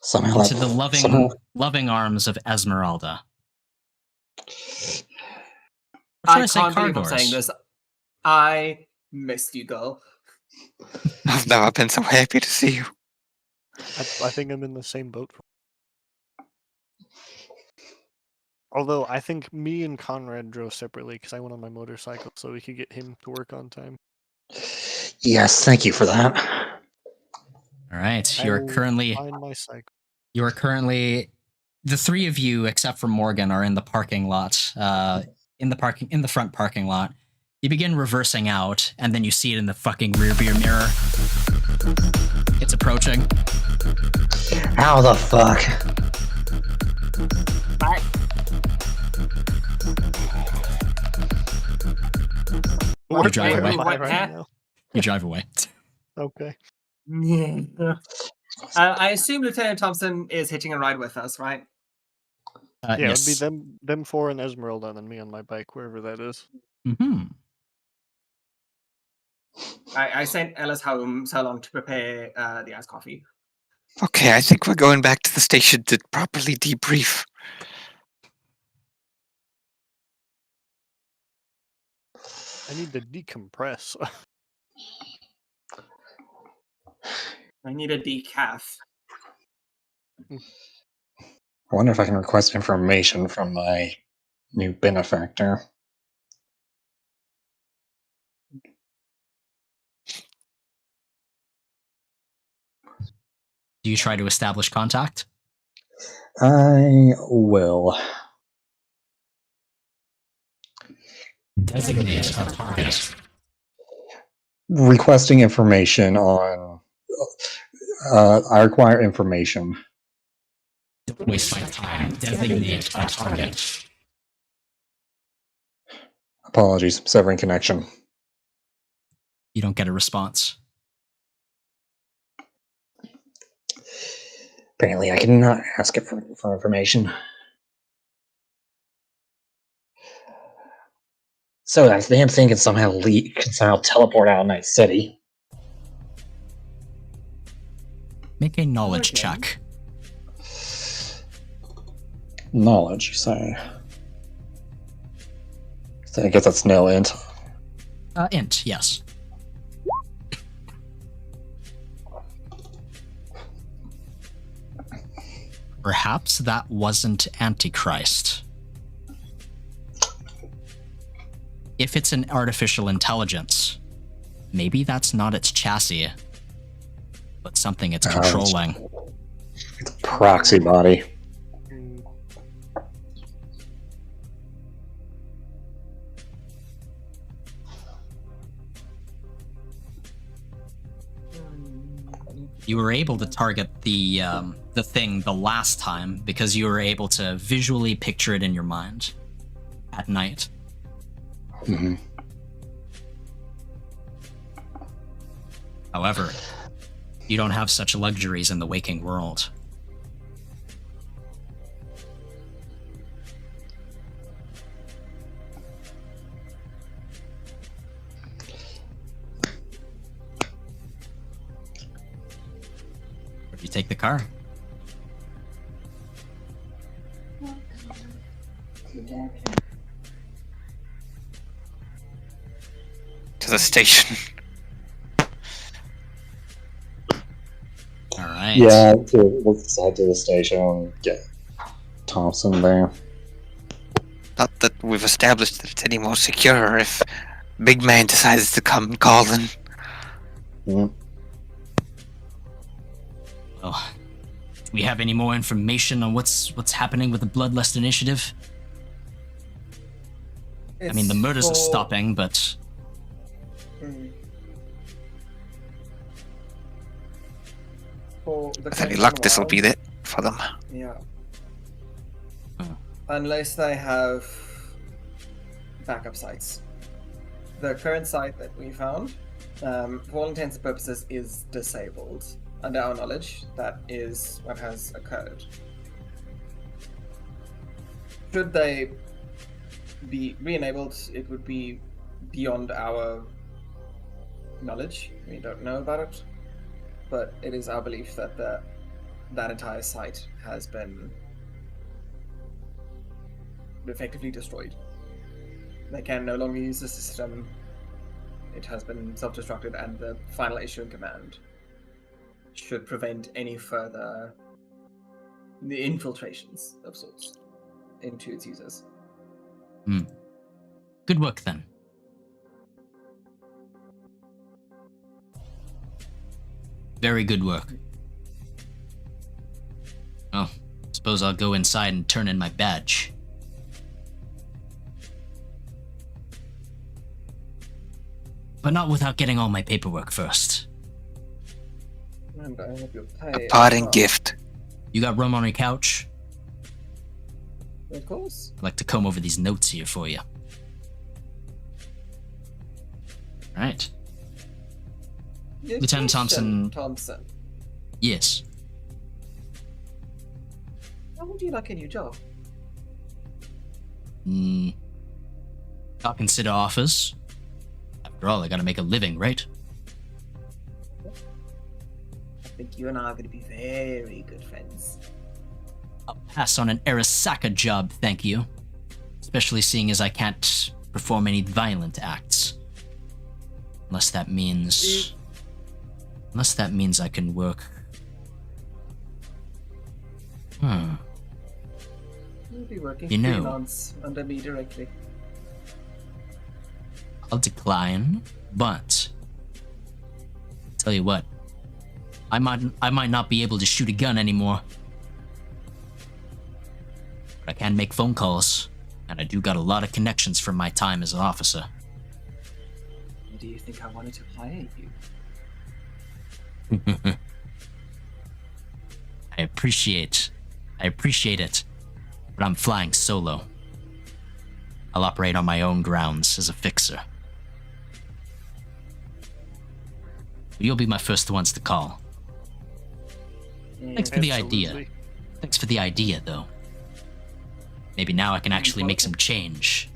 Somehow into that, the somehow, loving arms of Esmeralda. Or should I I say can't believe I'm Cargors? saying this. I missed you, girl. I've never been so happy to see you. I think I'm in the same boat. Although I think me and Conrad drove separately because I went on my motorcycle, so we could get him to work on time. yes, thank you for that. All right, I you're will currently find my cycle. the three of you except for Morgan are in the parking lot. In the front parking lot. You begin reversing out, and then you see it in the fucking rearview mirror. It's approaching. How the fuck? You drive away. What, huh? now. You drive away. Okay. Yeah. I assume Lieutenant Thompson is hitching a ride with us, right? Yeah, Yes. it would be them four and Esmeralda, and then me on my bike, wherever that is. Mm-hmm. I sent Ellis home so long to prepare the iced coffee. Okay, I think we're going back to the station to properly debrief. I need to decompress. I need a decaf. I wonder if I can request information from my new benefactor. Do you try to establish contact? I will. Designate a target. Requesting information on. I require information. Don't waste my time. Designate a target. Apologies, severing connection. You don't get a response. Apparently, I cannot ask it for information. So that damn thing can somehow teleport out of Night City. Make a knowledge Okay. check. Knowledge, you say? So I guess that's no int. Int, yes. Perhaps that wasn't Antichrist. If it's an artificial intelligence, maybe that's not its chassis, but something it's controlling. It's a proxy body. Mm, You were able to target the thing the last time because you were able to visually picture it in your mind at night. Mm-hmm. However, you don't have such luxuries in the waking world. Where do you take the car? To the station. All right. Yeah, let's head to the station and get Thompson there. Not that we've established that it's any more secure if Big Man decides to come calling. Mm. Well, do we have any more information on what's happening with the Bloodlust Initiative? I mean, the murders are stopping, but For the With any Clinton luck, this'll world, be it for them. Yeah. Oh. Unless they have backup sites. the current site that we found, for all intents and purposes, is disabled. Under our knowledge, that is what has occurred. Should they be re-enabled, it would be beyond our knowledge. We don't know about it, but it is our belief that that entire site has been effectively destroyed. They can no longer use the system. It has been self-destructed, and the final issue in command should prevent any further the infiltrations of sorts into its users. Good work then. Very good work. Oh, suppose I'll go inside and turn in my badge. But not without getting all my paperwork first. And I hope you'll pay A as parting well. gift. You got room on your couch? Of course. I'd like to comb over these notes here for you. Right. Yes, Lieutenant Christian Thompson. Thompson. Yes. How would you like a new job? I'll consider offers. After all, I gotta make a living, right? I think you and I are going to be very good friends. I'll pass on an Arasaka job, thank you. Especially seeing as I can't perform any violent acts. Unless that means I can work. You'll be working You know. freelance under me directly. I'll decline, but tell you what, I might not be able to shoot a gun anymore. But I can make phone calls, and I do got a lot of connections from my time as an officer. Why do you think I wanted to hire you? I appreciate it, but I'm flying solo. I'll operate on my own grounds as a fixer. You'll be my first ones to call. Thanks for the idea. Absolutely. Thanks for the idea, though. Maybe now I can actually make some change.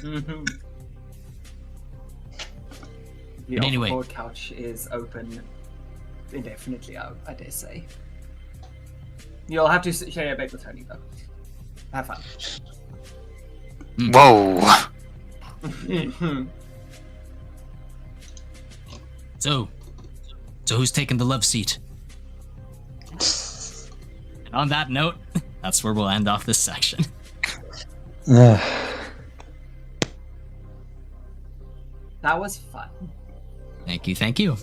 Mm-hmm. The But anyway. off-board couch is open indefinitely, I dare say. You'll have to share your bed with Tony, though. Have fun. Whoa. So who's taking the love seat? And on that note, that's where we'll end off this section. That was fun. Thank you.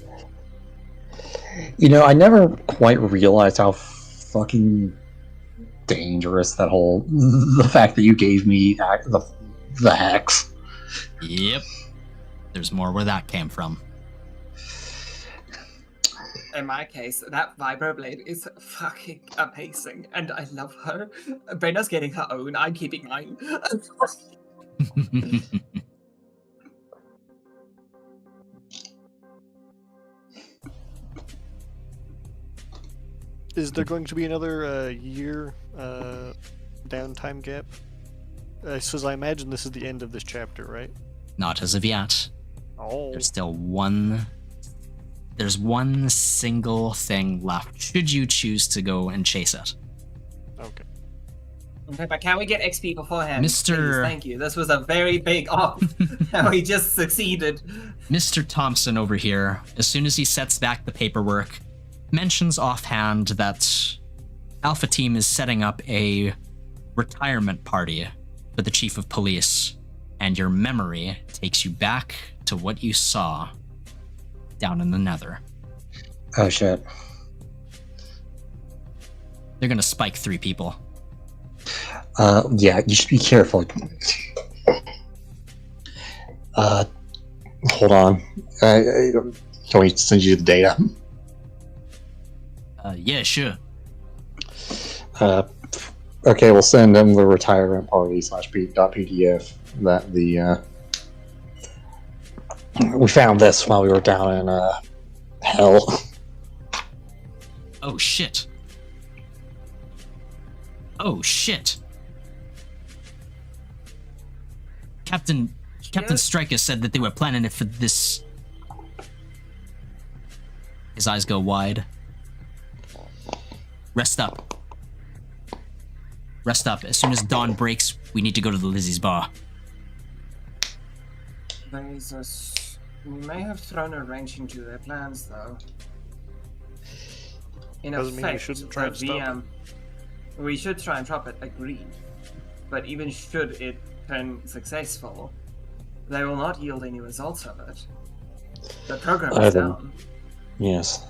You know, I never quite realized how fucking dangerous the fact that you gave me the hex. Yep. There's more where that came from. In my case, that vibroblade is fucking amazing, and I love her. Brenna's getting her own, I'm keeping mine. Is there going to be another year downtime gap? Says I imagine this is the end of this chapter, right? Not as of yet. Oh. There's still one single thing left, should you choose to go and chase it. Okay. Okay, but can we get XP beforehand? Mr. Please, thank you. This was a very big off, and we just succeeded. Mr. Thompson over here, as soon as he sets back the paperwork, mentions offhand that Alpha Team is setting up a retirement party for the Chief of Police, and your memory takes you back to what you saw down in the Nether. Oh shit. They're gonna spike 3 people. Yeah, you should be careful. Hold on. Can we send you the data? Yeah, sure. Okay, we'll send them the retirement party /p.pdf that the We found this while we were down in hell. Oh shit. Oh shit. Captain Stryker said that they were planning it for this. His eyes go wide. Rest up. Rest up. As soon as dawn breaks, we need to go to the Lizzie's bar. We may have thrown a wrench into their plans, though. In Doesn't mean we effect, shouldn't try the to stop VM, we should try and stop it, agreed. But even should it turn successful, they will not yield any results of it. The program is down. Yes.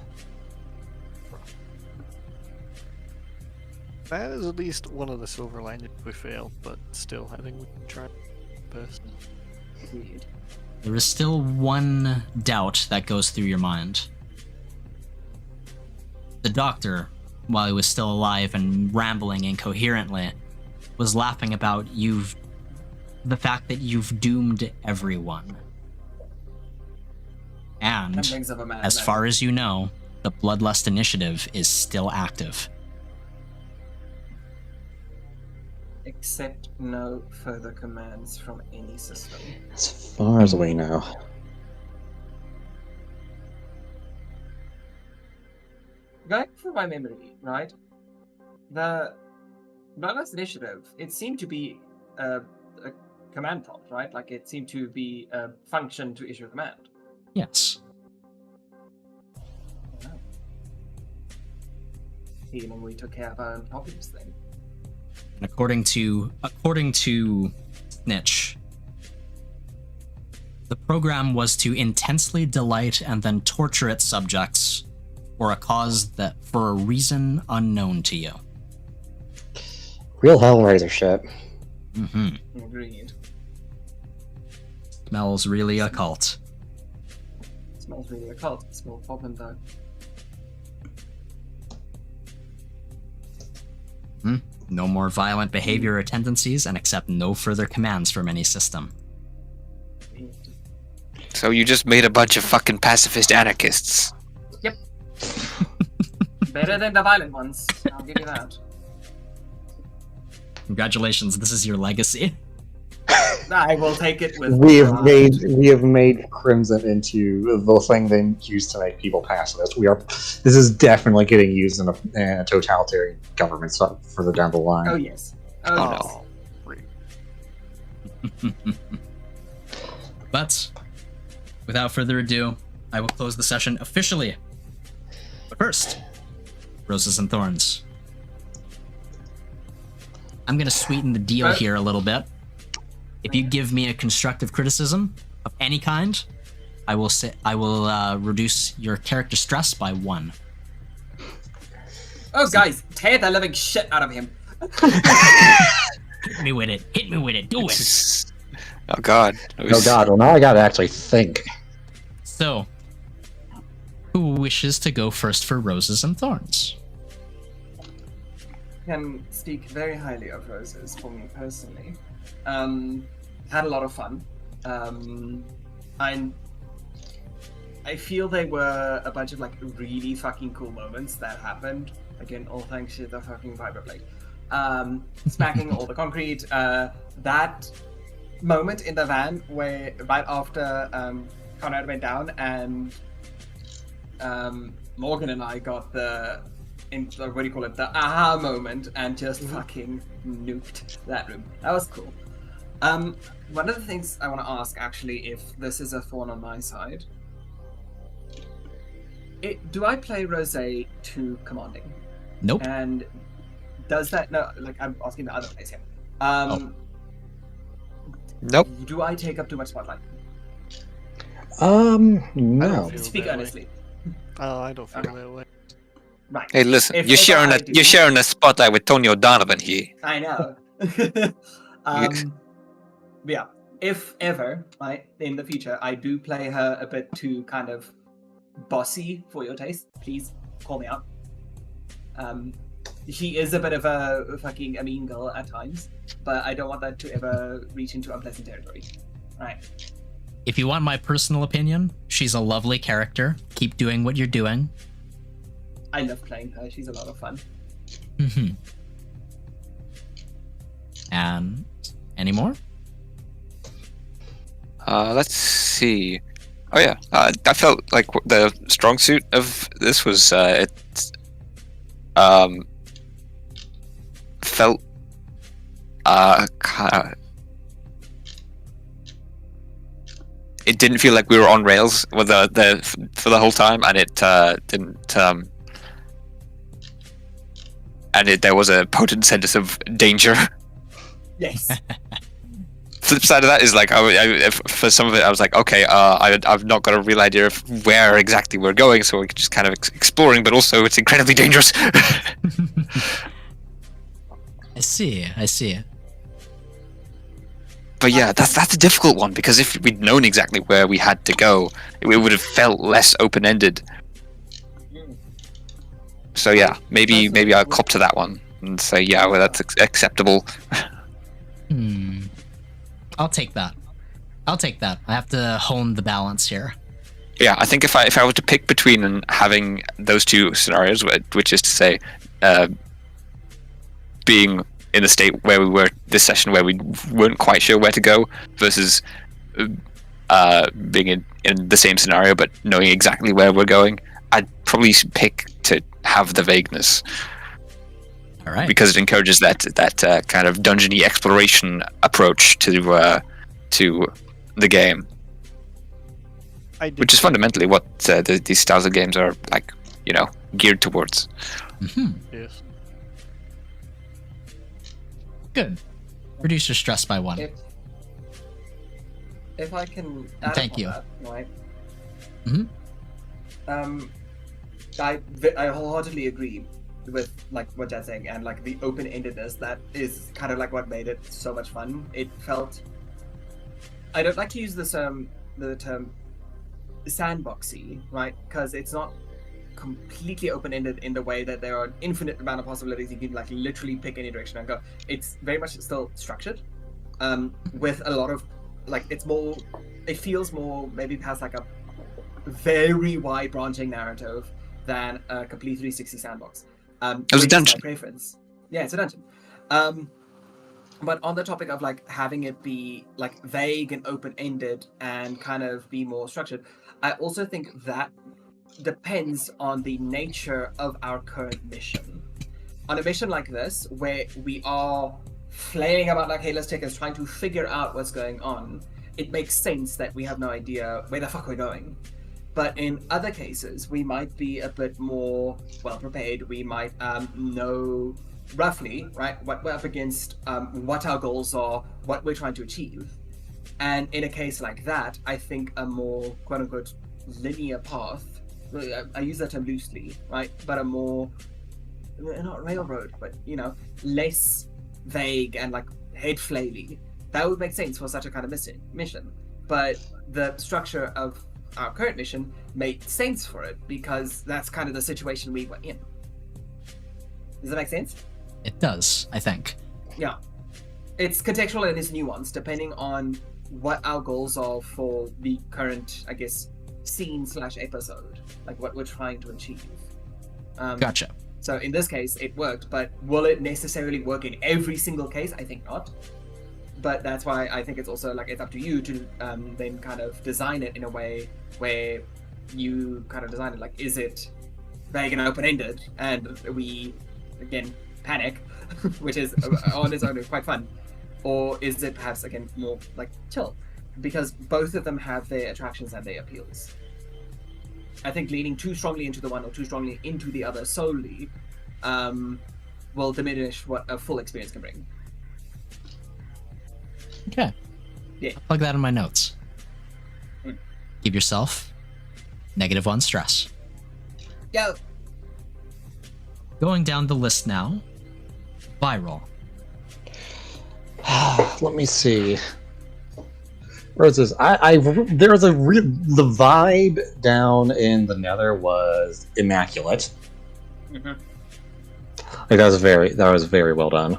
That is at least one of the silver linings if we fail, but still, I think we can try our best. Agreed. There is still one doubt that goes through your mind. The doctor, while he was still alive and rambling incoherently, was laughing about the fact that you've doomed everyone. And, That brings up a matter. as far as you know, the Bloodlust Initiative is still active. Except no further commands from any system. As far as we know. Going from my memory, right? The Bloodlust Initiative, it seemed to be a command prompt, right? Like it seemed to be a function to issue a command. Yes. Feeling we took care of our own problems then. And according to Snitch, the program was to intensely delight and then torture its subjects for a reason unknown to you. Real Hellraiser shit. Mm-hmm. Agreed. Smells really occult. Smells really occult. Small problem though. No more violent behavior or tendencies, and accept no further commands from any system. So you just made a bunch of fucking pacifist anarchists. Yep. Better than the violent ones. I'll give you that. Congratulations, this is your legacy. I will take it with. We have made Crimson into the thing they use to make people pacifist. This is definitely getting used in a totalitarian government further down the line. Oh yes. Oh yes. no. But without further ado, I will close the session officially. But first, Roses and Thorns. I'm gonna sweeten the deal here a little bit. If you give me a constructive criticism of any kind, I will reduce your character stress by 1. Oh guys, tear the living shit out of him. Hit me with it. Hit me with it. Do it. Oh god. Oh god, well now I gotta actually think. So, who wishes to go first for Roses and Thorns? Can speak very highly of Roses for me personally. Had a lot of fun. I feel they were a bunch of like really fucking cool moments that happened. Again, all thanks to the fucking vibroblade. Smacking all the concrete. That moment in the van where right after Conrad went down and Morgan and I got the what do you call it? The aha moment and just fucking nuked that room. That was cool. One of the things I want to ask, actually, if this is a thorn on my side, do I play Rosé to commanding? Nope. And does that I'm asking the other place here. Nope. Do I take up too much spotlight? No. feel Speak that way. earnestly. Oh, I don't feel that way. Right. Hey, listen, If you're ever sharing I a spotlight with Tony O'Donovan here. I know. Yeah, if ever, right, in the future, I do play her a bit too kind of bossy for your taste, please call me out. She is a bit of a fucking mean girl at times, but I don't want that to ever reach into unpleasant territory. Right. if you want my personal opinion, she's a lovely character. Keep doing what you're doing. I love playing her. She's a lot of fun. Mm-hmm. And any more? Let's see. Oh yeah, I felt like the strong suit of this was it felt kinda, it didn't feel like we were on rails with the for the whole time, and it didn't there was a potent sense of danger. Yes. Flip side of that is like for some of it I was like, okay, I've not got a real idea of where exactly we're going, so we're just kind of exploring, but also it's incredibly dangerous. I see. But yeah, that's a difficult one, because if we'd known exactly where we had to go, it would have felt less open-ended. So yeah, maybe I'll cop to that one and say, yeah, well, that's acceptable. I'll take that. I have to hone the balance here. Yeah, I think if I were to pick between having those two scenarios, which is to say, being in the state where we were this session, where we weren't quite sure where to go, versus being in the same scenario but knowing exactly where we're going, I'd probably pick to have the vagueness. All right. Because it encourages that kind of dungeony exploration approach to the game, which is fundamentally what these styles of games are like, geared towards. Mm-hmm. Yes. Good. Reduce your stress by 1. If I can add Thank upon you. that, right? Mm-hmm. I wholeheartedly agree with like what Dad's saying, and like the open-endedness that is kind of like what made it so much fun. It felt, I don't like to use this the term sandboxy, right? Because it's not completely open-ended in the way that there are an infinite amount of possibilities. You can like literally pick any direction and go. It's very much still structured, with a lot of like, it feels more, maybe it has like a very wide branching narrative than a complete 360 sandbox. It was a which is my dungeon. preference. Yeah, it's a dungeon. But on the topic of like having it be like vague and open-ended and kind of be more structured, I also think that depends on the nature of our current mission. On a mission like this, where we are flailing about like, hey, let's take us, trying to figure out what's going on, it makes sense that we have no idea where the fuck we're going. But in other cases, we might be a bit more well prepared. We might know roughly, right, what we're up against, what our goals are, what we're trying to achieve. And in a case like that, I think a more quote unquote linear path, I use that term loosely, right, but a more, not railroad, but less vague and like head flaily, that would make sense for such a kind of mission. But the structure of our current mission made sense for it because that's kind of the situation we were in. Does that make sense? It does, I think. Yeah. It's contextual and it's nuanced depending on what our goals are for the current, I guess, scene/episode, like what we're trying to achieve. Gotcha. So in this case, it worked, but will it necessarily work in every single case? I think not. But that's why I think it's also like it's up to you to then kind of design it in a way where you kind of design it like, is it vague and open-ended and we again panic, which is on its own quite fun, or is it perhaps again more like chill? Because both of them have their attractions and their appeals. I think leaning too strongly into the one or too strongly into the other solely will diminish what a full experience can bring. Okay. Yeah. I'll plug that in my notes. Give yourself -1 stress. Yeah. Going down the list now. Viral. Let me see. Roses, there was the vibe down in the Nether was immaculate. Mm-hmm. Like that was very well done.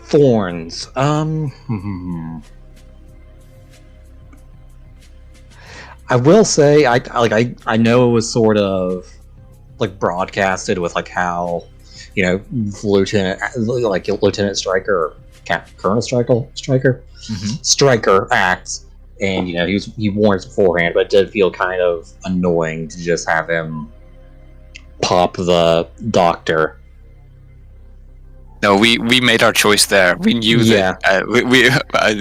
Thorns. I will say, I know it was sort of like broadcasted with like how, you know, Lieutenant Stryker or Colonel Stryker acts, and you know he warns beforehand, but it did feel kind of annoying to just have him pop the doctor. No, we made our choice there. We knew that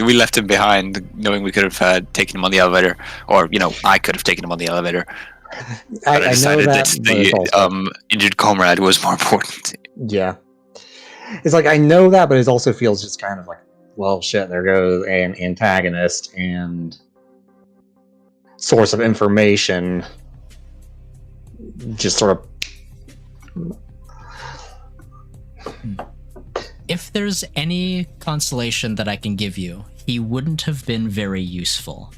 we left him behind, knowing we could have taken him on the elevator, or you know, I could have taken him on the elevator. But I decided that the injured comrade was more important. Yeah, it's like I know that, but it also feels just kind of like, well, shit, there goes an antagonist and source of information. Just sort of. If there's any consolation that I can give you, he wouldn't have been very useful.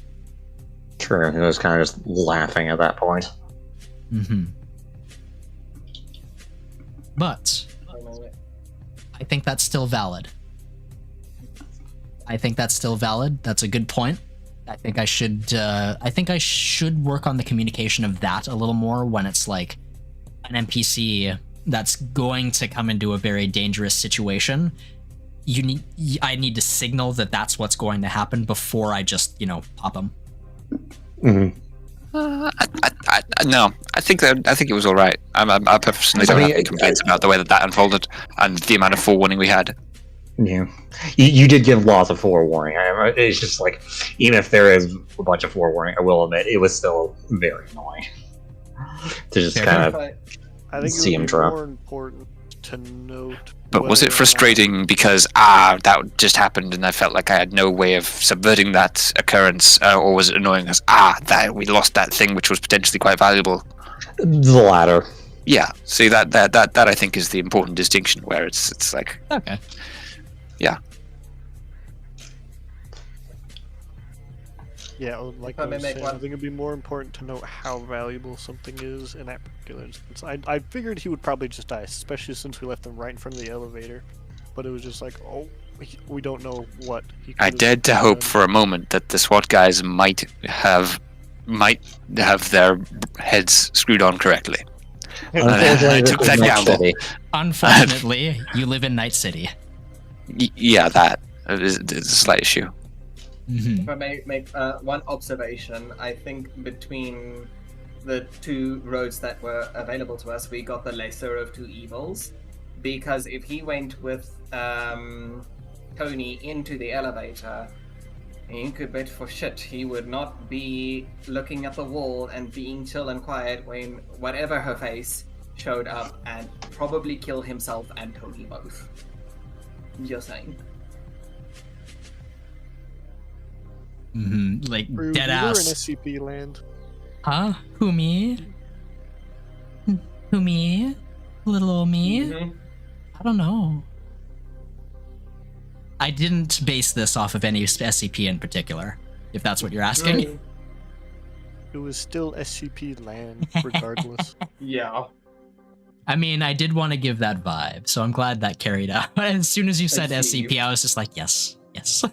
True, he was kind of just laughing at that point. But I think that's still valid. That's a good point. I think I should work on the communication of that a little more when it's like an NPC that's going to come into a very dangerous situation. I need to signal that that's what's going to happen before I just, you know, pop them. No, I think it was all right. I personally don't have any complaints about the way that unfolded and the amount of forewarning we had. Yeah, you did give lots of forewarning. It's just like, even if there is a bunch of forewarning, I will admit it was still very annoying to just kind of. I think see it would him be drop. more important to note. But was it frustrating because that just happened and I felt like I had no way of subverting that occurrence, or was it annoying because that we lost that thing which was potentially quite valuable? The latter. Yeah. See that I think is the important distinction where it's like okay. Yeah. Yeah, like I was saying, I think it'd be more important to know how valuable something is in that particular instance. I figured he would probably just die, especially since we left him right in front of the elevator. But it was just like, oh, we don't know what. I dared to hope for a moment that the SWAT guys might have their heads screwed on correctly. I took that gamble. Unfortunately, you live in Night City. Yeah, that is a slight issue. If I may make one observation, I think between the two roads that were available to us, we got the lesser of two evils. Because if he went with Tony into the elevator, you could bet for shit he would not be looking at the wall and being chill and quiet when whatever her face showed up and probably kill himself and Tony both. Just saying. Like Rude, dead you were in ass. SCP land. Huh? Who me? Who me? Little old me? I don't know. I didn't base this off of any SCP in particular, if that's what you're asking. It was still SCP land, regardless. Yeah. I mean, I did want to give that vibe, so I'm glad that carried out. As soon as you said SCP, I was just like, yes, yes.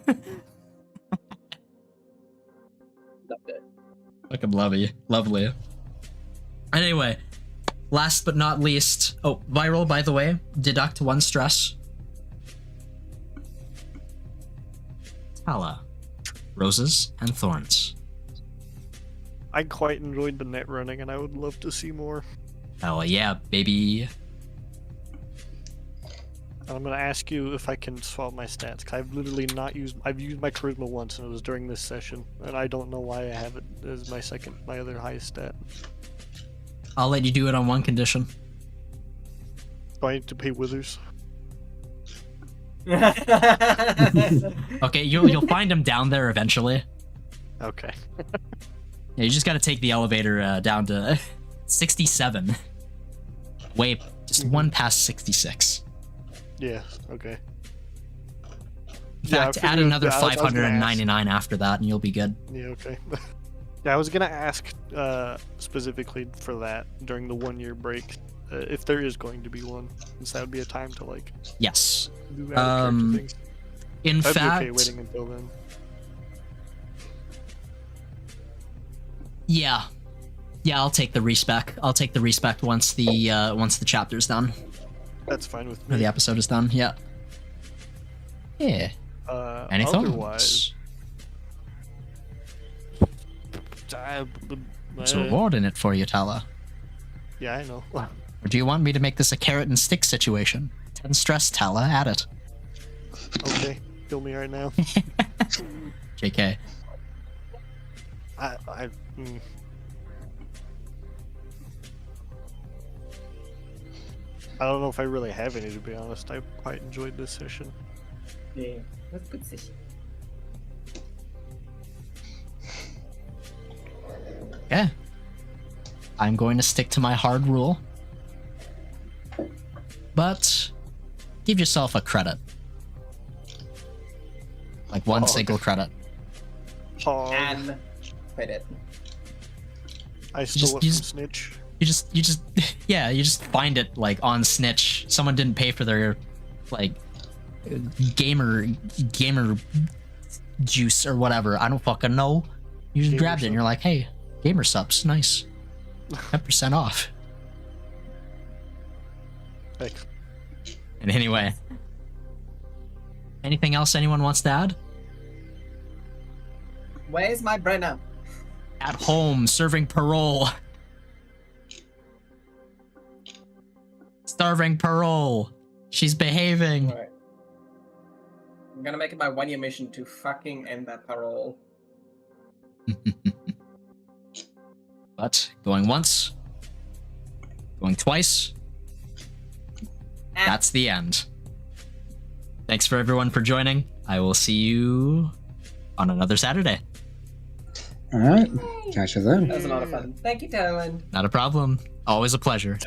Fucking lovely. Anyway, last but not least, viral, by the way, deduct 1 stress. Tala, roses and thorns. I quite enjoyed the net running, and I would love to see more. Oh yeah, baby. I'm gonna ask you if I can swap my stats, cause I've used my charisma once, and it was during this session, and I don't know why I have it as my other highest stat. I'll let you do it on one condition. Do I need to pay withers? Okay, you'll find him down there eventually. Okay. Yeah, you just gotta take the elevator down to 67. Way just one past 66. Yeah, okay. In fact, add another I was gonna 599 after that, and you'll be good. Yeah, okay. Yeah, I was gonna ask specifically for that during the 1-year break, if there is going to be one, since that would be a time to like Yes. do character things. In I'd be fact, okay waiting until then. yeah, I'll take the respec. I'll take the respec once the chapter's done That's fine with or me. the episode is done. Yeah. Yeah. Any Otherwise, thoughts? There's a reward in it for you, Tala. yeah, I know. Or do you want me to make this a carrot and stick situation? 10 stress, Tala, at it. Okay, kill me right now. JK. Mm. I don't know if I really have any, to be honest. I quite enjoyed this session. Yeah, that's witzig. Yeah. I'm going to stick to my hard rule. But give yourself a credit. Like one single credit. Hog. And quit it. I stole it you from just- Snitch. You just yeah, you just find it like on Snitch. Someone didn't pay for their like gamer juice or whatever. I don't fucking know. You just Gamer grabbed it and sub. you're like, hey, gamer subs, nice. 10% off. Heck, And anyway. Anything else anyone wants to add? Where's my Brenna? At home, serving parole. Starving parole. She's behaving. Alright. I'm gonna make it my 1-year mission to fucking end that parole. But going once, going twice, that's the end. Thanks for everyone for joining. I will see you on another Saturday. All right. Catch you then. That was a lot of fun. Thank you, Talon. Not a problem. Always a pleasure.